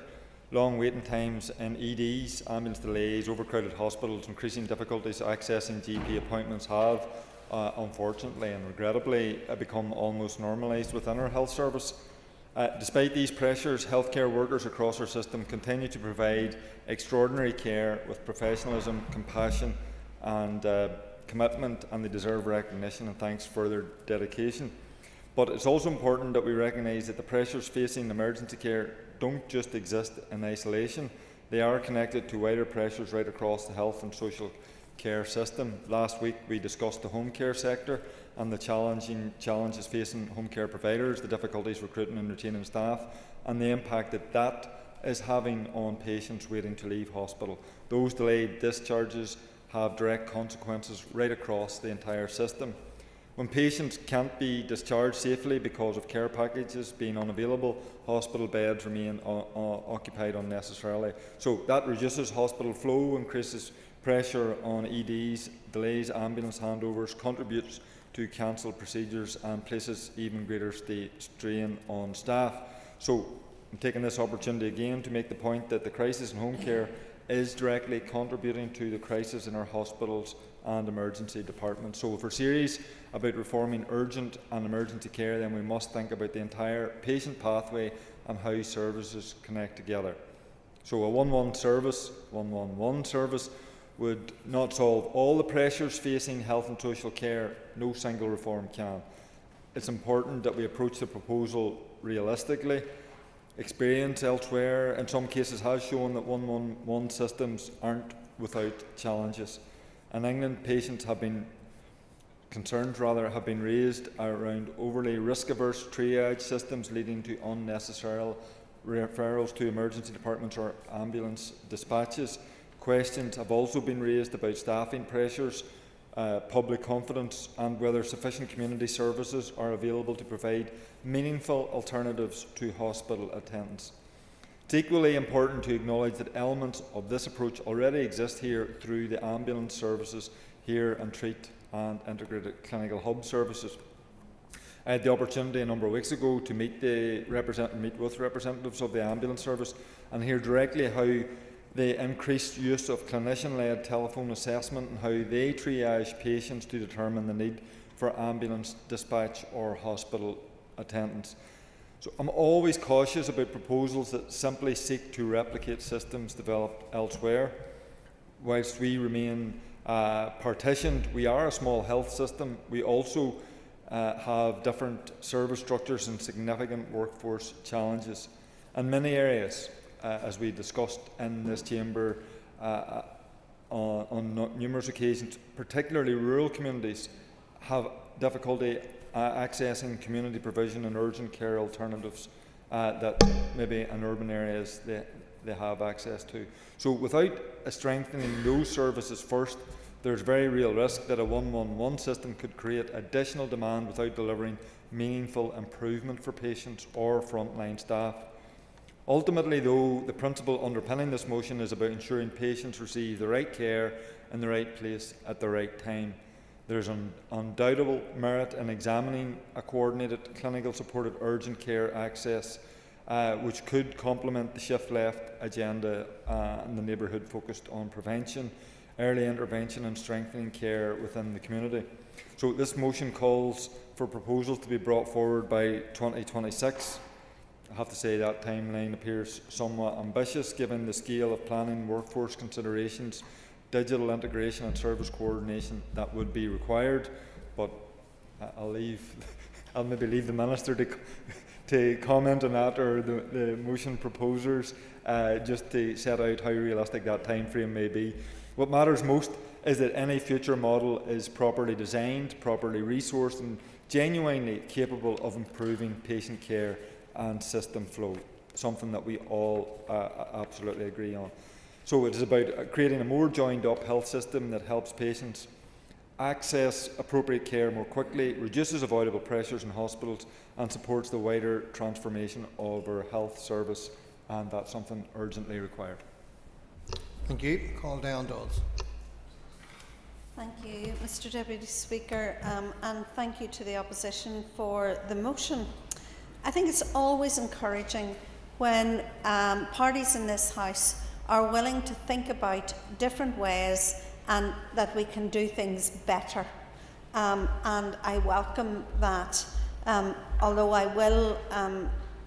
Long waiting times in EDs, ambulance delays, overcrowded hospitals, increasing difficulties accessing GP appointments have, unfortunately and regrettably, become almost normalised within our health service. Despite these pressures, healthcare workers across our system continue to provide extraordinary care with professionalism, compassion and commitment, and they deserve recognition and thanks for their dedication. But it's also important that we recognise that the pressures facing emergency care don't just exist in isolation. They are connected to wider pressures right across the health and social care system. Last week we discussed the home care sector and the challenges facing home care providers, the difficulties recruiting and retaining staff, and the impact that that is having on patients waiting to leave hospital. Those delayed discharges have direct consequences right across the entire system. When patients can't be discharged safely because of care packages being unavailable, hospital beds remain occupied unnecessarily. So that reduces hospital flow, increases pressure on EDs, delays ambulance handovers, contributes to cancelled procedures and places even greater strain on staff. So I'm taking this opportunity again to make the point that the crisis in home care is directly contributing to the crisis in our hospitals and emergency departments. So if we're serious about reforming urgent and emergency care, then we must think about the entire patient pathway and how services connect together. So a 111 service would not solve all the pressures facing health and social care. No single reform can. It's important that we approach the proposal realistically. Experience elsewhere, in some cases, has shown that 111 systems aren't without challenges. In England, concerns have been raised around overly risk-averse triage systems leading to unnecessary referrals to emergency departments or ambulance dispatches. Questions have also been raised about staffing pressures, public confidence, and whether sufficient community services are available to provide meaningful alternatives to hospital attendance. It's equally important to acknowledge that elements of this approach already exist here through the ambulance services here and treat and integrated clinical hub services. I had the opportunity a number of weeks ago to meet with representatives of the ambulance service and hear directly how the increased use of clinician-led telephone assessment and how they triage patients to determine the need for ambulance dispatch or hospital attendance. So I'm always cautious about proposals that simply seek to replicate systems developed elsewhere. Whilst we remain partitioned, we are a small health system. We also have different service structures and significant workforce challenges. In many areas, as we discussed in this chamber on numerous occasions, particularly rural communities have difficulty accessing community provision and urgent care alternatives that maybe in urban areas they have access to. So without strengthening those services first, there's very real risk that a 111 system could create additional demand without delivering meaningful improvement for patients or frontline staff. Ultimately, though, the principle underpinning this motion is about ensuring patients receive the right care in the right place at the right time. There is undoubtable merit in examining a coordinated clinical supported urgent care access which could complement the shift left agenda in the neighbourhood focused on prevention, early intervention and strengthening care within the community. So this motion calls for proposals to be brought forward by 2026. I have to say that timeline appears somewhat ambitious given the scale of planning, workforce considerations, digital integration and service coordination that would be required, but I'll maybe leave the Minister to comment on that, or the motion proposers, just to set out how realistic that time frame may be. What matters most is that any future model is properly designed, properly resourced and genuinely capable of improving patient care and system flow, something that we all absolutely agree on. So it is about creating a more joined up health system that helps patients access appropriate care more quickly, reduces avoidable pressures in hospitals and supports the wider transformation of our health service, and that's something urgently required. Thank you. Call down Dawes. Thank you, Mr Deputy Speaker, and thank you to the opposition for the motion. I think it's always encouraging when parties in this House are willing to think about different ways and that we can do things better. And I welcome that, although I will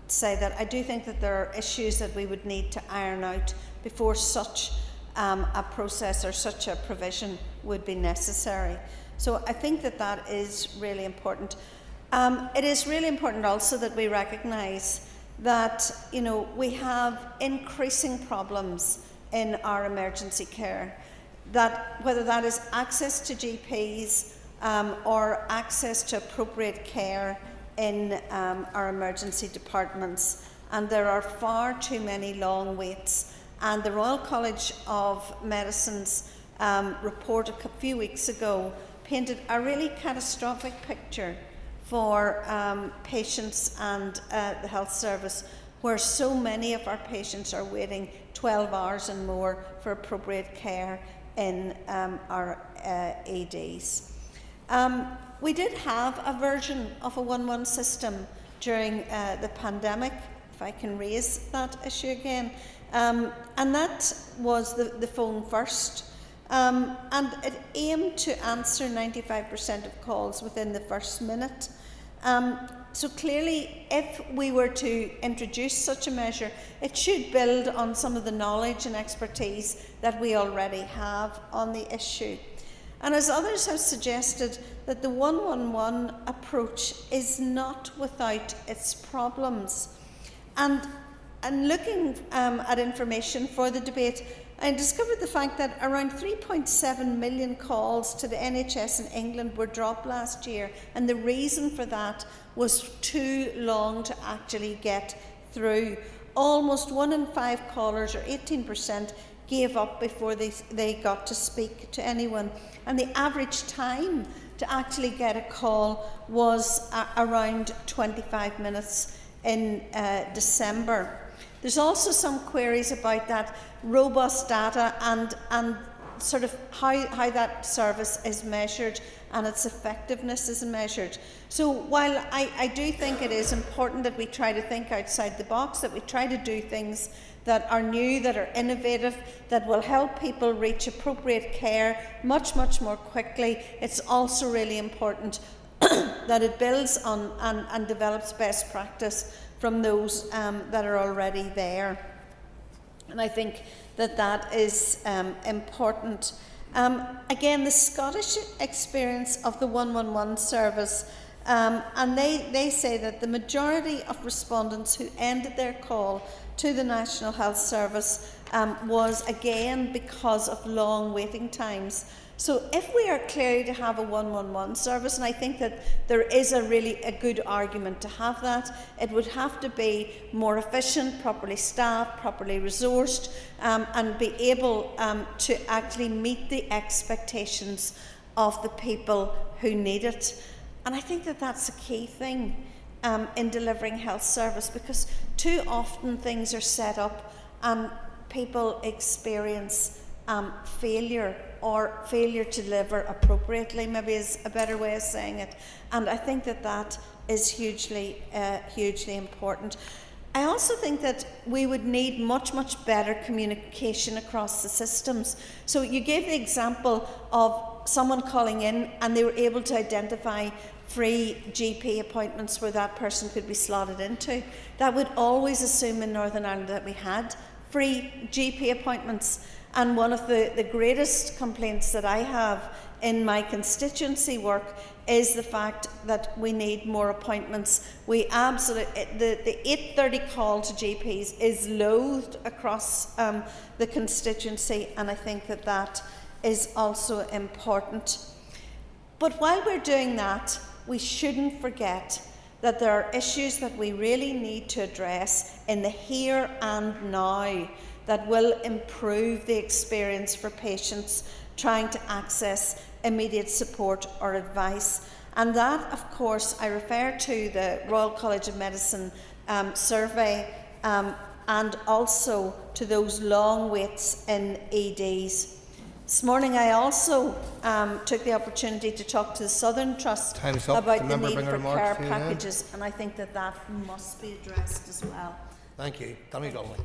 say that I do think that there are issues that we would need to iron out before such a process or such a provision would be necessary. So I think that that is really important. It is really important also that we recognise that we have increasing problems in our emergency care, that whether that is access to GPs or access to appropriate care in our emergency departments, and there are far too many long waits. And the Royal College of Medicine's report a few weeks ago painted a really catastrophic picture for patients and the health service, where so many of our patients are waiting 12 hours and more for appropriate care in our EDs. We did have a version of a 1-1 system during the pandemic, if I can raise that issue again, and that was the phone first. And it aimed to answer 95% of calls within the first minute. So clearly, if we were to introduce such a measure, it should build on some of the knowledge and expertise that we already have on the issue. And as others have suggested, that the 111 approach is not without its problems. And looking at information for the debate, I discovered the fact that around 3.7 million calls to the NHS in England were dropped last year, and the reason for that was too long to actually get through. Almost 1 in 5 callers, or 18%, gave up before they got to speak to anyone. And the average time to actually get a call was around 25 minutes in December. There's also some queries about that robust data and sort of how that service is measured and its effectiveness is measured. So while I do think it is important that we try to think outside the box, that we try to do things that are new, that are innovative, that will help people reach appropriate care much more quickly, it's also really important that it builds on and develops best practice from those that are already there. And I think that is important. Again, the Scottish experience of the 111 service, and they say that the majority of respondents who ended their call to the National Health Service was again because of long waiting times. So if we are clearly to have a 111 service, and I think that there is a good argument to have that, it would have to be more efficient, properly staffed, properly resourced, and be able to actually meet the expectations of the people who need it. And I think that that's a key thing in delivering health service, because too often things are set up and people experience failure or failure to deliver appropriately, maybe is a better way of saying it. And I think that is hugely important. I also think that we would need much better communication across the systems. So you gave the example of someone calling in and they were able to identify free GP appointments where that person could be slotted into. That would always assume in Northern Ireland that we had free GP appointments. And one of the greatest complaints that I have in my constituency work is the fact that we need more appointments. We absolutely, the 8:30 call to GPs is loathed across the constituency, and I think that is also important. But while we're doing that, we shouldn't forget that there are issues that we really need to address in the here and now that will improve the experience for patients trying to access immediate support or advice. And that, of course, I refer to the Royal College of Medicine survey and also to those long waits in EDs. This morning I also took the opportunity to talk to the Southern Trust about the need for care packages, and I think that must be addressed as well. Thank you. Tommy Donnelly.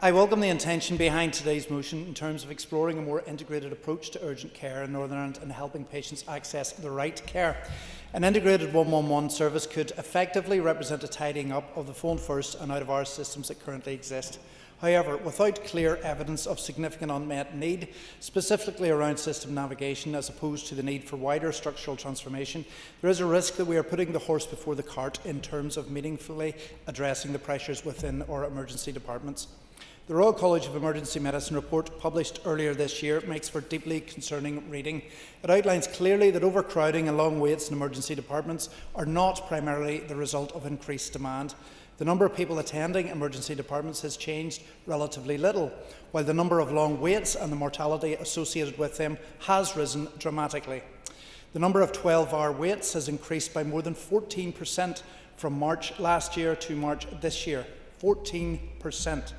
I welcome the intention behind today's motion in terms of exploring a more integrated approach to urgent care in Northern Ireland and helping patients access the right care. An integrated 111 service could effectively represent a tidying up of the phone first and out of hours systems that currently exist. However, without clear evidence of significant unmet need, specifically around system navigation as opposed to the need for wider structural transformation, there is a risk that we are putting the horse before the cart in terms of meaningfully addressing the pressures within our emergency departments. The Royal College of Emergency Medicine report published earlier this year makes for deeply concerning reading. It outlines clearly that overcrowding and long waits in emergency departments are not primarily the result of increased demand. The number of people attending emergency departments has changed relatively little, while the number of long waits and the mortality associated with them has risen dramatically. The number of 12-hour waits has increased by more than 14% from March last year to March this year. 14%.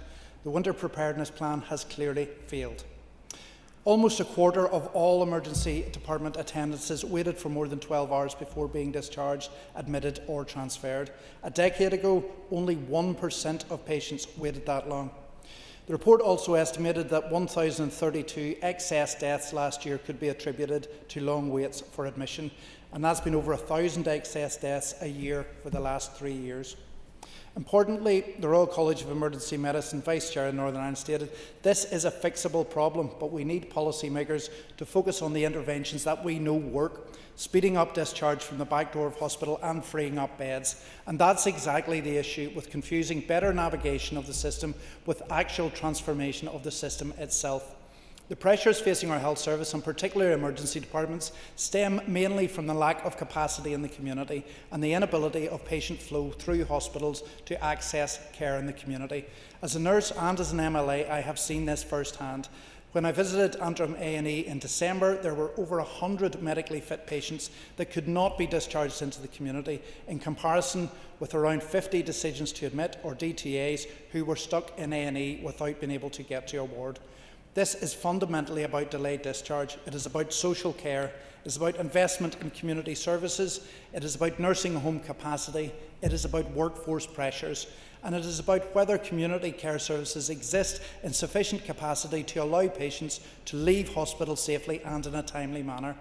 The winter preparedness plan has clearly failed. Almost a quarter of all emergency department attendances waited for more than 12 hours before being discharged, admitted or transferred. A decade ago, only 1% of patients waited that long. The report also estimated that 1,032 excess deaths last year could be attributed to long waits for admission, and that's been over 1,000 excess deaths a year for the last 3 years. Importantly, the Royal College of Emergency Medicine Vice-Chair in Northern Ireland stated, "This is a fixable problem, but we need policymakers to focus on the interventions that we know work, speeding up discharge from the back door of hospital and freeing up beds." And that's exactly the issue with confusing better navigation of the system with actual transformation of the system itself. The pressures facing our health service, and particularly emergency departments, stem mainly from the lack of capacity in the community and the inability of patient flow through hospitals to access care in the community. As a nurse and as an MLA, I have seen this firsthand. When I visited Antrim A&E in December, there were over 100 medically fit patients that could not be discharged into the community, in comparison with around 50 decisions to admit, or DTAs, who were stuck in A&E without being able to get to a ward. This is fundamentally about delayed discharge. It is about social care. It is about investment in community services. It is about nursing home capacity. It is about workforce pressures. And it is about whether community care services exist in sufficient capacity to allow patients to leave hospital safely and in a timely manner.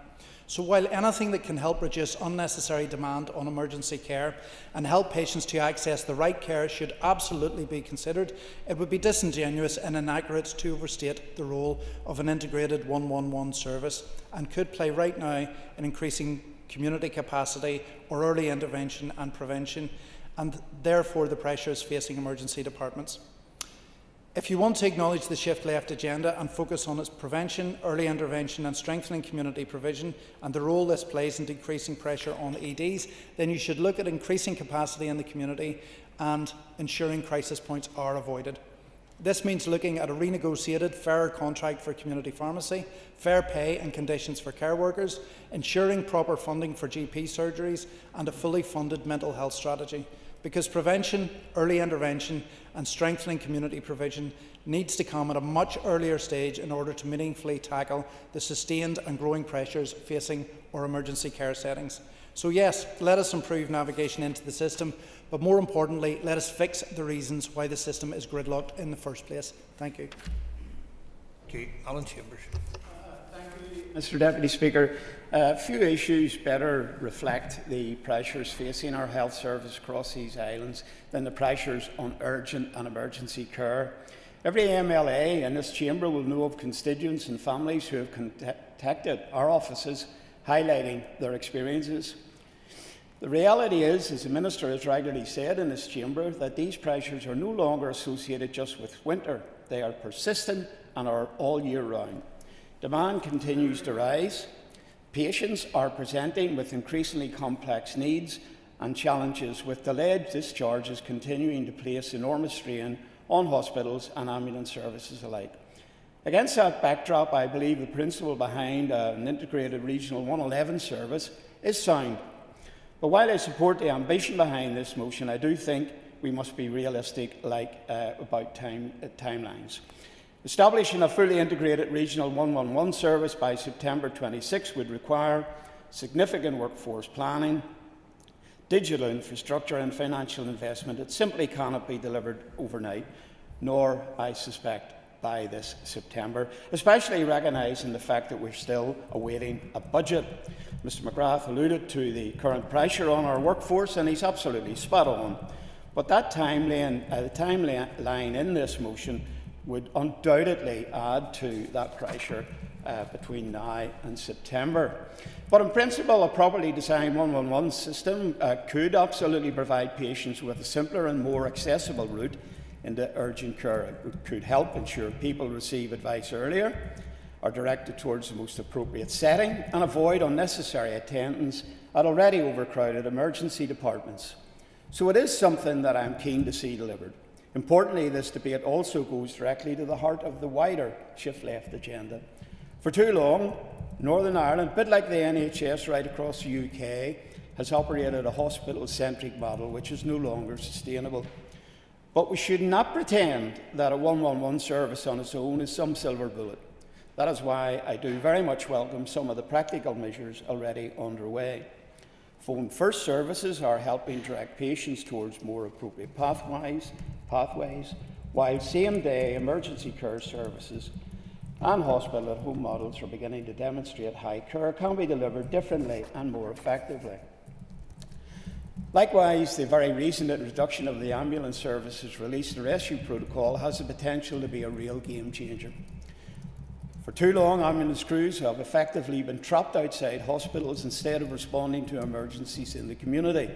So while anything that can help reduce unnecessary demand on emergency care and help patients to access the right care should absolutely be considered, it would be disingenuous and inaccurate to overstate the role of an integrated 111 service, and could play right now in increasing community capacity or early intervention and prevention, and therefore the pressures facing emergency departments. If you want to acknowledge the Shift Left agenda and focus on its prevention, early intervention and strengthening community provision and the role this plays in decreasing pressure on EDs, then you should look at increasing capacity in the community and ensuring crisis points are avoided. This means looking at a renegotiated, fairer contract for community pharmacy, fair pay and conditions for care workers, ensuring proper funding for GP surgeries and a fully funded mental health strategy. Because prevention, early intervention and strengthening community provision needs to come at a much earlier stage in order to meaningfully tackle the sustained and growing pressures facing our emergency care settings. So yes, let us improve navigation into the system, but more importantly, let us fix the reasons why the system is gridlocked in the first place. Thank you. Okay, Alan Chambers. Mr Deputy Speaker, a few issues better reflect the pressures facing our health service across these islands than the pressures on urgent and emergency care. Every MLA in this chamber will know of constituents and families who have contacted our offices highlighting their experiences. The reality is, as the Minister has regularly said in this chamber, that these pressures are no longer associated just with winter. They are persistent and are all year round. Demand continues to rise. Patients are presenting with increasingly complex needs and challenges, with delayed discharges continuing to place enormous strain on hospitals and ambulance services alike. Against that backdrop, I believe the principle behind an integrated regional 111 service is sound. But while I support the ambition behind this motion, I do think we must be realistic about timelines. Establishing a fully integrated regional 111 service by September 26 would require significant workforce planning, digital infrastructure and financial investment. It simply cannot be delivered overnight, nor, I suspect, by this September, especially recognising the fact that we're still awaiting a budget. Mr McGrath alluded to the current pressure on our workforce, and he's absolutely spot on. But that timeline in this motion would undoubtedly add to that pressure between now and September. But in principle, a properly designed 111 system could absolutely provide patients with a simpler and more accessible route into urgent care. It could help ensure people receive advice earlier, are directed towards the most appropriate setting, and avoid unnecessary attendance at already overcrowded emergency departments. So it is something that I'm keen to see delivered. Importantly, this debate also goes directly to the heart of the wider Shift Left agenda. For too long, Northern Ireland, a bit like the NHS right across the UK, has operated a hospital-centric model which is no longer sustainable. But we should not pretend that a 111 service on its own is some silver bullet. That is why I do very much welcome some of the practical measures already underway. Phone First services are helping direct patients towards more appropriate pathways, while same-day emergency care services and hospital-at-home models are beginning to demonstrate how care can be delivered differently and more effectively. Likewise, the very recent introduction of the ambulance services release and rescue protocol has the potential to be a real game changer. For too long, ambulance crews have effectively been trapped outside hospitals instead of responding to emergencies in the community.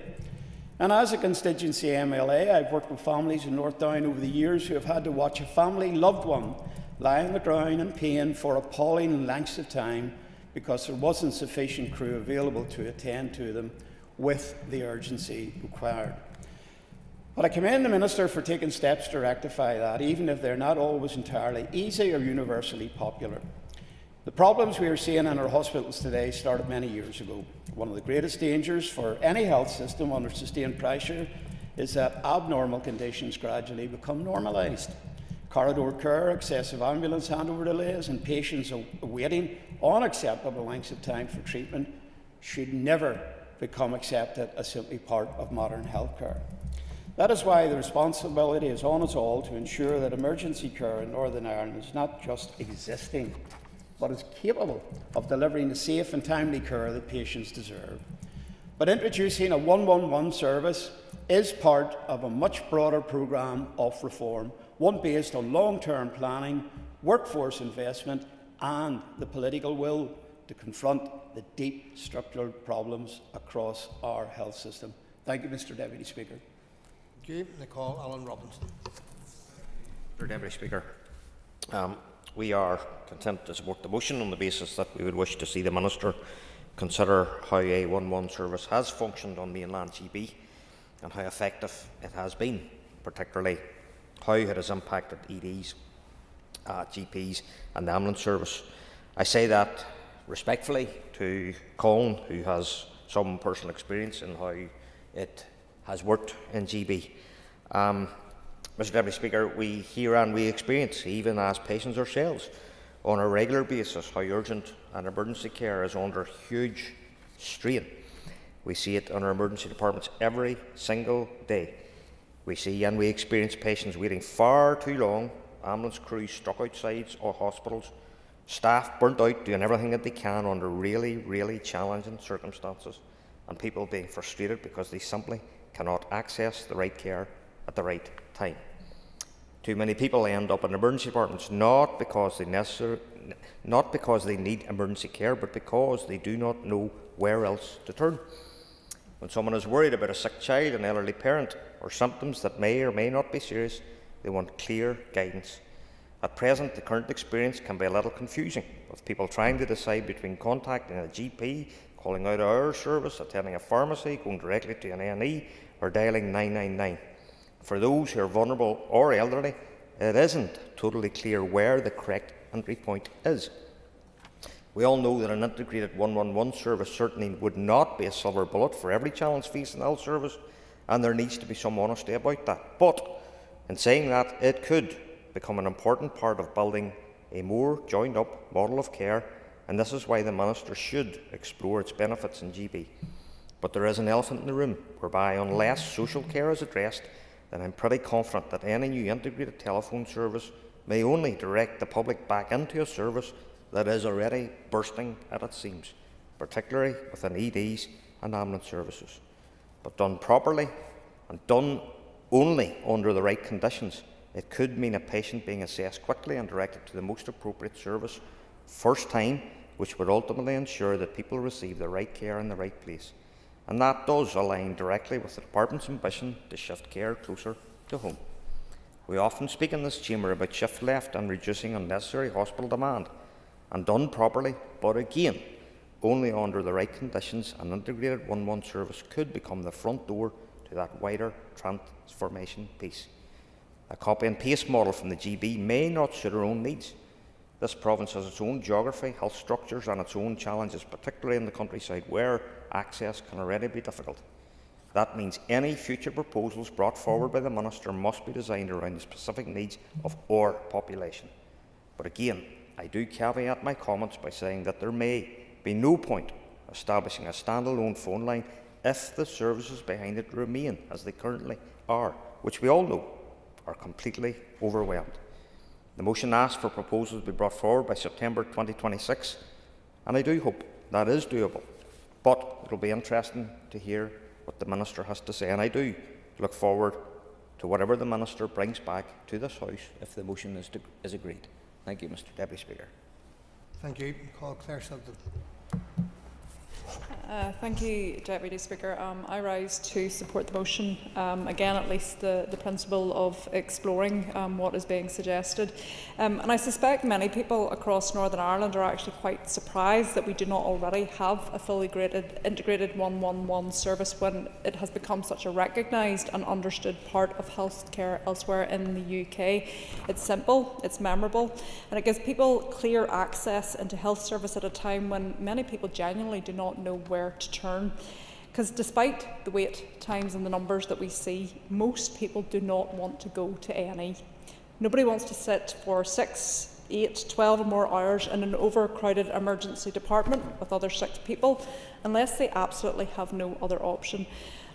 And as a constituency MLA, I've worked with families in North Down over the years who have had to watch a family loved one lie on the ground in pain for appalling lengths of time because there wasn't sufficient crew available to attend to them with the urgency required. But I commend the Minister for taking steps to rectify that, even if they're not always entirely easy or universally popular. The problems we are seeing in our hospitals today started many years ago. One of the greatest dangers for any health system under sustained pressure is that abnormal conditions gradually become normalised. Corridor care, excessive ambulance handover delays, and patients awaiting unacceptable lengths of time for treatment should never become accepted as simply part of modern healthcare. That is why the responsibility is on us all to ensure that emergency care in Northern Ireland is not just existing, but is capable of delivering the safe and timely care that patients deserve. But introducing a 111 service is part of a much broader programme of reform, one based on long-term planning, workforce investment and the political will to confront the deep structural problems across our health system. Thank you, Mr. Deputy Speaker. Thank you. Nicole Allen Robinson. Mr. Deputy Speaker, we are content to support the motion on the basis that we would wish to see the Minister consider how a 111 service has functioned on mainland GB and how effective it has been, particularly how it has impacted EDs, GPs and the ambulance service. I say that respectfully to Colin, who has some personal experience in how it has worked in GB. Mr. Deputy Speaker, we hear and we experience, even as patients ourselves, on a regular basis how urgent and emergency care is under huge strain. We see it in our emergency departments every single day. We see and we experience patients waiting far too long, ambulance crews stuck outside our hospitals, staff burnt out doing everything that they can under really, really challenging circumstances, and people being frustrated because they simply cannot access the right care at the right time. Too many people end up in emergency departments not because they need emergency care, but because they do not know where else to turn. When someone is worried about a sick child, an elderly parent, or symptoms that may or may not be serious, they want clear guidance. At present, the current experience can be a little confusing, with people trying to decide between contacting a GP, calling out our service, attending a pharmacy, going directly to an A&E, or dialling 999. For those who are vulnerable or elderly, it isn't totally clear where the correct entry point is. We all know that an integrated 111 service certainly would not be a silver bullet for every challenge facing the health service, and there needs to be some honesty about that. But in saying that, it could become an important part of building a more joined-up model of care, and this is why the Minister should explore its benefits in GB. But there is an elephant in the room, whereby unless social care is addressed, then I'm pretty confident that any new integrated telephone service may only direct the public back into a service that is already bursting at its seams, particularly within EDs and ambulance services. But done properly and done only under the right conditions, it could mean a patient being assessed quickly and directed to the most appropriate service first time, which would ultimately ensure that people receive the right care in the right place. And that does align directly with the Department's ambition to shift care closer to home. We often speak in this chamber about shift left and reducing unnecessary hospital demand, and done properly, but again, only under the right conditions, an integrated 111 service could become the front door to that wider transformation piece. A copy and paste model from the GB may not suit our own needs. This province has its own geography, health structures and its own challenges, particularly in the countryside where access can already be difficult. That means any future proposals brought forward by the Minister must be designed around the specific needs of our population. But again, I do caveat my comments by saying that there may be no point establishing a standalone phone line if the services behind it remain as they currently are, which we all know are completely overwhelmed. The motion asks for proposals to be brought forward by September 2026, and I do hope that is doable. But it will be interesting to hear what the Minister has to say, and I do look forward to whatever the Minister brings back to this House if the motion is agreed. Thank you, Mr. Deputy Speaker. Thank you. Call Claire Sullivan. Thank you, Deputy Speaker. I rise to support the motion. Again, at least the principle of exploring what is being suggested. And I suspect many people across Northern Ireland are actually quite surprised that we do not already have a fully integrated 111 service when it has become such a recognised and understood part of healthcare elsewhere in the UK. It's simple, it's memorable, and it gives people clear access into health service at a time when many people genuinely do not know where to turn. Because despite the wait times and the numbers that we see, most people do not want to go to A&E. Nobody wants to sit for 6, 8, 12 or more hours in an overcrowded emergency department with other 6 people unless they absolutely have no other option.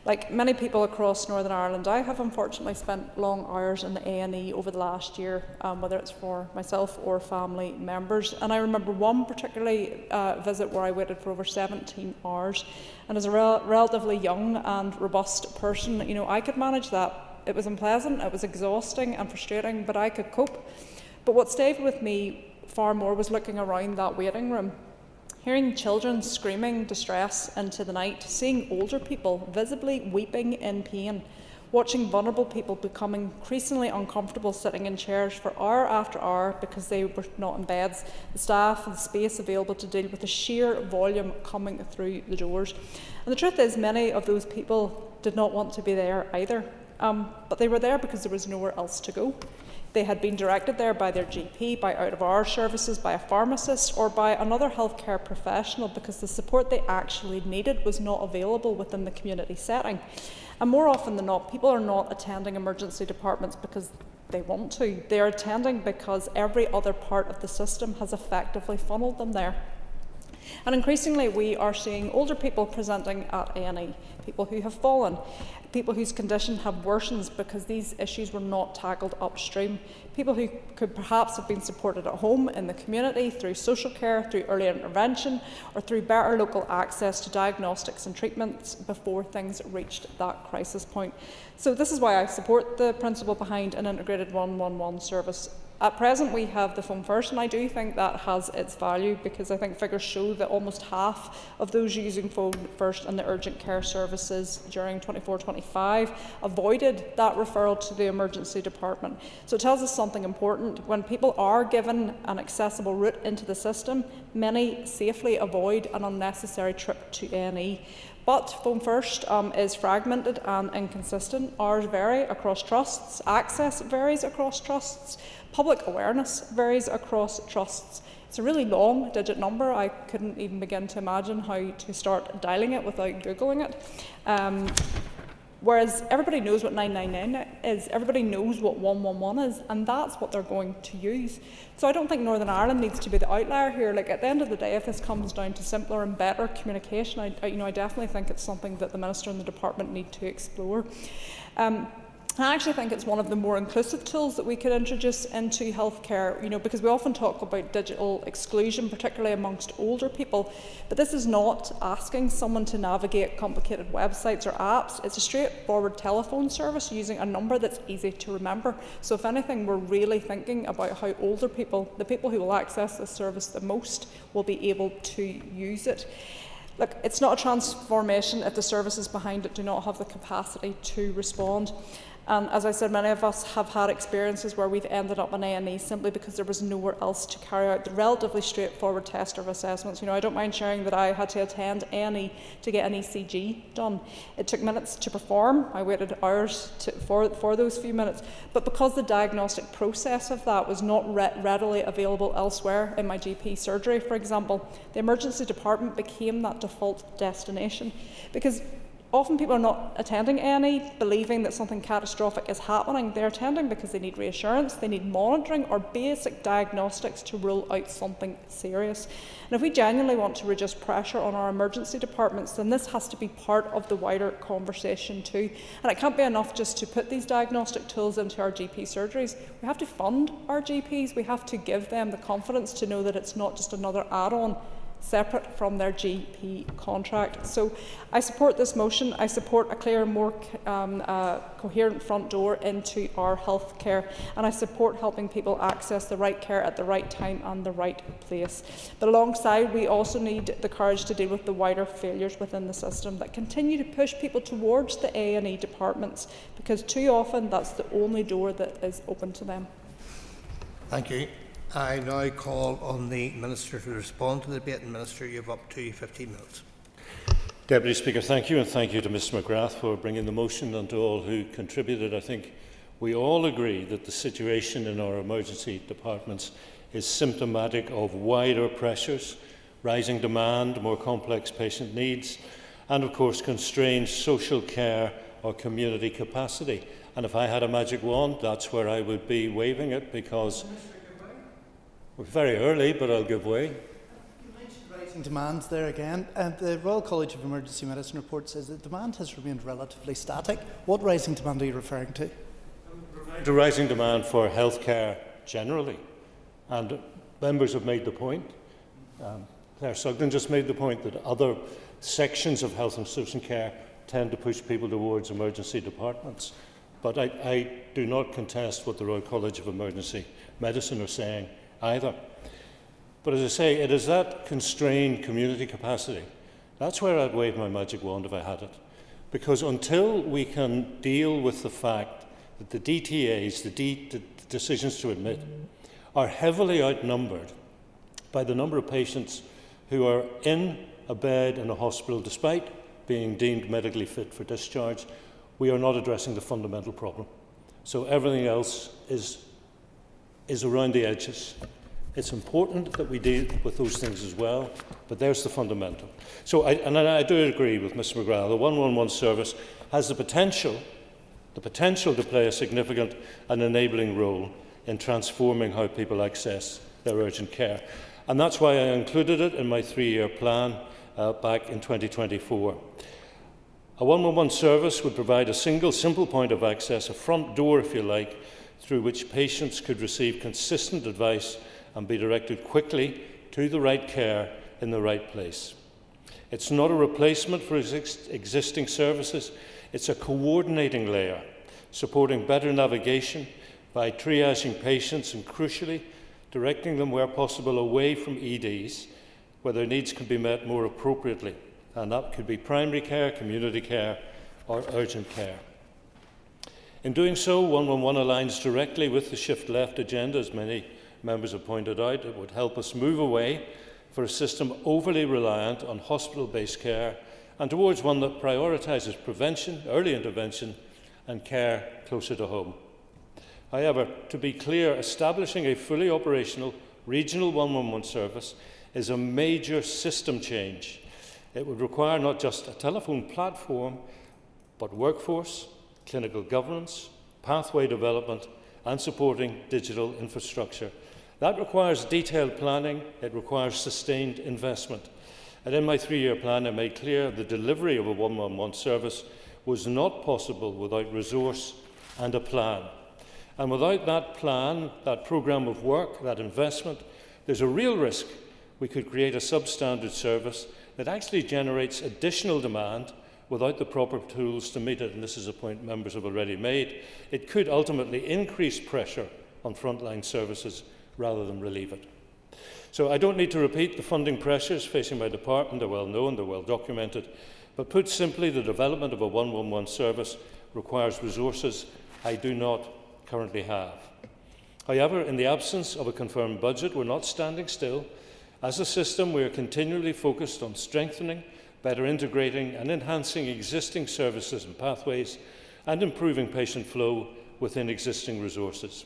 Like many people across Northern Ireland, I have unfortunately spent long hours in the A&E over the last year, whether it's for myself or family members. And I remember one particularly visit where I waited for over 17 hours. And as a relatively young and robust person, you know, I could manage that. It was unpleasant, it was exhausting and frustrating, but I could cope. But what stayed with me far more was looking around that waiting room, hearing children screaming distress into the night, seeing older people visibly weeping in pain, watching vulnerable people become increasingly uncomfortable sitting in chairs for hour after hour because they were not in beds, the staff and the space available to deal with the sheer volume coming through the doors. And the truth is, many of those people did not want to be there either, but they were there because there was nowhere else to go. They had been directed there by their GP, by out-of-hours services, by a pharmacist or by another healthcare professional because the support they actually needed was not available within the community setting. And more often than not, people are not attending emergency departments because they want to. They are attending because every other part of the system has effectively funneled them there. And increasingly we are seeing older people presenting at A&E, people who have fallen, people whose condition have worsened because these issues were not tackled upstream, people who could perhaps have been supported at home, in the community, through social care, through early intervention, or through better local access to diagnostics and treatments before things reached that crisis point. So this is why I support the principle behind an integrated 111 service. At present, we have the Phone First, and I do think that has its value because I think figures show that almost half of those using Phone First and the urgent care services during 24-25 avoided that referral to the emergency department. So it tells us something important. When people are given an accessible route into the system, many safely avoid an unnecessary trip to A&E. But Phone First is fragmented and inconsistent. Hours vary across trusts, access varies across trusts, public awareness varies across trusts. It's a really long digit number. I couldn't even begin to imagine how to start dialing it without Googling it. Whereas everybody knows what 999 is, everybody knows what 111 is, and that's what they're going to use. So I don't think Northern Ireland needs to be the outlier here. Like, at the end of the day, if this comes down to simpler and better communication, I definitely think it's something that the Minister and the Department need to explore. I actually think it's one of the more inclusive tools that we could introduce into healthcare, because we often talk about digital exclusion, particularly amongst older people, but this is not asking someone to navigate complicated websites or apps. It's a straightforward telephone service using a number that's easy to remember. So if anything, we're really thinking about how older people, the people who will access this service the most, will be able to use it. Look, it's not a transformation if the services behind it do not have the capacity to respond. And as I said, many of us have had experiences where we've ended up in A&E simply because there was nowhere else to carry out the relatively straightforward test of assessments. I don't mind sharing that I had to attend A&E to get an ECG done. It took minutes to perform. I waited hours for those few minutes. But because the diagnostic process of that was not readily available elsewhere in my GP surgery, for example, the emergency department became that default destination. Because often people are not attending A&E believing that something catastrophic is happening. They're attending because they need reassurance, they need monitoring or basic diagnostics to rule out something serious. And if we genuinely want to reduce pressure on our emergency departments, then this has to be part of the wider conversation too. And it can't be enough just to put these diagnostic tools into our GP surgeries. We have to fund our GPs, we have to give them the confidence to know that it's not just another add-on. separate from their GP contract. So I support this motion. I support a clearer, more coherent front door into our health care, and I support helping people access the right care at the right time and the right place. But alongside, we also need the courage to deal with the wider failures within the system that continue to push people towards the A&E departments, because too often that's the only door that is open to them. Thank you. I now call on the Minister to respond to the debate. And Minister, you have up to 15 minutes. Deputy Speaker, thank you, and thank you to Mr McGrath for bringing the motion and to all who contributed. I think we all agree that the situation in our emergency departments is symptomatic of wider pressures, rising demand, more complex patient needs, and of course constrained social care or community capacity. And if I had a magic wand, that's where I would be waving it, because we're very early, but I'll give way. You mentioned rising demands there again, and the Royal College of Emergency Medicine report says that demand has remained relatively static. What rising demand are you referring to? The rising demand for healthcare generally, and members have made the point. Claire Sugden just made the point that other sections of health and social care tend to push people towards emergency departments. But I do not contest what the Royal College of Emergency Medicine are saying either. But as I say, it is that constrained community capacity. That's where I'd wave my magic wand if I had it. Because until we can deal with the fact that the DTAs, the decisions to admit, are heavily outnumbered by the number of patients who are in a bed in a hospital despite being deemed medically fit for discharge, we are not addressing the fundamental problem. So everything else is around the edges. It's important that we deal with those things as well, but there's the fundamental. So I do agree with Mr McGrath. The 111 service has the potential to play a significant and enabling role in transforming how people access their urgent care. And that's why I included it in my 3-year plan back in 2024. A 111 service would provide a single, simple point of access, a front door, if you like, through which patients could receive consistent advice and be directed quickly to the right care in the right place. It's not a replacement for existing services, it's a coordinating layer, supporting better navigation by triaging patients and, crucially, directing them where possible away from EDs, where their needs can be met more appropriately. And that could be primary care, community care, or urgent care. In doing so, 111 aligns directly with the Shift Left agenda, as many members have pointed out. It would help us move away from a system overly reliant on hospital-based care and towards one that prioritises prevention, early intervention, and care closer to home. However, to be clear, establishing a fully operational regional 111 service is a major system change. It would require not just a telephone platform, but workforce, clinical governance, pathway development, and supporting digital infrastructure. That requires detailed planning, it requires sustained investment. And in my 3-year plan, I made clear the delivery of a 111 service was not possible without resource and a plan. And without that plan, that programme of work, that investment, there's a real risk we could create a substandard service that actually generates additional demand without the proper tools to meet it. And this is a point members have already made. It could ultimately increase pressure on frontline services rather than relieve it. So I don't need to repeat the funding pressures facing my department. They're well known, they're well documented. But put simply, the development of a 111 service requires resources I do not currently have. However, in the absence of a confirmed budget, we're not standing still. As a system, we are continually focused on strengthening, better integrating and enhancing existing services and pathways and improving patient flow within existing resources.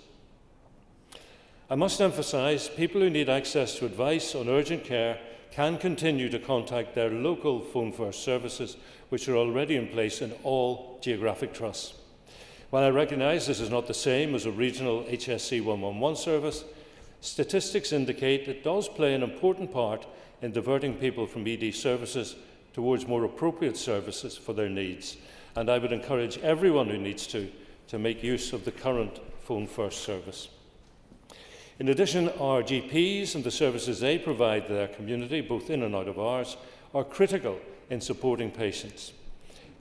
I must emphasise, people who need access to advice on urgent care can continue to contact their local Phone First services, which are already in place in all geographic trusts. While I recognise this is not the same as a regional HSC 111 service, statistics indicate it does play an important part in diverting people from ED services towards more appropriate services for their needs. And I would encourage everyone who needs to make use of the current Phone First service. In addition, our GPs and the services they provide their community, both in and out of hours, are critical in supporting patients.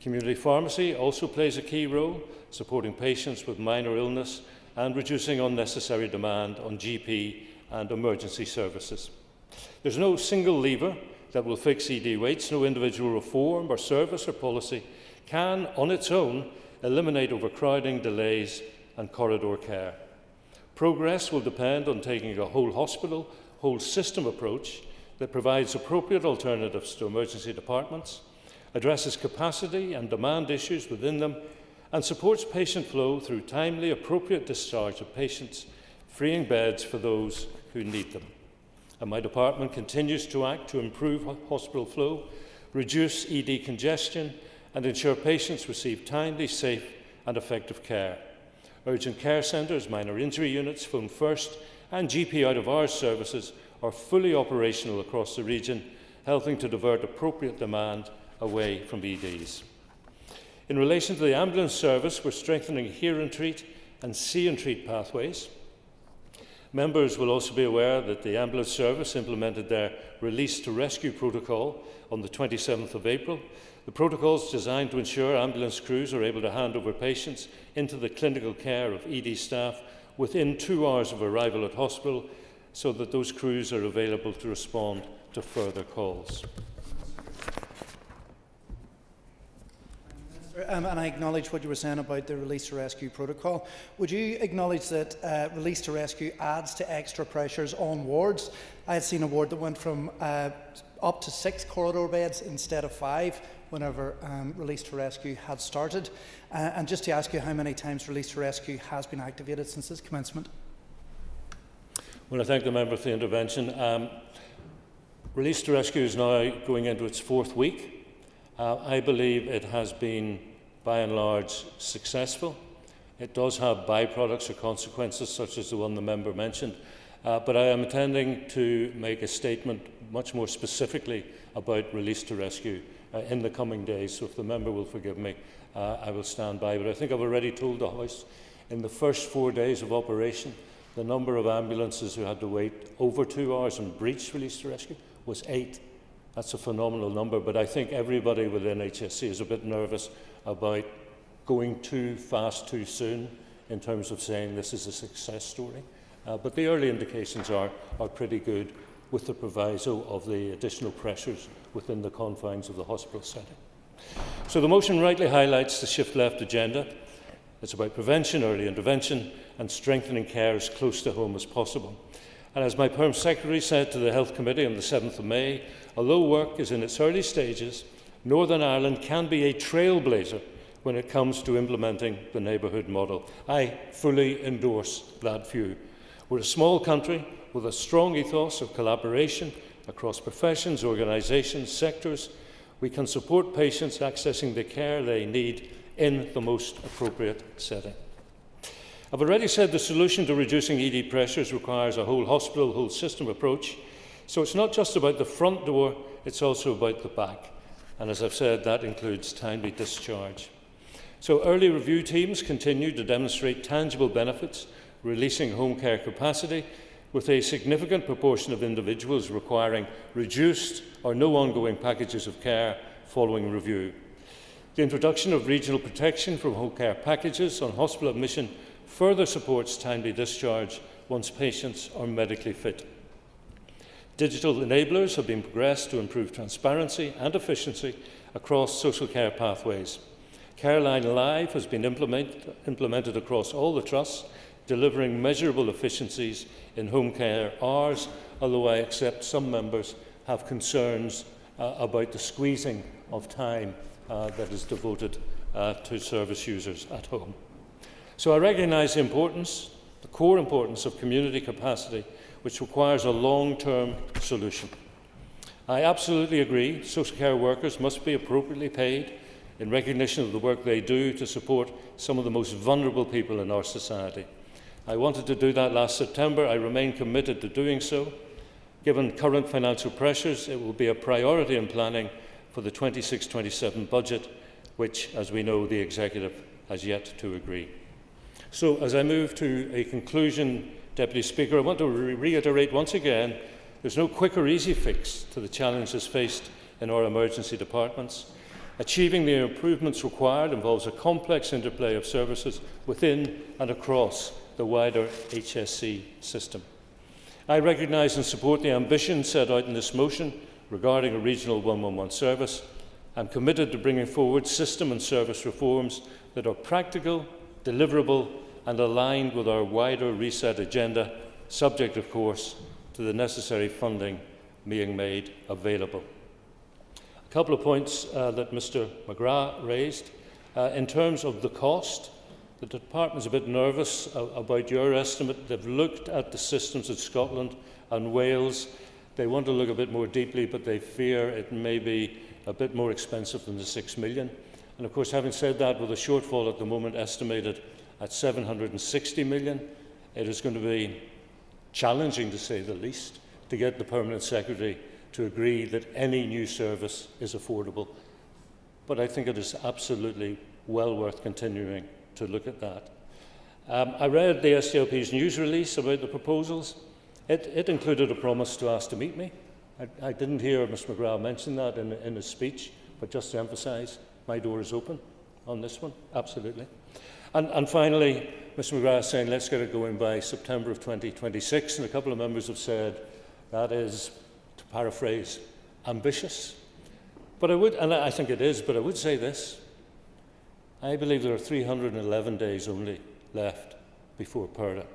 Community pharmacy also plays a key role, supporting patients with minor illness and reducing unnecessary demand on GP and emergency services. There's no single lever that will fix ED waits. No individual reform or service or policy can, on its own, eliminate overcrowding, delays and corridor care. Progress will depend on taking a whole hospital, whole system approach that provides appropriate alternatives to emergency departments, addresses capacity and demand issues within them, and supports patient flow through timely, appropriate discharge of patients, freeing beds for those who need them. And my department continues to act to improve hospital flow, reduce ED congestion, and ensure patients receive timely, safe and effective care. Urgent care centres, minor injury units, Phone First and GP out-of-hours services are fully operational across the region, helping to divert appropriate demand away from EDs. In relation to the ambulance service, we're strengthening hear and treat and see and treat pathways. Members will also be aware that the ambulance service implemented their release to rescue protocol on the 27th of April. The protocol is designed to ensure ambulance crews are able to hand over patients into the clinical care of ED staff within 2 hours of arrival at hospital, so that those crews are available to respond to further calls. And I acknowledge what you were saying about the release to rescue protocol. Would you acknowledge that release to rescue adds to extra pressures on wards? I had seen a ward that went from up to 6 corridor beds instead of 5 whenever release to rescue had started. And just to ask you how many times release to rescue has been activated since its commencement? Well, I thank the member for the intervention. Release to rescue is now going into its 4th week. I believe it has been, by and large, successful. It does have byproducts or consequences, such as the one the member mentioned, but I am intending to make a statement much more specifically about release to rescue in the coming days, so if the member will forgive me, I will stand by. But I think I've already told the House, in the first 4 days of operation, the number of ambulances who had to wait over 2 hours and breach release to rescue was 8. That's a phenomenal number, but I think everybody within HSC is a bit nervous about going too fast too soon in terms of saying this is a success story. But the early indications are pretty good, with the proviso of the additional pressures within the confines of the hospital setting. So the motion rightly highlights the shift left agenda. It's about prevention, early intervention and strengthening care as close to home as possible. And as my Perm Secretary said to the Health Committee on the 7th of May, although work is in its early stages, Northern Ireland can be a trailblazer when it comes to implementing the neighbourhood model. I fully endorse that view. We're a small country with a strong ethos of collaboration across professions, organisations, sectors. We can support patients accessing the care they need in the most appropriate setting. I've already said the solution to reducing ED pressures requires a whole hospital, whole system approach. So it's not just about the front door, it's also about the back. And as I've said, that includes timely discharge. So early review teams continue to demonstrate tangible benefits, releasing home care capacity, with a significant proportion of individuals requiring reduced or no ongoing packages of care following review. The introduction of regional protection from home care packages on hospital admission further supports timely discharge once patients are medically fit. Digital enablers have been progressed to improve transparency and efficiency across social care pathways. Careline Live has been implemented across all the trusts, delivering measurable efficiencies in home care hours, although I accept some members have concerns about the squeezing of time that is devoted to service users at home. So I recognise the importance, the core importance of community capacity, which requires a long-term solution. I absolutely agree social care workers must be appropriately paid in recognition of the work they do to support some of the most vulnerable people in our society. I wanted to do that last September. I remain committed to doing so. Given current financial pressures, it will be a priority in planning for the 26-27 budget, which, as we know, the Executive has yet to agree. So, as I move to a conclusion Deputy Speaker, I want to reiterate once again, there's no quick or easy fix to the challenges faced in our emergency departments. Achieving the improvements required involves a complex interplay of services within and across the wider HSC system. I recognise and support the ambition set out in this motion regarding a regional 111 service. I'm committed to bringing forward system and service reforms that are practical, deliverable and aligned with our wider reset agenda, subject, of course, to the necessary funding being made available. A couple of points that Mr McGrath raised. In terms of the cost, the Department's a bit nervous about your estimate. They've looked at the systems in Scotland and Wales. They want to look a bit more deeply, but they fear it may be a bit more expensive than the 6 million. And of course, having said that, with a shortfall at the moment estimated at 760 million, it is going to be challenging, to say the least, to get the Permanent Secretary to agree that any new service is affordable. But I think it is absolutely well worth continuing to look at that. I read the SDLP's news release about the proposals. It included a promise to ask to meet me. I didn't hear Mr McGrath mention that in his speech, but just to emphasise, my door is open on this one, absolutely. And finally, Mr McGrath is saying let's get it going by September of 2026, and a couple of members have said that is, to paraphrase, ambitious. But I would, and I think it is, but I would say this. I believe there are 311 days only left before Purda.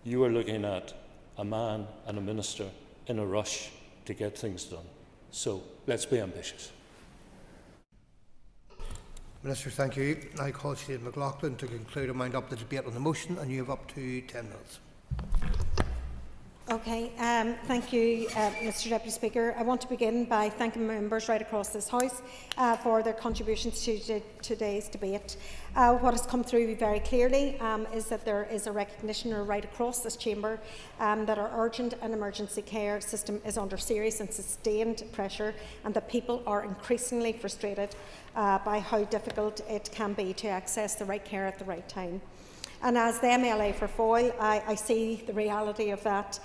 You are looking at a man and a minister in a rush to get things done. So let's be ambitious. Minister, thank you. I call Sinead McLaughlin to conclude and wind up the debate on the motion, and you have up to 10 minutes. Okay, thank you, Mr Deputy Speaker. I want to begin by thanking members right across this House for their contributions to today's debate. What has come through very clearly is that there is a recognition right across this chamber that our urgent and emergency care system is under serious and sustained pressure, and that people are increasingly frustrated by how difficult it can be to access the right care at the right time. And as the MLA for Foyle, I see the reality of that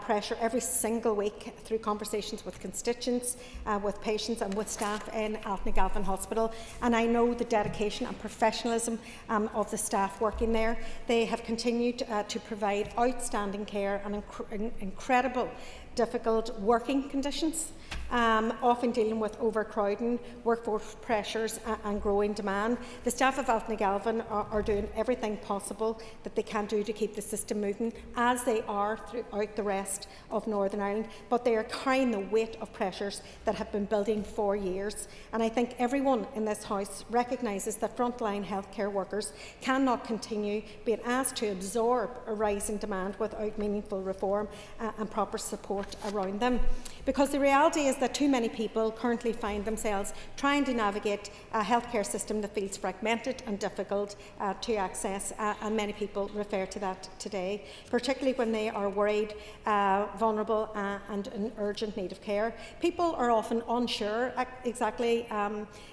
pressure every single week through conversations with constituents, with patients and with staff in Lough Neagh Hospital. And I know the dedication and professionalism of the staff working there. They have continued to provide outstanding care and incredible difficult working conditions, often dealing with overcrowding, workforce pressures and growing demand. The staff of Lough Neagh are doing everything possible that they can do to keep the system moving, as they are throughout the rest of Northern Ireland, but they are carrying the weight of pressures that have been building for years. And I think everyone in this House recognises that frontline healthcare workers cannot continue being asked to absorb a rising demand without meaningful reform and proper support around them. Because the reality is that too many people currently find themselves trying to navigate a healthcare system that feels fragmented and difficult to access, and many people refer to that today, particularly when they are worried, vulnerable and in urgent need of care. People are often unsure exactly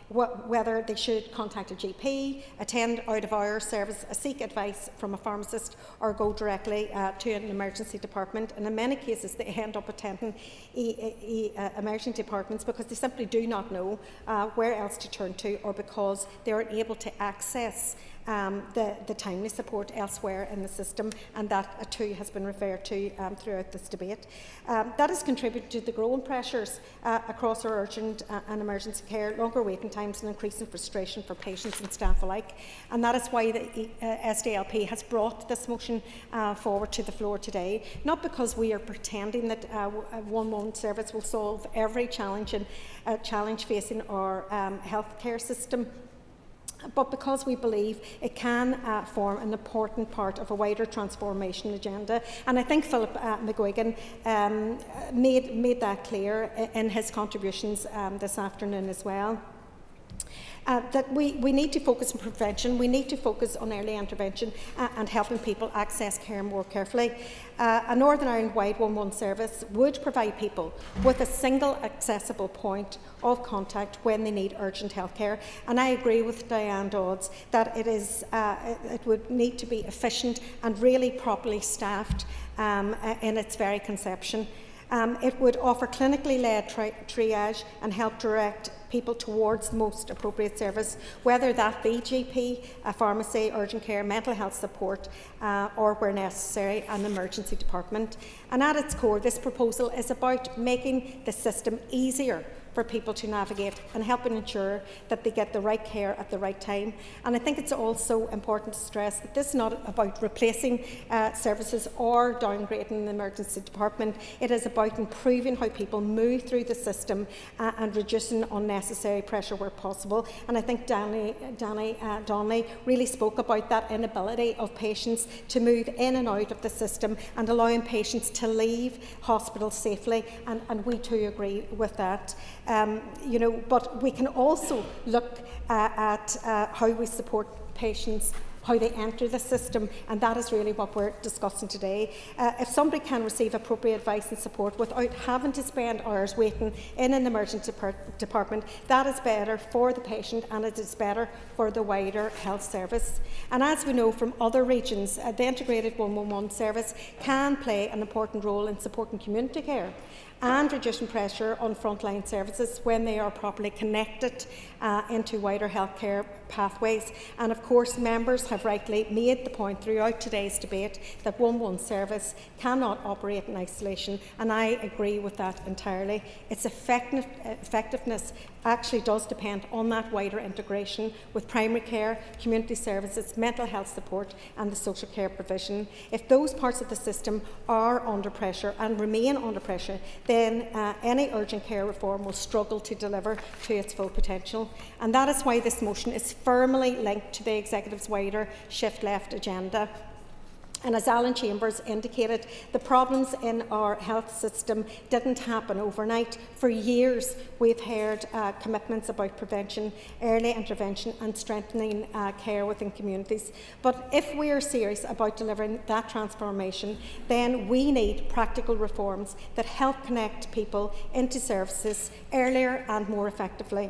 whether they should contact a GP, attend out-of-hours service, seek advice from a pharmacist, or go directly to an emergency department. And in many cases, they end up attending emergency departments because they simply do not know where else to turn to, or because they aren't able to access the timely support elsewhere in the system, and that too has been referred to throughout this debate. That has contributed to the growing pressures across our urgent and emergency care, longer waiting times and increasing frustration for patients and staff alike. And that is why the SDLP has brought this motion forward to the floor today, not because we are pretending that one service will solve every challenge facing our healthcare system, but because we believe it can form an important part of a wider transformation agenda. And I think Philip McGuigan made that clear in his contributions this afternoon as well. That we need to focus on prevention, we need to focus on early intervention and helping people access care more carefully. A Northern Ireland-wide 111 service would provide people with a single accessible point of contact when they need urgent health care. And I agree with Diane Dodds that it would need to be efficient and really properly staffed in its very conception. It would offer clinically led triage and help direct people towards the most appropriate service, whether that be GP, a pharmacy, urgent care, mental health support, or where necessary, an emergency department. And at its core, this proposal is about making the system easier for people to navigate and helping ensure that they get the right care at the right time. And I think it's also important to stress that this is not about replacing services or downgrading the emergency department. It is about improving how people move through the system and reducing unnecessary pressure where possible. And I think Danny Donnelly really spoke about that inability of patients to move in and out of the system and allowing patients to leave hospital safely, and we too agree with that. But we can also look at how we support patients, how they enter the system, and that is really what we're discussing today. If somebody can receive appropriate advice and support without having to spend hours waiting in an emergency department, that is better for the patient and it is better for the wider health service. And as we know from other regions, the integrated 111 service can play an important role in supporting community care and reducing pressure on frontline services when they are properly connected into wider healthcare pathways. And of course, members have rightly made the point throughout today's debate that 111 service cannot operate in isolation, and I agree with that entirely. Its effectiveness actually does depend on that wider integration with primary care, community services, mental health support and the social care provision. If those parts of the system are under pressure and remain under pressure, then any urgent care reform will struggle to deliver to its full potential. And that is why this motion is firmly linked to the Executive's wider Shift Left agenda. And as Alan Chambers indicated, the problems in our health system didn't happen overnight. For years, we've heard commitments about prevention, early intervention and strengthening care within communities. But if we are serious about delivering that transformation, then we need practical reforms that help connect people into services earlier and more effectively.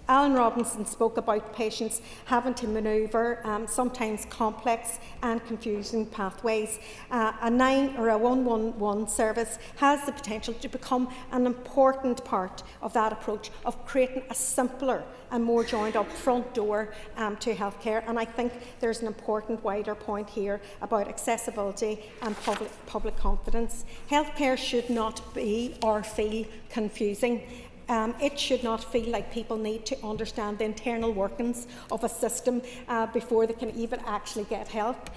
Alan Robinson spoke about patients having to manoeuvre sometimes complex and confusing pathways. A 111 service has the potential to become an important part of that approach of creating a simpler and more joined up front door to healthcare. And I think there's an important wider point here about accessibility and public confidence. Healthcare should not be or feel confusing. It should not feel like people need to understand the internal workings of a system before they can even actually get help.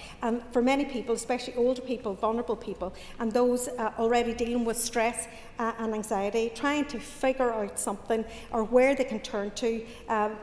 For many people, especially older people, vulnerable people, and those already dealing with stress and anxiety, trying to figure out something or where they can turn to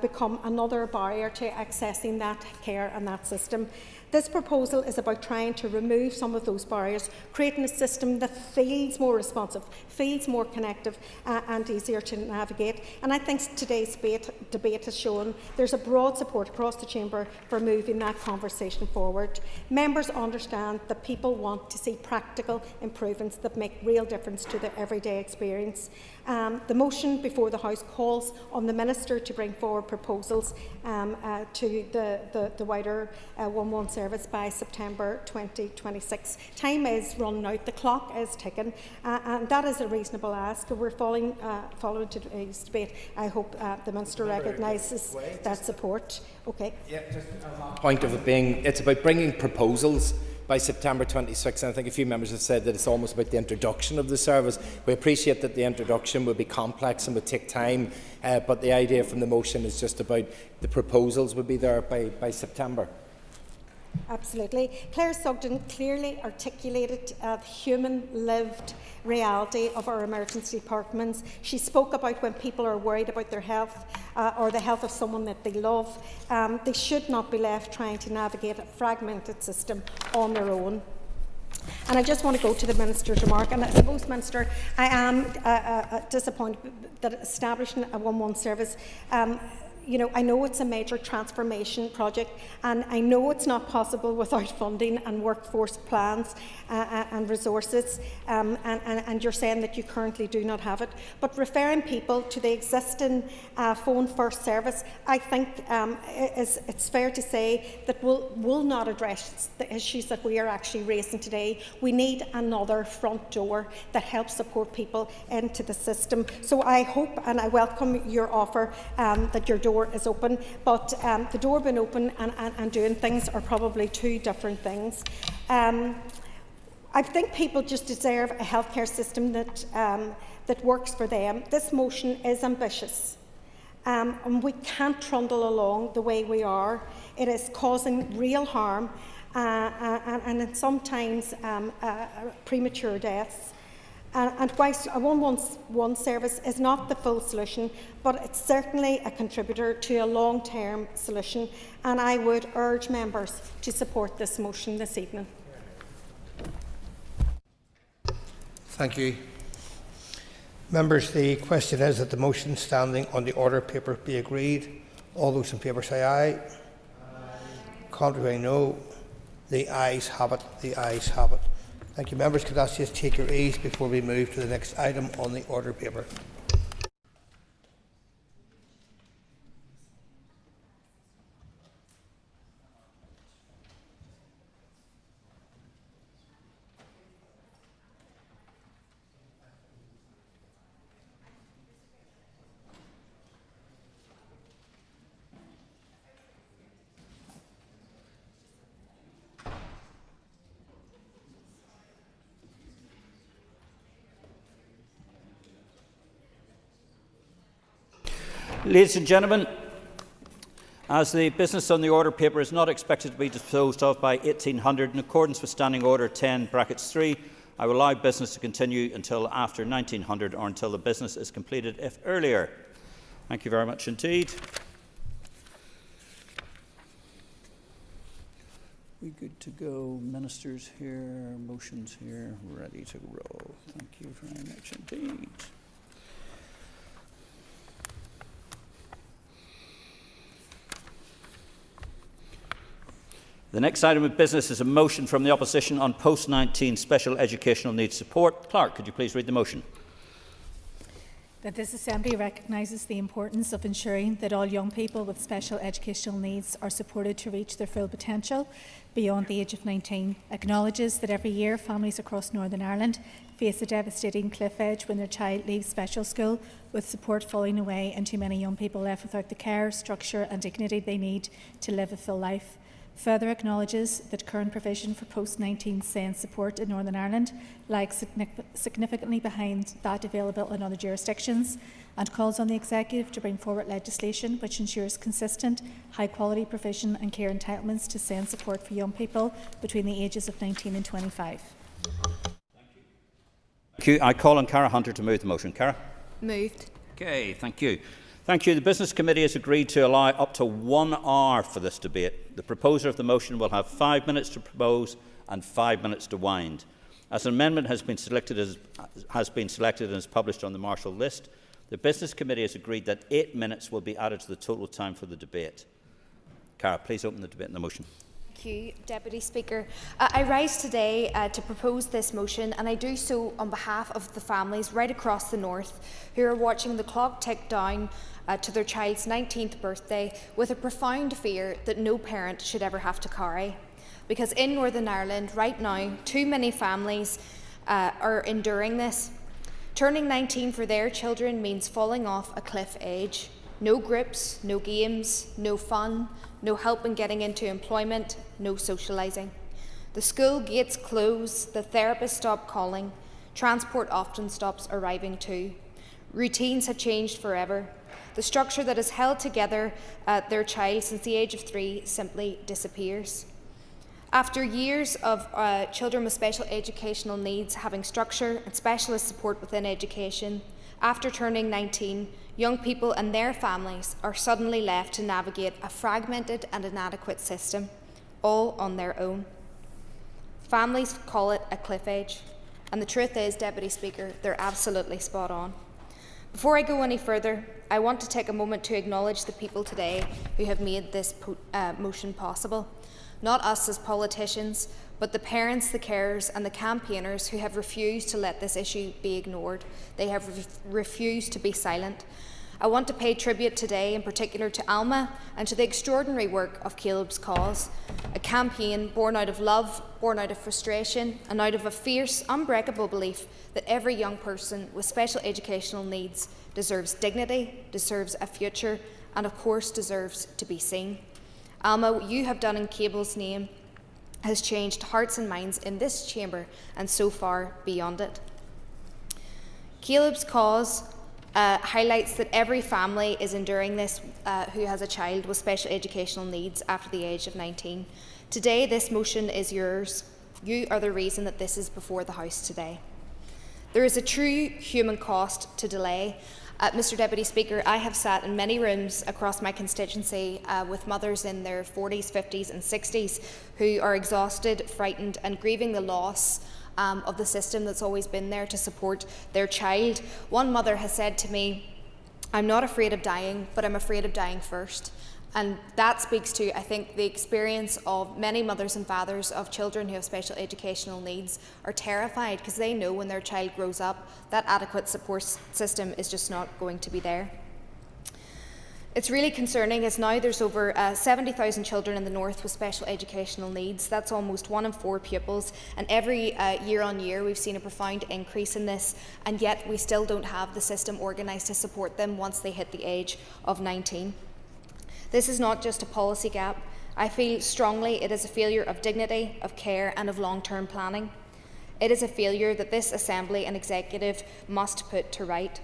become another barrier to accessing that care and that system. This proposal is about trying to remove some of those barriers, creating a system that feels more responsive, feels more connective and easier to navigate. And I think today's debate has shown there's a broad support across the Chamber for moving that conversation forward. Members understand that people want to see practical improvements that make real difference to their everyday experience. The motion before the House calls on the Minister to bring forward proposals to the wider 111 service by September 2026. Time is running out, the clock is ticking, and that is a reasonable ask. We're following today's debate. I hope the Minister recognises that support. Okay. Yeah, just a point of it being, it's about bringing proposals by September 26, and I think a few members have said that it's almost about the introduction of the service. We appreciate that the introduction will be complex and would take time, but the idea from the motion is just about the proposals would be there by September. Absolutely. Claire Sugden clearly articulated the human lived reality of our emergency departments. She spoke about when people are worried about their health or the health of someone that they love. They should not be left trying to navigate a fragmented system on their own. And I just want to go to the Minister's remark, and I suppose, Minister, I am disappointed that establishing a 111 service you know, I know it's a major transformation project, and I know it's not possible without funding and workforce plans and resources, and you're saying that you currently do not have it. But referring people to the existing phone first service, I think it's fair to say that will not address the issues that we are actually raising today. We need another front door that helps support people into the system. So I hope and I welcome your offer that your door is open, but the door being open and doing things are probably two different things. I think people just deserve a healthcare system that works for them. This motion is ambitious, and we can't trundle along the way we are. It is causing real harm and sometimes premature deaths. And whilst a 111 service is not the full solution, but it's certainly a contributor to a long-term solution, and I would urge members to support this motion this evening. Thank you. Members, the question is that the motion standing on the order paper be agreed. All those in favour say aye. Aye. Contrary, no. The ayes have it. The ayes have it. Thank you, members. Could I just take your ease before we move to the next item on the order paper? Ladies and gentlemen, as the business on the order paper is not expected to be disposed of by 1800 in accordance with Standing Order 10(3), I will allow business to continue until after 1900 or until the business is completed, if earlier. Thank you very much indeed. We good to go. Ministers here, motions here, ready to roll. Thank you very much indeed. The next item of business is a motion from the opposition on post-19 special educational needs support. Clerk, could you please read the motion? That this Assembly recognises the importance of ensuring that all young people with special educational needs are supported to reach their full potential beyond the age of 19, acknowledges that every year families across Northern Ireland face a devastating cliff edge when their child leaves special school, with support falling away and too many young people left without the care, structure and dignity they need to live a full life. Further acknowledges that current provision for post-19 SEND support in Northern Ireland lags significantly behind that available in other jurisdictions, and calls on the Executive to bring forward legislation which ensures consistent, high-quality provision and care entitlements to SEND support for young people between the ages of 19 and 25. Thank you. I call on Cara Hunter to move the motion. Cara? Moved. Okay, thank you. Thank you. The Business Committee has agreed to allow up to 1 hour for this debate. The proposer of the motion will have 5 minutes to propose and 5 minutes to wind. As an amendment has been selected and is published on the Marshall list, the Business Committee has agreed that 8 minutes will be added to the total time for the debate. Cara, please open the debate on the motion. Thank you, Deputy Speaker. I rise today to propose this motion, and I do so on behalf of the families right across the north who are watching the clock tick down to their child's 19th birthday with a profound fear that no parent should ever have to carry. Because in Northern Ireland right now, too many families are enduring this. Turning 19 for their children means falling off a cliff edge. No groups, no games, no fun, no help in getting into employment, no socialising. The school gates close, the therapists stop calling, transport often stops arriving too. Routines have changed forever. The structure that has held together their child since the age of 3 simply disappears. After years of children with special educational needs having structure and specialist support within education, after turning 19, young people and their families are suddenly left to navigate a fragmented and inadequate system, all on their own. Families call it a cliff edge, and the truth is, Deputy Speaker, they're absolutely spot on. Before I go any further, I want to take a moment to acknowledge the people today who have made this motion possible. Not us as politicians, but the parents, the carers and the campaigners who have refused to let this issue be ignored. They have refused to be silent. I want to pay tribute today in particular to Alma and to the extraordinary work of Caleb's Cause, a campaign born out of love, born out of frustration and out of a fierce, unbreakable belief that every young person with special educational needs deserves dignity, deserves a future and of course deserves to be seen. Alma, what you have done in Caleb's name has changed hearts and minds in this chamber and so far beyond it. Caleb's Cause highlights that every family is enduring this who has a child with special educational needs after the age of 19. Today, this motion is yours. You are the reason that this is before the House today. There is a true human cost to delay. Mr Deputy Speaker, I have sat in many rooms across my constituency with mothers in their 40s, 50s and 60s who are exhausted, frightened and grieving the loss of the system that's always been there to support their child. One mother has said to me, "I'm not afraid of dying, but I'm afraid of dying first." And that speaks to, I think, the experience of many mothers and fathers of children who have special educational needs are terrified because they know when their child grows up, that adequate support system is just not going to be there. It's really concerning as now there's over 70,000 children in the north with special educational needs. That's almost 1 in 4 pupils, and every year on year we've seen a profound increase in this, and yet we still don't have the system organised to support them once they hit the age of 19. This is not just a policy gap. I feel strongly it is a failure of dignity, of care and of long-term planning. It is a failure that this Assembly and Executive must put to right.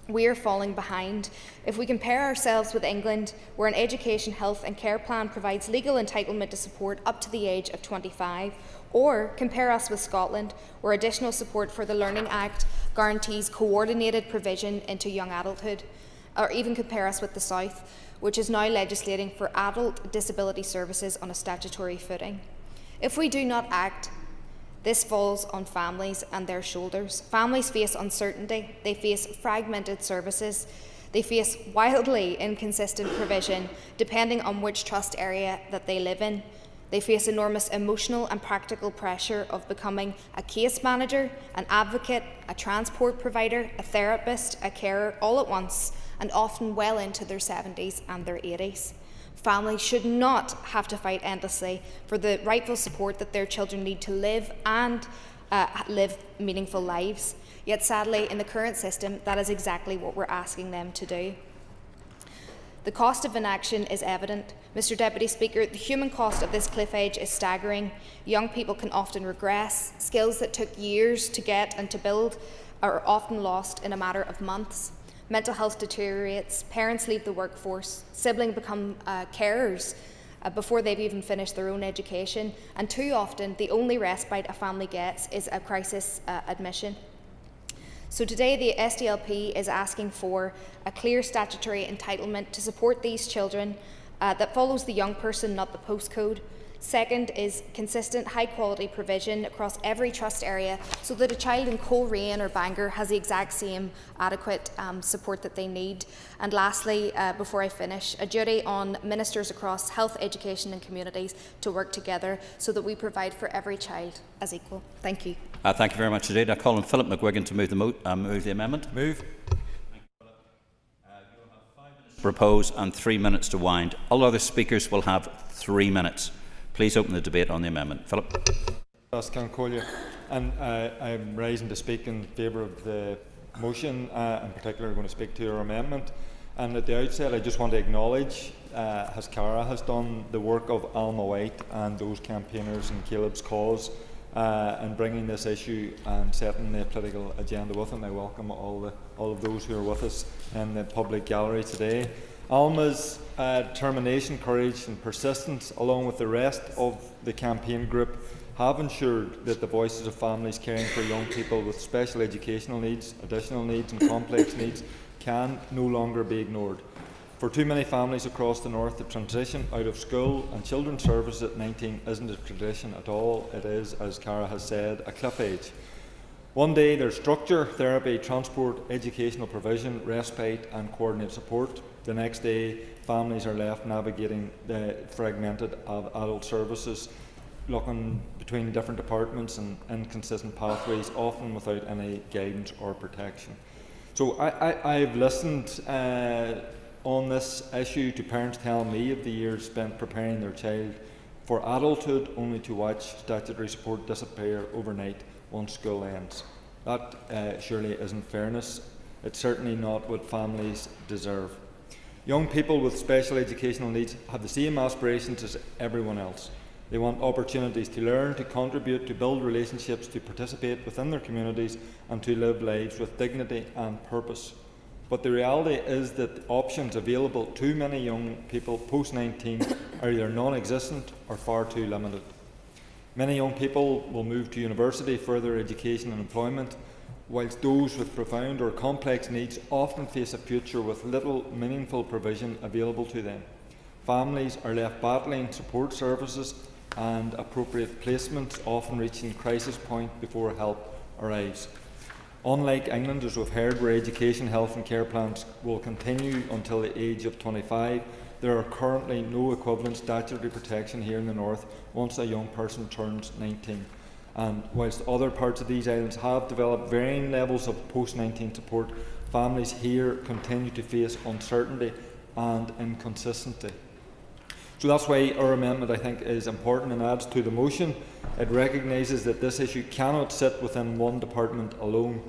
We are falling behind. If we compare ourselves with England, where an education, health and care plan provides legal entitlement to support up to the age of 25, or compare us with Scotland, where additional support for the Learning Act guarantees coordinated provision into young adulthood, or even compare us with the South, which is now legislating for adult disability services on a statutory footing. If we do not act, this falls on families and their shoulders. Families face uncertainty, they face fragmented services, they face wildly inconsistent provision depending on which trust area that they live in. They face enormous emotional and practical pressure of becoming a case manager, an advocate, a transport provider, a therapist, a carer, all at once, and often well into their 70s and their 80s. Families should not have to fight endlessly for the rightful support that their children need to live and live meaningful lives. Yet sadly, in the current system, that is exactly what we're asking them to do. The cost of inaction is evident. Mr Deputy Speaker, the human cost of this cliff edge is staggering. Young people can often regress. Skills that took years to get and to build are often lost in a matter of months. Mental health deteriorates, parents leave the workforce, siblings become carers before they've even finished their own education, and too often the only respite a family gets is a crisis admission. So today the SDLP is asking for a clear statutory entitlement to support these children that follows the young person, not the postcode. Second is consistent high-quality provision across every trust area so that a child in Coleraine or Bangor has the exact same adequate support that they need. And lastly, before I finish, a duty on ministers across health, education and communities to work together so that we provide for every child as equal. Thank you. Thank you very much indeed. I call on Philip McGuigan to move the amendment. Move. You will have 5 minutes to propose and 3 minutes to wind. All other speakers will have 3 minutes. Please open the debate on the amendment. Philip. And I'm rising to speak in favour of the motion, in particular I'm going to speak to your amendment. And at the outset I just want to acknowledge, as Cara has done, the work of Alma White and those campaigners in Caleb's Cause in bringing this issue and setting the political agenda with it. And I welcome all of those who are with us in the public gallery today. Alma's determination, courage and persistence, along with the rest of the campaign group, have ensured that the voices of families caring for young people with special educational needs, additional needs and complex needs can no longer be ignored. For too many families across the north, the transition out of school and children's services at 19 isn't a tradition at all. It is, as Cara has said, a cliff edge. One day there's structure, therapy, transport, educational provision, respite and coordinated support. The next day families are left navigating the fragmented adult services, looking between different departments and inconsistent pathways, often without any guidance or protection. So I've listened on this issue to parents telling me of the years spent preparing their child for adulthood, only to watch statutory support disappear overnight once school ends. That surely isn't fairness. It's certainly not what families deserve. Young people with special educational needs have the same aspirations as everyone else. They want opportunities to learn, to contribute, to build relationships, to participate within their communities and to live lives with dignity and purpose. But the reality is that options available to many young people post-19 are either non-existent or far too limited. Many young people will move to university, further education and employment, whilst those with profound or complex needs often face a future with little meaningful provision available to them. Families are left battling support services and appropriate placements, often reaching crisis point before help arrives. Unlike England, as we've heard, where education, health and care plans will continue until the age of 25, there are currently no equivalent statutory protection here in the North once a young person turns 19. And whilst other parts of these islands have developed varying levels of post-19 support, families here continue to face uncertainty and inconsistency. So that's why our amendment, I think, is important and adds to the motion. It recognises that this issue cannot sit within one department alone.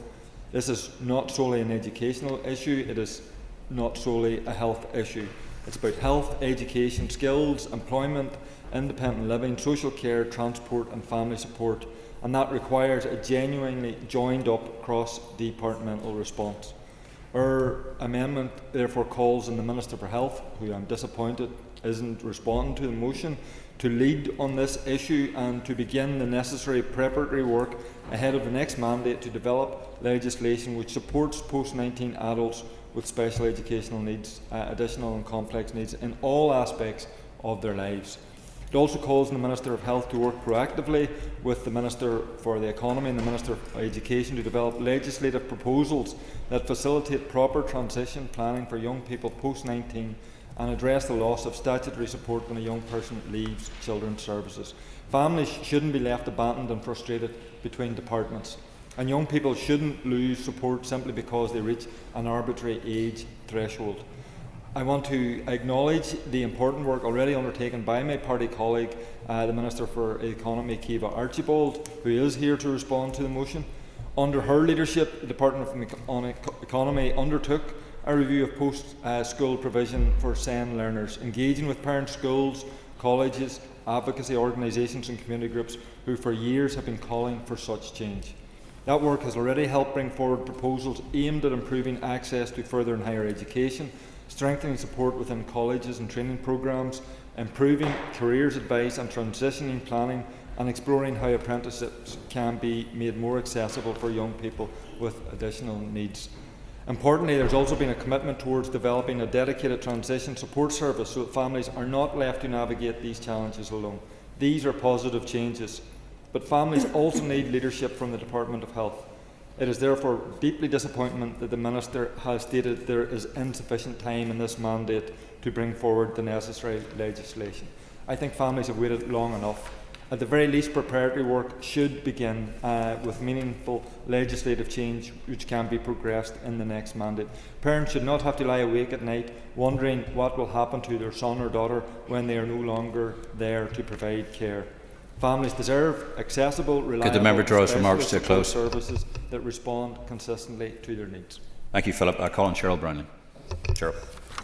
This is not solely an educational issue, it is not solely a health issue. It's about health, education, skills, employment, independent living, social care, transport and family support, and that requires a genuinely joined up cross-departmental response. Our amendment therefore calls on the Minister for Health, who I'm disappointed isn't responding to the motion, to lead on this issue and to begin the necessary preparatory work ahead of the next mandate to develop legislation which supports post-19 adults with special educational needs, additional and complex needs in all aspects of their lives. It also calls on the Minister of Health to work proactively with the Minister for the Economy and the Minister of Education to develop legislative proposals that facilitate proper transition planning for young people post-19 and address the loss of statutory support when a young person leaves children's services. Families shouldn't be left abandoned and frustrated between departments, and young people shouldn't lose support simply because they reach an arbitrary age threshold. I want to acknowledge the important work already undertaken by my party colleague, the Minister for Economy, Kiva Archibald, who is here to respond to the motion. Under her leadership, the Department of Economy undertook a review of post-school provision for SEN learners, engaging with parents, schools, colleges, advocacy organisations and community groups who for years have been calling for such change. That work has already helped bring forward proposals aimed at improving access to further and higher education, strengthening support within colleges and training programmes, improving careers advice and transitioning planning, and exploring how apprenticeships can be made more accessible for young people with additional needs. Importantly, there's also been a commitment towards developing a dedicated transition support service so that families are not left to navigate these challenges alone. These are positive changes, but families also need leadership from the Department of Health. It is therefore deeply disappointing that the Minister has stated there is insufficient time in this mandate to bring forward the necessary legislation. I think families have waited long enough. At the very least, preparatory work should begin with meaningful legislative change which can be progressed in the next mandate. Parents should not have to lie awake at night wondering what will happen to their son or daughter when they are no longer there to provide care. Families deserve accessible, reliable, services that respond consistently to their needs. Thank you, Philip. Colin Brownlee. Cheryl.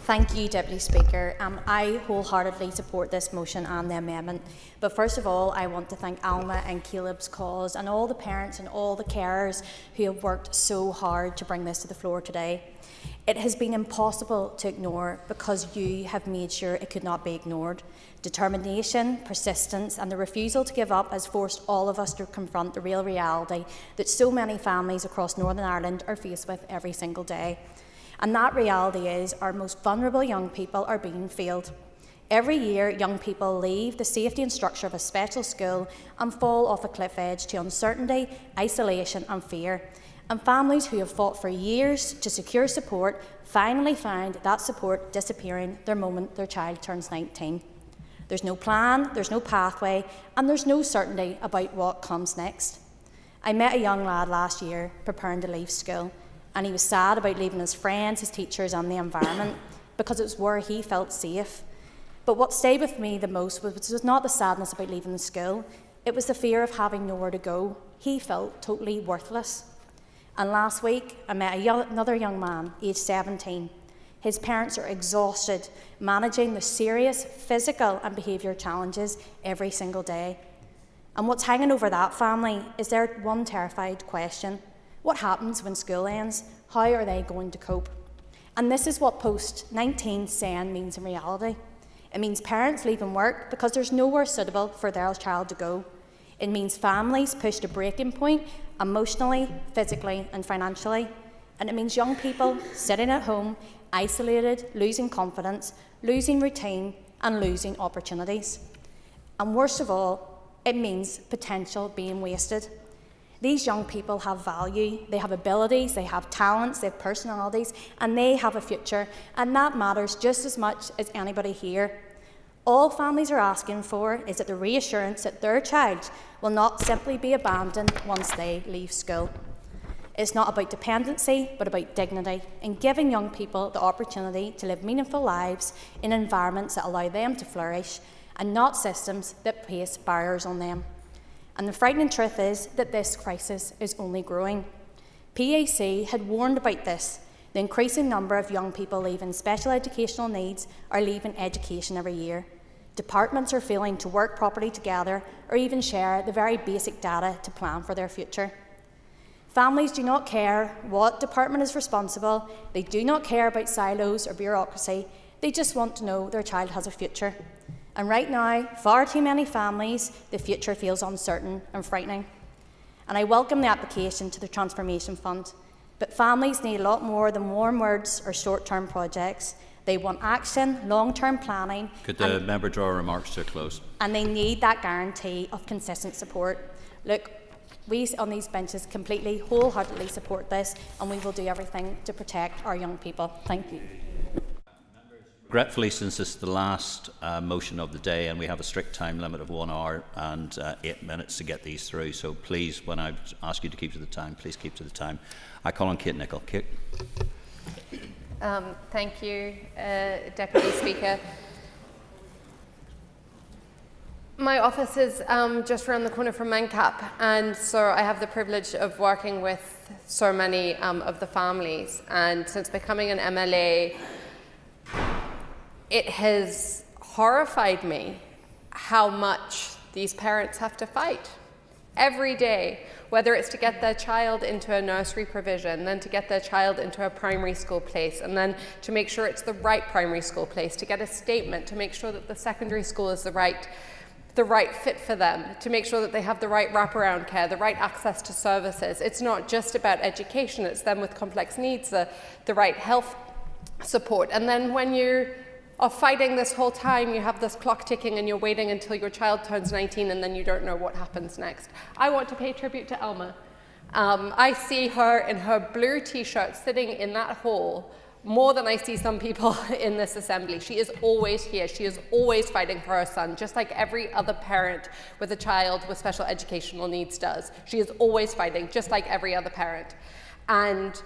Thank you, Deputy Speaker. I wholeheartedly support this motion and the amendment. But first of all, I want to thank Alma and Caleb's cause and all the parents and all the carers who have worked so hard to bring this to the floor today. It has been impossible to ignore because you have made sure it could not be ignored. Determination, persistence and the refusal to give up has forced all of us to confront the real reality that so many families across Northern Ireland are faced with every single day. And that reality is our most vulnerable young people are being failed. Every year, young people leave the safety and structure of a special school and fall off a cliff edge to uncertainty, isolation and fear. And families who have fought for years to secure support finally find that support disappearing the moment their child turns 19. There's no plan, there's no pathway, and there's no certainty about what comes next. I met a young lad last year preparing to leave school, and he was sad about leaving his friends, his teachers and the environment because it was where he felt safe. But what stayed with me the most was not the sadness about leaving the school, it was the fear of having nowhere to go. He felt totally worthless. And last week, I met another young man, aged 17. His parents are exhausted, managing the serious physical and behaviour challenges every single day. And what's hanging over that family is their one terrified question: what happens when school ends? How are they going to cope? And this is what post-19 Sinn means in reality. It means parents leaving work because there's nowhere suitable for their child to go. It means families pushed to breaking point emotionally, physically and financially. And it means young people sitting at home, isolated, losing confidence, losing routine and losing opportunities. And worst of all, it means potential being wasted. These young people have value, they have abilities, they have talents, they have personalities, and they have a future, and that matters just as much as anybody here. All families are asking for is that the reassurance that their child will not simply be abandoned once they leave school. It's not about dependency, but about dignity, and giving young people the opportunity to live meaningful lives in environments that allow them to flourish, and not systems that place barriers on them. And the frightening truth is that this crisis is only growing. PAC had warned about this. The increasing number of young people leaving special educational needs are leaving education every year. Departments are failing to work properly together or even share the very basic data to plan for their future. Families do not care what department is responsible, they do not care about silos or bureaucracy, they just want to know their child has a future. And right now, far too many families, the future feels uncertain and frightening. And I welcome the application to the Transformation Fund, but families need a lot more than warm words or short-term projects. They want action, long-term planning. Could the member draw remarks to a close? And they need that guarantee of consistent support. Look, we on these benches completely, wholeheartedly support this, and we will do everything to protect our young people. Thank you. Regretfully, since this is the last motion of the day and we have a strict time limit of 1 hour and 8 minutes to get these through, so please, when I ask you to keep to the time, please keep to the time. I call on Kate Nicholl. Kate. Thank you, Deputy Speaker. My office is just around the corner from Mancap, and so I have the privilege of working with so many of the families. And since becoming an MLA, it has horrified me how much these parents have to fight every day, whether it's to get their child into a nursery provision, then to get their child into a primary school place, and then to make sure it's the right primary school place, to get a statement, to make sure that the secondary school is the right fit for them, to make sure that they have the right wraparound care, the right access to services. It's not just about education, it's them with complex needs, the right health support. And then when you are fighting this whole time, you have this clock ticking and you're waiting until your child turns 19 and then you don't know what happens next. I want to pay tribute to Elma. I see her in her blue t-shirt sitting in that hall more than I see some people in this assembly. She is always here. She is always fighting for her son, just like every other parent with a child with special educational needs does. She is always fighting, just like every other parent. And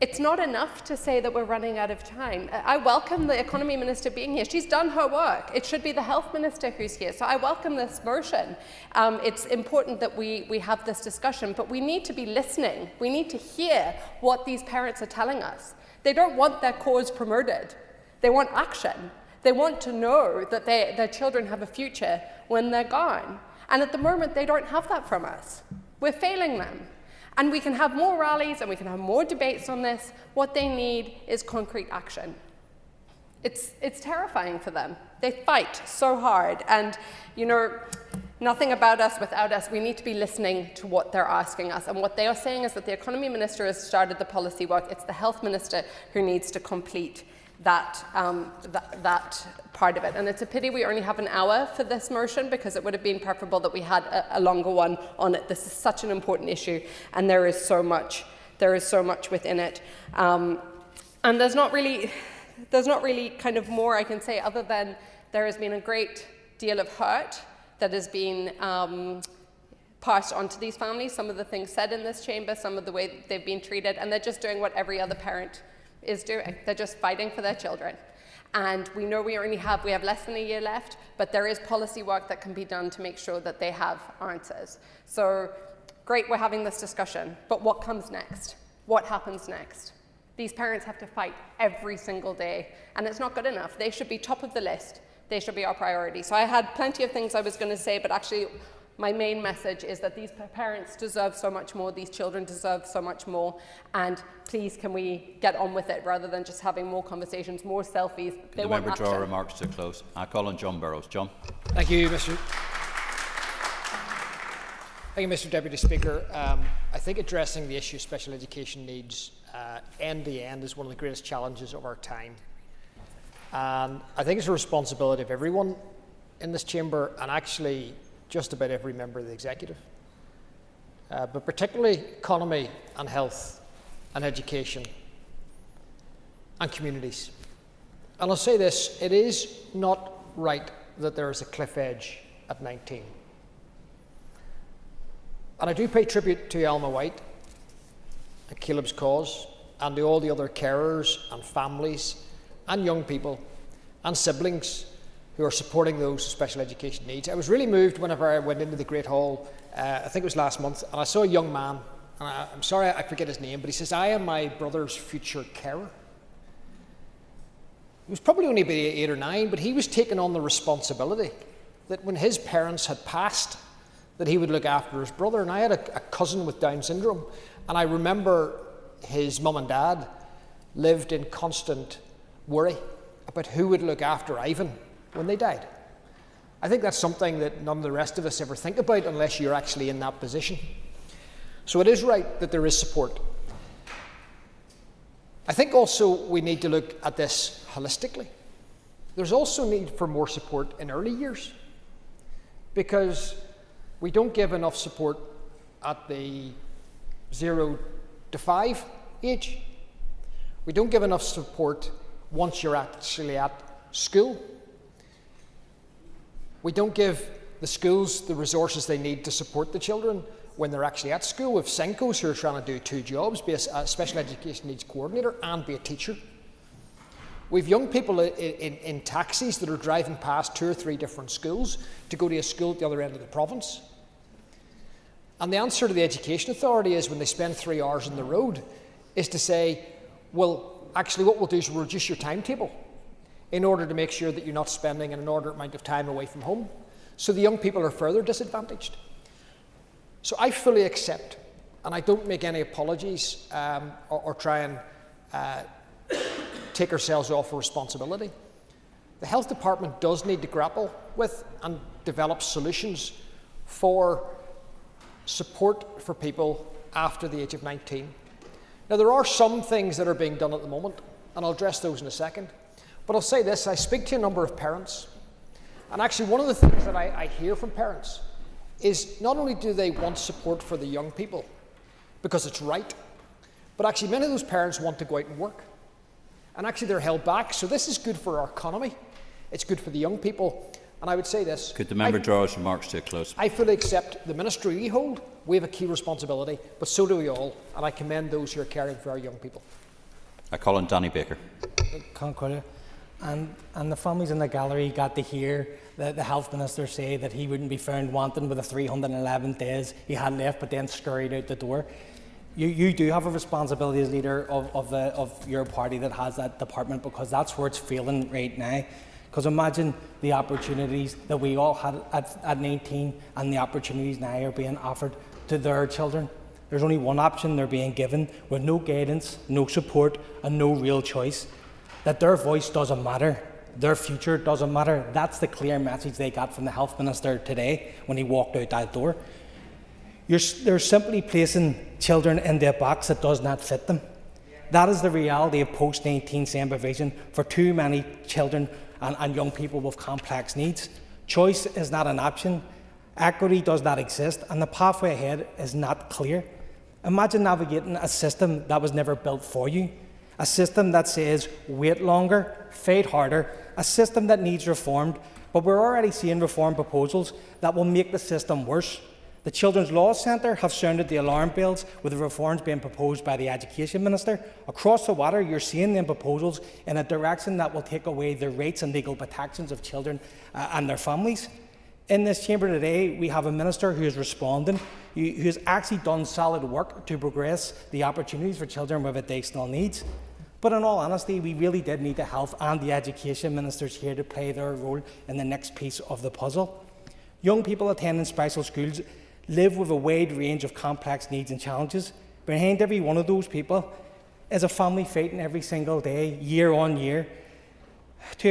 it's not enough to say that we're running out of time. I welcome the Economy Minister being here. She's done her work. It should be the Health Minister who's here. So I welcome this motion. It's important that we have this discussion, but we need to be listening. We need to hear what these parents are telling us. They don't want their cause promoted. They want action. They want to know that their children have a future when they're gone. And at the moment, they don't have that from us. We're failing them. And we can have more rallies and we can have more debates on this. What they need is concrete action. It's terrifying for them. They fight so hard. And, you know, nothing about us without us. We need to be listening to what they're asking us. And what they are saying is that the Economy Minister has started the policy work. It's the Health Minister who needs to complete that part of it. And it's a pity we only have an hour for this motion, because it would have been preferable that we had a longer one on it. This is such an important issue, and there is so much within it. And there's not really kind of more I can say, other than there has been a great deal of hurt that has been passed on to these families. Some of the things said in this chamber, some of the way they've been treated, and they're just doing what every other parent is doing. They're just fighting for their children. And we know we have less than a year left, but there is policy work that can be done to make sure that they have answers. So great, we're having this discussion, but what comes next? What happens next? These parents have to fight every single day, and it's not good enough. They should be top of the list. They should be our priority. So I had plenty of things I was going to say, but actually my main message is that these parents deserve so much more, these children deserve so much more, and please can we get on with it rather than just having more conversations, more selfies. They want action. Draw remarks to close. I call on John Burrows. John. Thank you, Mr. Deputy Speaker. I think addressing the issue of special education needs end to end is one of the greatest challenges of our time. And I think it's a responsibility of everyone in this chamber, and actually just about every member of the executive, but particularly economy and health and education and communities. And I'll say this, it is not right that there is a cliff edge at 19. And I do pay tribute to Alma White and Caleb's cause, and to all the other carers and families and young people and siblings who are supporting those with special education needs. I was really moved whenever I went into the Great Hall, I think it was last month, and I saw a young man, and I'm sorry I forget his name, but he says, "I am my brother's future carer." He was probably only about 8 or 9, but he was taking on the responsibility that when his parents had passed, that he would look after his brother. And I had a cousin with Down syndrome, and I remember his mum and dad lived in constant worry about who would look after Ivan when they died. I think that's something that none of the rest of us ever think about unless you're actually in that position. So it is right that there is support. I think also we need to look at this holistically. There's also need for more support in early years, because we don't give enough support at the 0 to 5 age. We don't give enough support once you're actually at school. We don't give the schools the resources they need to support the children when they're actually at school. We have Senkos who are trying to do 2 jobs, be a special education needs coordinator and be a teacher. We have young people in taxis that are driving past 2 or 3 different schools to go to a school at the other end of the province. And the answer to the Education Authority is, when they spend 3 hours on the road, is to say, well, actually what we'll do is we'll reduce your timetable in order to make sure that you're not spending an inordinate amount of time away from home. So the young people are further disadvantaged. So I fully accept, and I don't make any apologies or try and take ourselves off of responsibility. The Health Department does need to grapple with and develop solutions for support for people after the age of 19. Now, there are some things that are being done at the moment, and I'll address those in a second. But I'll say this, I speak to a number of parents, and actually one of the things that I hear from parents is not only do they want support for the young people, because it's right, but actually many of those parents want to go out and work. And actually they're held back, so this is good for our economy, it's good for the young people, and I would say this. Could the member draw his remarks to a close? I fully accept the ministry we hold, we have a key responsibility, but so do we all, and I commend those who are caring for our young people. I call on Danny Baker. And the families in the gallery got to hear the Health Minister say that he wouldn't be found wanting with the 311 days he had left, but then scurried out the door. You do have a responsibility as leader of your party that has that department, because that's where it's failing right now. Because imagine the opportunities that we all had at 19 and the opportunities now are being offered to their children. There's only one option they're being given, with no guidance, no support and no real choice. That their voice doesn't matter, their future doesn't matter. That's the clear message they got from the Health Minister today when he walked out that door. They're simply placing children in their box that does not fit them. That is the reality of post-1910 provision for too many children and young people with complex needs. Choice is not an option, equity does not exist, and the pathway ahead is not clear. Imagine navigating a system that was never built for you, a system that says wait longer, fight harder, a system that needs reformed, but we're already seeing reform proposals that will make the system worse. The Children's Law Centre have sounded the alarm bells with the reforms being proposed by the Education Minister. Across the water, you're seeing them proposals in a direction that will take away the rights and legal protections of children and their families. In this chamber today, we have a minister who is responding, who has actually done solid work to progress the opportunities for children with additional needs. But in all honesty, we really did need the health and the education ministers here to play their role in the next piece of the puzzle. Young people attending special schools live with a wide range of complex needs and challenges. Behind every one of those people is a family fighting every single day, year on year, to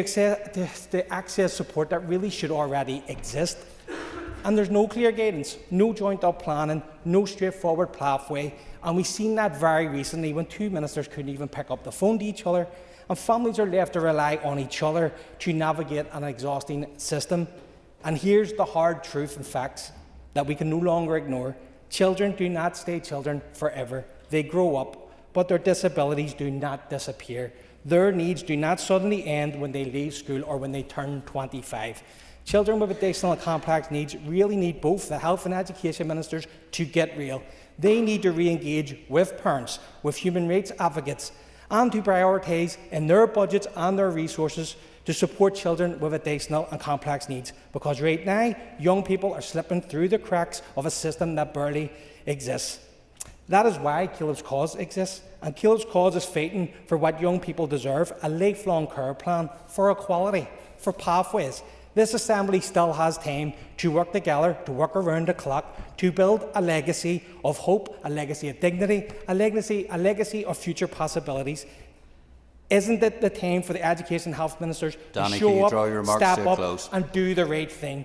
access support that really should already exist. And there's no clear guidance, no joined-up planning, no straightforward pathway. And we've seen that very recently when two ministers couldn't even pick up the phone to each other, and families are left to rely on each other to navigate an exhausting system. And here's the hard truth and facts that we can no longer ignore. Children do not stay children forever. They grow up, but their disabilities do not disappear. Their needs do not suddenly end when they leave school or when they turn 25. Children with additional and complex needs really need both the health and education ministers to get real. They need to re-engage with parents, with human rights advocates, and to prioritise in their budgets and their resources to support children with additional and complex needs. Because right now, young people are slipping through the cracks of a system that barely exists. That is why Caleb's Cause exists, and Caleb's Cause is fighting for what young people deserve, a lifelong care plan for equality, for pathways. This Assembly still has time to work together, to work around the clock, to build a legacy of hope, a legacy of dignity, a legacy of future possibilities. Isn't it the time for the Education and Health Ministers to show up, step up and do the right thing?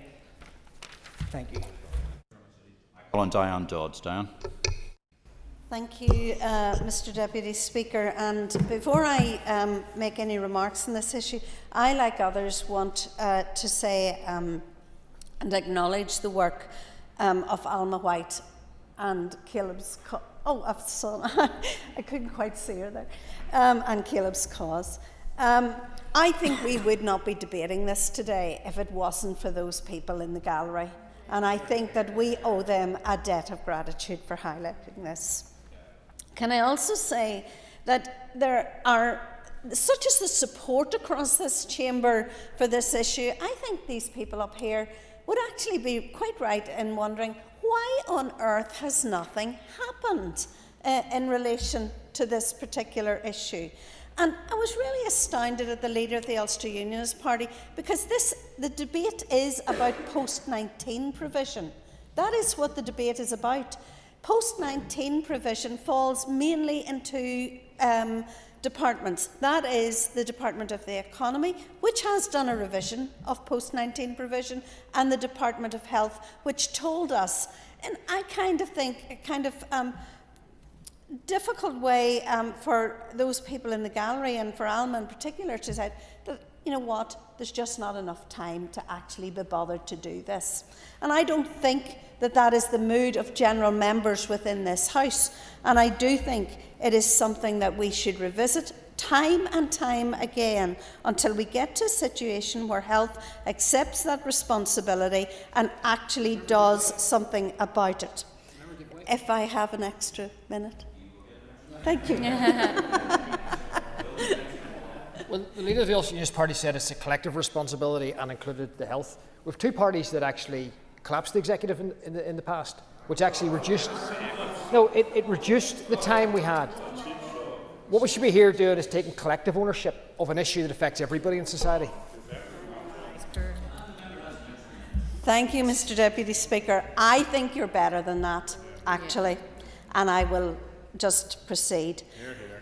Thank you. Colin Diane Dodds. Diane. Thank you, Mr Deputy Speaker. And before I make any remarks on this issue, I, like others, want to say and acknowledge the work of Alma White and Caleb's I couldn't quite see her there. And Caleb's Cause. I think we would not be debating this today if it wasn't for those people in the gallery. And I think that we owe them a debt of gratitude for highlighting this. Can I also say that there are, such as the support across this chamber for this issue, I think these people up here would actually be quite right in wondering why on earth has nothing happened in relation to this particular issue. And I was really astounded at the leader of the Ulster Unionist Party, because the debate is about post-19 provision. That is what the debate is about. Post-19 provision falls mainly into departments. That is the Department of the Economy, which has done a revision of post-19 provision, and the Department of Health, which told us, and I kind of think a kind of difficult way for those people in the gallery and for Alma in particular to say that, you know what, there's just not enough time to actually be bothered to do this. And I don't think that that is the mood of general members within this House. And I do think it is something that we should revisit time and time again until we get to a situation where health accepts that responsibility and actually does something about it. If I have an extra minute. Thank you. Well, the leader of the Ulster Unionist Party said it's a collective responsibility and included the health. We have two parties that actually collapsed the executive in the past, which actually reduced. No, it reduced the time we had. What we should be here doing is taking collective ownership of an issue that affects everybody in society. Thank you, Mr Deputy Speaker. I think you're better than that, actually, and I will just proceed.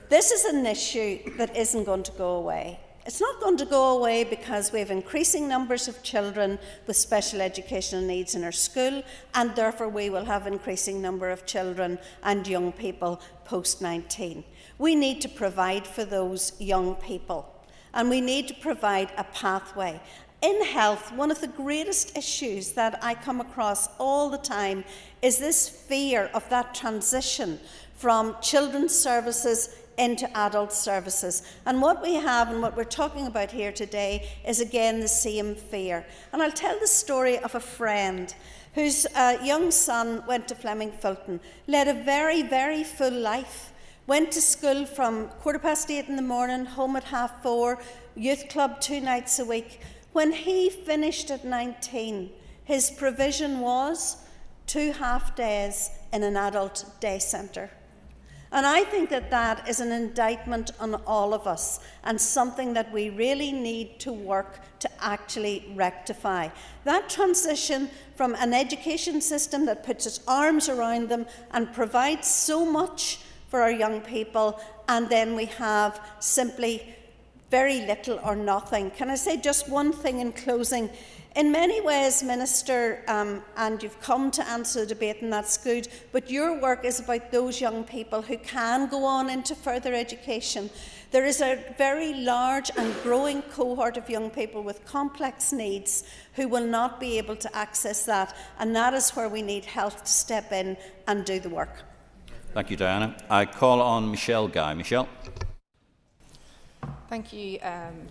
This is an issue that isn't going to go away. It's not going to go away because we have increasing numbers of children with special educational needs in our school, and therefore we will have increasing number of children and young people post-19. We need to provide for those young people, and we need to provide a pathway. In health, one of the greatest issues that I come across all the time is this fear of that transition from children's services into adult services. And what we have and what we're talking about here today is again the same fear. And I'll tell the story of a friend whose young son went to Fleming Fulton, led a very, very full life, went to school from 8:15 in the morning, home at 4:30, youth club 2 nights a week. When he finished at 19, his provision was 2 half days in an adult day centre. And I think that that is an indictment on all of us, and something that we really need to work to actually rectify. That transition from an education system that puts its arms around them and provides so much for our young people, and then we have simply very little or nothing. Can I say just one thing in closing? In many ways, Minister, and you've come to answer the debate, and that's good, but your work is about those young people who can go on into further education. There is a very large and growing cohort of young people with complex needs who will not be able to access that, and that is where we need health to step in and do the work. Thank you, Diana. I call on Michelle Guy. Michelle. Thank you,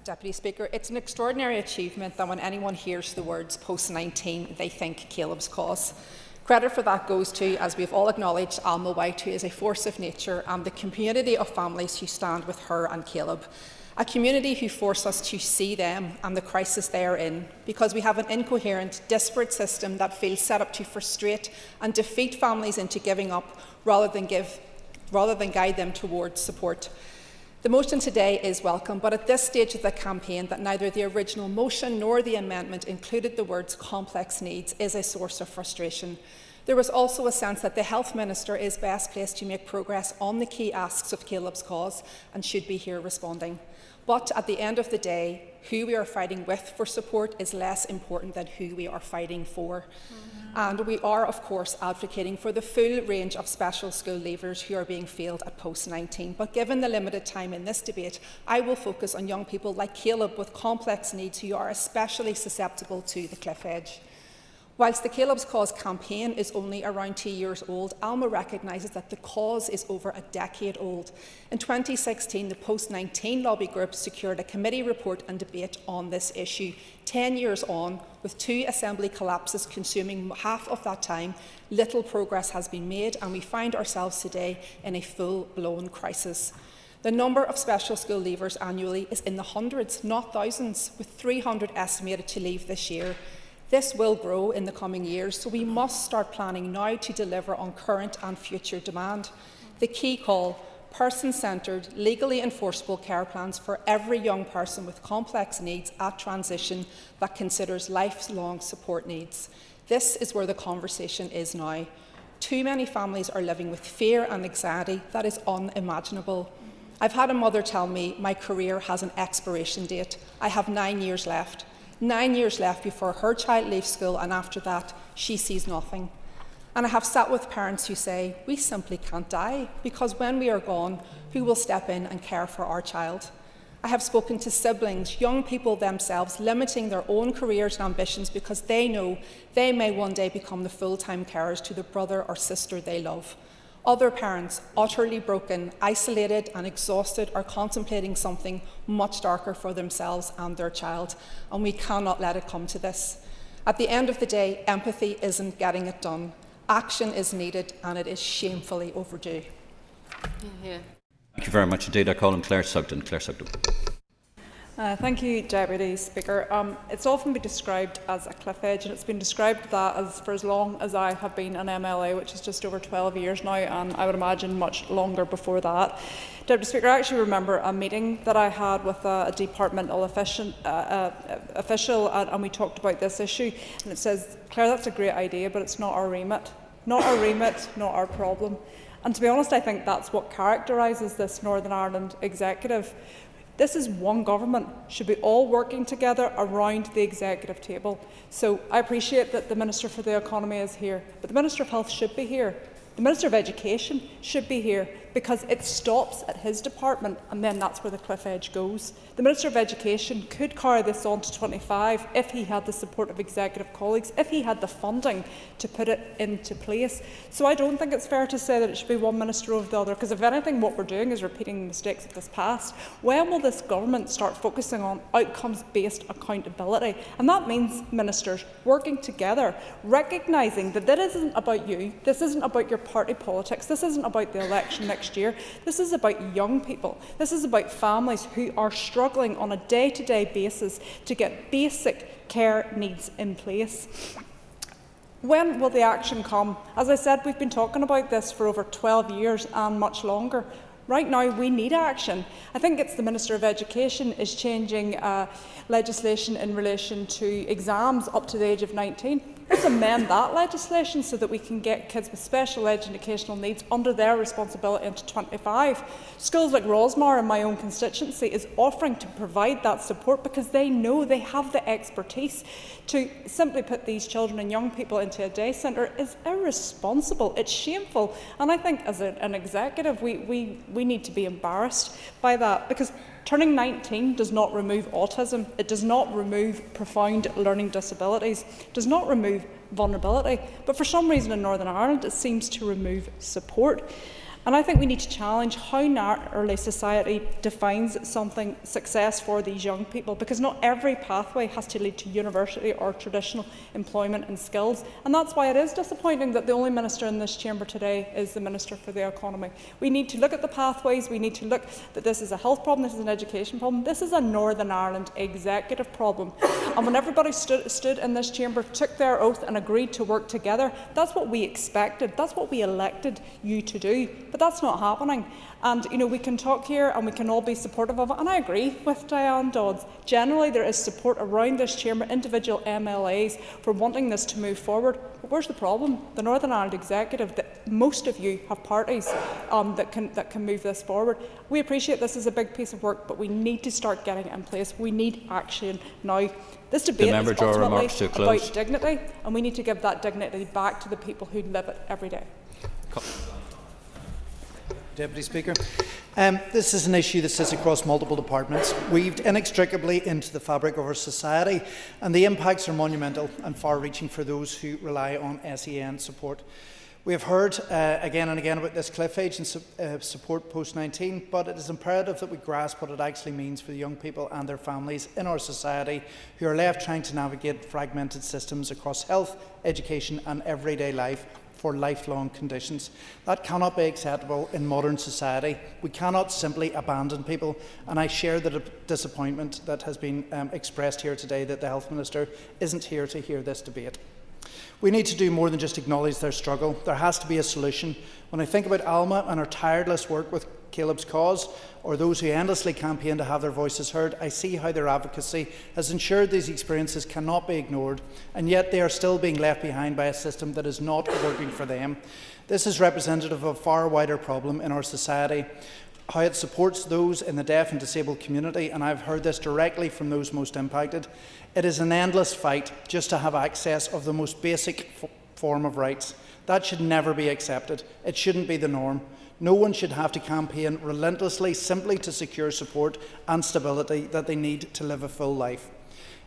Deputy Speaker. It's an extraordinary achievement that when anyone hears the words post-19, they think Caleb's cause. Credit for that goes to, as we've all acknowledged, Alma White, who is a force of nature, and the community of families who stand with her and Caleb. A community who force us to see them and the crisis they are in, because we have an incoherent, disparate system that feels set up to frustrate and defeat families into giving up rather than guide them towards support. The motion today is welcome, but at this stage of the campaign, that neither the original motion nor the amendment included the words complex needs is a source of frustration. There was also a sense that the Health Minister is best placed to make progress on the key asks of Caleb's cause and should be here responding. But at the end of the day, who we are fighting with for support is less important than who we are fighting for. And we are, of course, advocating for the full range of special school leavers who are being failed at post-19. But given the limited time in this debate, I will focus on young people like Caleb with complex needs who are especially susceptible to the cliff edge. Whilst the Caleb's Cause campaign is only around 2 years old, Alma recognises that the cause is over a decade old. In 2016, the Post-19 lobby group secured a committee report and debate on this issue. 10 years on, with 2 assembly collapses consuming half of that time, little progress has been made, and we find ourselves today in a full-blown crisis. The number of special school leavers annually is in the hundreds, not thousands, with 300 estimated to leave this year. This will grow in the coming years, so we must start planning now to deliver on current and future demand. The key call: person-centred, legally enforceable care plans for every young person with complex needs at transition that considers lifelong support needs. This is where the conversation is now. Too many families are living with fear and anxiety that is unimaginable. I've had a mother tell me, my career has an expiration date. I have 9 years left. 9 years left before her child leaves school, and after that, she sees nothing. And I have sat with parents who say, we simply can't die, because when we are gone, who will step in and care for our child? I have spoken to siblings, young people themselves, limiting their own careers and ambitions because they know they may one day become the full-time carers to the brother or sister they love. Other parents, utterly broken, isolated and exhausted, are contemplating something much darker for themselves and their child, and we cannot let it come to this. At the end of the day, empathy isn't getting it done. Action is needed, and it is shamefully overdue. Thank you very much indeed. I call on Claire Sugden. Claire Sugden. Thank you, Deputy Speaker. It's often been described as a cliff edge, and it's been described that as for as long as I have been an MLA, which is just over 12 years now, and I would imagine much longer before that. Deputy Speaker, I actually remember a meeting that I had with a departmental official, and we talked about this issue, and it says, Claire, that's a great idea, but it's not our remit. Not our remit, not our problem. And to be honest, I think that's what characterises this Northern Ireland executive. This is one government, should be all working together around the executive table. So I appreciate that the Minister for the Economy is here, but the Minister of Health should be here. The Minister of Education should be here, because it stops at his department and then that's where the cliff edge goes. The Minister of Education could carry this on to 25 if he had the support of executive colleagues, if he had the funding to put it into place. So I don't think it's fair to say that it should be one minister over the other, because if anything what we're doing is repeating the mistakes of this past. When will this government start focusing on outcomes-based accountability? And that means ministers working together, recognising that this isn't about you, this isn't about your party politics, this isn't about the election next year. This is about young people. This is about families who are struggling on a day-to-day basis to get basic care needs in place. When will the action come? As I said, we've been talking about this for over 12 years and much longer. Right now, we need action. I think it's the Minister of Education is changing legislation in relation to exams up to the age of 19. Let's amend that legislation so that we can get kids with special educational needs under their responsibility into 25. Schools like Rosemar in my own constituency is offering to provide that support because they know they have the expertise. To simply put these children and young people into a day centre is irresponsible, it's shameful, and I think as an executive we need to be embarrassed by that, because turning 19 does not remove autism, it does not remove profound learning disabilities, it does not remove vulnerability, but for some reason in Northern Ireland it seems to remove support. And I think we need to challenge how narrowly society defines something success for these young people, because not every pathway has to lead to university or traditional employment and skills. And that's why it is disappointing that the only minister in this chamber today is the Minister for the Economy. We need to look at the pathways, we need to look that this is a health problem, this is an education problem, this is a Northern Ireland executive problem. And when everybody stood in this chamber, took their oath and agreed to work together, that's what we expected, that's what we elected you to do. But that's not happening. And we can talk here and we can all be supportive of it. And I agree with Diane Dodds. Generally, there is support around this chamber, individual MLAs, for wanting this to move forward. But where's the problem? The Northern Ireland Executive, that most of you have parties that can move this forward. We appreciate this is a big piece of work, but we need to start getting it in place. We need action now. This debate is ultimately about dignity, and we need to give that dignity back to the people who live it every day. Deputy Speaker. This is an issue that sits across multiple departments, weaved inextricably into the fabric of our society, and the impacts are monumental and far-reaching for those who rely on SEN support. We have heard again and again about this cliff edge and support post-19, but it is imperative that we grasp what it actually means for the young people and their families in our society who are left trying to navigate fragmented systems across health, education and everyday life for lifelong conditions. That cannot be acceptable in modern society. We cannot simply abandon people, and I share the disappointment that has been expressed here today that the Health Minister isn't here to hear this debate. We need to do more than just acknowledge their struggle. There has to be a solution. When I think about Alma and her tireless work with Caleb's cause, or those who endlessly campaign to have their voices heard, I see how their advocacy has ensured these experiences cannot be ignored, and yet they are still being left behind by a system that is not working for them. This is representative of a far wider problem in our society, how it supports those in the deaf and disabled community, and I've heard this directly from those most impacted. It is an endless fight just to have access of the most basic form of rights. That should never be accepted. It shouldn't be the norm. No one should have to campaign relentlessly simply to secure support and stability that they need to live a full life.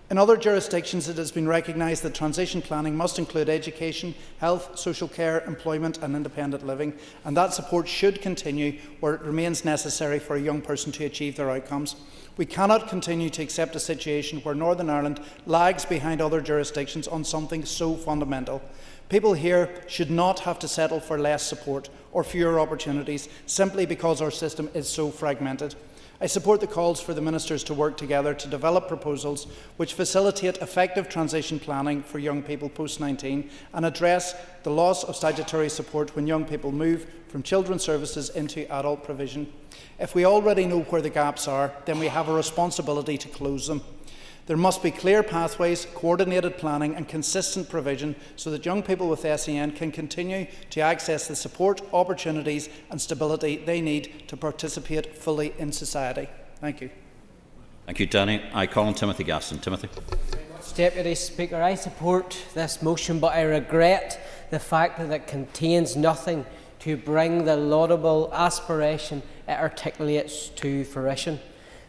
In other jurisdictions, it has been recognised that transition planning must include education, health, social care, employment and independent living, and that support should continue where it remains necessary for a young person to achieve their outcomes. We cannot continue to accept a situation where Northern Ireland lags behind other jurisdictions on something so fundamental. People here should not have to settle for less support or fewer opportunities simply because our system is so fragmented. I support the calls for the ministers to work together to develop proposals which facilitate effective transition planning for young people post-19 and address the loss of statutory support when young people move from children's services into adult provision. If we already know where the gaps are, then we have a responsibility to close them. There must be clear pathways, coordinated planning and consistent provision so that young people with SEN can continue to access the support, opportunities and stability they need to participate fully in society. Thank you. Thank you, Danny. I call on Timothy Gaston. Timothy. Deputy Speaker, I support this motion, but I regret the fact that it contains nothing to bring the laudable aspiration it articulates to fruition.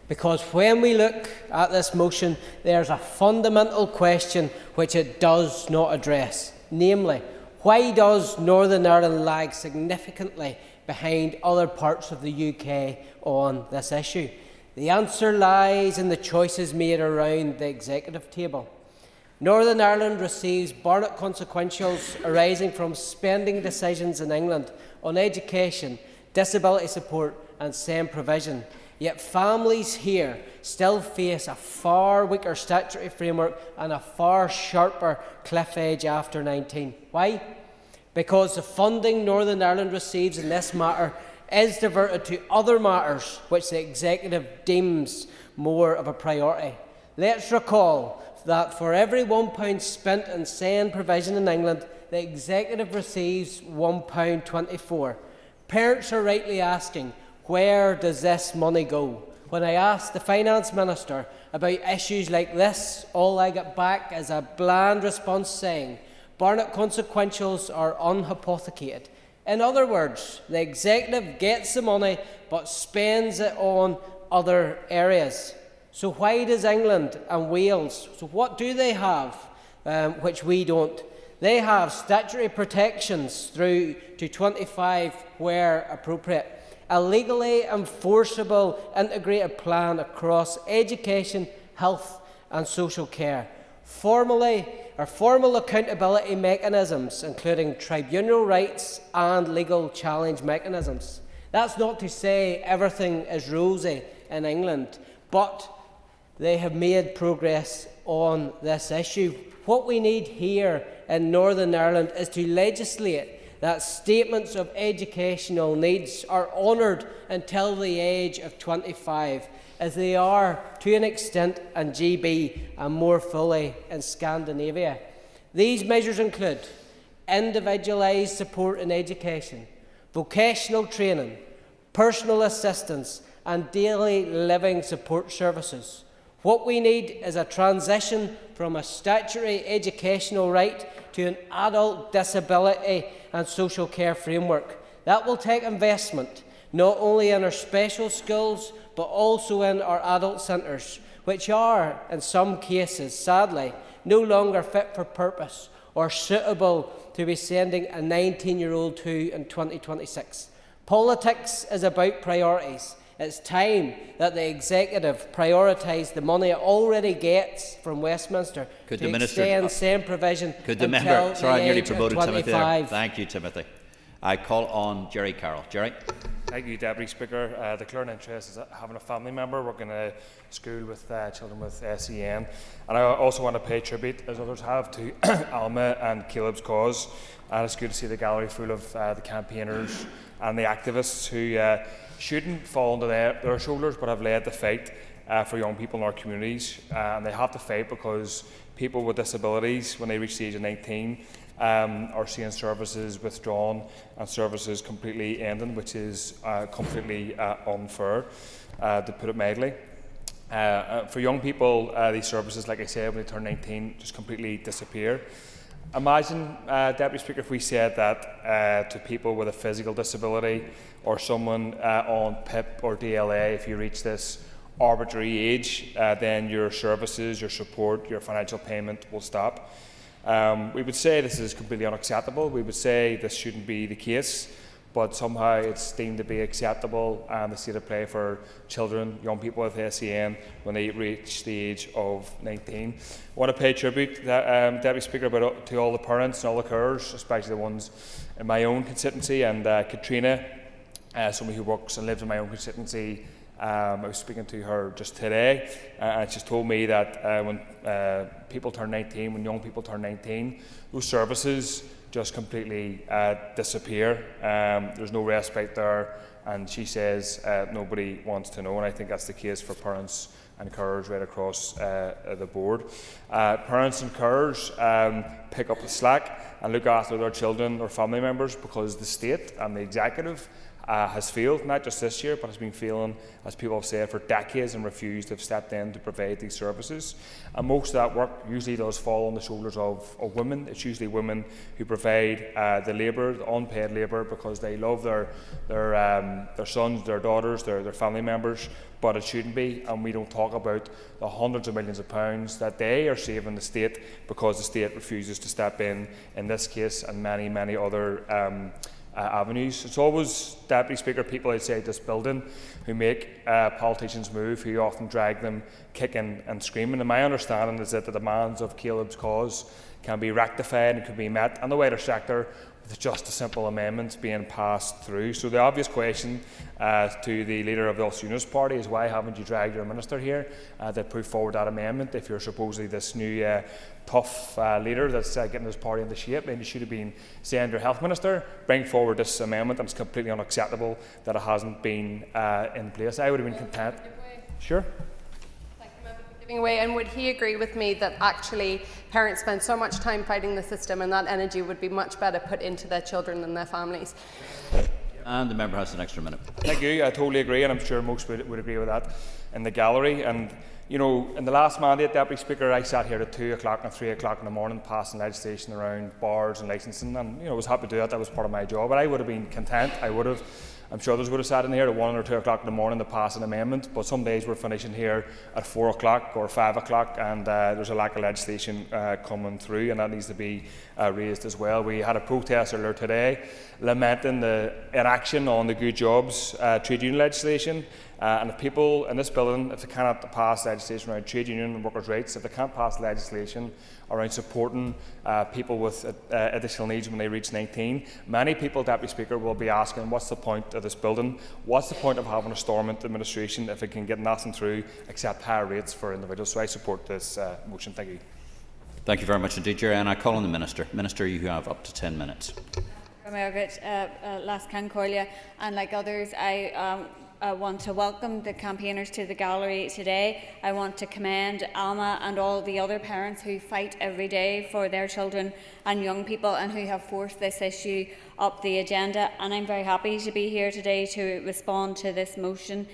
Because when we look at this motion, there's a fundamental question which it does not address. Namely, why does Northern Ireland lag significantly behind other parts of the UK on this issue? The answer lies in the choices made around the executive table. Northern Ireland receives Barnett consequentials arising from spending decisions in England on education, disability support and SEND provision. Yet families here still face a far weaker statutory framework and a far sharper cliff edge after 19. Why? Because the funding Northern Ireland receives in this matter is diverted to other matters which the Executive deems more of a priority. Let's recall that for every £1 spent in SEND provision in England, the Executive receives £1.24. Parents are rightly asking, where does this money go? When I asked the Finance Minister about issues like this, all I get back is a bland response saying, Barnett consequentials are unhypothecated. In other words, the Executive gets the money but spends it on other areas. So why does England and Wales, so what do they have which we don't? They have statutory protections through to 25 where appropriate. A legally enforceable integrated plan across education, health and social care. Formal accountability mechanisms, including tribunal rights and legal challenge mechanisms. That's not to say everything is rosy in England, but they have made progress on this issue. What we need here in Northern Ireland is to legislate that statements of educational needs are honoured until the age of 25, as they are to an extent in GB and more fully in Scandinavia. These measures include individualised support in education, vocational training, personal assistance and daily living support services. What we need is a transition from a statutory educational right to an adult disability and social care framework. That will take investment, not only in our special schools, but also in our adult centres, which are, in some cases, sadly, no longer fit for purpose or suitable to be sending a 19-year-old to in 2026. Politics is about priorities. It's time that the Executive prioritise the money it already gets from Westminster to extend SEND provision until the age of 25. Thank you, Timothy. I call on Jerry Carroll. Jerry. Thank you, Deputy Speaker. The clear interest is having a family member working in a school with children with SEN. And I also want to pay tribute, as others have, to Alma and Caleb's cause. And it's good to see the gallery full of the campaigners and the activists who shouldn't fall onto their shoulders but have led the fight for young people in our communities. And they have to fight because people with disabilities, when they reach the age of 19, are seeing services withdrawn and services completely ending, which is completely unfair, to put it mildly. For young people, these services, like I said, when they turn 19, just completely disappear. Imagine, Deputy Speaker, if we said that to people with a physical disability or someone on PIP or DLA, if you reach this arbitrary age, then your services, your support, your financial payment will stop. We would say this is completely unacceptable. We would say this shouldn't be the case, but somehow it's deemed to be acceptable and the state of play for children, young people with SEN, when they reach the age of 19. I want to pay tribute, Deputy Speaker, to all the parents and all the carers, especially the ones in my own constituency, and Katrina, somebody who works and lives in my own constituency. I was speaking to her just today, and she's told me that when people turn 19, when young people turn 19, those services just completely disappear. There's no respite there, and she says nobody wants to know, and I think that's the case for parents and carers right across the board. Parents and carers pick up the slack and look after their children or family members because the state and the executive has failed, not just this year, but has been failing, as people have said, for decades and refused to have stepped in to provide these services. And most of that work usually does fall on the shoulders of women. It's usually women who provide the labour, the unpaid labour, because they love their sons, their daughters, their family members, but it shouldn't be. And we don't talk about the hundreds of millions of pounds that they are saving the state because the state refuses to step in this case and many, many other avenues. It's always, Deputy Speaker, people outside this building who make politicians move, who often drag them kicking and screaming. And my understanding is that the demands of Caleb's cause can be rectified and can be met in the wider sector with just a simple amendment being passed through. So the obvious question to the leader of the Ulster Unionist Party is, why haven't you dragged your minister here to put forward that amendment if you're supposedly this new tough leader that's getting his party into shape? And you should have been saying to your health minister, bring forward this amendment, and it's completely unacceptable that it hasn't been in place. I would have been content. Sure. Giving away, and would he agree with me that actually parents spend so much time fighting the system and that energy would be much better put into their children and their families? And the member has an extra minute. Thank you. I totally agree, and I'm sure most would agree with that in the gallery. And you know, in the last mandate, Deputy Speaker, I sat here at 2 o'clock and 3 o'clock in the morning passing legislation around bars and licensing, and I was happy to do that. That was part of my job. But I would have been content. I'm sure others would have sat in here at 1 or 2 o'clock in the morning to pass an amendment, but some days we're finishing here at 4 o'clock or 5 o'clock, and there's a lack of legislation coming through, and that needs to be raised as well. We had a protest earlier today lamenting the inaction on the Good Jobs trade union legislation. And if people in this building, if they cannot pass legislation around trade union and workers' rights, if they can't pass legislation around supporting people with additional needs when they reach 19, many people, Deputy Speaker, will be asking, what's the point of this building? What's the point of having a Stormont administration if it can get nothing through except higher rates for individuals? So I support this motion. Thank you. Thank you very much indeed, Chair. And I call on the Minister. Minister, you have up to 10 minutes. Margaret, last Cancorlia, and like others, I want to welcome the campaigners to the gallery today. I want to commend Alma and all the other parents who fight every day for their children and young people and who have forced this issue up the agenda. And I'm very happy to be here today to respond to this motion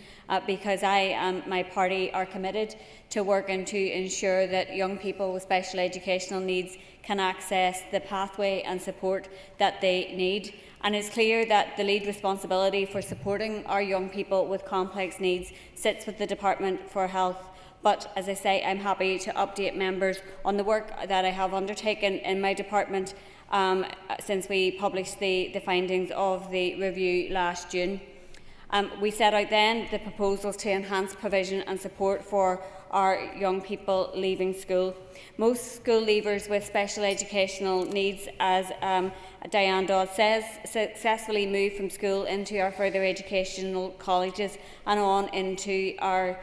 because I and my party are committed to working to ensure that young people with special educational needs can access the pathway and support that they need. And it's clear that the lead responsibility for supporting our young people with complex needs sits with the Department for Health. But as I say, I'm happy to update members on the work that I have undertaken in my department since we published the findings of the review last June. We set out then the proposals to enhance provision and support for our young people leaving school. Most school leavers with special educational needs, as Diane Dodd says, successfully move from school into our further educational colleges and on into our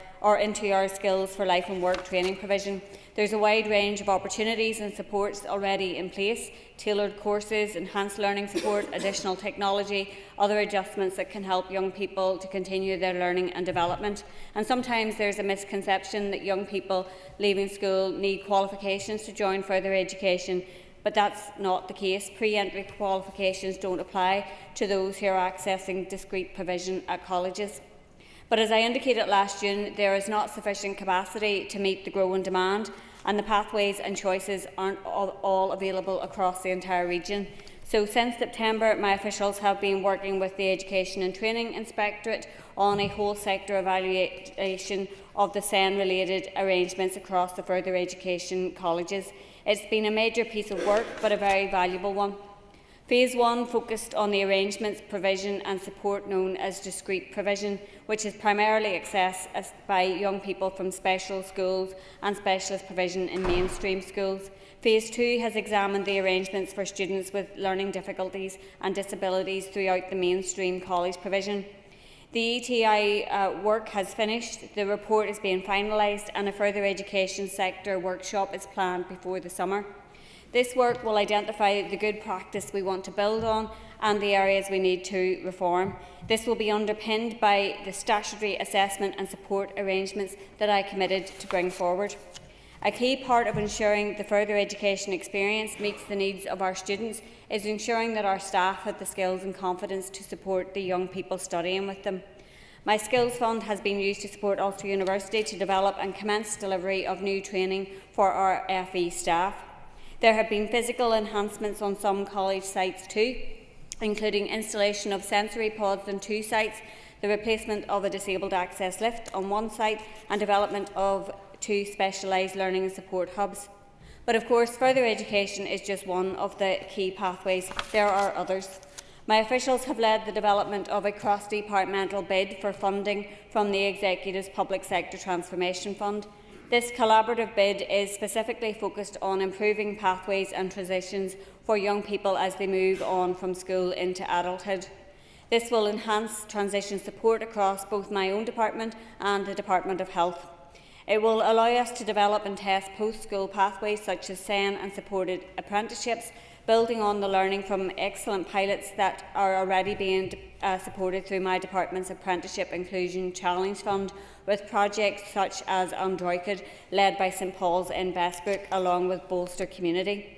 skills for life and work training provision. There's a wide range of opportunities and supports already in place: tailored courses, enhanced learning support, additional technology, other adjustments that can help young people to continue their learning and development. And sometimes there's a misconception that young people leaving school need qualifications to join further education, but that's not the case. Pre-entry qualifications don't apply to those who are accessing discrete provision at colleges. But as I indicated last June, there is not sufficient capacity to meet the growing demand, and the pathways and choices aren't all available across the entire region. So since September, my officials have been working with the Education and Training Inspectorate on a whole sector evaluation of the SEN-related arrangements across the further education colleges. It's been a major piece of work, but a very valuable one. Phase 1 focused on the arrangements, provision and support known as discrete provision, which is primarily accessed by young people from special schools and specialist provision in mainstream schools. Phase 2 has examined the arrangements for students with learning difficulties and disabilities throughout the mainstream college provision. The ETI work has finished, the report is being finalised, and a further education sector workshop is planned before the summer. This work will identify the good practice we want to build on and the areas we need to reform. This will be underpinned by the statutory assessment and support arrangements that I committed to bring forward. A key part of ensuring the further education experience meets the needs of our students is ensuring that our staff have the skills and confidence to support the young people studying with them. My Skills Fund has been used to support Ulster University to develop and commence delivery of new training for our FE staff. There have been physical enhancements on some college sites too, including installation of sensory pods on 2 sites, the replacement of a disabled access lift on 1 site, and development of 2 specialised learning and support hubs. But of course, further education is just one of the key pathways. There are others. My officials have led the development of a cross-departmental bid for funding from the Executive's Public Sector Transformation Fund. This collaborative bid is specifically focused on improving pathways and transitions for young people as they move on from school into adulthood. This will enhance transition support across both my own department and the Department of Health. It will allow us to develop and test post-school pathways such as SEN and supported apprenticeships, building on the learning from excellent pilots that are already being supported through my department's Apprenticeship Inclusion Challenge Fund, with projects such as Android, led by St Paul's in Bestbrook, along with Bolster Community.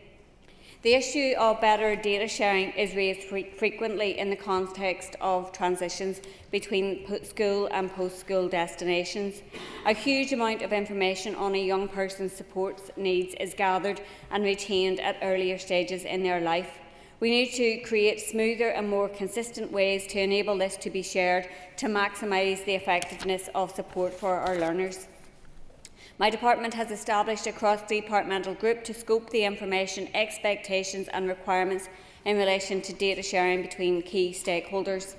The issue of better data sharing is raised frequently in the context of transitions between school and post-school destinations. A huge amount of information on a young person's support needs is gathered and retained at earlier stages in their life. We need to create smoother and more consistent ways to enable this to be shared to maximise the effectiveness of support for our learners. My department has established a cross-departmental group to scope the information, expectations and requirements in relation to data sharing between key stakeholders.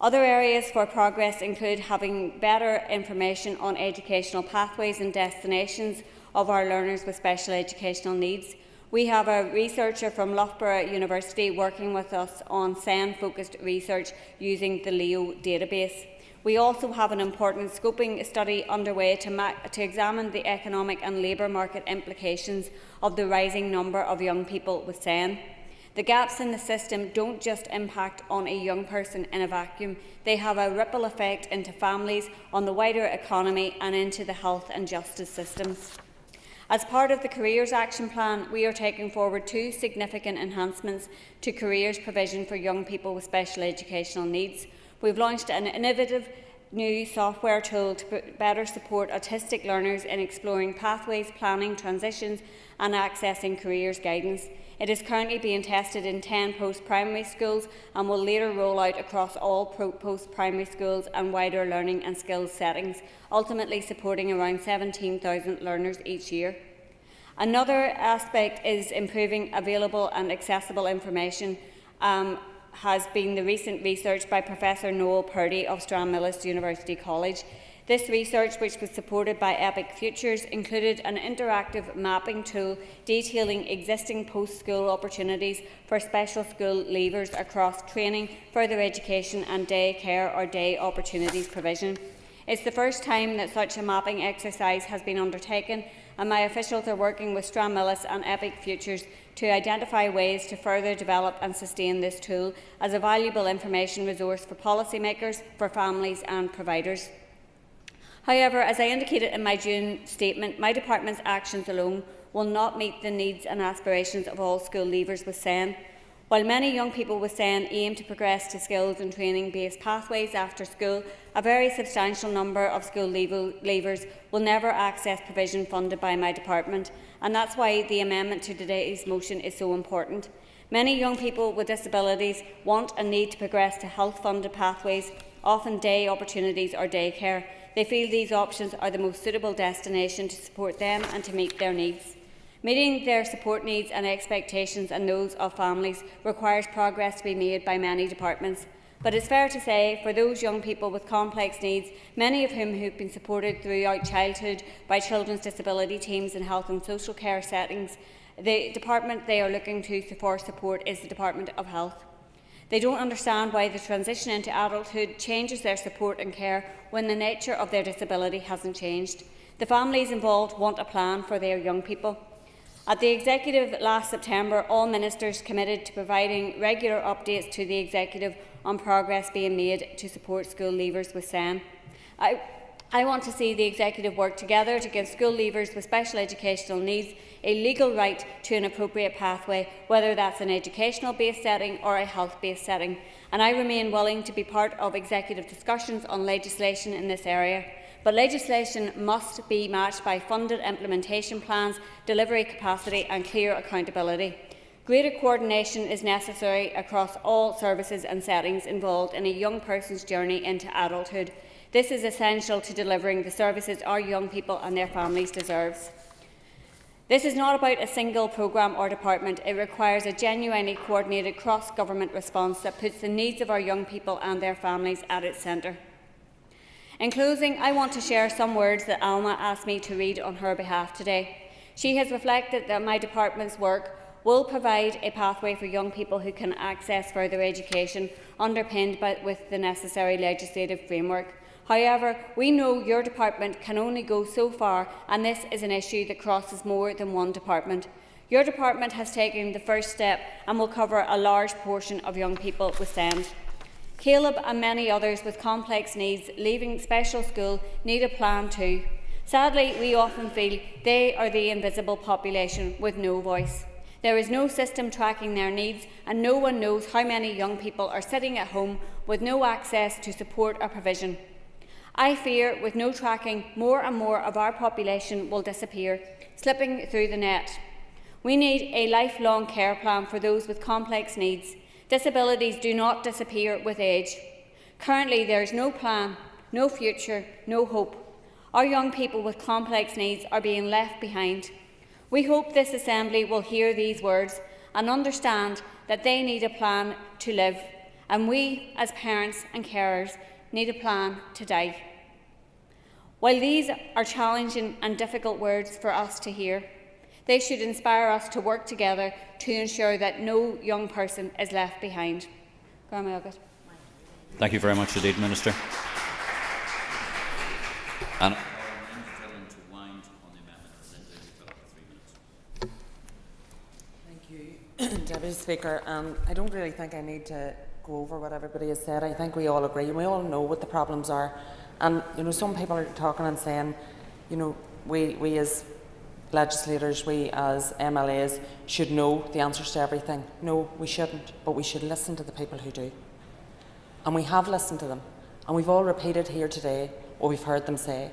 Other areas for progress include having better information on educational pathways and destinations of our learners with special educational needs. We have a researcher from Loughborough University working with us on SEN-focused research using the LEO database. We also have an important scoping study underway to examine the economic and labour market implications of the rising number of young people with SEN. The gaps in the system don't just impact on a young person in a vacuum, they have a ripple effect into families, on the wider economy and into the health and justice systems. As part of the Careers Action Plan, we are taking forward 2 significant enhancements to careers provision for young people with special educational needs. We've launched an innovative new software tool to better support autistic learners in exploring pathways, planning transitions and accessing careers guidance. It is currently being tested in 10 post-primary schools and will later roll out across all post-primary schools and wider learning and skills settings, ultimately supporting around 17,000 learners each year. Another aspect is improving available and accessible information has been the recent research by Professor Noel Purdy of Stranmillis University College. This research, which was supported by Epic Futures, included an interactive mapping tool detailing existing post-school opportunities for special school leavers across training, further education and day care or day opportunities provision. It's the first time that such a mapping exercise has been undertaken, and my officials are working with Stranmillis and Epic Futures to identify ways to further develop and sustain this tool as a valuable information resource for policymakers, for families and providers. However, as I indicated in my June statement, my department's actions alone will not meet the needs and aspirations of all school leavers with SEN. While many young people with SEN aim to progress to skills and training-based pathways after school, a very substantial number of school leavers will never access provision funded by my department, and that's why the amendment to today's motion is so important. Many young people with disabilities want and need to progress to health-funded pathways, often day opportunities or daycare. They feel these options are the most suitable destination to support them and to meet their needs. Meeting their support needs and expectations and those of families requires progress to be made by many departments. But it's fair to say, for those young people with complex needs, many of whom have been supported throughout childhood by children's disability teams in health and social care settings, the department they are looking to for support is the Department of Health. They don't understand why the transition into adulthood changes their support and care when the nature of their disability hasn't changed. The families involved want a plan for their young people. At the Executive last September, all ministers committed to providing regular updates to the Executive on progress being made to support school leavers with SEN. I I want to see the Executive work together to give school leavers with special educational needs a legal right to an appropriate pathway, whether that's an educational-based setting or a health-based setting, and I remain willing to be part of Executive discussions on legislation in this area. But legislation must be matched by funded implementation plans, delivery capacity and clear accountability. Greater coordination is necessary across all services and settings involved in a young person's journey into adulthood. This is essential to delivering the services our young people and their families deserve. This is not about a single programme or department. It requires a genuinely coordinated cross-government response that puts the needs of our young people and their families at its centre. In closing, I want to share some words that Alma asked me to read on her behalf today. She has reflected that my department's work will provide a pathway for young people who can access further education, underpinned with the necessary legislative framework. However, we know your department can only go so far, and this is an issue that crosses more than one department. Your department has taken the first step and will cover a large portion of young people with SEND. Caleb and many others with complex needs leaving special school need a plan too. Sadly, we often feel they are the invisible population with no voice. There is no system tracking their needs, and no one knows how many young people are sitting at home with no access to support or provision. I fear, with no tracking, more and more of our population will disappear, slipping through the net. We need a lifelong care plan for those with complex needs. Disabilities do not disappear with age. Currently, there is no plan, no future, no hope. Our young people with complex needs are being left behind. We hope this Assembly will hear these words and understand that they need a plan to live, and we, as parents and carers, need a plan to die. While these are challenging and difficult words for us to hear, they should inspire us to work together to ensure that no young person is left behind. Thank you very much indeed, Minister. And Thank you, Deputy Speaker. I don't really think I need to go over what everybody has said. I think we all agree and we all know what the problems are. And some people are talking and saying, we as legislators, we as MLAs should know the answers to everything. No, we shouldn't, but we should listen to the people who do. And we have listened to them. And we've all repeated here today what we've heard them say.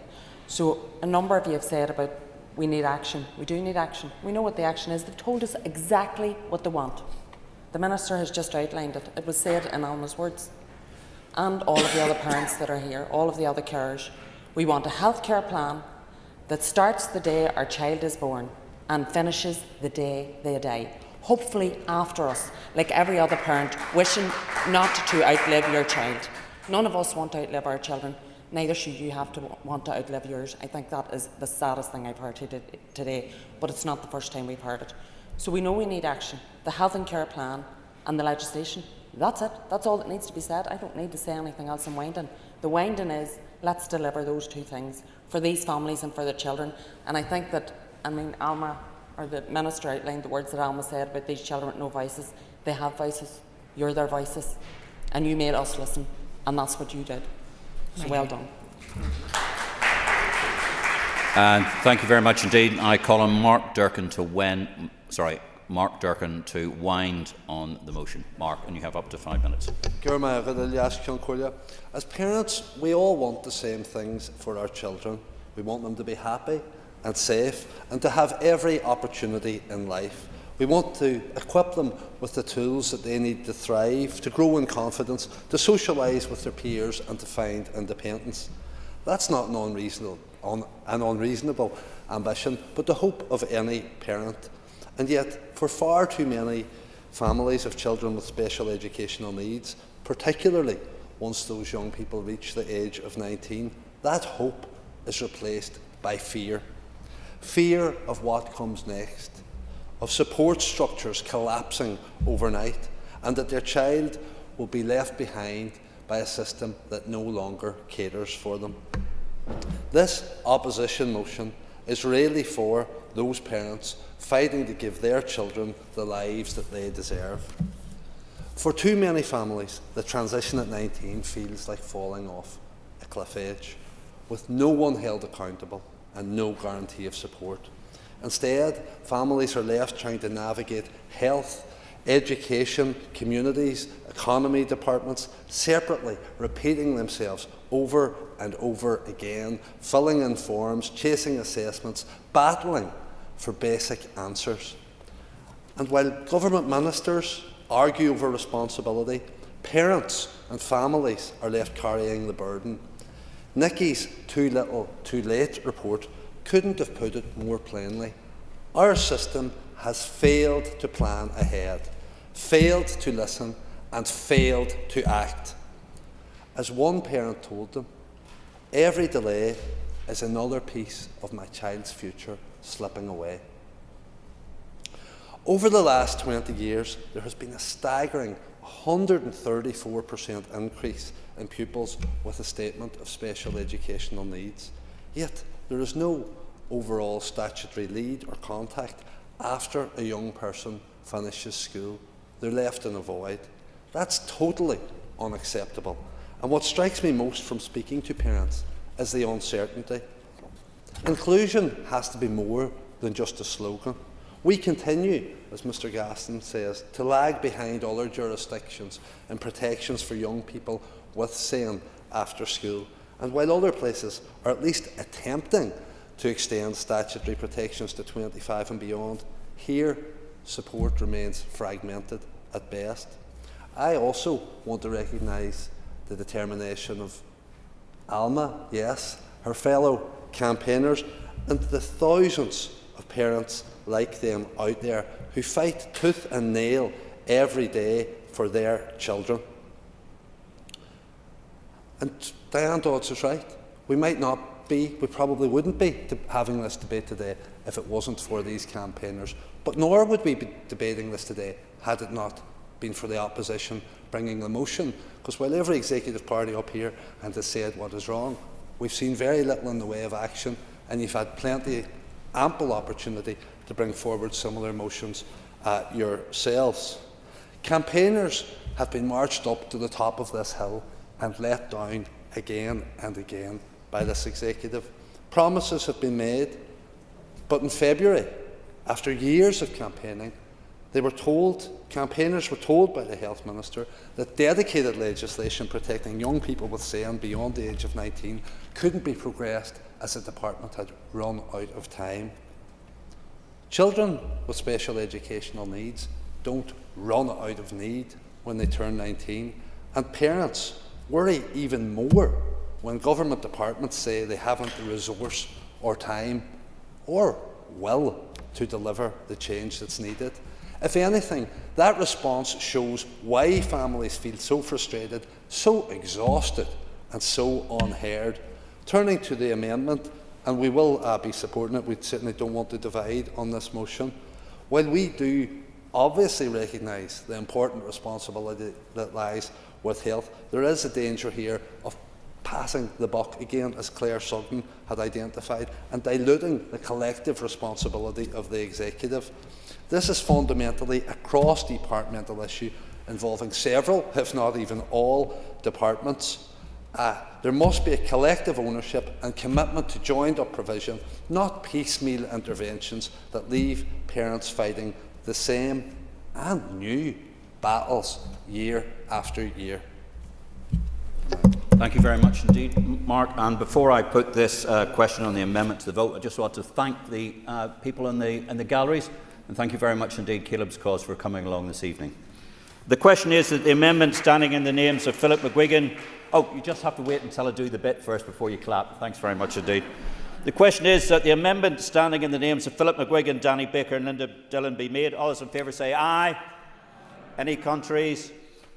So a number of you have said about we need action. We do need action. We know what the action is. They've told us exactly what they want. The Minister has just outlined it. It was said in Alma's words. And all of the other parents that are here, all of the other carers. We want a healthcare plan that starts the day our child is born and finishes the day they die. Hopefully after us, like every other parent, wishing not to outlive your child. None of us want to outlive our children. Neither should you have to want to outlive yours. I think that is the saddest thing I've heard today, but it's not the first time we've heard it. So we know we need action. The health and care plan and the legislation. That's it. That's all that needs to be said. I don't need to say anything else in winding. The winding is, let's deliver those two things for these families and for their children. And I think that, Alma, or the Minister outlined the words that Alma said about these children with no voices. They have voices. You're their voices. And you made us listen. And that's what you did. So well done. And thank you very much indeed. I call on Mark Durkin to wind on the motion. Mark, and you have up to 5 minutes. As parents, we all want the same things for our children. We want them to be happy and safe and to have every opportunity in life. We want to equip them with the tools that they need to thrive, to grow in confidence, to socialise with their peers and to find independence. That's not an unreasonable ambition, but the hope of any parent. And yet, for far too many families of children with special educational needs, particularly once those young people reach the age of 19, that hope is replaced by fear. Fear of what comes next, of support structures collapsing overnight, and that their child will be left behind by a system that no longer caters for them. This opposition motion is really for those parents fighting to give their children the lives that they deserve. For too many families, the transition at 19 feels like falling off a cliff edge. with no one held accountable and no guarantee of support. Instead, families are left trying to navigate health, education, communities, economy departments separately, repeating themselves over and over again, filling in forms, chasing assessments, battling for basic answers. And while government ministers argue over responsibility, parents and families are left carrying the burden. Nicky's Too Little, Too Late report couldn't have put it more plainly. Our system has failed to plan ahead, failed to listen, and failed to act. As one parent told them, every delay is another piece of my child's future slipping away. Over the last 20 years, there has been a staggering 134% increase in pupils with a statement of special educational needs. Yet, there is no overall statutory lead or contact after a young person finishes school. They're left in a void. That's totally unacceptable. And what strikes me most from speaking to parents is the uncertainty. Inclusion has to be more than just a slogan. We continue, as Mr Gaston says, to lag behind other jurisdictions in protections for young people with SEN after school. And while other places are at least attempting to extend statutory protections to 25 and beyond, here support remains fragmented at best. I also want to recognise the determination of Alma, yes, her fellow campaigners, and the thousands of parents like them out there who fight tooth and nail every day for their children. And Diane Dodds is right. We probably wouldn't be having this debate today if it wasn't for these campaigners. But nor would we be debating this today had it not been for the opposition bringing the motion. Because while every executive party up here has said what is wrong, we've seen very little in the way of action, and you've had ample opportunity to bring forward similar motions yourselves. Campaigners have been marched up to the top of this hill and let down again and again by this executive. Promises have been made, but in February, after years of campaigning, campaigners were told by the Health Minister that dedicated legislation protecting young people with SEN beyond the age of 19 couldn't be progressed as the department had run out of time. Children with special educational needs don't run out of need when they turn 19, and parents worry even more when government departments say they haven't the resource or time or will to deliver the change that's needed. If anything, that response shows why families feel so frustrated, so exhausted, and so unheard. Turning to the amendment, and we will be supporting it, we certainly don't want to divide on this motion. While we do obviously recognise the important responsibility that lies with health, there is a danger here of passing the buck again, as Claire Sugden had identified, and diluting the collective responsibility of the executive. This is fundamentally a cross-departmental issue involving several, if not even all, departments. There must be a collective ownership and commitment to joined-up provision, not piecemeal interventions that leave parents fighting the same and new battles year after year. Thank you very much indeed, Mark. And before I put this question on the amendment to the vote, I just want to thank the people in the galleries, and thank you very much indeed, Caleb's Cause, for coming along this evening. The question is that the amendment standing in the names of Philip McGuigan... Oh, you just have to wait until I do the bit first before you clap. Thanks very much indeed. The question is that the amendment standing in the names of Philip McGuigan, Danny Baker and Linda Dillon be made. All those in favour say aye. Any contraries?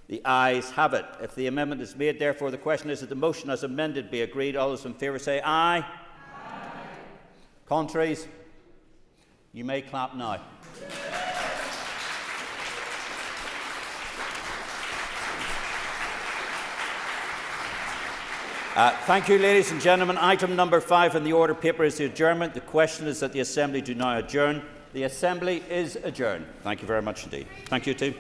The ayes have it. If the amendment is made, therefore, the question is that the motion as amended be agreed. All those in favour say aye. Aye. Contraries? You may clap now. Thank you, ladies and gentlemen. Item number 5 in the order paper is the adjournment. The question is that the Assembly do now adjourn. The Assembly is adjourned. Thank you very much indeed. Thank you too.